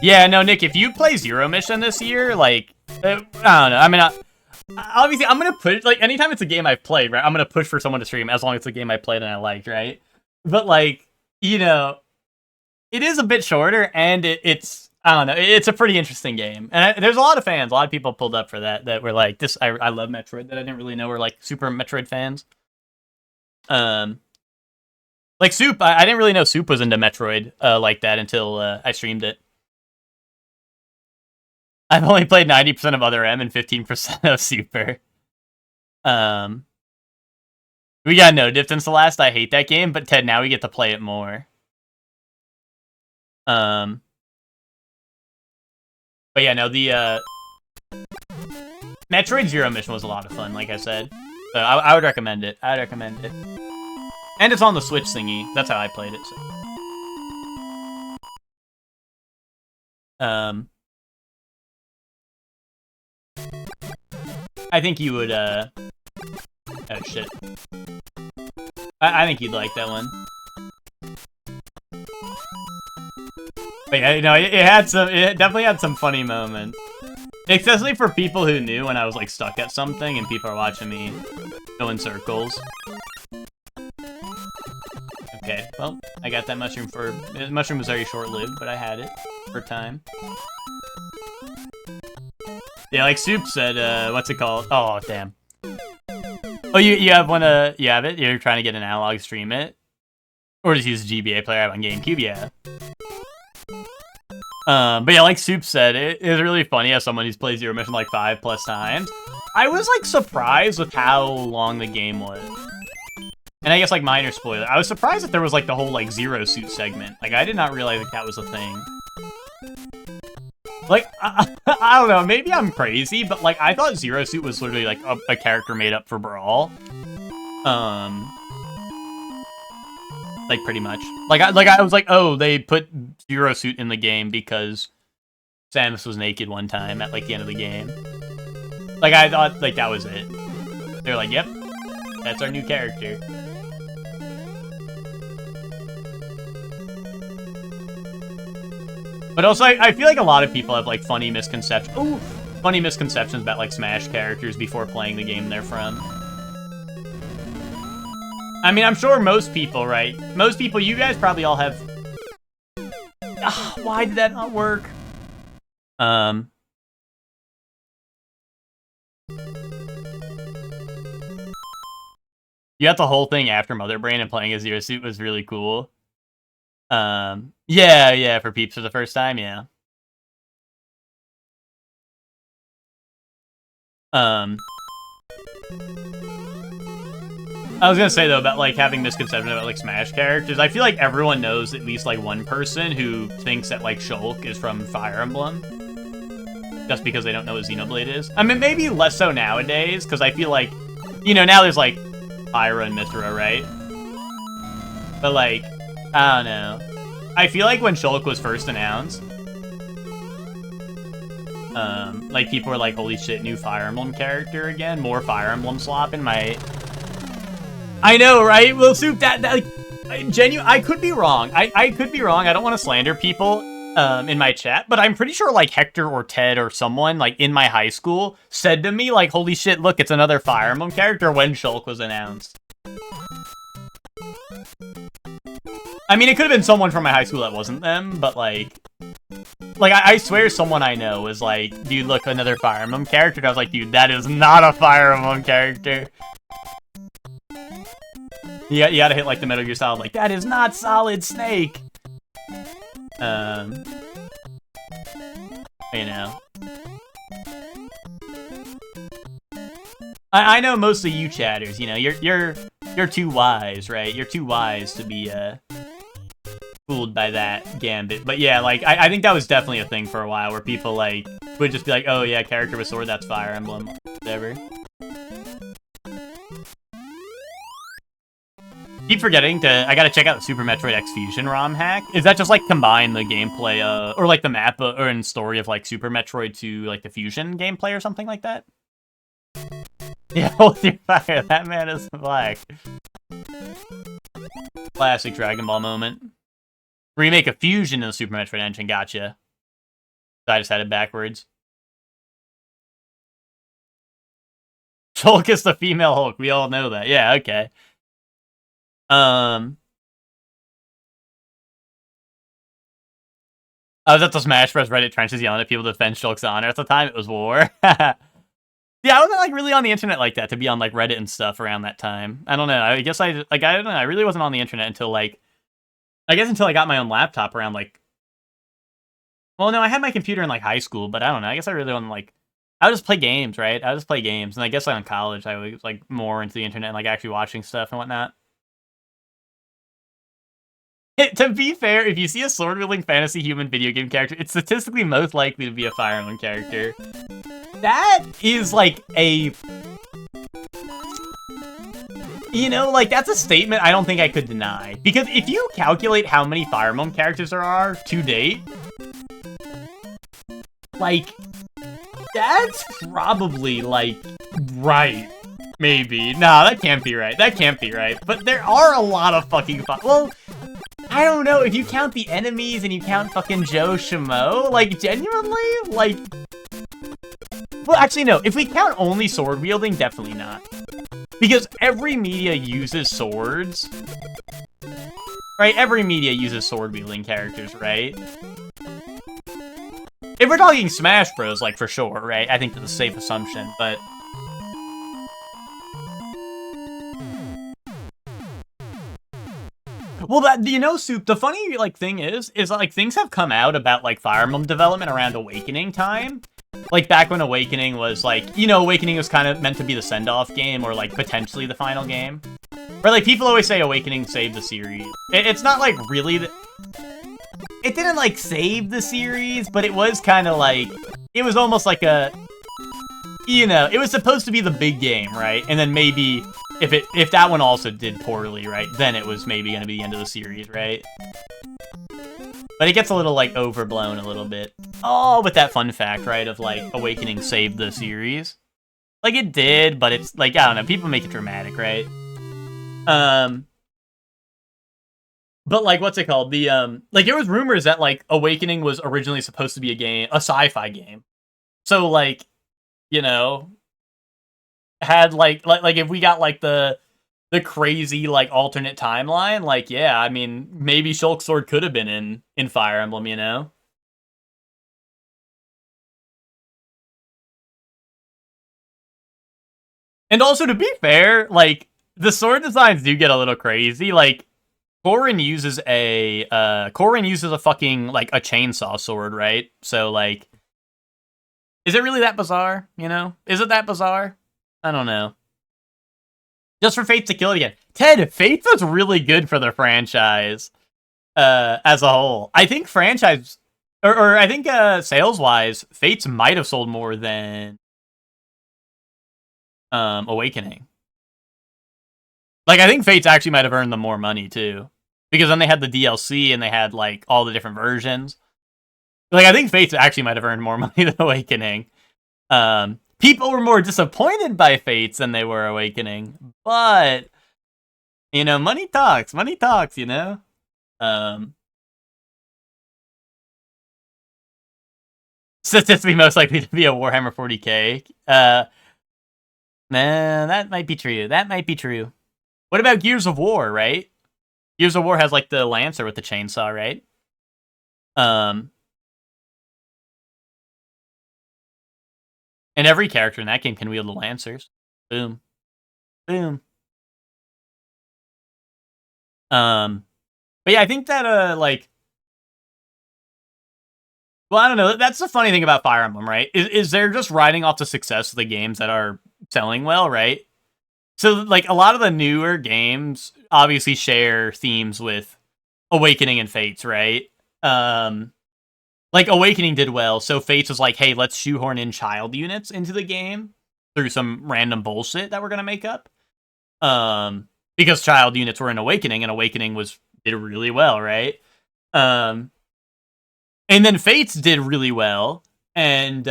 Yeah, no, Nick, if you play Zero Mission this year, like, I don't know. I mean, obviously, I'm gonna push, like, anytime it's a game I've played, right, I'm gonna push for someone to stream as long as it's a game I played and I liked, right? But, like, you know, it is a bit shorter, and it's, I don't know, it's a pretty interesting game. And there's a lot of fans, a lot of people pulled up for that were like, I love Metroid, that I didn't really know were, like, super Metroid fans. Like, Soup, I didn't really know Soup was into Metroid, like that until, I streamed it. I've only played 90% of Other M and 15% of Super. We got no diff since the last. I hate that game, but Ted, now we get to play it more. But yeah, no, the Metroid Zero Mission was a lot of fun, like I said. So I would recommend it. I'd recommend it. And it's on the Switch thingy. That's how I played it. So. I think you would, oh shit. I think you'd like that one. But yeah, you know, it definitely had some funny moments. Especially for people who knew when I was, like, stuck at something and people are watching me go in circles. Okay, well, I got that mushroom mushroom was very short-lived, but I had it for time. Yeah, like Soup said, what's it called? Oh, damn. Oh, you have one, you have it? You're trying to get an analog stream it? Or just use a GBA player on GameCube? Yeah. But yeah, like Soup said, it is really funny as someone who's played Zero Mission like 5+ times. I was, like, surprised with how long the game was. And I guess, like, minor spoiler, I was surprised that there was, like, the whole, like, Zero Suit segment. Like, I did not realize that was a thing. Like, I don't know, maybe I'm crazy, but, like, I thought Zero Suit was literally, like, a character made up for Brawl. Like, pretty much. Like, I was like, oh, they put Zero Suit in the game because Samus was naked one time at, like, the end of the game. Like, I thought, like, that was it. They're like, yep, that's our new character. But also, I feel like a lot of people have, like, funny misconceptions about, like, Smash characters before playing the game they're from. I mean, I'm sure most people, right? Most people, you guys probably all have... why did that not work? You got the whole thing after Mother Brain and playing as Zero Suit was really cool. Yeah, for peeps for the first time, yeah. I was gonna say, though, about, like, having misconception about, like, Smash characters, I feel like everyone knows at least, like, one person who thinks that, like, Shulk is from Fire Emblem. Just because they don't know what Xenoblade is. I mean, maybe less so nowadays, because I feel like, you know, now there's, like, Pyra and Mythra, right? But, like, I don't know. I feel like when Shulk was first announced, like, people were like, holy shit, new Fire Emblem character again? More Fire Emblem slop in my... I know, right? Well, Soup, that like, I could be wrong. I could be wrong. I don't want to slander people in my chat, but I'm pretty sure, like, Hector or Ted or someone, like, in my high school said to me, like, holy shit, look, it's another Fire Emblem character when Shulk was announced. I mean, it could have been someone from my high school that wasn't them, but, like, I swear someone I know was like, dude, look, another Fire Emblem character. And I was like, dude, that is not a Fire Emblem character. You gotta hit, like, the Metal Gear Solid, like, that is not Solid Snake. You know. I know most of you chatters, you know, you're too wise, right? You're too wise to be, fooled by that gambit. But yeah, like, I think that was definitely a thing for a while, where people, like, would just be like, oh yeah, character with sword, that's Fire Emblem, whatever. Keep forgetting to. I gotta check out the Super Metroid X Fusion ROM hack. Is that just like combine the gameplay, or like the map or in story of like Super Metroid to like the Fusion gameplay or something like that? Yeah, hold your fire. That man is black. Classic Dragon Ball moment. Remake a Fusion in the Super Metroid engine. Gotcha. I just had it backwards. Hulk is the female Hulk. We all know that. Yeah, okay. I was at the Smash Bros. Reddit trenches yelling at people to defend Shulk's honor. At the time, it was war. Yeah, I wasn't like really on the internet like that to be on like Reddit and stuff around that time. I don't know. I guess I don't know. I really wasn't on the internet until like, I guess until I got my own laptop around like. Well, no, I had my computer in like high school, but I don't know. I guess I really wasn't like. I would just play games, right? I would just play games, and I guess like in college I was like more into the internet and like actually watching stuff and whatnot. To be fair, if you see a sword-wielding fantasy human video game character, it's statistically most likely to be a Fire Emblem character. That is like a... You know, like, that's a statement I don't think I could deny. Because if you calculate how many Fire Emblem characters there are to date, like, that's probably, like, right. Maybe. Nah, that can't be right. That can't be right. But there are a lot of fucking... Well... I don't know, if you count the enemies and you count fucking Joe Schmo, like, genuinely, like... Well, actually, no, if we count only sword wielding, definitely not. Because every media uses swords. Right? Every media uses sword wielding characters, right? If we're talking Smash Bros, like, for sure, right? I think that's a safe assumption, but... Well, that, you know, Soup, the funny, like, thing is like, things have come out about, like, Fire Emblem development around Awakening time. Like, back when Awakening was, like, you know, Awakening was kind of meant to be the send-off game, or, like, potentially the final game. Or, like, people always say Awakening saved the series. It's not, like, really it didn't, like, save the series, but it was kind of, like, it was almost like a... You know, it was supposed to be the big game, right? And then maybe... If that one also did poorly, right, then it was maybe going to be the end of the series, right? But it gets a little, like, overblown a little bit. Oh, with that fun fact, right, of, like, Awakening saved the series. Like, it did, but it's, like, I don't know, people make it dramatic, right? But, like, what's it called? The, like, there was rumors that, like, Awakening was originally supposed to be a sci-fi game. So, like, you know... had like if we got like the crazy like alternate timeline, like yeah, I mean maybe Shulk Sword could have been in Fire Emblem, you know. And also to be fair, like the sword designs do get a little crazy. Like Corrin uses a fucking like a chainsaw sword, right? So like, is it really that bizarre? You know, is it that bizarre? I don't know. Just for Fate to kill it again. Ted, Fate was really good for the franchise as a whole. I think franchise... Or I think sales-wise, Fates might have sold more than Awakening. Like, I think Fates actually might have earned them more money, too. Because then they had the DLC and they had, like, all the different versions. Like, I think Fates actually might have earned more money than Awakening. People were more disappointed by Fates than they were Awakening. But, you know, money talks, you know? Statistically most likely to be a Warhammer 40k. Nah, that might be true. That might be true. What about Gears of War, right? Gears of War has, like, the Lancer with the chainsaw, right? And every character in that game can wield the Lancers. Boom. Boom. But yeah, I think that, like... Well, I don't know. That's the funny thing about Fire Emblem, right? Is they're just riding off the success of the games that are selling well, right? So, like, a lot of the newer games obviously share themes with Awakening and Fates, right? Like, Awakening did well, so Fates was like, hey, let's shoehorn in child units into the game through some random bullshit that we're gonna make up. because child units were in Awakening, and Awakening did really well, right? And then Fates did really well, and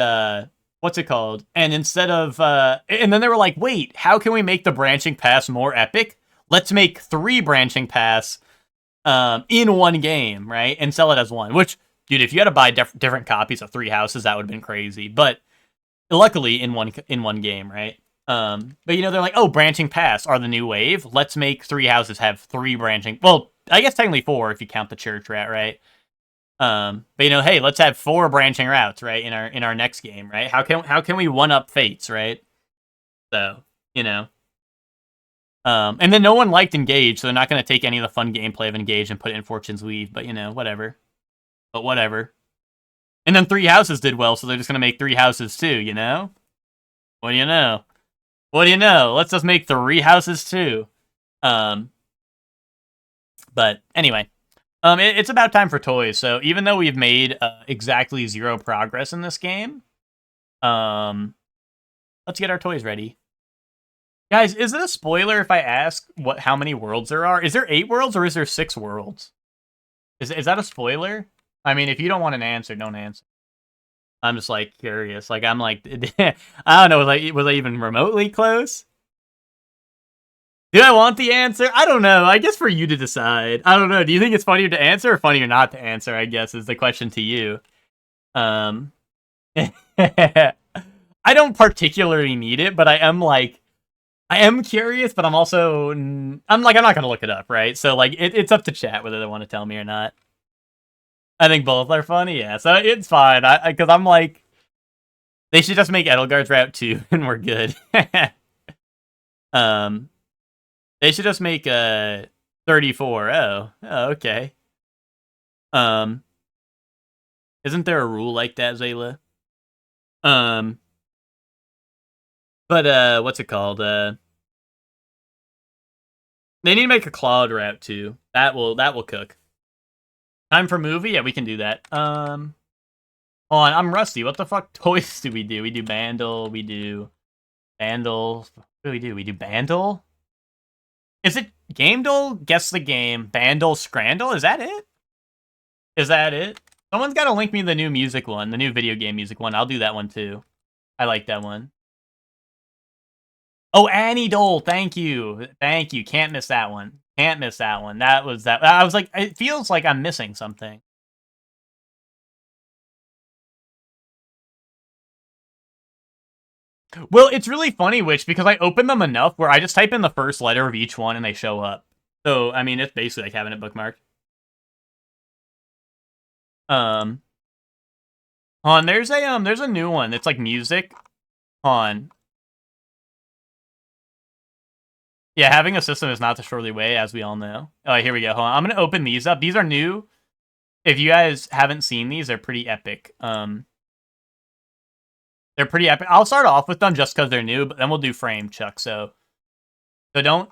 what's it called? And instead of and then they were like, wait, how can we make the branching pass more epic? Let's make 3 branching pass in one game, right? And sell it as one. Which, dude, if you had to buy different copies of 3 houses, that would have been crazy. But luckily, in one game, right? But you know, they're like, oh, branching paths are the new wave. Let's make 3 houses have 3 branching. Well, I guess technically 4 if you count the church route, right? But you know, hey, let's have 4 branching routes, right? In our next game, right? How can we one up Fates, right? So, you know. And then no one liked Engage, so they're not going to take any of the fun gameplay of Engage and put it in Fortune's Weave. But you know, whatever. But whatever. And then 3 houses did well, so they're just going to make 3 houses too, you know? What do you know? What do you know? Let's just make 3 houses too. But anyway, it's about time for toys. So even though we've made exactly 0 progress in this game, let's get our toys ready. Guys, is it a spoiler if I ask how many worlds there are? Is there 8 worlds or is there 6 worlds? Is that a spoiler? I mean, if you don't want an answer, don't answer. I'm just like curious. Like I'm like, I don't know. Was I even remotely close? Do I want the answer? I don't know. I guess for you to decide. I don't know. Do you think it's funnier to answer or funnier not to answer? I guess is the question to you. I don't particularly need it, but I am curious. But I'm not gonna look it up, right? So like, it's up to chat whether they want to tell me or not. I think both are funny, yeah. So it's fine. Because I'm like, they should just make Edelgard's route 2 and we're good. They should just make 34. Oh, okay. Isn't there a rule like that, Zayla? But what's it called? They need to make a Claude route 2. That will cook. Time for movie? Yeah, we can do that. Hold on, I'm rusty. What the fuck toys do? We do Bandle, we do Bandle. What do we do? We do Bandle? Is it Gamedle? Guess the game. Bandle Scrandle? Is that it? Someone's got to link me the new music one, the new video game music one. I'll do that one too. I like that one. Oh, Annie Dole. Thank you. Can't miss that one. That was that. I was like, it feels like I'm missing something. Well, it's really funny, because I open them enough where I just type in the first letter of each one and they show up. So, I mean, it's basically like having it bookmarked. Hold on, there's a new one. It's like music. Hold on. Yeah, having a system is not the surely way, as we all know. Oh, here we go. Hold on. I'm going to open these up. These are new. If you guys haven't seen these, they're pretty epic. They're pretty epic. I'll start off with them just because they're new, but then we'll do frame, Chuck. So don't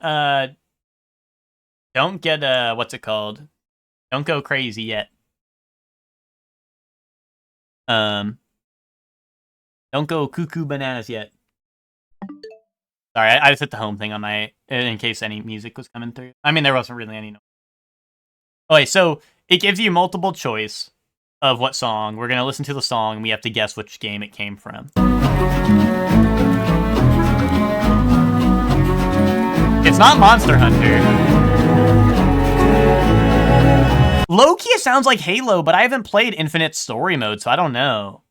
get, what's it called? Don't go crazy yet. Don't go cuckoo bananas yet. Sorry, I just hit the home thing on my, in case any music was coming through. I mean, there wasn't really any. Okay, so it gives you multiple choice of what song. We're going to listen to the song, and we have to guess which game it came from. It's not Monster Hunter. Low-key, it sounds like Halo, but I haven't played Infinite Story Mode, so I don't know.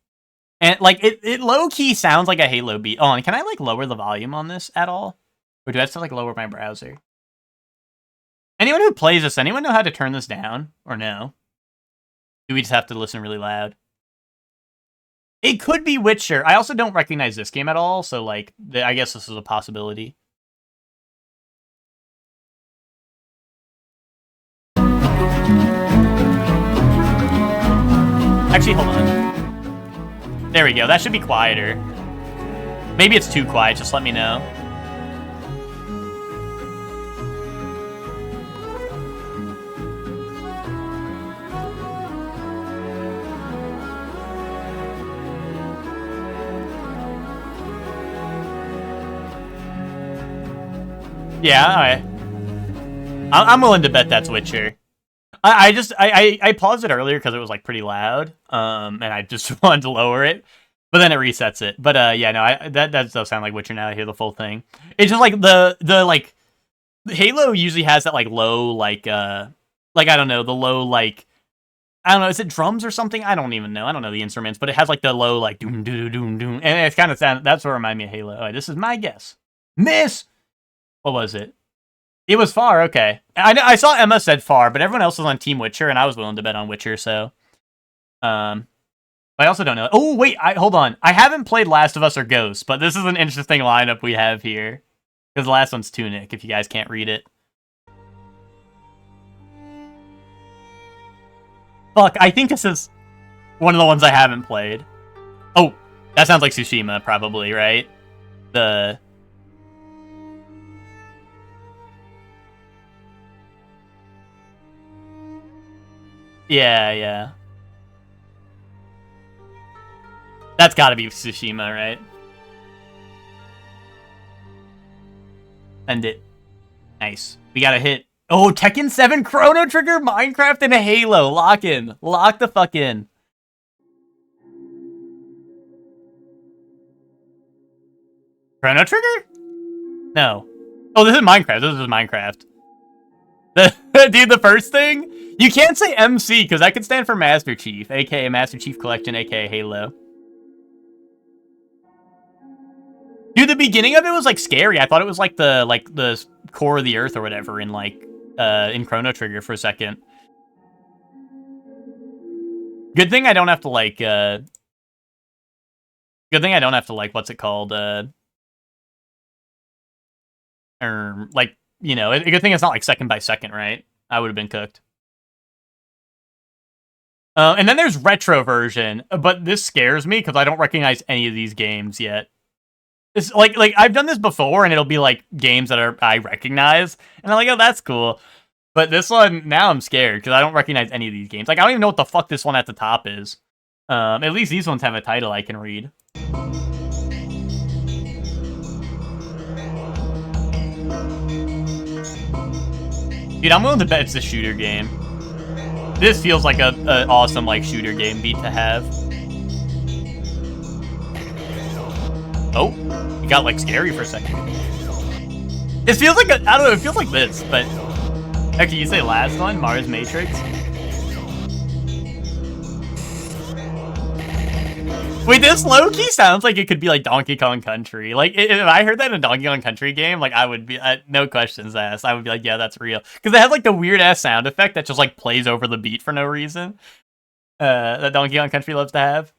And, like, it low-key sounds like a Halo beat. Oh, and can I, like, lower the volume on this at all? Or do I have to, like, lower my browser? Anyone who plays this, anyone know how to turn this down? Or no? Do we just have to listen really loud? It could be Witcher. I also don't recognize this game at all, so, like, I guess this is a possibility. Actually, hold on. There we go. That should be quieter. Maybe it's too quiet. Just let me know. Yeah, alright. I'm willing to bet that's Witcher. I paused it earlier because it was like pretty loud, and I just wanted to lower it, but then it resets it. But yeah, no, that does sound like Witcher now. I hear the full thing. It's just like the like Halo usually has that like low like I don't know, the low like I don't know, is it drums or something? I don't even know. I don't know the instruments, but it has like the low like doom doom doom doom, and it's kind of sound. That's what remind me of Halo. This is my guess. Miss. What was it? It was Far. Okay, I saw Emma said Far, but everyone else was on Team Witcher, and I was willing to bet on Witcher. So, but I also don't know. Oh wait, hold on. I haven't played Last of Us or Ghost, but this is an interesting lineup we have here because the last one's Tunic. If you guys can't read it. Fuck, I think this is one of the ones I haven't played. Oh, that sounds like Tsushima, probably, right? Yeah. That's gotta be Tsushima, right? Send it. Nice. We got a hit. Oh, Tekken 7, Chrono Trigger, Minecraft, and a Halo. Lock in. Lock the fuck in. Chrono Trigger? No. Oh, this is Minecraft. This is Minecraft. Dude, the first thing? You can't say MC, because that could stand for Master Chief, a.k.a. Master Chief Collection, a.k.a. Halo. Dude, the beginning of it was, like, scary. I thought it was, like, the core of the Earth or whatever in, like, in Chrono Trigger for a second. Good thing I don't have to, like, what's it called? Or, like, you know, a good thing it's not, like, second by second, right? I would have been cooked. And then there's retro version, but this scares me because I don't recognize any of these games yet. It's like I've done this before, and it'll be like games that I recognize, and I'm like, oh, that's cool. But this one, now I'm scared because I don't recognize any of these games. Like, I don't even know what the fuck this one at the top is. At least these ones have a title I can read. Dude, I'm willing to bet it's a shooter game. This feels like a awesome like shooter game beat to have. Oh, it got like scary for a second. It feels like I don't know. It feels like this, but actually, you say last one, Mars Matrix. Wait, this low-key sounds like it could be like Donkey Kong Country. Like, if I heard that in a Donkey Kong Country game, like, I would be, no questions asked. I would be like, yeah, that's real. Because it has, like, the weird-ass sound effect that just, like, plays over the beat for no reason. That Donkey Kong Country loves to have.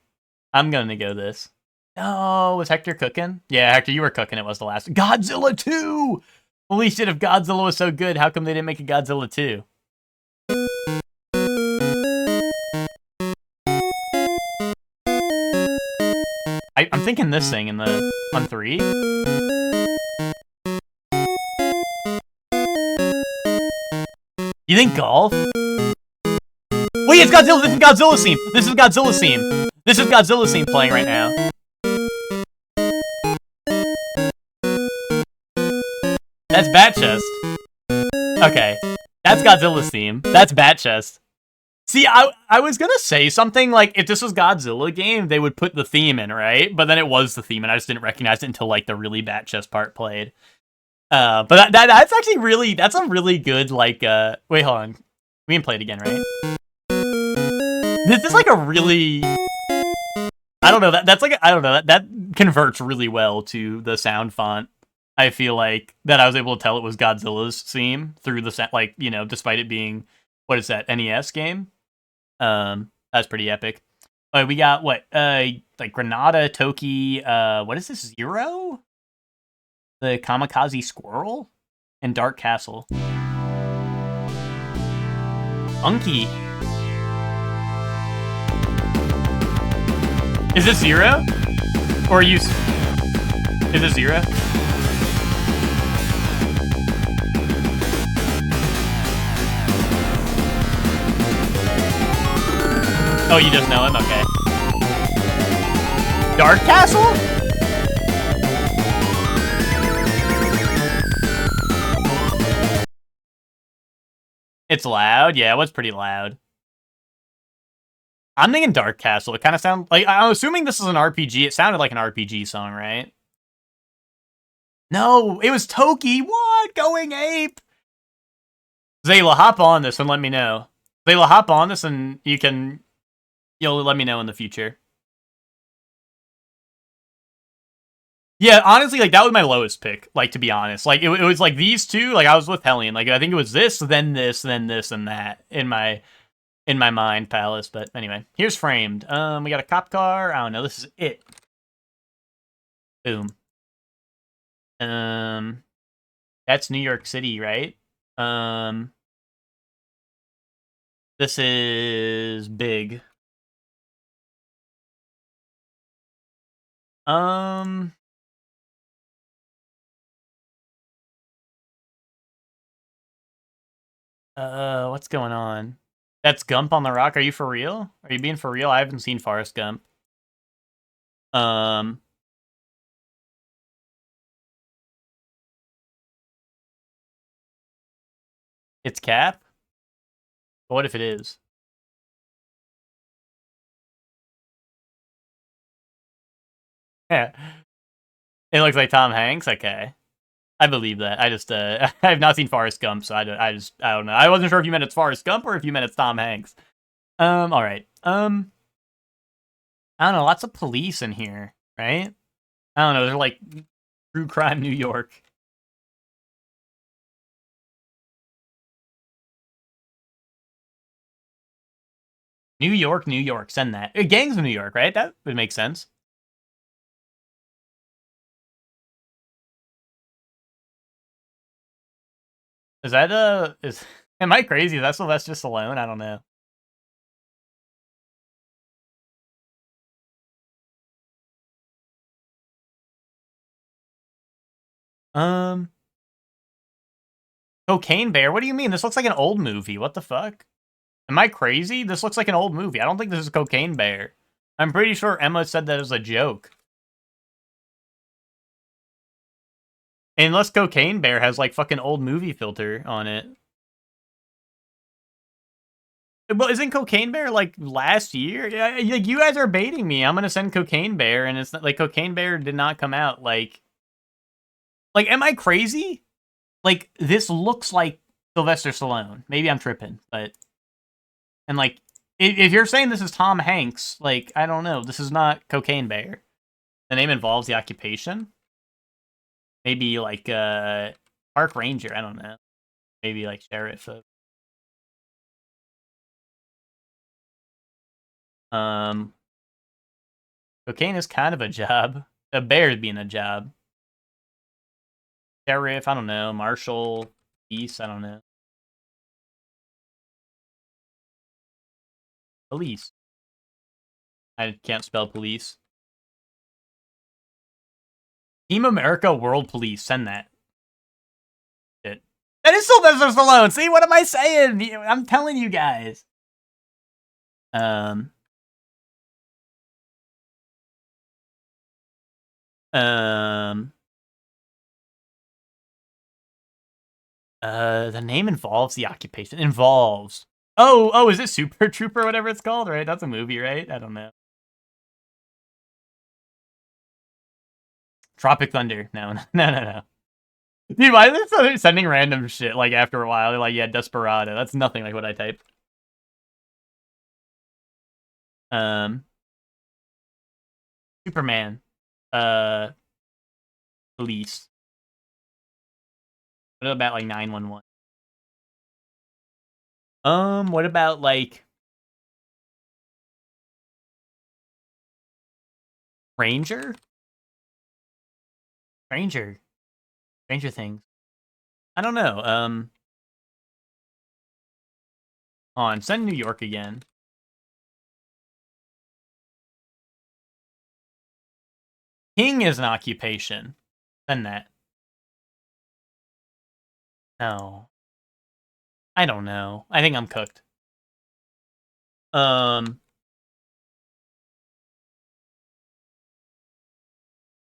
I'm gonna go this. Oh, was Hector cooking? Yeah, Hector, you were cooking. It was the last. Godzilla 2! Holy shit, if Godzilla was so good, how come they didn't make a Godzilla 2? I'm thinking this thing in the on 3. You think golf? Wait, it's Godzilla. This is Godzilla's theme. This is Godzilla's theme. This is Godzilla's theme playing right now. That's Bat Chest. Okay, that's Godzilla's theme. That's Bat Chest. See, I was gonna say something like, if this was Godzilla game, they would put the theme in, right? But then it was the theme, and I just didn't recognize it until, like, the really Bat Chest part played. But that's actually really, that's a really good, like, wait, hold on. We can play it again, right? This is, like, a really, I don't know, that's like, I don't know, that converts really well to the sound font. I feel like that I was able to tell it was Godzilla's theme through the, like, you know, despite it being, what is that, NES game? That's pretty epic. We got what? Like Granada, Toki, what is this? Zero? The Kamikaze Squirrel? And Dark Castle. Funky. Is this Zero? Or are you... Is this Zero? Oh, you just know him? Okay. Dark Castle? It's loud. Yeah, it was pretty loud. I'm thinking Dark Castle. It kind of sounds like, I'm assuming this is an RPG. It sounded like an RPG song, right? No, it was Toki. What? Going ape. Zayla, hop on this and let me know. Zayla, hop on this and you'll let me know in the future. Yeah, honestly, like, that was my lowest pick, like, to be honest. Like, it was, like, these two, like, I was with Hellion. Like, I think it was this, then this, then this, and that in my mind palace. But anyway, here's Framed. We got a cop car. I don't know. This is it. Boom. That's New York City, right? This is big. What's going on? That's Gump on the Rock. Are you for real? Are you being for real? I haven't seen Forrest Gump. It's Cap? But what if it is? Yeah. It looks like Tom Hanks? Okay. I believe that. I just, I have not seen Forrest Gump, so I don't know. I wasn't sure if you meant it's Forrest Gump or if you meant it's Tom Hanks. Alright. I don't know, lots of police in here, right? I don't know, they're like true crime New York. New York, send that. Gangs of New York, right? That would make sense. Is that, am I crazy? Is that Sylvester Stallone? I don't know. Cocaine Bear? What do you mean? This looks like an old movie. What the fuck? Am I crazy? This looks like an old movie. I don't think this is Cocaine Bear. I'm pretty sure Emma said that as a joke. Unless Cocaine Bear has, like, fucking old movie filter on it. Well, isn't Cocaine Bear, like, last year? Yeah, like, you guys are baiting me. I'm gonna send Cocaine Bear, and it's not, like, Cocaine Bear did not come out, like... Like, am I crazy? Like, this looks like Sylvester Stallone. Maybe I'm tripping, but... And, like, if you're saying this is Tom Hanks, like, I don't know. This is not Cocaine Bear. The name involves the occupation? Maybe, like, park ranger, I don't know. Maybe, like, sheriff of... Cocaine is kind of a job. A bear being a job. Sheriff, I don't know. Marshal, police, I don't know. Police. I can't spell police. Team America World Police, send that. Shit. That is Sylvester Stallone! See, what am I saying? I'm telling you guys. The name involves the occupation. Involves. Oh, is it Super Trooper, whatever it's called, right? That's a movie, right? I don't know. Tropic Thunder. No. Dude, why is it sending random shit, like, after a while? They're like, yeah, Desperado. That's nothing like what I typed. Superman. Police. What about, like, 911? What about, like... Ranger? Stranger Things. I don't know, on, send New York again. King is an occupation. Send that. No. I don't know. I think I'm cooked.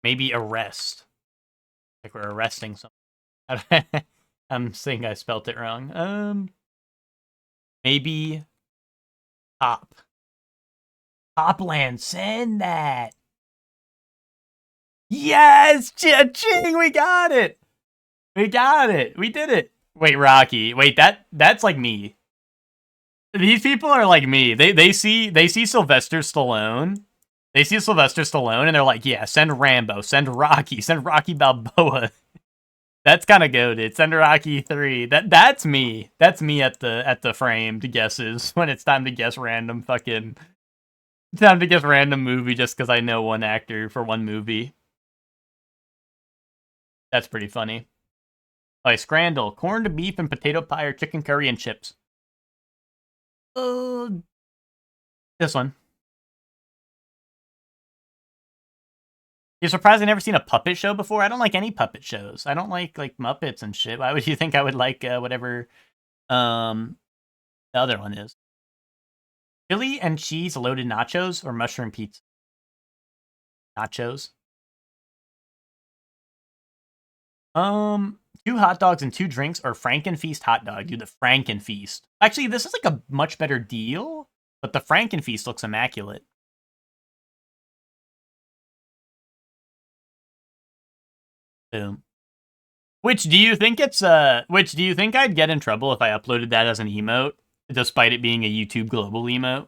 Maybe arrest. Like we're arresting someone. I'm saying I spelt it wrong. Maybe Top. Topland, send that. Yes, cha-ching, we got it. We got it. We did it. Wait, Rocky. Wait, that's like me. These people are like me. They see Sylvester Stallone. They see Sylvester Stallone and they're like, yeah, send Rambo, send Rocky Balboa. That's kind of goated. Send Rocky 3. That's me. That's me at the framed guesses when it's time to guess random movie just because I know one actor for one movie. That's pretty funny. Like Scrandle, corned beef and potato pie or chicken curry and chips. This one. You're surprised I've never seen a puppet show before? I don't like any puppet shows. I don't like Muppets and shit. Why would you think I would like whatever the other one is? Chili and cheese loaded nachos or mushroom pizza? Nachos. 2 hot dogs and 2 drinks or Frankenfeast hot dog. Dude, the Frankenfeast. Actually, this is like a much better deal, but the Frankenfeast looks immaculate. Boom. Which do you think I'd get in trouble if I uploaded that as an emote, despite it being a YouTube global emote?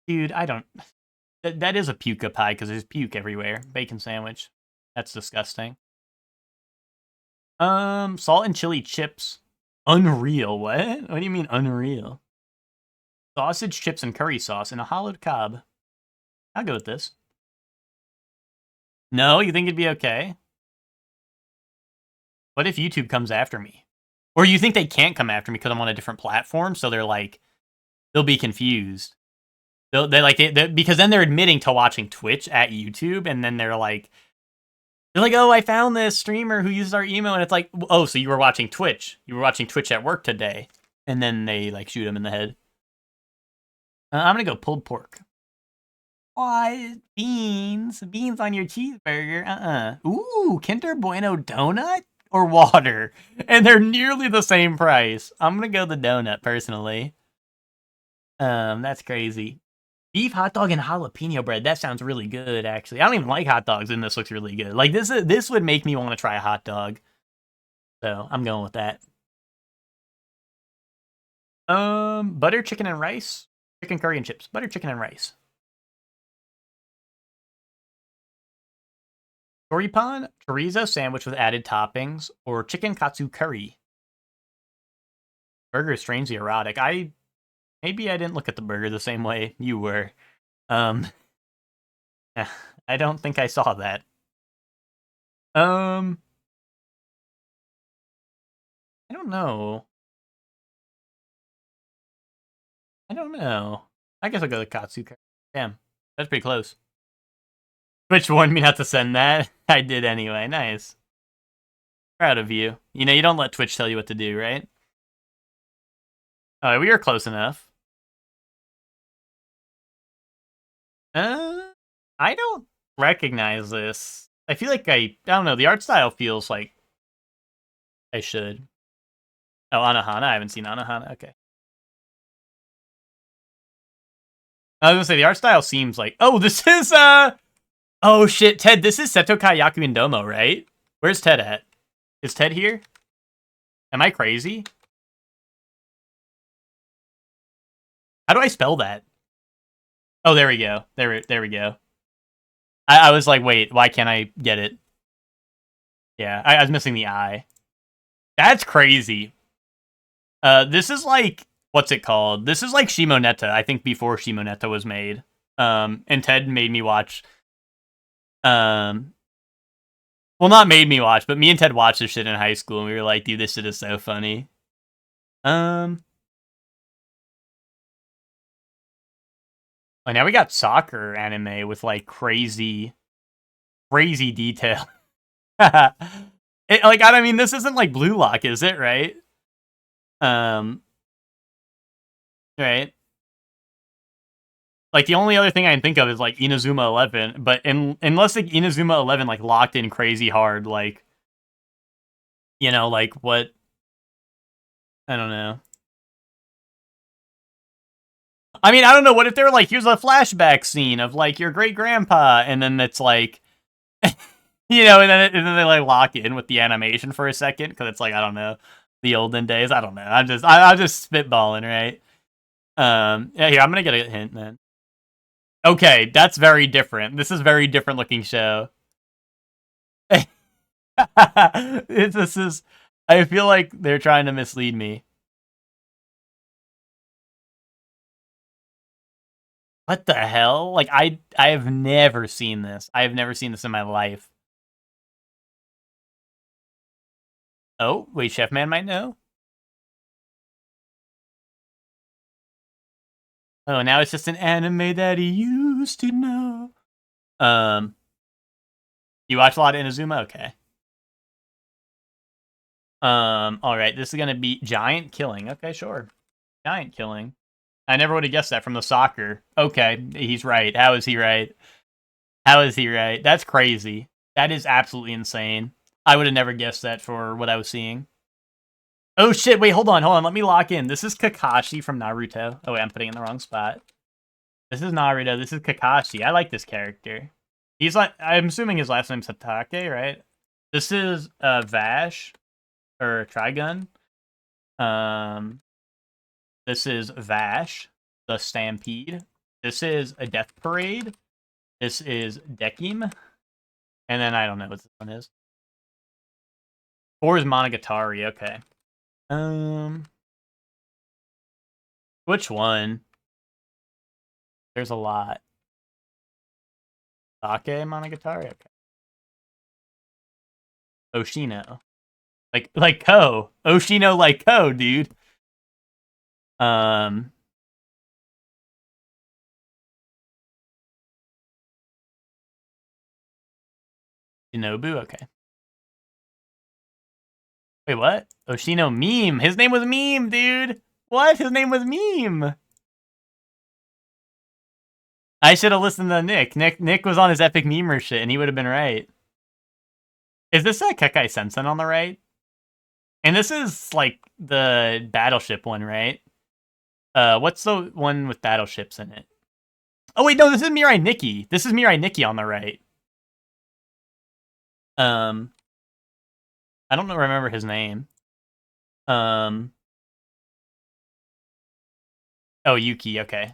Dude, I don't. That is a puka pie because there's puke everywhere. Bacon sandwich. That's disgusting. Salt and chili chips. Unreal. What? What do you mean unreal? Sausage, chips, and curry sauce in a hollowed cob. I'll go with this. No, you think it'd be okay? What if YouTube comes after me? Or you think they can't come after me because I'm on a different platform, so they're like, they'll be confused. Because then they're admitting to watching Twitch at YouTube, and then they're like, oh, I found this streamer who uses our email, and it's like, oh, so you were watching Twitch. You were watching Twitch at work today. And then they, like, shoot him in the head. I'm gonna go pulled pork. What? Beans on your cheeseburger? Ooh, Kinder Bueno donut or water? And they're nearly the same price. I'm gonna go the donut, personally. That's crazy. Beef hot dog and jalapeno bread. That sounds really good, actually. I don't even like hot dogs, and this looks really good. Like, this would make me want to try a hot dog. So, I'm going with that. Butter chicken and rice? Chicken curry and chips. Butter chicken and rice. Choripan, chorizo sandwich with added toppings, or chicken katsu curry. Burger is strangely erotic. Maybe I didn't look at the burger the same way you were. I don't think I saw that. I don't know. I guess I'll go with katsu curry. Damn, that's pretty close. Twitch warned me not to send that. I did anyway. Nice. Proud of you. You know, you don't let Twitch tell you what to do, right? Alright, we are close enough. I don't recognize this. I feel like I don't know, the art style feels like I should. Oh, Anohana? I haven't seen Anohana. Okay. I was gonna say, the art style seems like... Oh, this is, Oh, shit, Ted, this is Setokai Yaku Indomo, right? Where's Ted at? Is Ted here? Am I crazy? How do I spell that? Oh, there we go. There we go. I was like, wait, why can't I get it? Yeah, I was missing the I. That's crazy. This is like, what's it called? This is like Shimoneta, I think before Shimoneta was made. And Ted made me watch... well, not made me watch, but me and Ted watched this shit in high school, and we were like, dude, this shit is so funny. Like, now we got soccer anime with, like, crazy detail. I mean, this isn't, like, Blue Lock, is it, right? Right? Like, the only other thing I can think of is, like, Inazuma 11, but unless, like, Inazuma 11, like, locked in crazy hard, like, You know, like what? I don't know. I mean, I don't know. What if they're like, here's a flashback scene of like your great grandpa, and then it's like, you know, and then they like lock in with the animation for a second because it's like, I don't know, the olden days. I don't know. I'm just spitballing, right? Yeah, here I'm gonna get a hint then. Okay, that's very different. This is very different looking show. This is. I feel like they're trying to mislead me. What the hell? Like I have never seen this. I have never seen this in my life. Oh, wait, Chef Man might know. Oh, now it's just an anime that he used to know. You watch a lot of Inazuma? Okay. All right, this is gonna be Giant Killing. Okay, sure. Giant Killing. I never would have guessed that from the soccer. Okay, he's right. How is he right? How is he right? That's crazy. That is absolutely insane. I would have never guessed that for what I was seeing. Oh shit, wait, hold on. Let me lock in. This is Kakashi from Naruto. Oh wait, I'm putting it in the wrong spot. This is Naruto. This is Kakashi. I like this character. He's like, I'm assuming his last name's Hatake, right? This is Vash or Trigun. This is Vash, the Stampede. This is a Death Parade. This is Dekim. And then I don't know what this one is. 4 is Monogatari, okay. Which one? There's a lot. Sake Monogatari, okay. Oshino. Like Ko. Oshino like Ko, dude. Shinobu, okay. Wait, what? Oshino Meme. His name was Meme, dude. What? His name was Meme. I should have listened to Nick. Nick was on his epic memer shit, and he would have been right. Is this a Kekai Sensen on the right? And this is like the battleship one, right? What's the one with battleships in it? Oh wait, no, this is Mirai Nikki. This is Mirai Nikki on the right. I don't remember his name. Oh, Yuki, okay.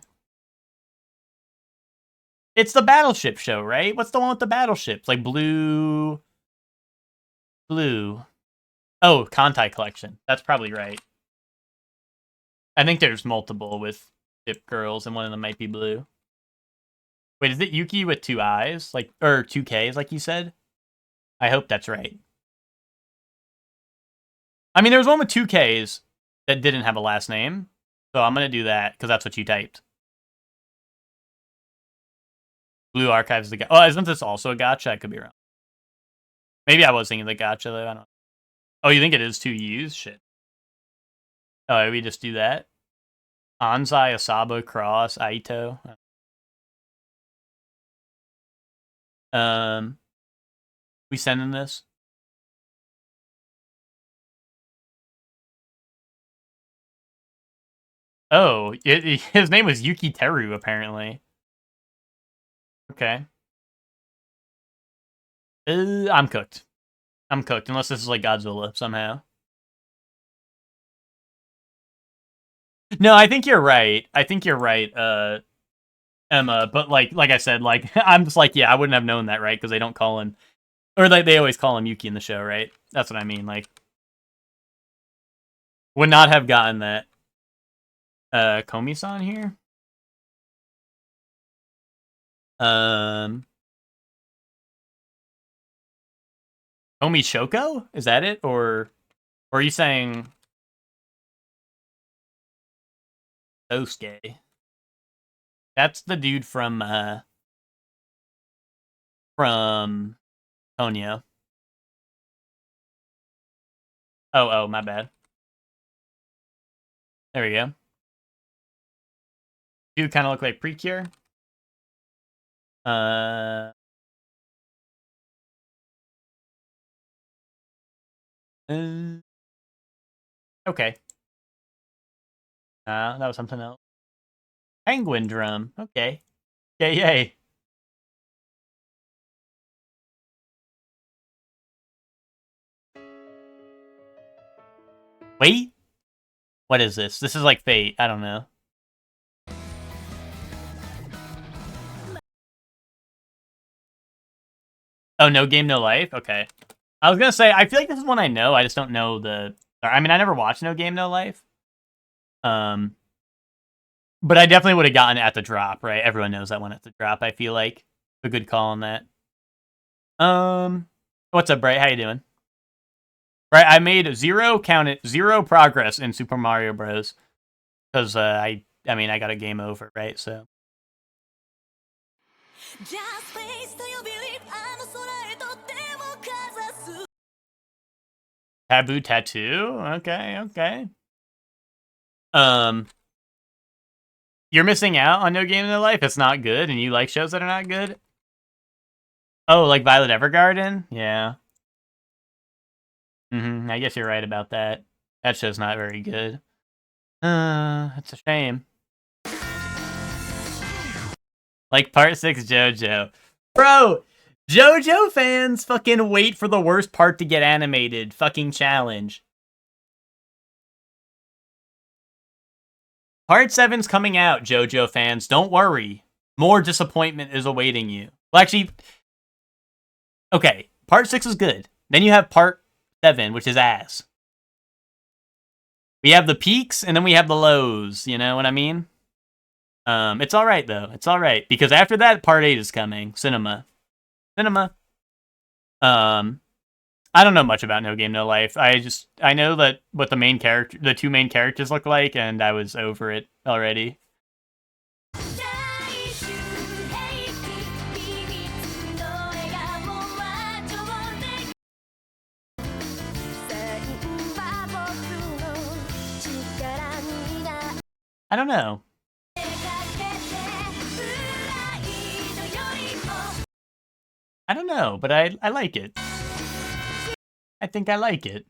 It's the battleship show, right? What's the one with the battleships? Like blue. Oh, Kantai Collection. That's probably right. I think there's multiple with ship girls, and one of them might be blue. Wait, is it Yuki with 2 eyes? Like, or 2 Ks, like you said? I hope that's right. I mean, there was one with 2 Ks that didn't have a last name. So I'm going to do that, because that's what you typed. Blue Archives the Oh, isn't this also a gacha? I could be wrong. Maybe I was thinking the gacha, though. I don't know. Oh, you think it is 2 U's? Shit. Oh, we just do that? Anzai, Asabo, Cross, Aito. We sending this? Oh, his name was Yuki Teru, apparently. Okay. I'm cooked. I'm cooked, unless this is like Godzilla somehow. No, I think you're right. Emma. But like I said, like I'm just like, yeah, I wouldn't have known that, right? Because they don't call him, or like they always call him Yuki in the show, right? That's what I mean. Like, would not have gotten that. Komi-san here. Komi Shoko? Is that it? Or are you saying Sosuke? That's the dude from Tonyo. Oh, my bad. There we go. Dude kind of look like Precure. Okay. That was something else. Penguin drum. Okay. Yay, yay. Wait. What is this? This is like Fate. I don't know. Oh, No Game, No Life? Okay. I was gonna say, I feel like this is one I know. I just don't know the... I mean, I never watched No Game, No Life. But I definitely would have gotten it at the drop, right? Everyone knows that one at the drop, I feel like. A good call on that. What's up, Bright? How you doing? Right, I made zero progress in Super Mario Bros. Because I mean, I got a game over, right? So Taboo Tattoo. Okay, okay. You're missing out on No Game No Life. It's not good, and you like shows that are not good. Oh, like Violet Evergarden? Yeah. I guess you're right about that. That show's not very good. It's a shame. Like Part 6 JoJo. Bro, JoJo fans fucking wait for the worst part to get animated. Fucking challenge. Part 7's coming out, JoJo fans. Don't worry. More disappointment is awaiting you. Well, actually... Okay, Part 6 is good. Then you have Part 7, which is ass. We have the peaks, and then we have the lows. You know what I mean? It's alright, though. It's alright. Because after that, Part 8 is coming. Cinema. I don't know much about No Game No Life. I know that what the two main characters look like, and I was over it already. I don't know. I don't know, but I like it. I think I like it.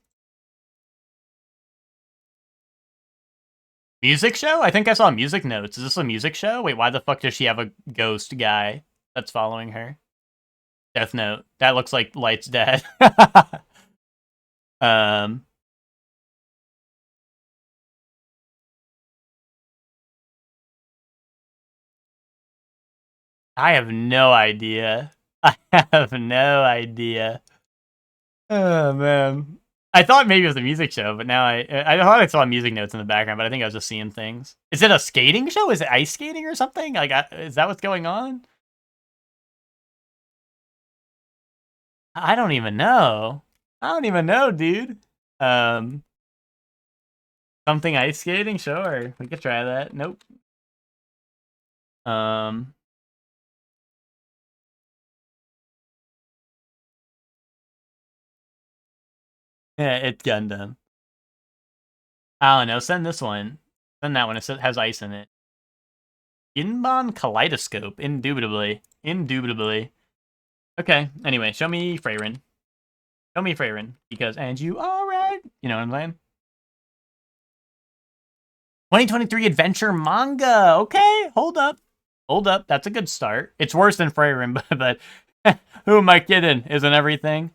Music show? I think I saw music notes. Is this a music show? Wait, why the fuck does she have a ghost guy that's following her? Death Note. That looks like Light's dad. I have no idea. I have no idea. Oh, man. I thought maybe it was a music show, but now I thought I saw music notes in the background, but I think I was just seeing things. Is it a skating show? Is it ice skating or something? Like, is that what's going on? I don't even know. I don't even know, dude. Something ice skating? Sure. We could try that. Nope. Yeah, it's Gundam. I don't know. Send this one. Send that one. It has ice in it. Inbon Kaleidoscope. Indubitably. Indubitably. Okay. Anyway, show me Freyrin. Show me Freyrin. Because, and you alright? You know what I'm saying? 2023 adventure manga. Okay, hold up. Hold up. That's a good start. It's worse than Freyrin, but who am I kidding? Isn't everything?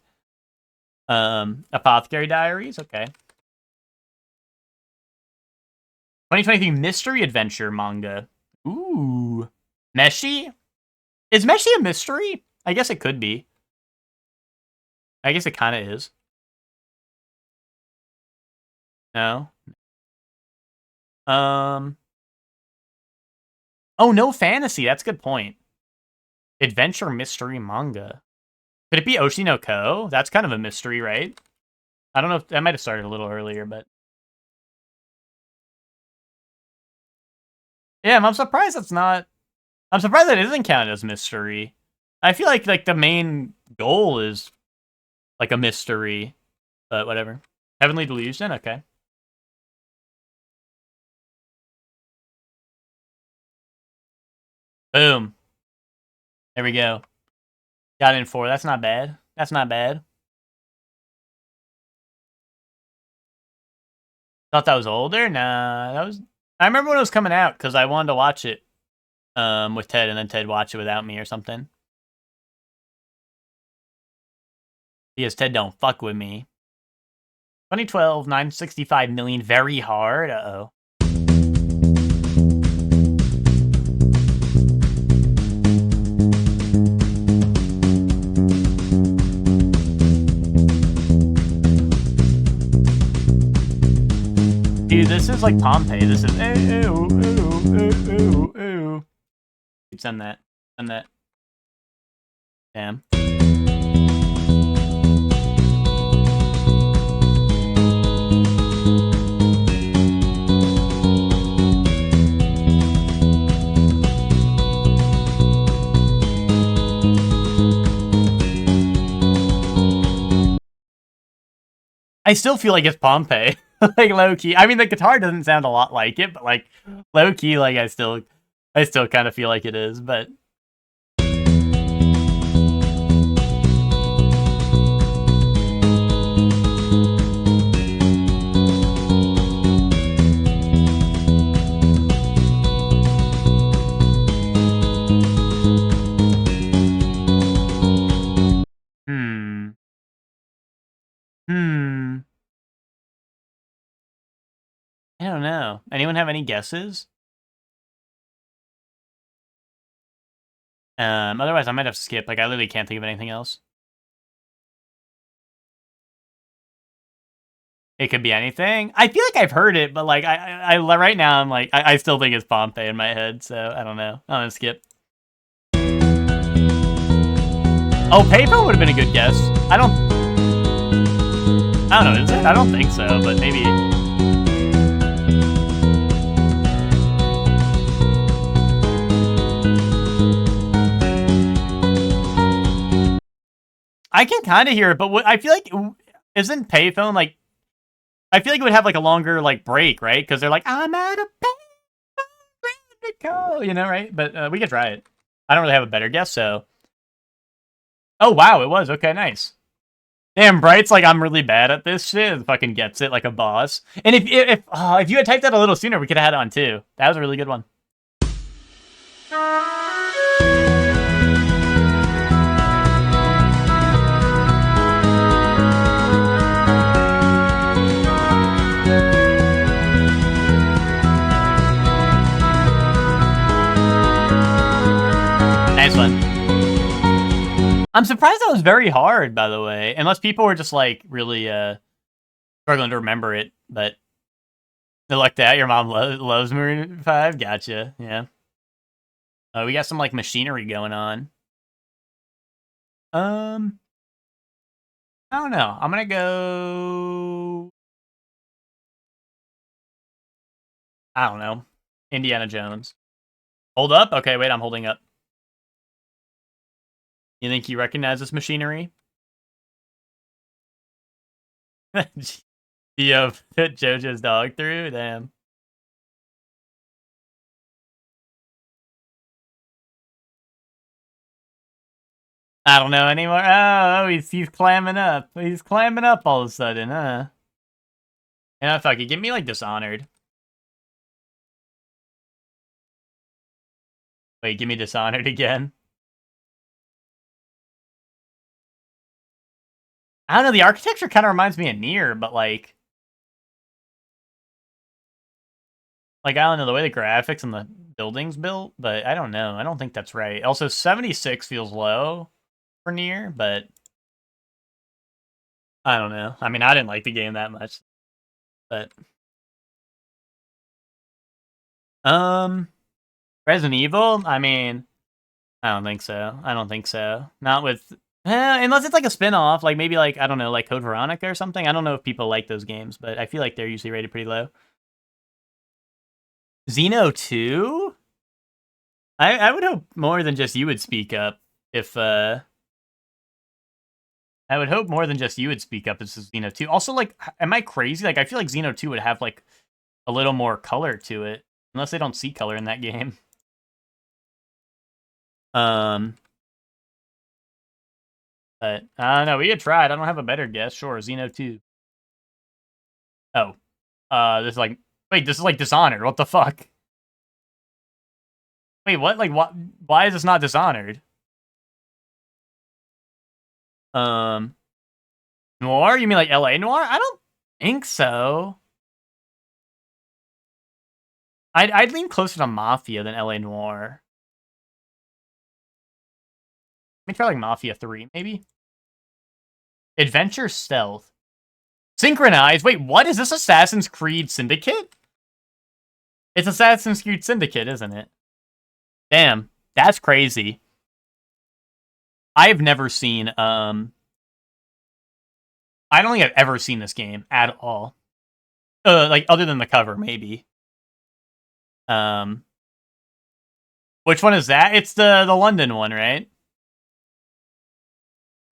Apothecary Diaries. Okay. 2023 mystery adventure manga. Ooh. Meshi? Is Meshi a mystery? I guess it could be. I guess it kind of is. No. Oh, no fantasy. That's a good point. Adventure mystery manga. Could it be Oshi no Ko? That's kind of a mystery, right? I don't know if that might have started a little earlier, but yeah, I'm surprised it's not. I'm surprised that it isn't counted as mystery. I feel like the main goal is like a mystery, but whatever. Heavenly Delusion, okay. Boom. There we go. Got in 4. That's not bad. That's not bad. Thought that was older? Nah, that was. I remember when it was coming out because I wanted to watch it with Ted, and then Ted watched it without me or something. Because Ted don't fuck with me. 2012, 965 million, very hard. Uh-oh. Dude, this is like Pompeii. This is ooh, ooh, ooh, ooh, ooh. Dude, send that. Send that. Damn. I still feel like it's Pompeii. Like low key. I mean, the guitar doesn't sound a lot like it, but like low key, like I still kind of feel like it is. But I don't know. Anyone have any guesses? Otherwise I might have to skip. Like I literally can't think of anything else. It could be anything. I feel like I've heard it, but like I right now I'm like I still think it's Pompeii in my head, so I don't know. I'm gonna skip. Oh, payphone would have been a good guess. I don't know, is it? I don't think so, but maybe. I can kind of hear it, but what I feel like isn't payphone like I feel like it would have like a longer like break, right? Because they're like, I'm at a payphone, you know, right? But we could try it. I don't really have a better guess, so. Oh wow, it was okay, nice. Damn, Bright's like I'm really bad at this shit. It fucking gets it like a boss. And if you had typed that a little sooner, we could have had it on too. That was a really good one. Nice one. I'm surprised that was very hard, by the way. Unless people were just like really struggling to remember it, but like that. Your mom loves Maroon 5. Gotcha. Yeah. We got some like machinery going on. I don't know. I'm gonna go. I don't know. Indiana Jones. Hold up. Okay, wait. I'm holding up. You think you recognize this machinery? You put JoJo's dog through? Damn. I don't know anymore. Oh, he's clamming up. He's clamming up all of a sudden, huh? Yeah, fuck it. Give me like Dishonored. Wait, give me Dishonored again. I don't know. The architecture kind of reminds me of Nier, but like I don't know the way the graphics and the buildings built, but I don't know. I don't think that's right. Also, 76 feels low for Nier, but I don't know. I mean, I didn't like the game that much, but Resident Evil. I mean, I don't think so. I don't think so. Not with unless it's like a spin-off, like maybe like I don't know, like Code Veronica or something. I don't know if people like those games, but I feel like they're usually rated pretty low. Xeno 2? I would hope more than just you would speak up if I would hope more than just you would speak up as Xeno 2. Also, like, am I crazy? Like, I feel like Xeno 2 would have like a little more color to it, unless they don't see color in that game. But I don't know. We could try it. I don't have a better guess. Sure, Xeno 2. Oh, This is like, wait, this is like Dishonored. What the fuck? Wait, what? Like, what? Why is this not Dishonored? Noir? You mean like LA Noir? I don't think so. I'd lean closer to Mafia than LA Noir. Let me try like Mafia 3, maybe. Adventure Stealth. Synchronized? Wait, what? Is this Assassin's Creed Syndicate? It's Assassin's Creed Syndicate, isn't it? Damn, that's crazy. I've never seen, I don't think I've ever seen this game at all. Like, other than the cover, maybe. Which one is that? It's the London one, right?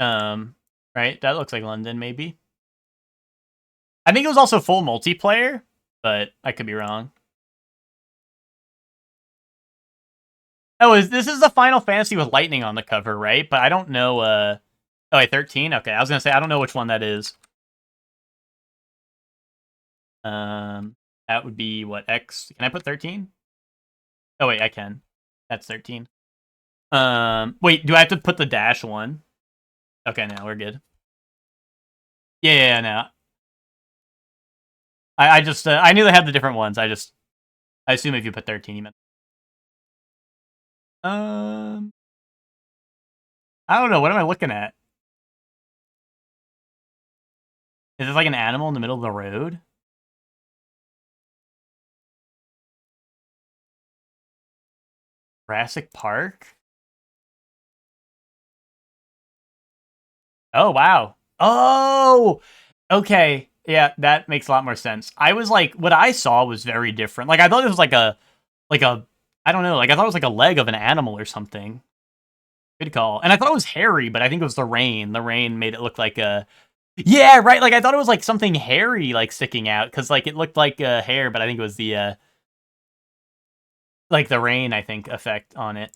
Right? That looks like London, maybe. I think it was also full multiplayer, but I could be wrong. Oh, this is the Final Fantasy with lightning on the cover, right? But I don't know, oh, wait, 13? Okay, I was gonna say, I don't know which one that is. That would be, what, X? Can I put 13? Oh, wait, I can. That's 13. Wait, do I have to put the dash one? Okay, now we're good. Yeah, no. I just, I knew they had the different ones. I assume if you put 13, you meant. I don't know. What am I looking at? Is this like an animal in the middle of the road? Jurassic Park? Oh, wow. Oh! Okay. Yeah, that makes a lot more sense. I was like, what I saw was very different. Like, I thought it was like a, I don't know, like, I thought it was like a leg of an animal or something. Good call. And I thought it was hairy, but I think it was the rain. The rain made it look like a... Yeah, right, like, I thought it was like something hairy, like, sticking out, because, like, it looked like hair, but I think it was the, like, the rain, I think, effect on it.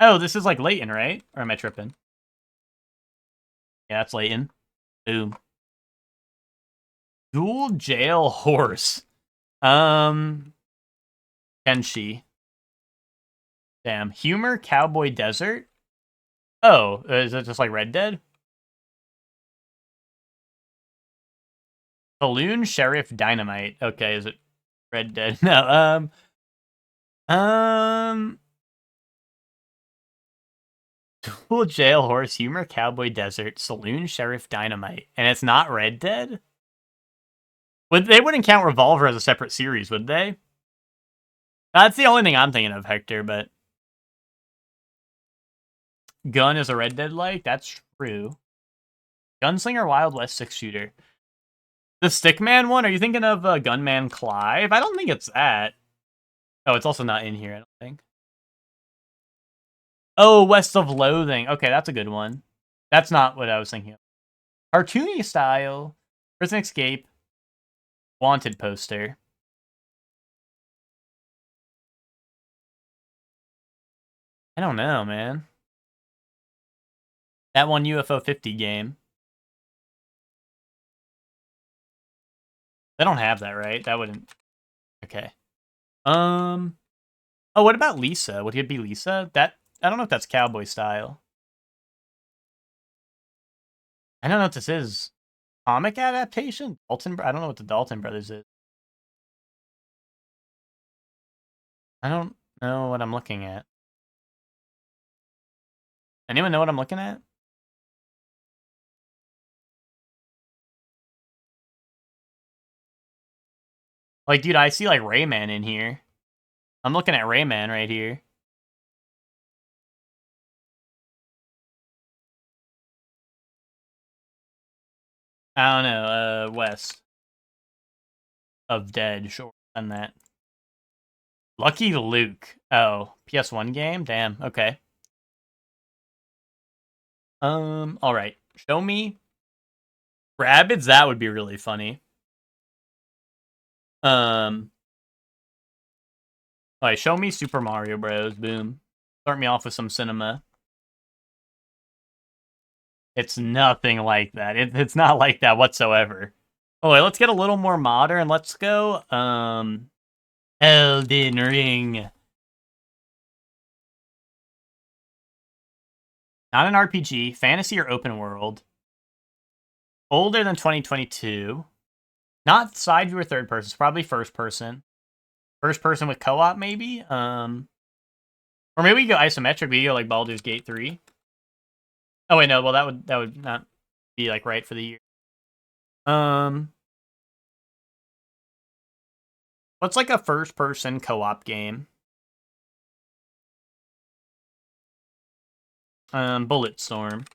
Oh, this is, like, Layton, right? Or am I tripping? Yeah, that's Layton. Boom. Dual Jail Horse. Kenshi. Damn. Humor Cowboy Desert? Oh, is it just like Red Dead? Balloon Sheriff Dynamite. Okay, is it Red Dead? No, Dual Jail Horse, Humor Cowboy Desert, Saloon Sheriff Dynamite. And it's not Red Dead? They wouldn't count Revolver as a separate series, would they? That's the only thing I'm thinking of, Hector, but... Gun is a Red Dead-like? That's true. Gunslinger Wild West 6-shooter. The Stickman one? Are you thinking of Gunman Clive? I don't think it's that. Oh, it's also not in here, I don't think. Oh, West of Loathing. Okay, that's a good one. That's not what I was thinking of. Cartoony style. Prison Escape. Wanted poster. I don't know, man. That one UFO 50 game. They don't have that, right? That wouldn't... Okay. Oh, what about Lisa? Would it be Lisa? That... I don't know if that's cowboy style. I don't know what this is. Comic adaptation? Dalton... I don't know what the Dalton Brothers is. I don't know what I'm looking at. Anyone know what I'm looking at? Like, dude, I see, like, Rayman in here. I'm looking at Rayman right here. I don't know, West of Dead, sure, done that. Lucky Luke. Oh, PS1 game? Damn, okay. Alright. Show me Rabbids, that would be really funny. Alright, show me Super Mario Bros. Boom. Start me off with some cinema. It's nothing like that. It's not like that whatsoever. Oh, wait, let's get a little more modern. Let's go, Elden Ring. Not an RPG, fantasy or open world. Older than 2022. Not side view or third person, it's probably first person. First person with co-op, maybe? Or maybe we go isometric, we go like Baldur's Gate 3. Oh wait, no, well that would not be like right for the year. What's like a first person co-op game? Bulletstorm.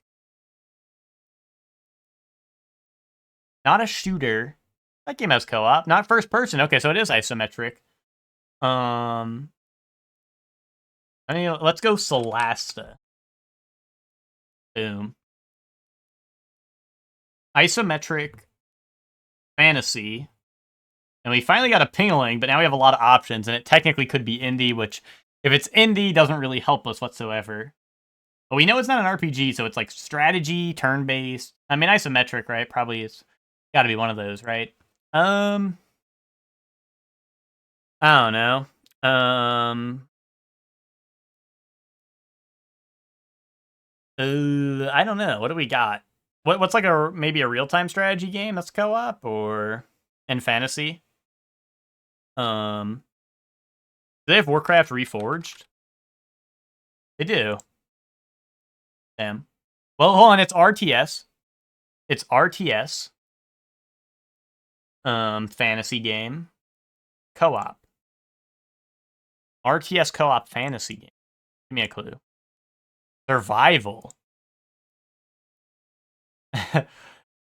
Not a shooter. That game has co-op. Not first person. Okay, so it is isometric. I mean, let's go Solasta. Boom. Isometric. Fantasy. And we finally got a pingling, but now we have a lot of options, and it technically could be indie, which, if it's indie, doesn't really help us whatsoever. But we know it's not an RPG, so it's like strategy, turn-based. I mean, isometric, right? Probably it's got to be one of those, right? I don't know. I don't know. What do we got? What's like maybe a real-time strategy game that's co-op or in fantasy? Do they have Warcraft Reforged? They do. Damn. Well, hold on. It's RTS. It's RTS. Fantasy game. Co-op. RTS co-op fantasy game. Give me a clue. Survival.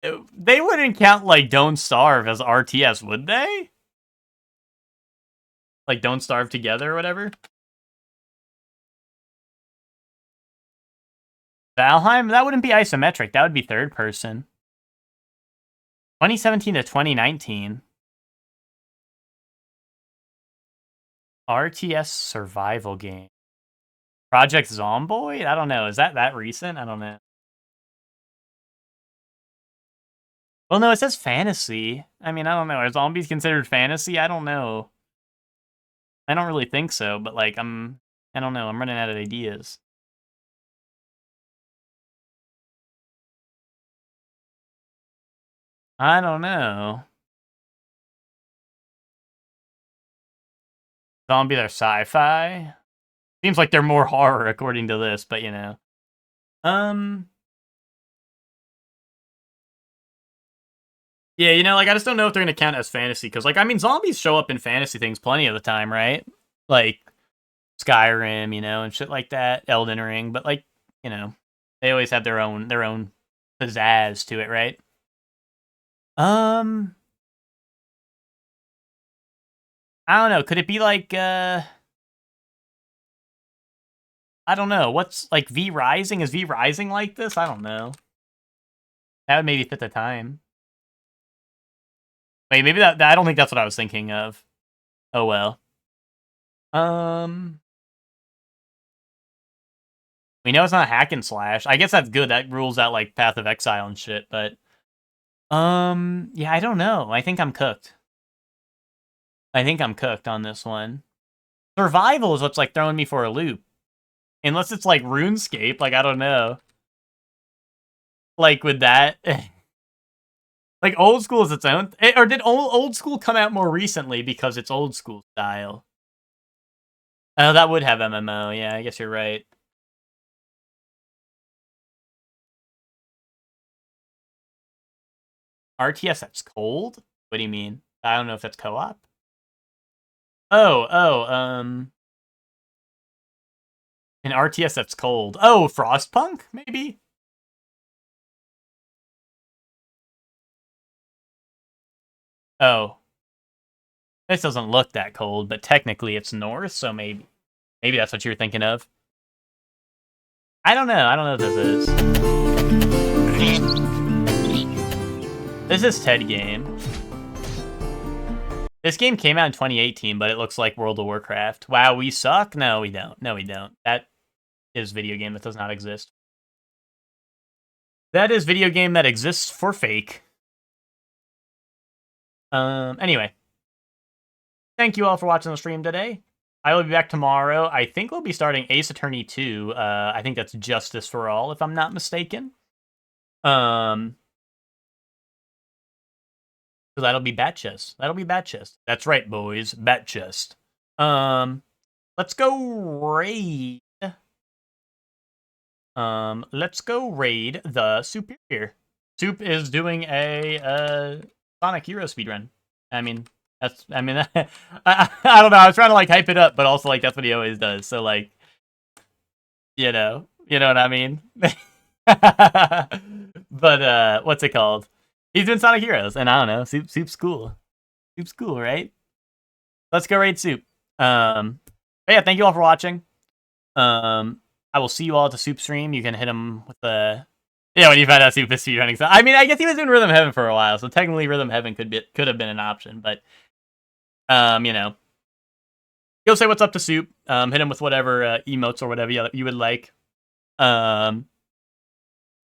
They wouldn't count like Don't Starve as RTS, would they? Like Don't Starve Together or whatever? Valheim? That wouldn't be isometric. That would be third person. 2017 to 2019. RTS survival game. Project Zomboid? I don't know. Is that recent? I don't know. Well, no, it says fantasy. I mean, I don't know. Are zombies considered fantasy? I don't know. I don't really think so, but like I don't know. I'm running out of ideas. I don't know. Zombies are sci-fi. Seems like they're more horror according to this, but you know. Yeah, you know, like I just don't know if they're gonna count as fantasy because, like, I mean, zombies show up in fantasy things plenty of the time, right? Like Skyrim, you know, and shit like that, Elden Ring, but like, you know, they always have their own pizzazz to it, right? I don't know. Could it be like I don't know. What's like V Rising? Is V Rising like this? I don't know. That would maybe fit the time. Wait, maybe that I don't think that's what I was thinking of. Oh well. We know it's not hack and slash. I guess that's good. That rules out like Path of Exile and shit, but yeah, I don't know. I think I'm cooked. I think I'm cooked on this one. Survival is what's like throwing me for a loop. Unless it's like RuneScape, like I don't know. Like with that like old school is its own or did old school come out more recently because it's old school style? Oh, that would have MMO. Yeah, I guess you're right. RTS that's cold? What do you mean? I don't know if that's co-op. Oh, an RTS that's cold. Oh, Frostpunk, maybe? Oh. This doesn't look that cold, but technically it's north, so maybe that's what you're thinking of. I don't know. I don't know what this is. This is Ted Game. This game came out in 2018, but it looks like World of Warcraft. Wow, we suck? No, we don't. No, we don't. That is video game that does not exist. That is video game that exists for fake. Anyway, thank you all for watching the stream today. I will be back tomorrow. I think we'll be starting Ace Attorney 2. I think that's Justice for All, if I'm not mistaken. So that'll be Bat Chest. That'll be Bat Chest. That's right, boys. Bat Chest. Let's go raid. Let's go raid the Superior. Soup is doing a Sonic Hero speedrun. I mean, I don't know. I was trying to like hype it up, but also like that's what he always does. So like, you know what I mean. But what's it called? He's doing Sonic Heroes, and I don't know. Soup's cool. Soup's cool, right? Let's go raid Soup. But yeah, thank you all for watching. I will see you all at the Soup stream. You can hit him with the when you find out Soup is speedrunning. So I mean, I guess he was doing Rhythm Heaven for a while, so technically Rhythm Heaven could have been an option, but go say what's up to Soup. Hit him with whatever emotes or whatever you would like. Well,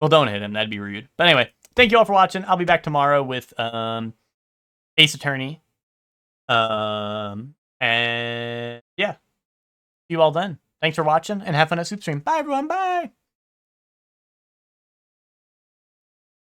don't hit him. That'd be rude. But anyway, thank you all for watching. I'll be back tomorrow with Ace Attorney. And yeah, see you all then. Thanks for watching and have fun at Soup stream. Bye everyone. Bye.